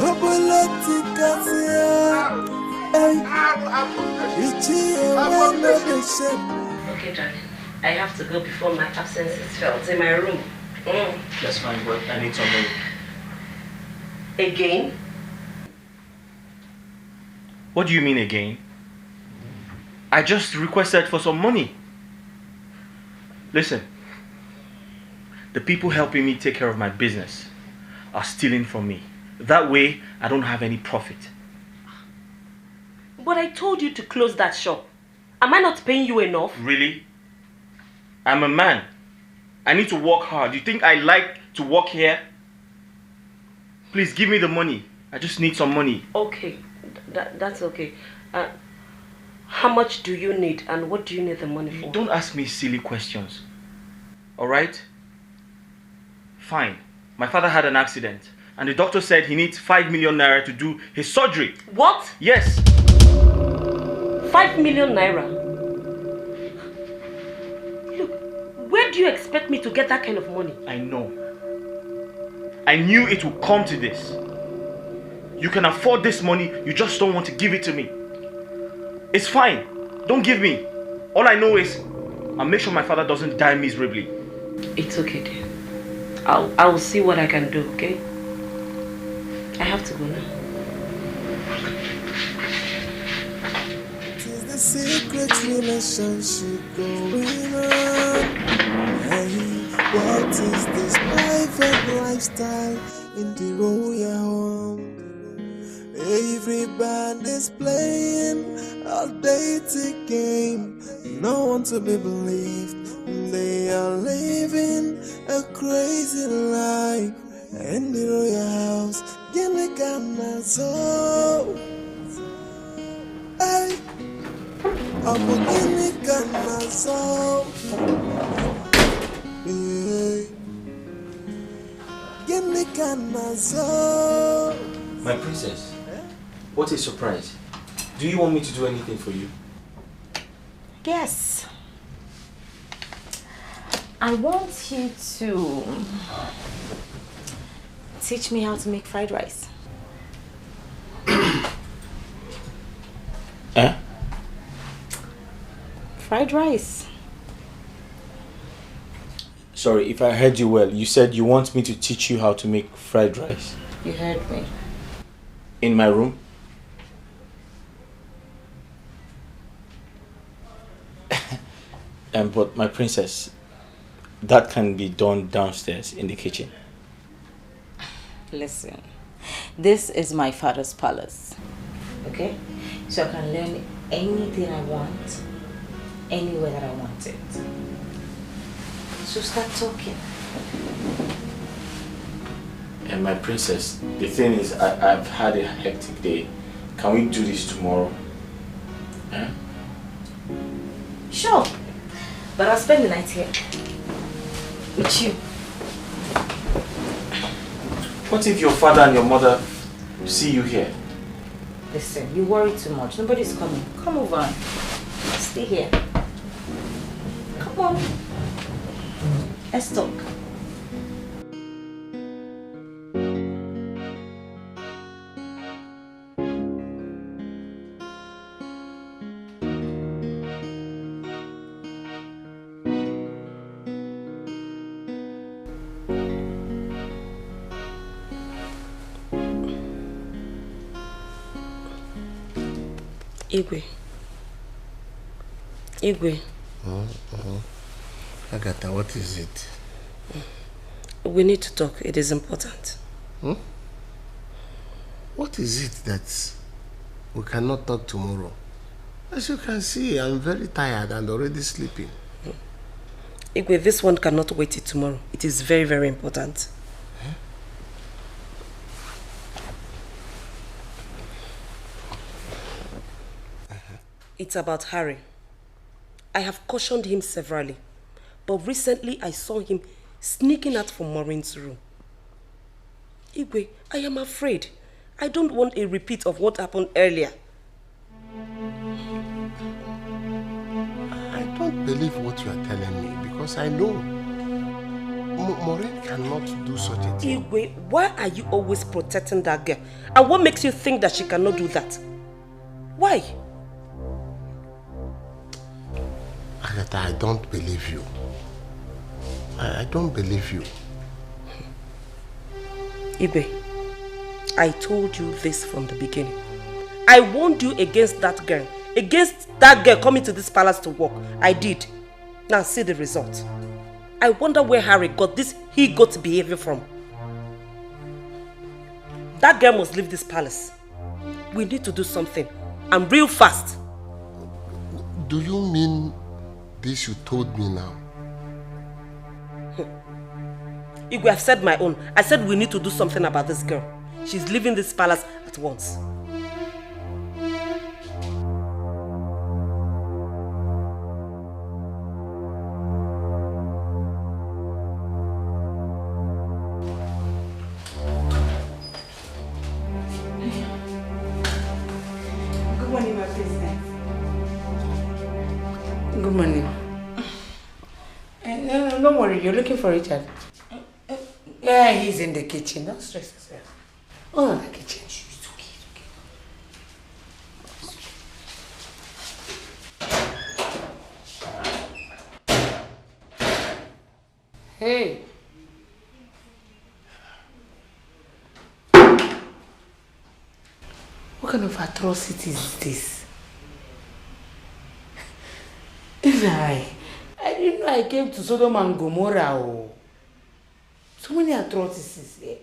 obolotika siya. Ay, ichi ewa no deshe. Okay, darling. I have to go before my absence is felt in my room. That's fine, but I need some money. Again? What do you mean again? I just requested for some money. Listen, the people helping me take care of my business are stealing from me. That way, I don't have any profit. But I told you to close that shop. Am I not paying you enough? Really? I'm a man. I need to work hard. You think I like to work here? Please give me the money. I just need some money. Okay, that's okay. How much do you need and what do you need the money for? Don't ask me silly questions. Alright? Fine. My father had an accident and the doctor said he needs 5 million naira to do his surgery. What? Yes. 5 million naira? Look, where do you expect me to get that kind of money? I know. I knew it would come to this. You can afford this money, you just don't want to give it to me. It's fine. Don't give me. All I know is I'll make sure my father doesn't die miserably. It's okay, dear. I will see what I can do, okay? I have to go now. Tis the secret relationship going on. Hey, what is this private lifestyle in the royal home? Everybody's playing a dating game. No one to be believed. They are living a crazy life in the royal house. Yelegana so. Hey, I'm yelegana so. Hey, yelegana so. My princess. What a surprise. Do you want me to do anything for you? Yes. I want you to teach me how to make fried rice. Eh? Fried rice. Sorry, if I heard you well, you said you want me to teach you how to make fried rice. You heard me. In my room? But my princess, that can be done downstairs in the kitchen. Listen, this is my father's palace, okay? So I can learn anything I want, anywhere that I want it. So start talking. And my princess, the thing is, I've had a hectic day. Can we do this tomorrow? Eh? Sure. But I'll spend the night here. With you. What if your father and your mother see you here? Listen, you worry too much. Nobody's coming. Come over. Stay here. Come on. Let's talk. Igwe. Agatha, what is it? We need to talk. It is important. What is it that we cannot talk tomorrow? As you can see, I'm very tired and already sleeping. Igwe, this one cannot wait till tomorrow. It is very, very important. It's about Harry. I have cautioned him severally, but recently I saw him sneaking out from Maureen's room. Igwe, I am afraid. I don't want a repeat of what happened earlier. I don't believe what you are telling me because I know Maureen cannot do such a thing. Igwe, why are you always protecting that girl? And what makes you think that she cannot do that? Why? Agatha, I don't believe you. I don't believe you. Igwe, I told you this from the beginning. I warned you against that girl. Against that girl coming to this palace to work. I did. Now see the result. I wonder where Harry got this he-goat behavior from. That girl must leave this palace. We need to do something. And real fast. Do you mean this you told me now? Igwe, I've said my own. I said we need to do something about this girl. She's leaving this palace at once. Good morning, my president. Good morning. No, don't worry, you're looking for Richard. Yeah, he's in the kitchen. Don't stress yourself. Oh, the kitchen. It's okay, it's okay. Hey. What kind of atrocity is this? I didn't know I came to Sodom and Gomorrah. Oh. So many atrocities here.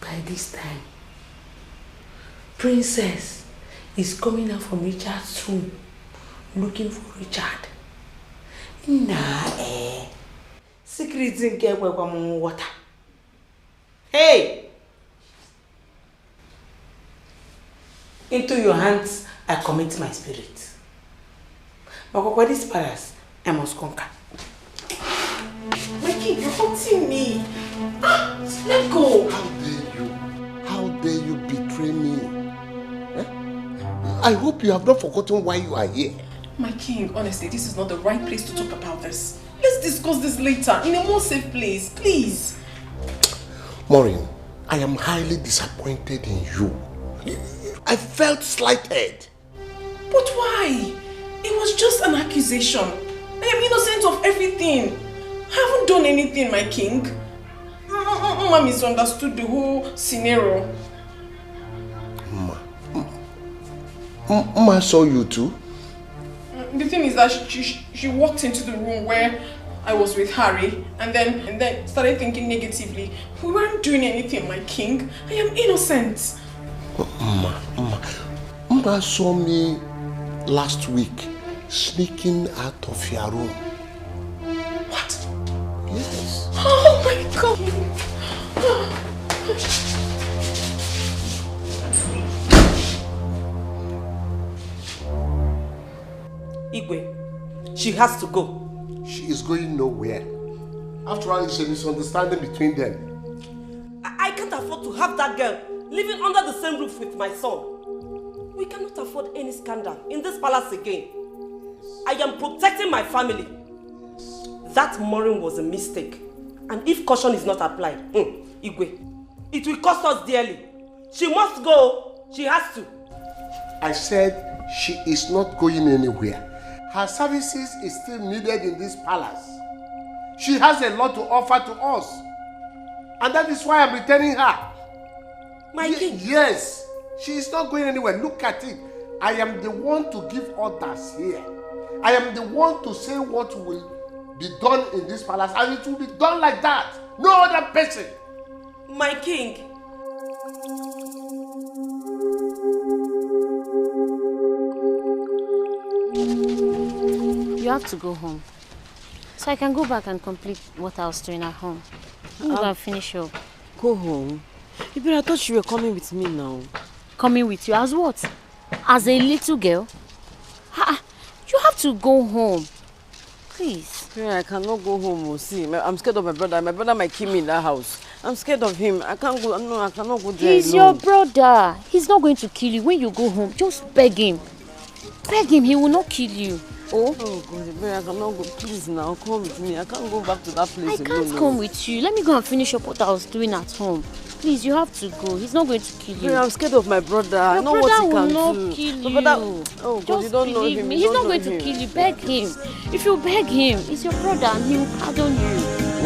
By this time, Princess is coming out from Richard's room looking for Richard. Nah, secrets in care water. Hey! Into your hands I commit my spirit. But this palace I must conquer. My king, you're hurting me. Let go. How dare you? How dare you betray me? Eh? I hope you have not forgotten why you are here. My king, honestly, this is not the right place to talk about this. Let's discuss this later, in a more safe place, please. Maureen, I am highly disappointed in you. I felt slighted. But why? It was just an accusation. I am innocent of everything. I haven't done anything, my king. Mama misunderstood the whole scenario. Mama saw you too? The thing is that she walked into the room where I was with Harry and then started thinking negatively. We weren't doing anything, my king. I am innocent. Mama saw me last week sneaking out of your room. What? Yes. Oh my God. She has to go. She is going nowhere. After all, it's a misunderstanding between them. I can't afford to have that girl living under the same roof with my son. We cannot afford any scandal in this palace again. I am protecting my family. That Maureen was a mistake. And if caution is not applied, Igwe, it will cost us dearly. She must go. She has to. I said she is not going anywhere. Her services is still needed in this palace. She has a lot to offer to us. And that is why I'm returning her. My king? Yes. She is not going anywhere. Look at it. I am the one to give orders here. I am the one to say what will be done in this palace, and it will be done like that. No other person. My king. You have to go home. So I can go back and complete what I was doing at home. I'm going to finish up. Go home? But I thought you were coming with me now. Coming with you as what? As a little girl? You have to go home. Please. Yeah, I cannot go home. See, I'm scared of my brother. My brother might kill me in that house. I'm scared of him. I can't go. No, I cannot go there. He's your brother. He's not going to kill you. When you go home, just beg him. Beg him. He will not kill you. Oh God, I cannot go. Please now, come with me. I can't go back to that place. I can't come with you. Let me go and finish up what I was doing at home. Please, you have to go. He's not going to kill you. I'm scared of my brother. I know what he can do. Your brother will not kill you. Oh God, you don't know him. Me. He's not going to kill you. Beg him. If you beg him, he's your brother and he will pardon you.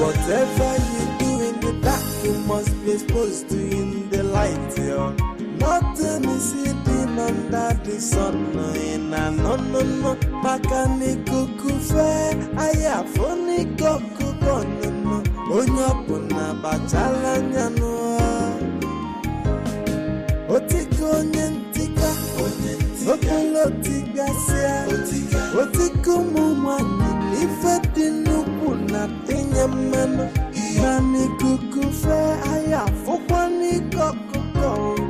Whatever you do in the dark, you must be exposed to in the light. Nothing is hidden under the sun. No. Mechanical kufe, aya phony koku kono. Onyapuna bachala nyano. Otiko nyentika, otiga sia. Otiko mumani, ifedi nukuna tinyamano. Nani kukufe, aya phony koku.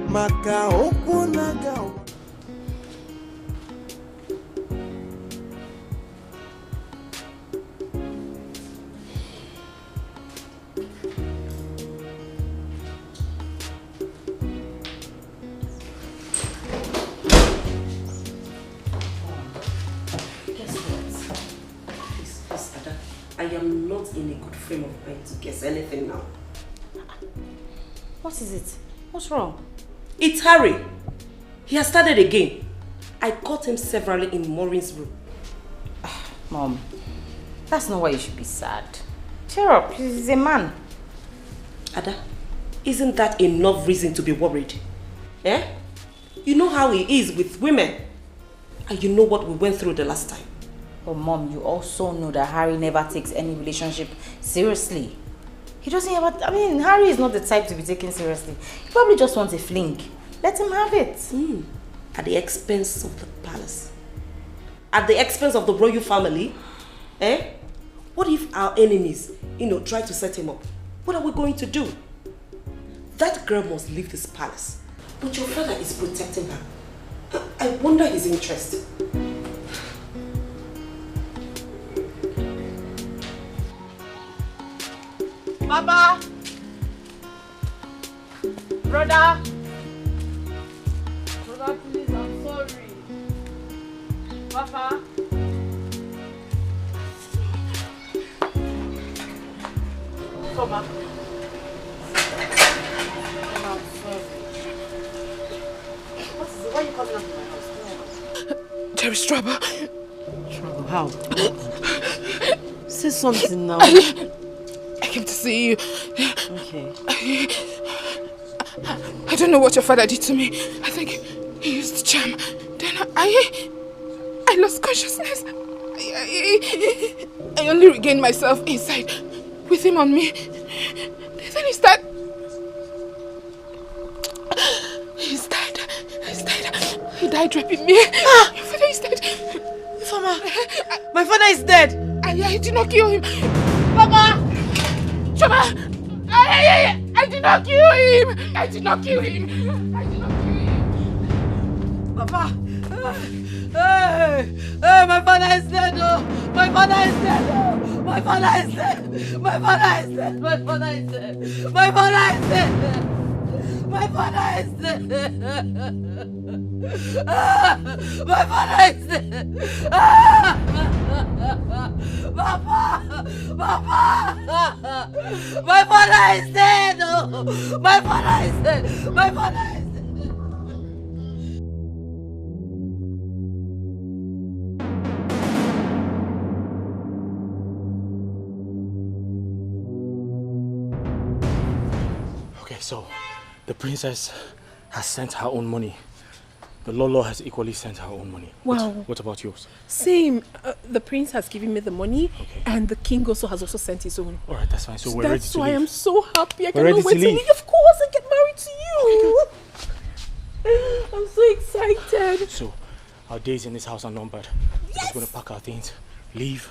Maka okunaga. I am not in a good frame of mind to guess anything now. What is it? What's wrong? It's Harry. He has started again. I caught him severally in Maureen's room. Mom, that's not why you should be sad. Cheer up, he's a man. Ada, isn't that enough reason to be worried? Eh? You know how he is with women. And you know what we went through the last time. But Mom, you also know that Harry never takes any relationship seriously. He doesn't ever, Harry is not the type to be taken seriously. He probably just wants a fling. Let him have it. At the expense of the palace. At the expense of the royal family. Eh? What if our enemies, try to set him up? What are we going to do? That girl must leave this palace. But your father is protecting her. I wonder his interest. Papa! Brother! Brother, please, I'm sorry. Papa? Come on. I'm sorry. What is it? Why are you coming up to my house? There is trouble. Trouble? How? Say something now. I came to see you. Okay. I don't know what your father did to me. I think he used charm. Then I lost consciousness. I only regained myself inside with him on me. Then he's dead. He died raping me. Your father is dead. Mama, my father is dead. I did not kill him. Papa! Shama! I did not kill him! I did not kill him! Papa! Hey, my father is dead. Oh, my father is dead. Oh, my father is dead. My father is dead. My father is dead. My father is dead. My father is dead. My father is dead. Papa! Papa! My father is dead! Oh, my father is dead! My father is dead! Okay, so the princess has sent her own money. The Lolo has equally sent her own money. Wow. What about yours? Same. The prince has given me the money, and the king also has sent his own. All right, that's fine. So we're ready to leave. That's why I'm so happy. I We're ready cannot wait to leave. Of course, I get married to you. I'm so excited. So our days in this house are numbered. We're just going to pack our things, leave,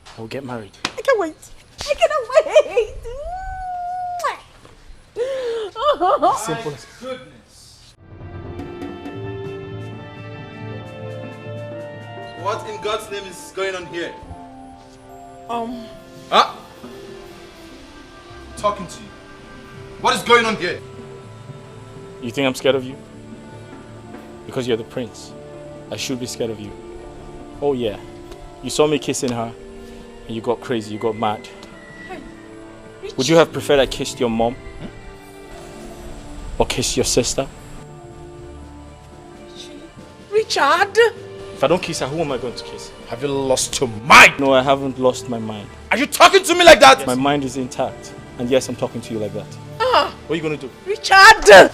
and we'll get married. I can't wait. I cannot wait. Simple as Goodness. What in God's name is going on here? Huh? I'm talking to you. What is going on here? You think I'm scared of you? Because you're the prince. I should be scared of you. Oh yeah. You saw me kissing her and you got crazy, you got mad. Would you have preferred I kissed your mom? Or kissed your sister? Richard! If I don't kiss her, who am I going to kiss? Have you lost your mind? No, I haven't lost my mind. Are you talking to me like that? Yes. My mind is intact. And yes, I'm talking to you like that. What are you going to do? Richard!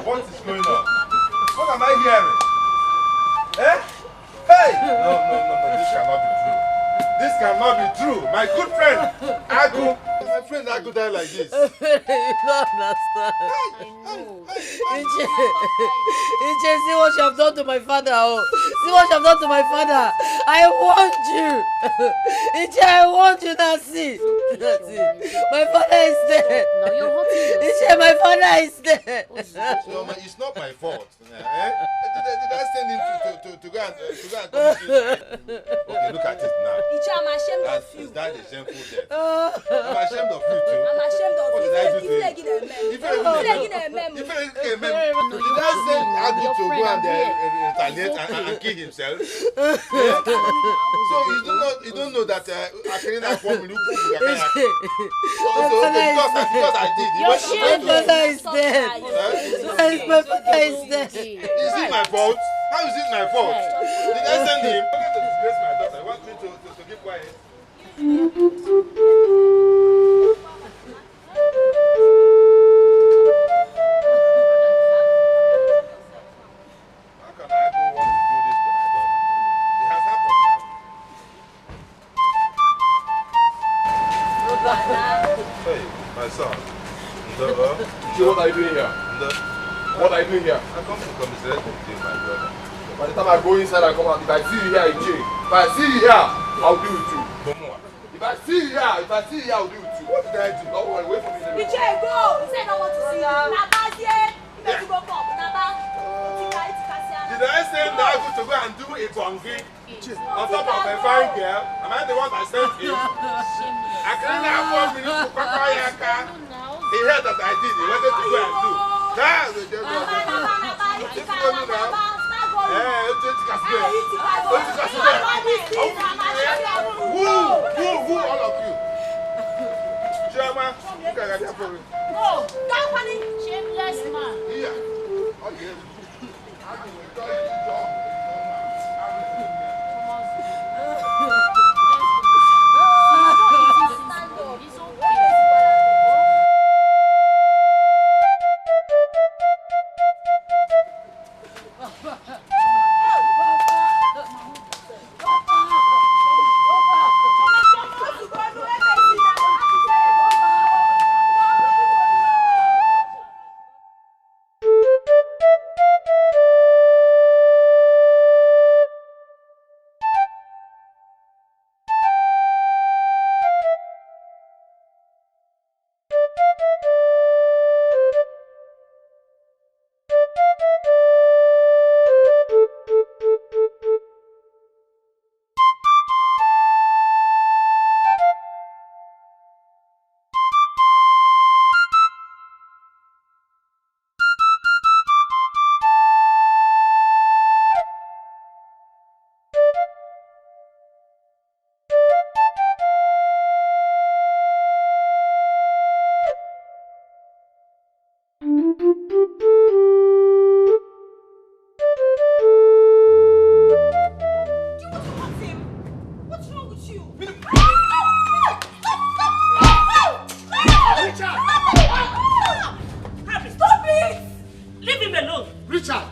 What is going on? What am I hearing? Eh? Hey! No, this cannot be true. This cannot be true. My good friend, Agu. My friend Agu died like this. You don't understand. Iche, see what you have done to my father. Oh. See what you have done to my father. I want you. Iche, I want you. That's it. That's it. My father is dead. Now you're hurting Iche, my father is dead. No, it's not my fault. Eh? Did I send him to go and commit suicide? Okay, look at it now. Iche, I'm ashamed of you. Is that a shameful death? I'm ashamed of you too. I'm ashamed of What you. did I do to you? Did I send Agu to go and retaliate and kill himself? So you don't know that Akarina formed me. Because I did. My father is dead. My father is dead. Is it my fault? How is it my fault? Did I send him? I'm going to disgrace my daughter. I want me to keep quiet. Hey, my son. What are you doing here? What are you doing here? I come to commiserate with you, my brother. By the time I go inside and come out, if I see you here, in jail. If I see you here, I'll deal with you. If I see you here, I'll deal with you. What did I do? Don't worry, wait for me. Iche, go! He said I want to see you. Naba, here. You better go up. Naba. Did I send Agu to go and do a bongi on top of a fine girl? Am I the one that sent him? Akarina formed me to Kakayaka. He heard that I did. He wanted to go and do. Who all of you? Chairman, look at that for me. Oh, that funny. Shameless man. Yeah. Okay. Richard,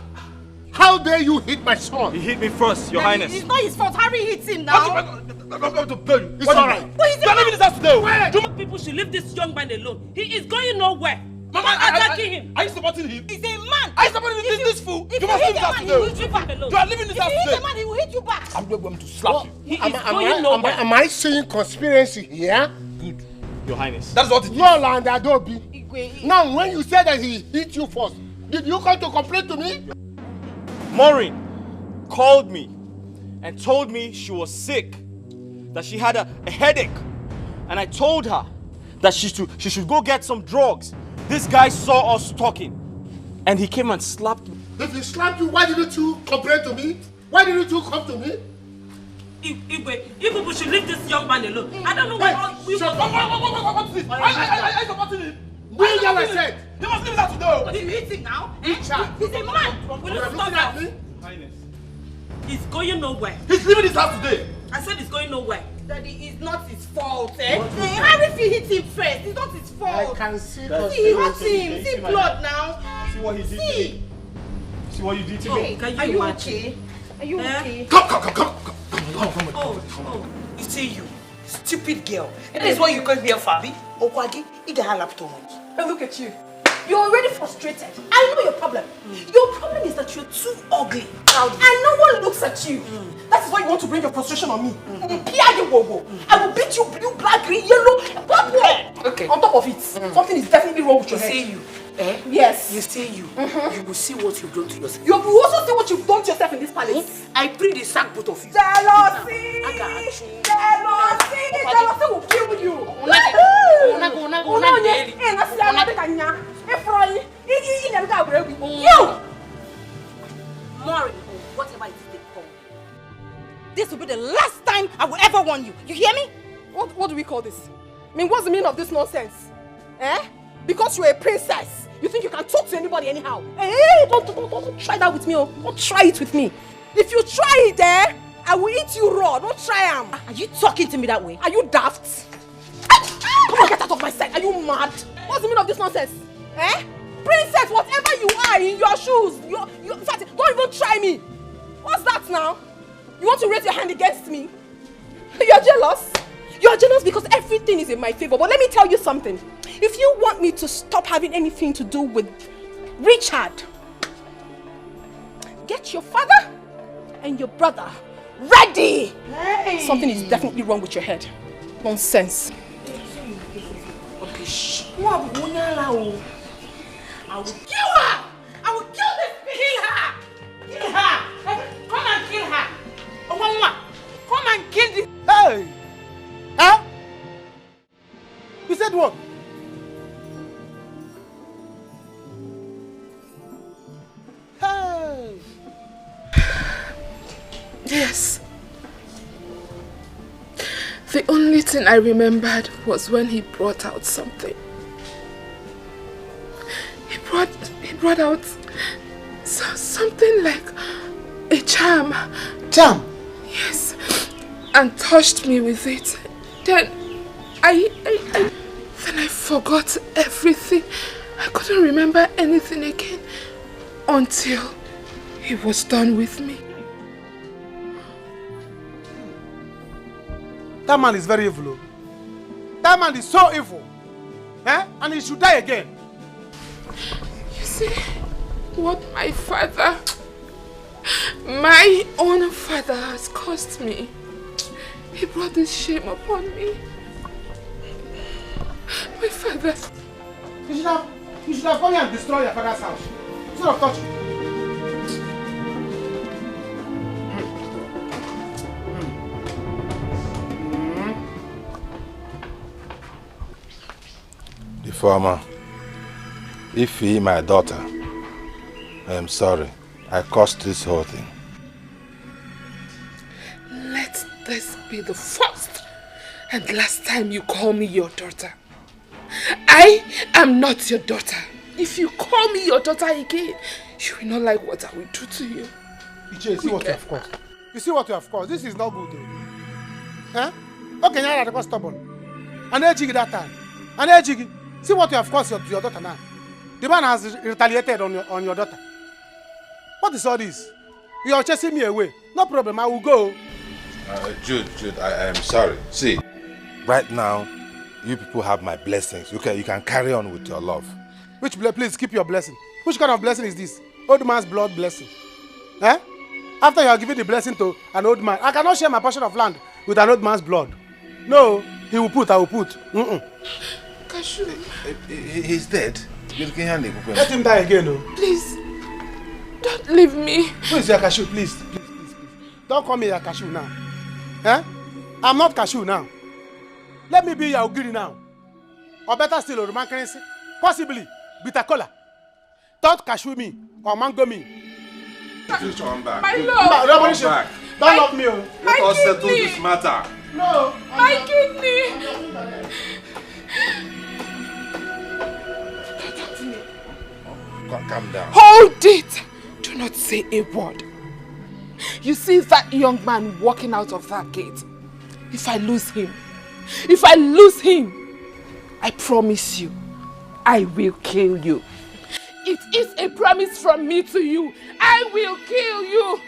how dare you hit my son? He hit me first, Your Highness. It's not his fault. Harry hits him now. It's alright. But he's You're leaving this house today. People should leave this young man alone. He is going nowhere. Mama, attacking him. Are you supporting him? He's a man. Are you supporting this fool? If You you must leave hit this a house man, he will today. hit you back alone. You are leaving this If house you hit today. a man, he will hit you back. I'm going to slap you. He is going nowhere. Am I seeing conspiracy here? Good. Your Highness. That's what it is. No, Land Adobe. Now, when you said that he hit you first, did you come to complain to me? Maureen called me and told me she was sick, that she had a headache, and I told her that she should go get some drugs. This guy saw us talking, and he came and slapped me. If he slapped you, why didn't you complain to me? Why didn't you come to me? If people should leave this young man alone. I don't know why we What's this? I supporting him. We never said. He must leave that today. But you hit him now. Richard. He's a man. Will you stop that? He's going nowhere. He's leaving this house today. I said he's going nowhere. Daddy, it's not his fault, eh? Harry hit him first. It's not his fault. I can see He hurt him. See blood now. See what he did to me. See what you did to me. Are you okay? Are you okay? Come. Oh, you see you, stupid girl. That is why you can't be a Fabi. Okwagi, you get her too much. And look at you. You're already frustrated. I know your problem. Your problem is that you're too ugly. And no one looks at you. That is why you want to bring your frustration on me. I will beat you blue, black, green, yellow, purple. Okay. On top of it, something is definitely wrong with your head. You. Yes. You say you. You will see what you've done to yourself. You will also see what you've done to yourself in this palace. I pray they sack both of you. Jealousy! Jealousy will kill you. Maureen, whatever it is they call. This will be the last time I will ever warn you. You hear me? What do we call this? I mean, what's the meaning of this nonsense? Because you're a princess, you think you can talk to anybody anyhow? Hey, don't try that with me. Don't try it with me. If you try it, I will eat you raw. Don't try them. Are you talking to me that way? Are you daft? Come on, get out of my sight. Are you mad? What's the meaning of this nonsense? Princess, whatever you are in your shoes, in fact, don't even try me. What's that now? You want to raise your hand against me? You're jealous? You're jealous because everything is in my favor. But let me tell you something. If you want me to stop having anything to do with Richard, get your father and your brother ready. Hey. Something is definitely wrong with your head. Nonsense. Okay, shh. I will kill her. I will kill this bitch. Kill her. Kill her. Come and kill her. Oh, mama. Come and kill this. Hey! Huh? You said what? Hey! Yes. The only thing I remembered was when he brought out something. He brought out something like a charm. Charm? Yes. And touched me with it. Then I forgot everything. I couldn't remember anything again until he was done with me. That man is very evil. That man is so evil. And he should die again. You see, what my own father has caused me. He brought this shame upon me. My father. You should have gone and destroyed your father's house. Instead of touching. The former. If he, my daughter, I am sorry. I caused this whole thing. Let this be the first and last time you call me your daughter. I am not your daughter. If you call me your daughter again, you will not like what I will do to you. You see what you have caused. You see what you have caused. This is not good. Okay, now I'm stubborn. And Ejigi that time. And Ejigi, see what you have caused to your daughter now. The man has retaliated on your daughter. What is all this? You are chasing me away. No problem, I will go. Jude, I am sorry. See, right now, you people have my blessings. You can carry on with your love. Which please keep your blessing. Which kind of blessing is this? Old man's blood blessing. Eh? After you have given the blessing to an old man, I cannot share my portion of land with an old man's blood. No, he will put, I will put. Cashew. He's dead. Let him die again, no? Please, don't leave me. Who is your Cashew? Please. Don't call me your Cashew now. Eh? I'm not Cashew now. Let me be your Ogiri now. Or better still, a Roman currency. Possibly, bitter cola. Don't Cashew me or mango me. Please come back. My love. Come back. Don't love me. Let us settle this matter. No. My kidney. Calm down. Hold it. Do not say a word. You see that young man walking out of that gate? If I lose him, I promise you, I will kill you. It is a promise from me to you. I will kill you.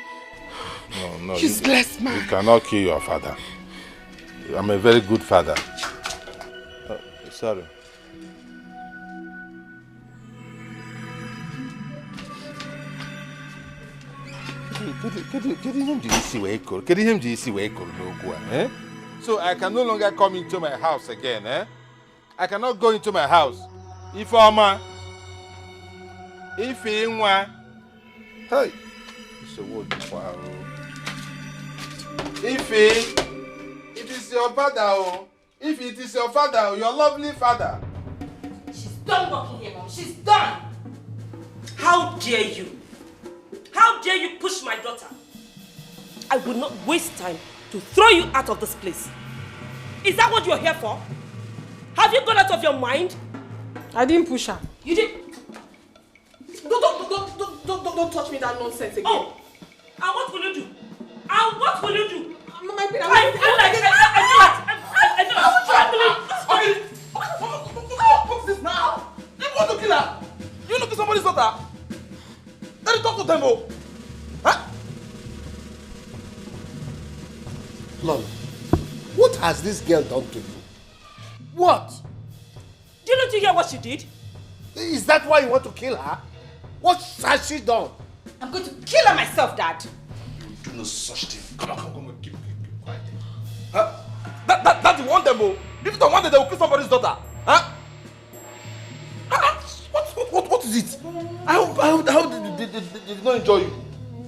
No, useless man. You cannot kill your father. I'm a very good father. Sorry. So I can no longer come into my house again, eh? I cannot go into my house. Hey, it's a word. Wow. If it is your father, if it is your father, your lovely father. She's done working here, Mom. She's done. How dare you? How dare you push my daughter? I will not waste time to throw you out of this place. Is that what you're here for? Have you gone out of your mind? I didn't push her. You did. Don't touch me that nonsense again. Oh, and what will you do? And what will you do? I feel like What's this now? You want to kill her? You look at somebody's daughter. Let me talk to them, huh? Lolo, what has this girl done to you? What? Didn't you hear what she did? Is that why you want to kill her? What has she done? I'm going to kill her myself, Dad. You do no such thing. Come on, keep quiet. Huh? That's the one demo. If you don't want it, they will kill somebody's daughter. Huh? What is it? I hope they did not enjoy you.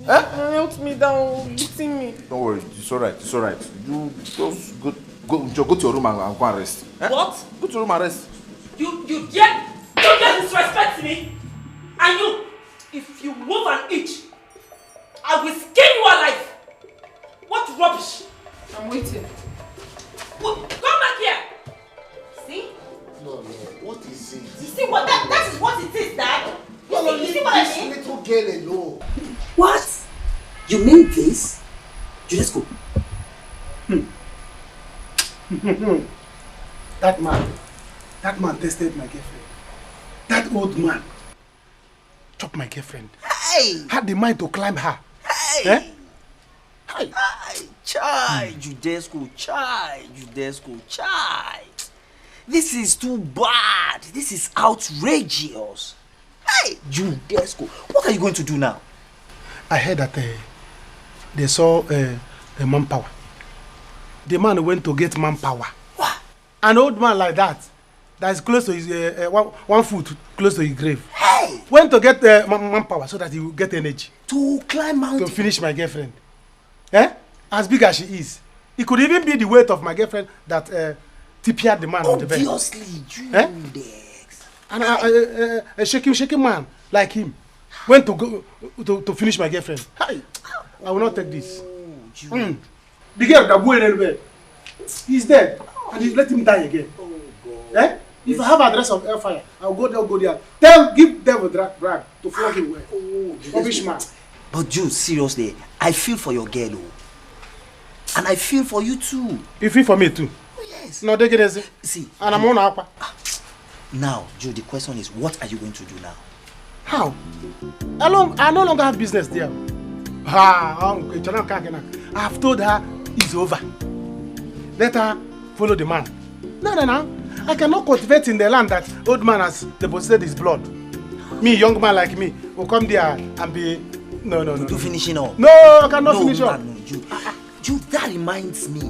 Huh? Help me down, beating me. Don't worry, it's alright. You just go to your room and go and rest. Huh? What? Go to your room and rest. You dare disrespect me? And you, if you move an inch, I will skin you alive. What rubbish? I'm waiting. Come back here. See? No, what is it? You see what that is what it is, Dad. You see what I mean? Little girl alone. What? You mean this? Jude, That man tested my girlfriend. That old man chopped my girlfriend. Hey! Had the mind to climb her. Hey! Eh? Hey! Chai! Judesco, chai! This is too bad. This is outrageous. Hey! Judesco, what are you going to do now? I heard that they saw manpower. The man went to get manpower. What? An old man like that is close to his 1 foot close to his grave. Hey! Went to get manpower so that he will get energy to climb mountain to finish my girlfriend. Eh? As big as she is, it could even be the weight of my girlfriend that tipped the man on the bed. Obviously, Judex. And a shaking man like him went to go to finish my girlfriend. Hi, I will not take this. The girl that went anywhere, he's dead, and he let him die again. Eh? If I have address of Hellfire, I'll go there. Give them a drag to flog him away. Rubbish man. But Jude, seriously, I feel for your girl, and I feel for you too. You feel for me too? Oh yes. No, they get it. See. And I'm on aqua. Now, Jude, the question is, what are you going to do now? How? I no longer have business there. I have told her it's over. Let her follow the man. No. I cannot cultivate in the land that old man has deposited his blood. Me, young man like me, will come there and be... No. You finishing up? No, I cannot finish up. No, Jude, that reminds me.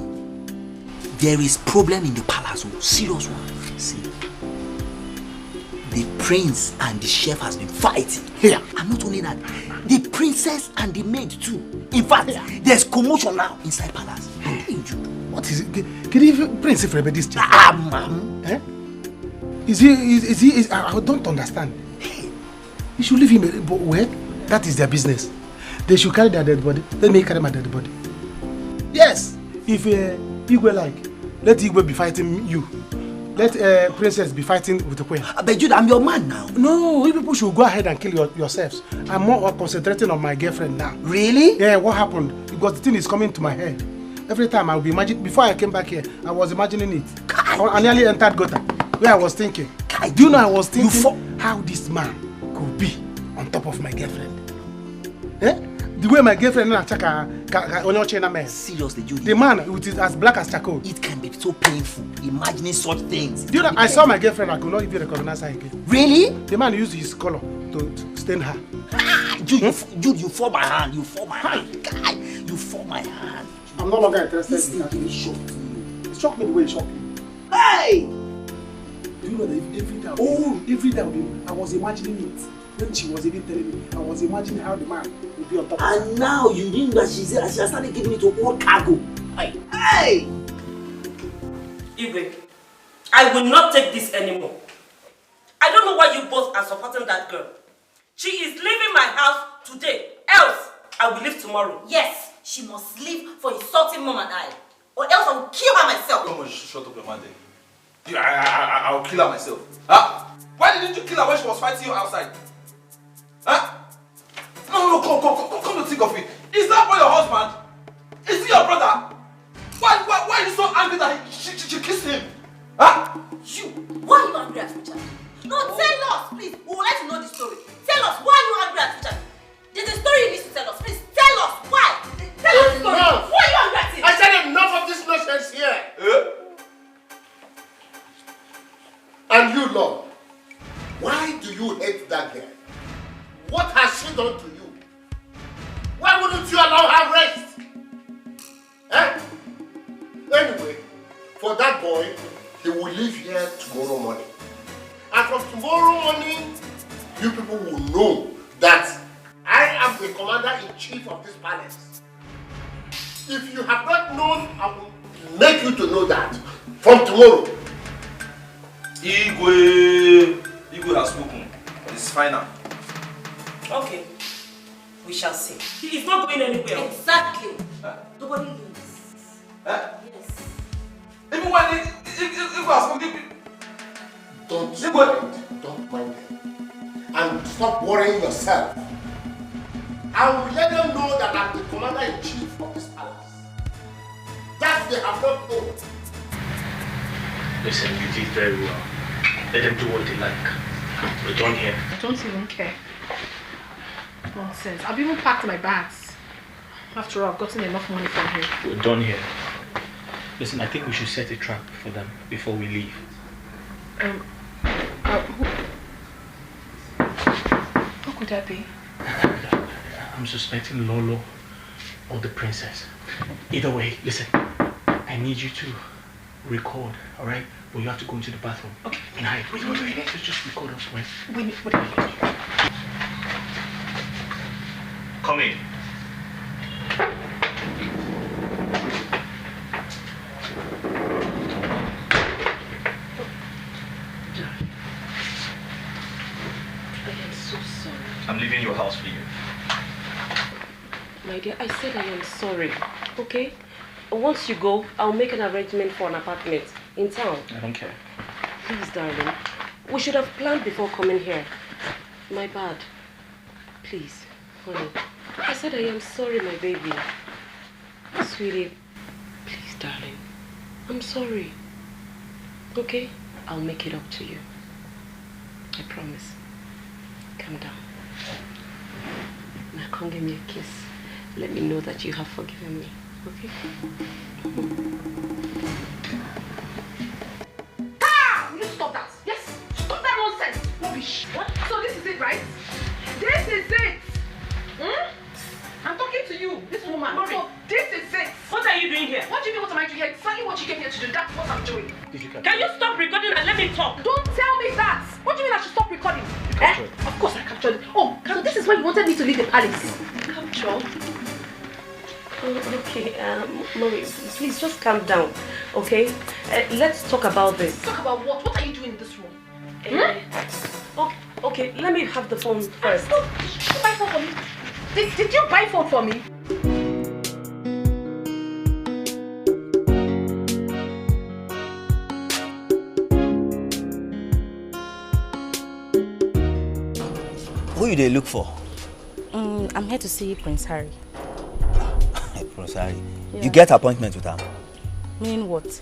There is problem in the palace. Serious one. See, the prince and the chef has been fighting. Here. And not only that, the princess and the maid too. In fact, there's commotion now inside palace. Hey, Jude. What is it? Can you Prince Ifrebe this thing? Ma'am. Eh? Is he? I don't understand. You should leave him. But where? That is their business. They should carry their dead body. Let me carry my dead body. Yes. If Igwe like, let Igwe be fighting you. Let Princess be fighting with the queen. But Jude, I'm your man now. No, you people should go ahead and kill yourselves. I'm more concentrating on my girlfriend now. Really? Yeah, what happened? Because the thing is coming to my head. Every time I will be imagining, before I came back here, I was imagining it. I nearly entered gutter, where I was thinking. Do you know I was thinking how this man could be on top of my girlfriend? Eh? The way my girlfriend and seriously, Jude. The man with it as black as charcoal. It can be so painful imagining such things. Do you know, I saw my girlfriend, I could not even recognize her again. Really? The man used his color to stain her. Jude, Jude, you fall my hand. You fall my hand. Guy, you fall my hand. I'm no longer interested. This thing actually shocked me. It shocked me the way it shocked you. Hey! Do you know that every day I was imagining it. When she was even telling me, I was imagining how the man would be on top of her. And now you knew that she has started giving me to all cargo. Hey! Igwe, I will not take this anymore. I don't know why you both are supporting that girl. She is leaving my house today. Else, I will leave tomorrow. Yes, she must leave for insulting Mom and I. Or else I will kill her myself. Come on, shut up, Maiden. I'll kill her myself. Huh? Why didn't you kill her when she was fighting you outside? Huh? No, come to think of it. Is that boy your husband? Is he your brother? Why are you so angry that she kissed him? Huh? You, why are you angry at Richard? No, tell us, please. We would like to know the story. Tell us, why are you angry at Richard? There's a story you need to tell us. Please, tell us, why? Tell us the story. Enough. Why are you angry at him? I said enough of this nonsense here. And you, Lord, why do you hate that girl? What has she done to you? Why wouldn't you allow her rest? Anyway, for that boy, he will leave here tomorrow morning. And from tomorrow morning, you people will know that I am the commander-in-chief of this palace. If you have not known, I will make you to know that from tomorrow. Igwe has spoken. It's final. Okay. We shall see. He is not going anywhere. Exactly. Nobody leaves. Yes. Even when Igwe has spoken, Don't mind them. And stop worrying yourself. I will let them know that I'm the commander-in-chief of this palace. That they have not known. Listen, you did very well. Let them do what they like. We're done here. I don't even care. Nonsense. I've even packed my bags. After all, I've gotten enough money from him. We're done here. Listen, I think we should set a trap for them before we leave. What could that be? I'm suspecting Lolo or the princess. Either way, listen. I need you to record, alright? But you have to go into the bathroom. Okay. Wait. Just record us when. Wait. Come in. I'm leaving your house for you. My dear, I said I am sorry, okay? Once you go, I'll make an arrangement for an apartment in town. I don't care. Please, darling. We should have planned before coming here. My bad. Please, honey. I said I am sorry, my baby. Sweetie, please, darling. I'm sorry. Okay? I'll make it up to you. I promise. Calm down. come give me a kiss. Let me know that you have forgiven me. Okay? Ah! Will you stop that? Yes! Stop that nonsense! Rubbish! What? So this is it, right? This is it! Hmm? I'm talking to you, this woman. So this is it! What are you doing here? What do you mean what am I doing here? Exactly what you came here to do. That's what I'm doing. Can you stop recording and let me talk? Don't tell me that! What do you mean I should stop recording? Of course I captured it. Oh, so this is why you wanted me to leave the palace. Capture? Oh, okay, Mommy, please just calm down, okay? Let's talk about this. Talk about what? What are you doing in this room? Okay, let me have the phone first. No, did you buy phone for me? Did you buy phone for me? Who you they look for? I'm here to see Prince Harry. Prince Harry? Yeah. You get appointment with him? Meaning what?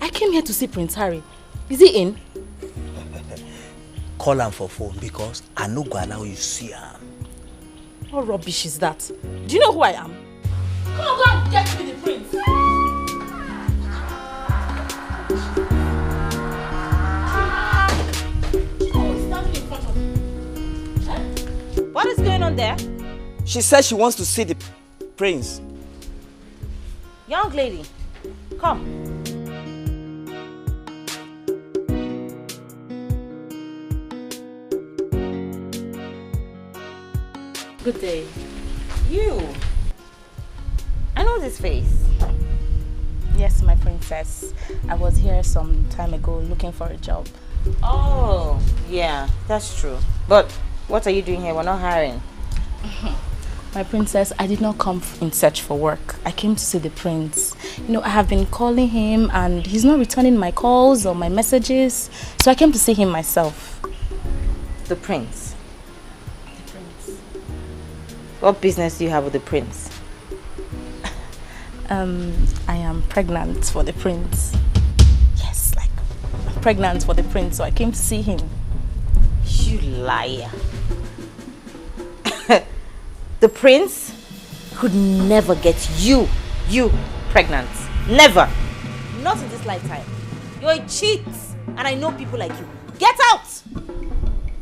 I came here to see Prince Harry. Is he in? Call him for phone because I no go allow you see him. What rubbish is that? Do you know who I am? Come on, go and get me the prince. What is going on there? She said she wants to see the prince. Young lady, come. Good day. You. I know this face. Yes, my princess. I was here some time ago looking for a job. Oh, yeah, that's true. But what are you doing here? We're not hiring. My princess, I did not come in search for work. I came to see the prince. You know, I have been calling him and he's not returning my calls or my messages. So I came to see him myself. The prince? The prince. What business do you have with the prince? I am pregnant for the prince. Yes, like, I'm pregnant for the prince, so I came to see him. You liar. The prince could never get you pregnant. Never. Not in this lifetime. You're a cheat. And I know people like you. Get out!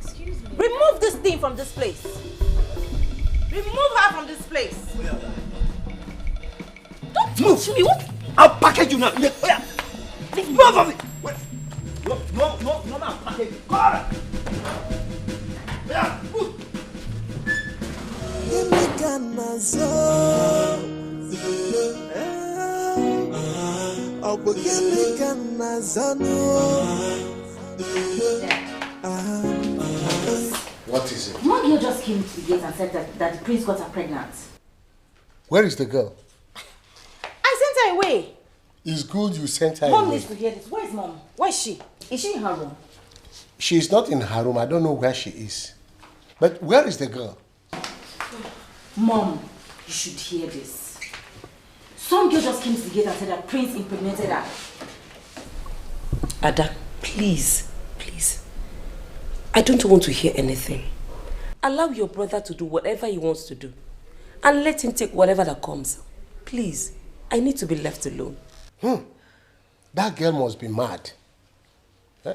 Excuse me. Remove this thing from this place. Remove her from this place. Don't touch me. What? I'll package you now. Move of it. No, man, package. Go on. Yeah, move. What is it? One girl just came to the gate and said that the prince got her pregnant. Where is the girl? I sent her away. It's good you sent her Mom away. needs to hear this. Where is mom? Where is she? Is she in her room? She is not in her room. I don't know where she is. But where is the girl? Mom, you should hear this. Some girl just came to the gate and said that prince impregnated her. Ada, please. I don't want to hear anything. Allow your brother to do whatever he wants to do. And let him take whatever that comes. Please, I need to be left alone. That girl must be mad.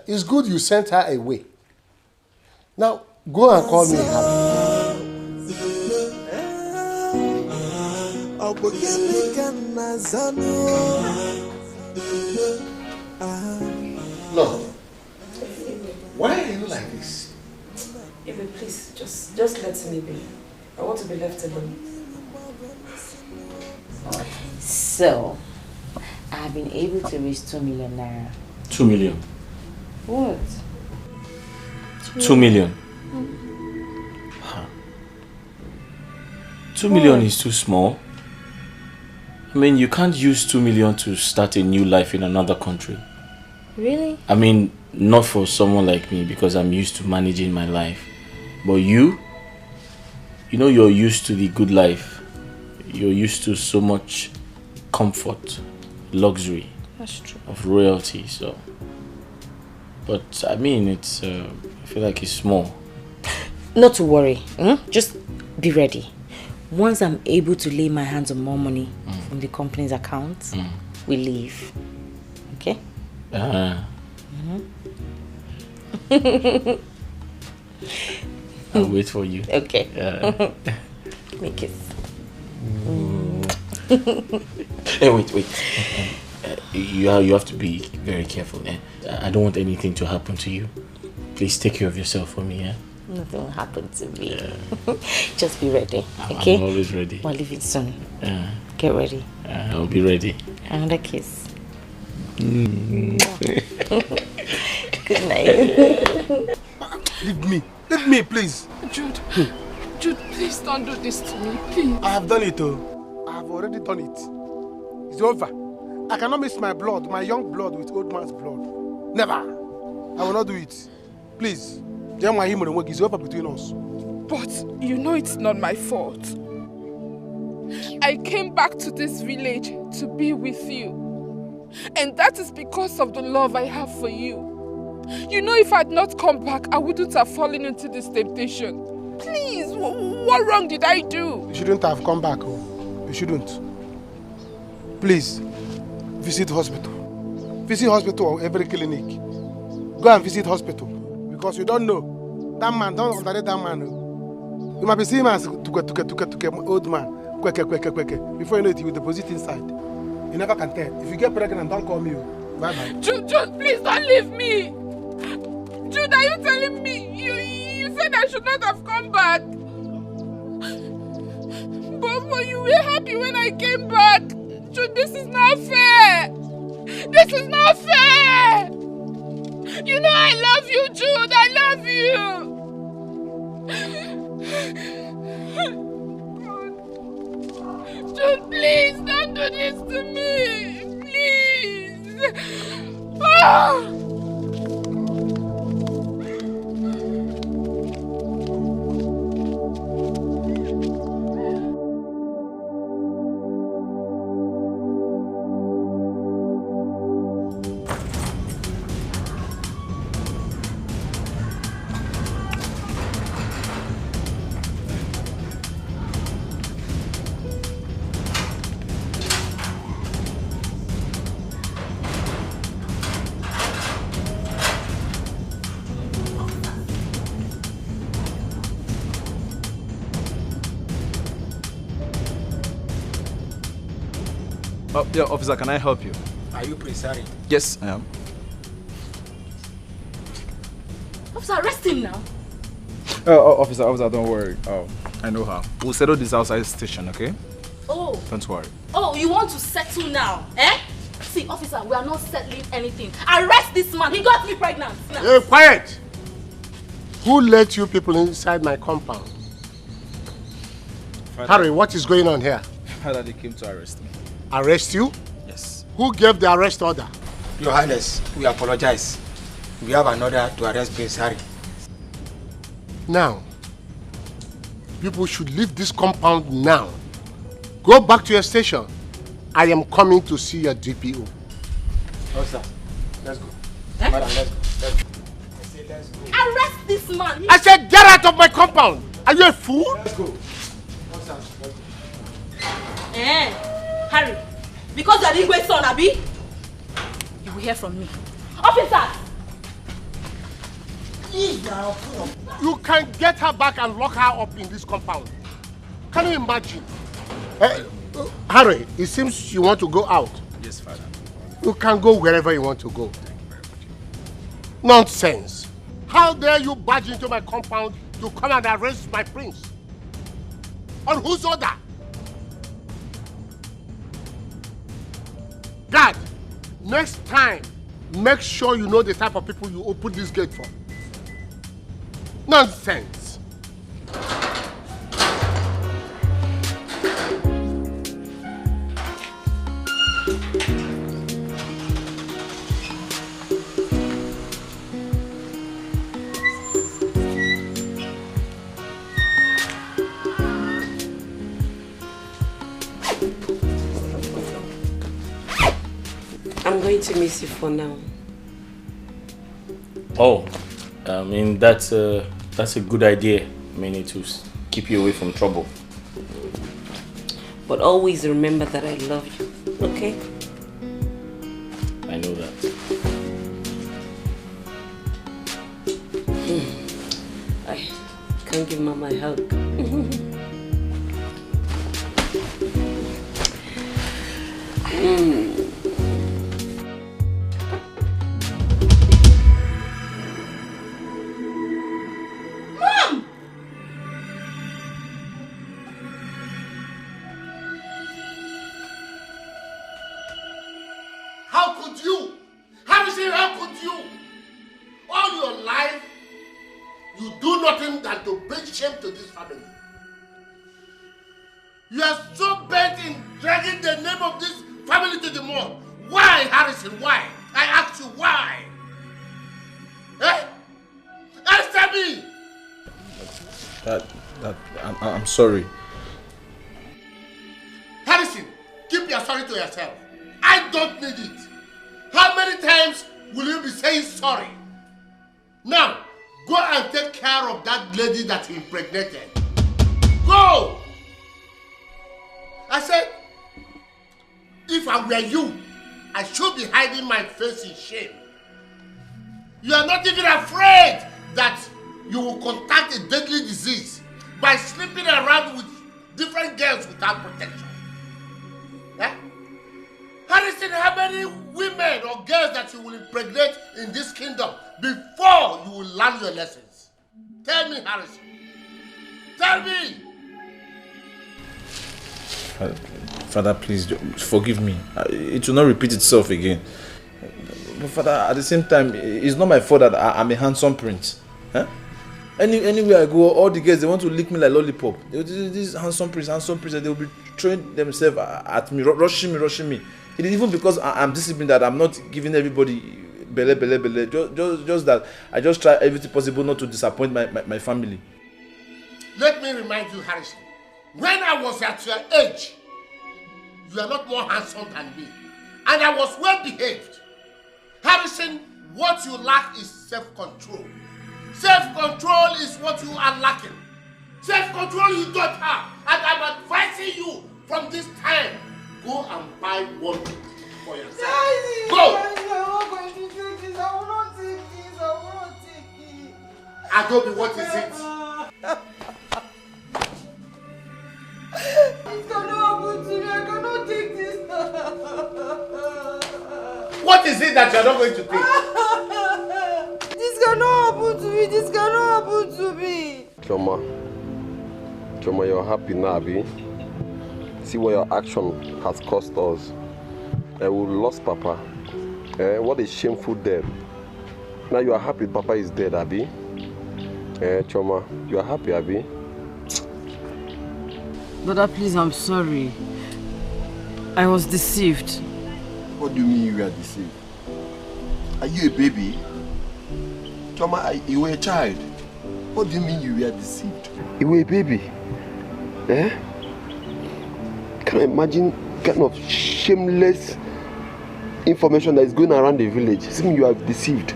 It's good you sent her away. Now, go and call me Harry. No. Why are you like this? Even please, just let me be. I want to be left alone. So, I've been able to raise 2 million naira. 2 million. What? 2 million. 2 million is too small. I mean, you can't use 2 million to start a new life in another country. Really? I mean, not for someone like me because I'm used to managing my life. But you know you're used to the good life. You're used to so much comfort, luxury. That's true. Of royalty, so. But I mean, it's, I feel like it's small. Not to worry. Just be ready. once I'm able to lay my hands on more money from the company's accounts, we leave. Okay? I'll wait for you. Okay. Make it. Hey, wait. You have to be very careful. I don't want anything to happen to you. Please take care of yourself for me, yeah? Nothing will happen to me. Just be ready, okay? I'm always ready. We're leaving soon. Get ready. I'll be ready. Another kiss. Good night. Leave me, please. Jude, please don't do this to me, please. I have done it, I have already done it. It's over. I cannot mix my blood, my young blood, with old man's blood. Never. I will not do it. Please. It's over between us. But you know it's not my fault. I came back to this village to be with you. And that is because of the love I have for you. You know, if I had not come back, I wouldn't have fallen into this temptation. Please, what wrong did I do? You shouldn't have come back. You shouldn't. Please, visit hospital. Visit hospital or every clinic. Go and visit hospital. Because you don't know. That man, don't underrate that man. You might be seeing him as old man. Before you know it, he will deposit inside. You never can tell. If you get pregnant, don't call me. Bye-bye. Jude, please don't leave me. Jude, are you telling me? You said I should not have come back. But you were happy when I came back. Jude, this is not fair. This is not fair. You know I love you, Jude. I love you. Jude, please don't do this to me. Please. Oh! Yeah, officer, can I help you? Are you Presari? Yes, I am. Officer, arrest him now. Officer, don't worry. I know her. We'll settle this outside the station, okay? Oh. Don't worry. Oh, you want to settle now, eh? See, officer, we are not settling anything. Arrest this man. He got me pregnant. Now. Hey, quiet! Who let you people inside my compound? Father, Harry, what is going on here? Father, they came to arrest me. Arrest you? Yes. Who gave the arrest order? Your Highness, we apologize. We have an order to arrest Prince Harry. Now, people should leave this compound now. Go back to your station. I am coming to see your DPO. Officer, let's go. Eh? Madam, let's go. Let's go. I say let's go. Arrest this man. I said get out of my compound. Are you a fool? Let's go. Officer, let's go. Harry, because you are the Igwe's son, Abi, you will hear from me. Officer! You can get her back and lock her up in this compound. Can you imagine? Harry, it seems you want to go out. Yes, Father. You can go wherever you want to go. Nonsense. How dare you barge into my compound to come and arrest my prince? On whose order? Guard, next time, make sure you know the type of people you open this gate for. Nonsense. I'm going to miss you for now. Oh, I mean, that's a good idea. I mean, to keep you away from trouble. But always remember that I love you, okay? I know that. I can't give Mama a hug. Mom! How could you? Harrison, how could you? All your life, you do nothing than to bring shame to this family. You are so bent in dragging the name of this family to the mud. Why, Harrison? Why? I ask you why? Eh? Answer me! I'm sorry. Harrison, keep your sorry to yourself. I don't need it. How many times will you be saying sorry? Now, go and take care of that lady that you impregnated. Go! I said, if I were you, I should be hiding my face in shame. You are not even afraid that you will contact a deadly disease by sleeping around with different girls without protection. Eh? Harrison, how many women or girls that you will impregnate in this kingdom before you will learn your lessons? Tell me, Harrison. Tell me! Father, please forgive me. It will not repeat itself again. But Father, at the same time, it's not my fault that I'm a handsome prince. Huh? Anywhere I go, all the girls, they want to lick me like lollipop. This handsome prince, they will be throwing themselves at me, rushing me. It is even because I'm disciplined that I'm not giving everybody bele. Just that I just try everything possible not to disappoint my family. Let me remind you, Harrison, when I was at your age, you are not more handsome than me. And I was well behaved. Harrison, what you lack is self-control. Self-control is what you are lacking. Self-control you don't have. And I'm advising you from this time, go and buy one for yourself. Daddy, Go! I'm not going to take this. I will not take this. I will not take it. Adobe, what is it? This cannot happen to me. I cannot take this. What is it that you're not going to take? This cannot happen to me. This cannot happen to me. Choma, you're happy now, Abi. See what your action has cost us. We lost Papa. What a shameful death. Now you are happy Papa is dead, Abi. Choma, you are happy, Abi. Brother, please, I'm sorry. I was deceived. What do you mean you were deceived? Are you a baby? Choma, you were a child. What do you mean you were deceived? You were a baby? Eh? Can you imagine kind of shameless information that is going around the village? Seeing you are deceived.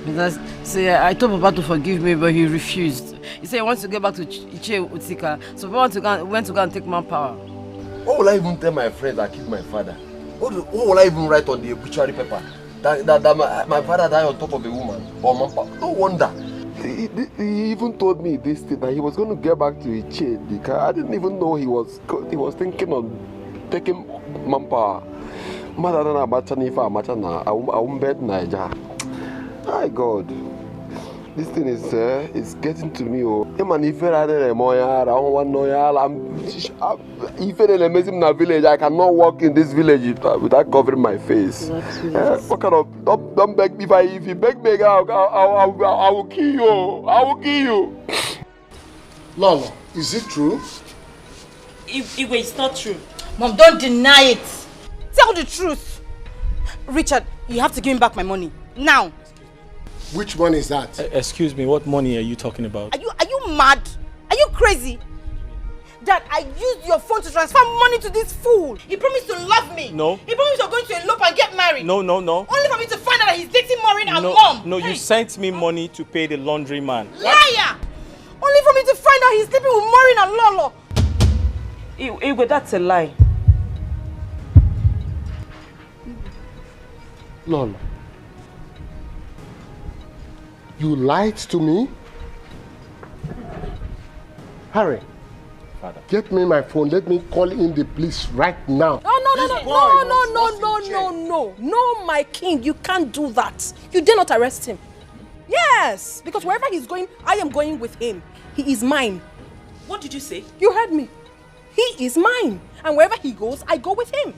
Because, see, I told Papa to forgive me, but he refused. He said he wants to get back to Utika, so Papa went to go and take manpower. What will I even tell my friends that killed my father? What will I even write on the obituary paper? That my father died on top of a woman or manpower? No wonder. He even told me this thing that he was going to get back to Iche. I didn't even know he was thinking of taking manpower. Mother than a bachanifa, machana, I won't bet Naija. My God, this thing is getting to me. Oh, man, if I don't want if I in the village, I cannot walk in this village without covering my face. What kind of don't beg me? If you beg me, I will kill you. I will kill you. Lolo, is it true? Igwe, it's not true. Mom, don't deny it. Tell the truth. Richard, you have to give me back my money now. Which one is that? Excuse me, what money are you talking about? Are you mad? Are you crazy? Dad, I used your phone to transfer money to this fool. He promised to love me. No. He promised you're going to elope and get married. No. Only for me to find out that he's dating Maureen and No, Mom. no, you sent me money to pay the laundry man. Liar! Only for me to find out he's sleeping with Maureen and Lolo. Igwe, that's a lie. Lolo, you lied to me? Harry, Father. Get me my phone. Let me call in the police right now. No, my king, you can't do that. You dare not arrest him. Yes, because wherever he's going, I am going with him. He is mine. What did you say? You heard me. He is mine. And wherever he goes, I go with him.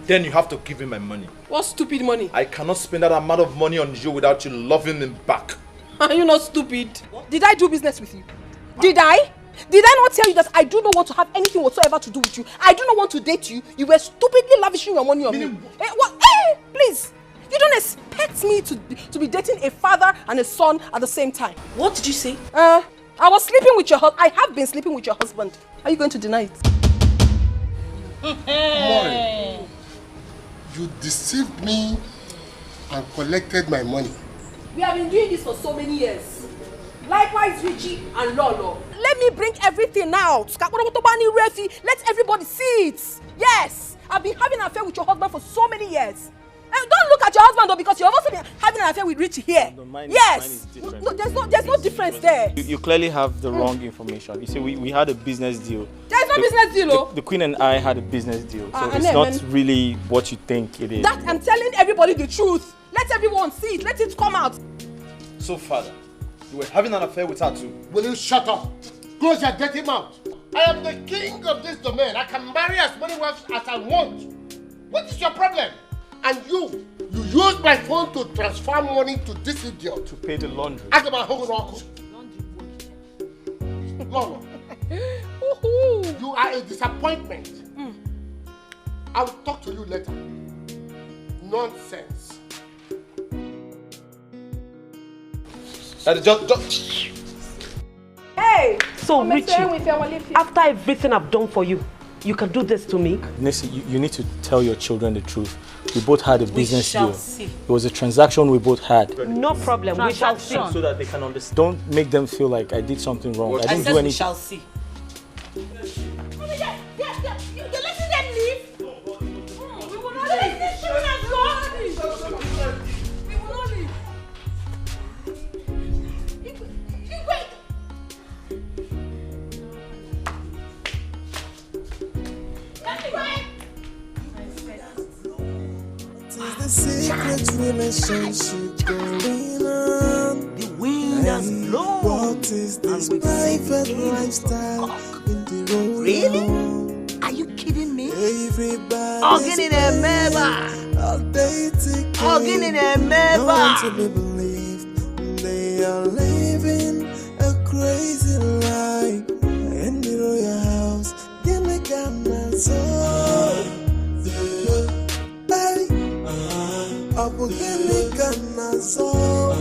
Then you have to give him my money. What stupid money? I cannot spend that amount of money on you without you loving him back. Are you not stupid? What? Did I do business with you? Did I? Did I not tell you that I do not want to have anything whatsoever to do with you? I do not want to date you. You were stupidly lavishing your money on me. What? Hey, please. You don't expect me to be dating a father and a son at the same time. What did you say? I was sleeping with your husband. I have been sleeping with your husband. Are you going to deny it? Maureen, you deceived me and collected my money. We have been doing this for so many years. Likewise, Richie and Lolo. Let me bring everything out. Let everybody see it. Yes, I've been having an affair with your husband for so many years. And don't look at your husband though, because you've also been having an affair with Richie here. No, mine yes. Is different. No, there's no difference there. You clearly have the wrong information. You see, we had a business deal. There's no business deal, the Queen and I had a business deal. So it's then, not really what you think it is. That I'm telling everybody the truth. Let everyone see it. Let it come out. So, Father, you were having an affair with her too. Will you shut up? Close your dirty mouth. I am the king of this domain. I can marry as many wives as I want. What is your problem? And you used my phone to transfer money to this idiot. To pay the laundry. Ask about Lolo, you are a disappointment. I will talk to you later. Nonsense. Just... Hey! So, Richie, after everything I've done for you, you can do this to me? Nisi, you need to tell your children the truth. We both had a business deal. See. It was a transaction we both had. No problem. We shall see. So that they can understand. Don't make them feel like I did something wrong. I didn't do anything. We shall see. You're letting them leave? We will not leave. These children are gone. We will not leave. Wait. Is the secret relationship going on? The wind has blown. What is this private lifestyle in the road? Really? Are you kidding me? Everybody. Hugging in a member. Hugging in a member. No one to be believed. They are living a crazy life in the royal house. Give me Ghana soul. Abu Gini Ghana soul.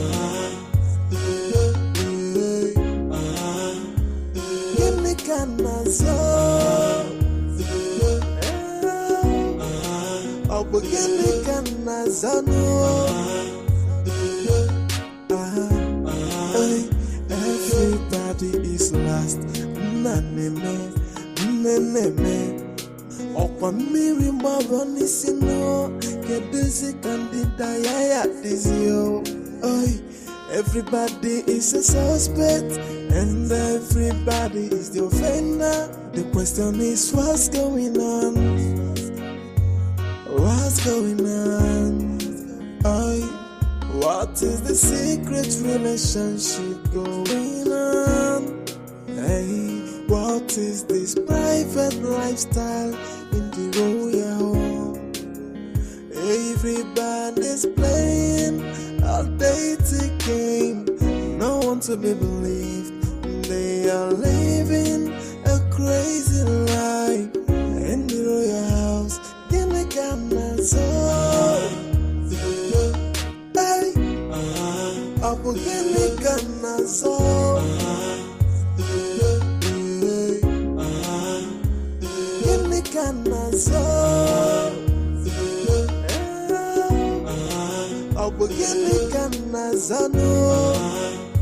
Give me Ghana soul. Abu Gini Ghana soul. Everybody is lost. Naneme. Okwa miri maboni sino Kedisi candida yaya dizio. Everybody is a suspect and everybody is the offender. The question is what's going on? What's going on? What is the secret relationship going on? What is this private lifestyle in the royal home? Everybody's playing a dating game. No one to be believed. They are living a crazy life in the royal house. Give me Ghana soul. Abu Gini Ghana soul. Ghana soul. Abu Gini Ghana Cause I know